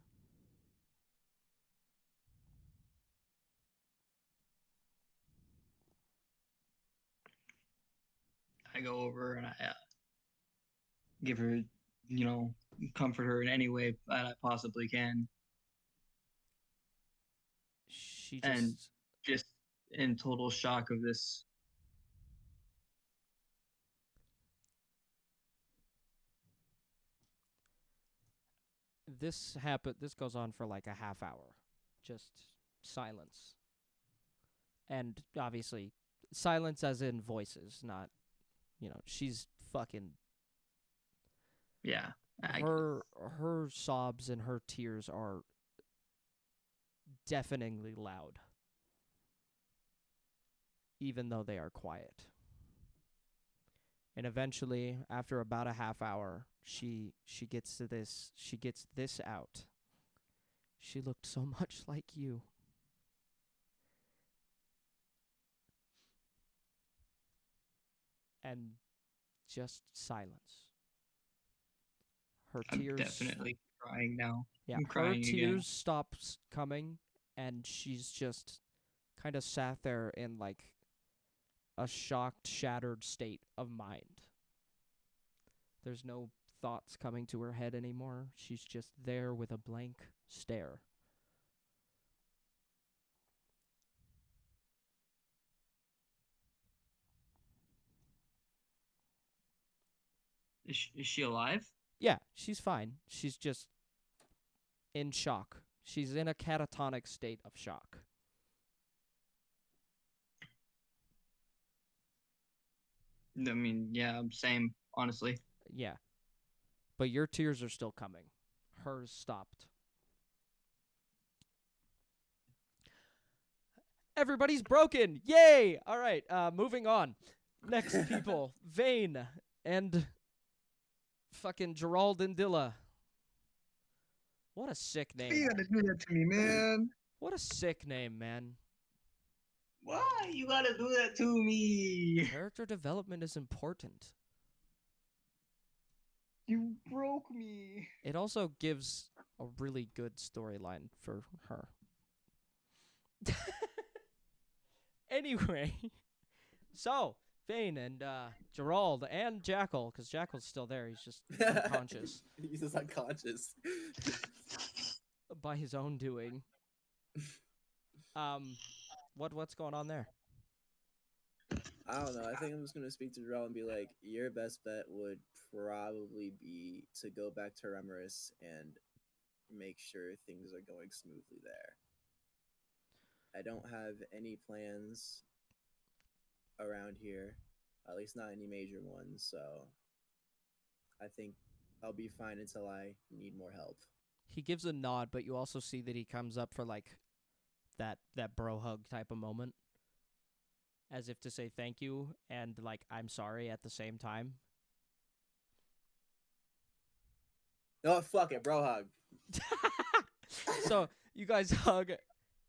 I go over and I give her, comfort her in any way that I possibly can. She And just just in total shock of this. this goes on for like a half hour. Just silence. And obviously silence as in voices, not, she's fucking Yeah. her sobs and her tears are deafeningly loud, even though they are quiet. And eventually, after about a half hour, she gets this out. She looked so much like you. And just silence. Her I'm tears definitely crying now. Yeah, I'm her crying again. tears stops coming, and she's just kind of sat there in like a shocked, shattered state of mind. There's no thoughts coming to her head anymore. She's just there with a blank stare. Is she alive? Yeah, she's fine. She's just in shock. She's in a catatonic state of shock. I mean, yeah, same, honestly. Yeah. But your tears are still coming. Hers stopped. Everybody's broken. Yay! All right, moving on. Next people, Vane and fucking Gerald and Dilla. What a sick Why you name. gotta do that to me, man? What a sick name, man. Why you gotta do that to me? Character development is important. You broke me. It also gives a really good storyline for her. Anyway, so Vane and Gerald and Jackal, because Jackal's still there, he's just unconscious He's just unconscious. by his own doing. What's going on there? I don't know. I think I'm just gonna speak to Jarrell and be like, your best bet would probably be to go back to Remoris and make sure things are going smoothly there. I don't have any plans around here, at least not any major ones, so I think I'll be fine until I need more help. He gives a nod, but you also see that he comes up for like that bro hug type of moment, as if to say thank you and like I'm sorry at the same time. Oh, fuck it, bro hug. So you guys hug,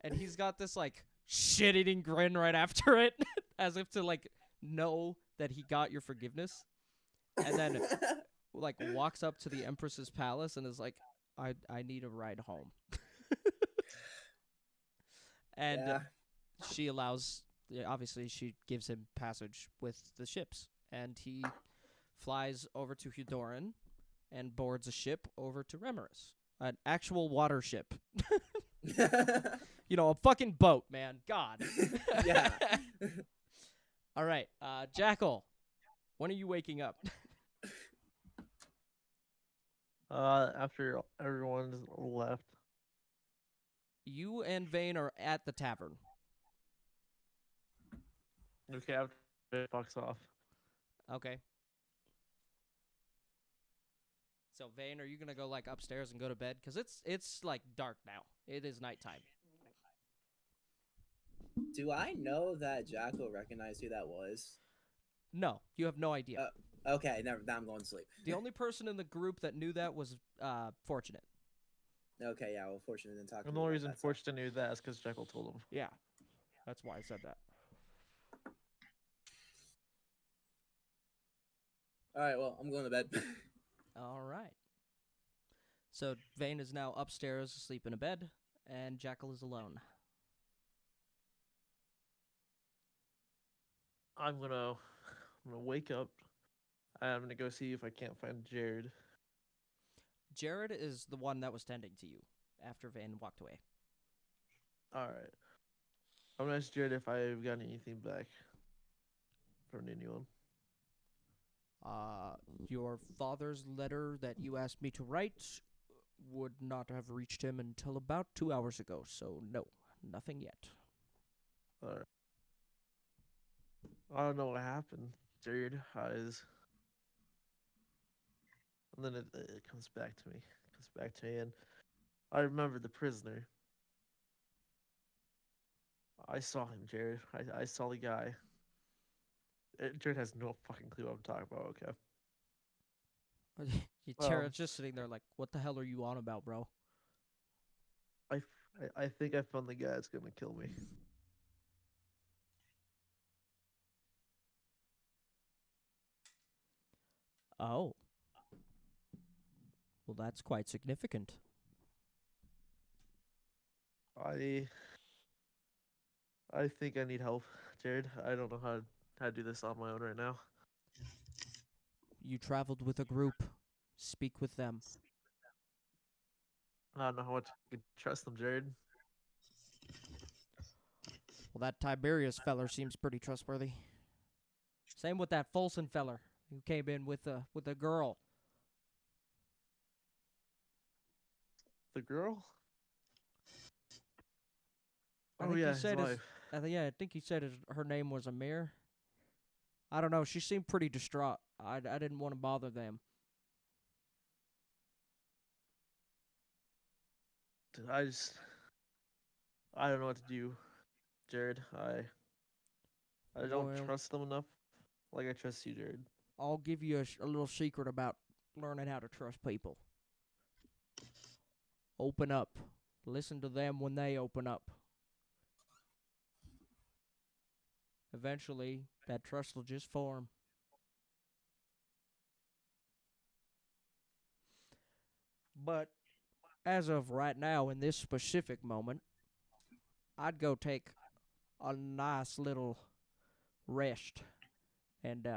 and he's got this like shit-eating grin right after it, as if to like know that he got your forgiveness, and then like walks up to the Empress's palace and is like, I need a ride home. And Yeah. she allows, obviously she gives him passage with the ships, and he flies over to Hudoran and boards a ship over to Remoris, an actual water ship. A fucking boat, man. God. Yeah. All right, Jackal, when are you waking up? After everyone's left. You and Vane are at the tavern. Okay, after it fucks off. Okay. So Vane, are you gonna go like upstairs and go to bed? Cause it's like dark now. It is nighttime. Do I know that Jacko recognized who that was? No, you have no idea. Okay, never. Now I'm going to sleep. The only person in the group that knew that was Fortunate. Okay, yeah. Well, Fortune didn't talk to And me the only about reason that, so- Fortune knew that is because Jekyll told him. Yeah, that's why I said that. All right. Well, I'm going to bed. All right. So Vane is now upstairs asleep in a bed, and Jackal is alone. I'm gonna wake up. I'm gonna go see if I can't find Jared. Jared is the one that was tending to you after Vane walked away. All right. I'm gonna ask Jared if I've gotten anything back from anyone. Your father's letter that you asked me to write would not have reached him until about 2 hours ago, so no, nothing yet. All right. I don't know what happened, Jared. And then it comes back to me. It comes back to me, and I remember the prisoner. I saw him, Jared. I saw the guy. Jared has no fucking clue what I'm talking about. Okay. Jared's just sitting there like, what the hell are you on about, bro? I think I found the guy that's gonna kill me. Oh. Well, that's quite significant. I think I need help, Jared. I don't know how to do this on my own right now. You traveled with a group. Speak with them. I don't know how much I can trust them, Jared. Well, that Tiberius feller seems pretty trustworthy. Same with that Folsom feller who came in with a girl. The girl? I Oh think yeah, he his said wife. I think he said her name was Amir. I don't know. She seemed pretty distraught. I didn't want to bother them. I don't know what to do, Jared. I don't Well, trust them enough like I trust you, Jared. I'll give you a little secret about learning how to trust people. Open up. Listen to them when they open up. Eventually, that trust will just form. But as of right now, in this specific moment, I'd go take a nice little rest and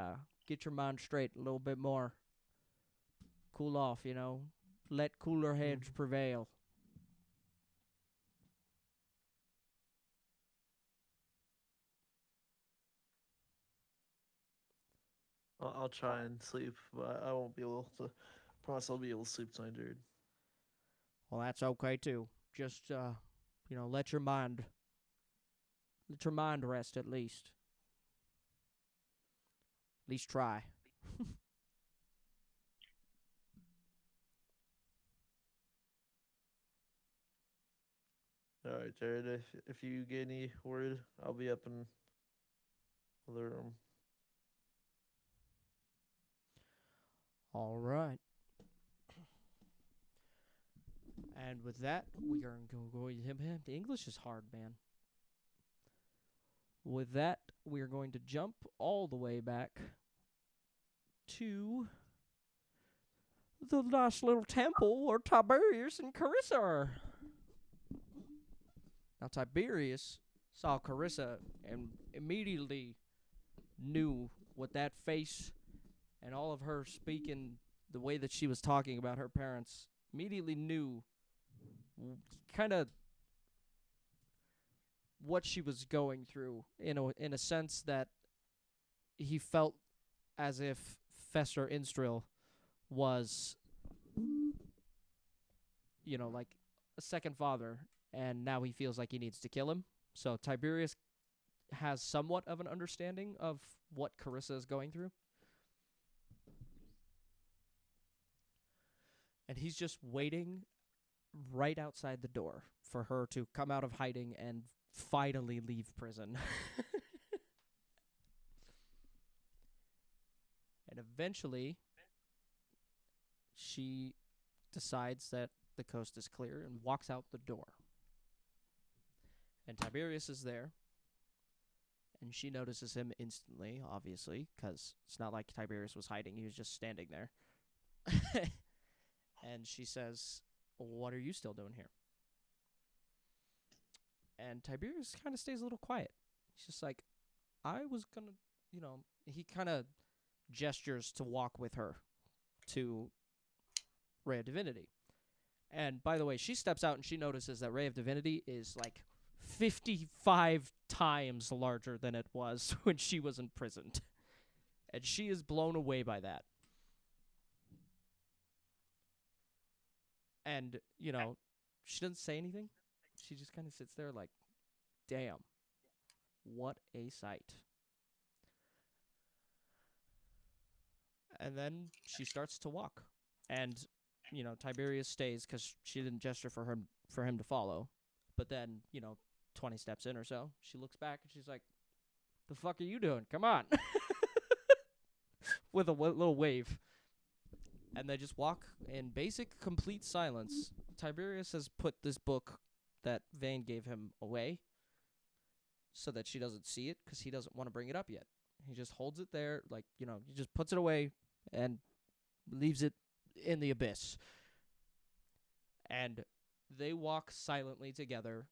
get your mind straight a little bit more. Cool off, Let cooler heads prevail. I'll try and sleep, but I won't be able to. Promise I'll be able to sleep tonight, Jared. Well, that's okay too. Just let your mind rest at least. At least try. All right, Jared. If you get any word, I'll be up in the room. All right. And with that, we are going to the English is hard, man. With that, we are going to jump all the way back to the nice little temple where Tiberius and Carissa are. Now, Tiberius saw Carissa and immediately knew what that face and all of her speaking, the way that she was talking about her parents, immediately knew kind of what she was going through in a sense that he felt as if Fester Instril was, like a second father, and now he feels like he needs to kill him. So Tiberius has somewhat of an understanding of what Carissa is going through. And he's just waiting right outside the door for her to come out of hiding and finally leave prison. And eventually, she decides that the coast is clear and walks out the door. And Tiberius is there. And she notices him instantly, obviously, because it's not like Tiberius was hiding. He was just standing there. And she says, "What are you still doing here?" And Tiberius kind of stays a little quiet. He's just like, I was going to, he kind of gestures to walk with her to Ray of Divinity. And by the way, she steps out and she notices that Ray of Divinity is like 55 times larger than it was when she was imprisoned. And she is blown away by that. And, you know, she doesn't say anything. She just kind of sits there like, damn, what a sight. And then she starts to walk. And, you know, Tiberius stays because she didn't gesture for him to follow. But then, you know, 20 steps in or so, she looks back and she's like, the fuck are you doing? Come on. With a little wave. And they just walk in basic, complete silence. Tiberius has put this book that Vane gave him away so that she doesn't see it because he doesn't want to bring it up yet. He just holds it there, like, you know, he just puts it away and leaves it in the abyss. And they walk silently together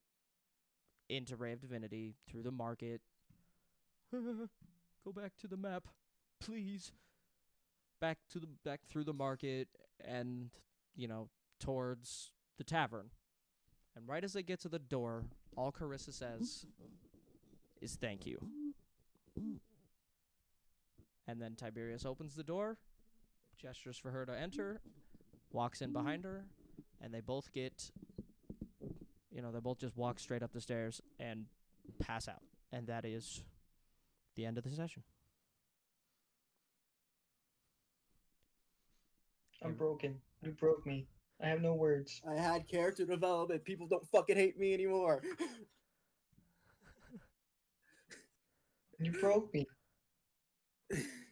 into Ray of Divinity, through the market. Go back to the map, please. Back through the market and, you know, towards the tavern. And right as they get to the door, all Carissa says is thank you. And then Tiberius opens the door, gestures for her to enter, walks in behind her, and they both get, you know, they both just walk straight up the stairs and pass out. And that is the end of the session. I'm broken. You broke me. I have no words. I had character development. People don't fucking hate me anymore. You broke me.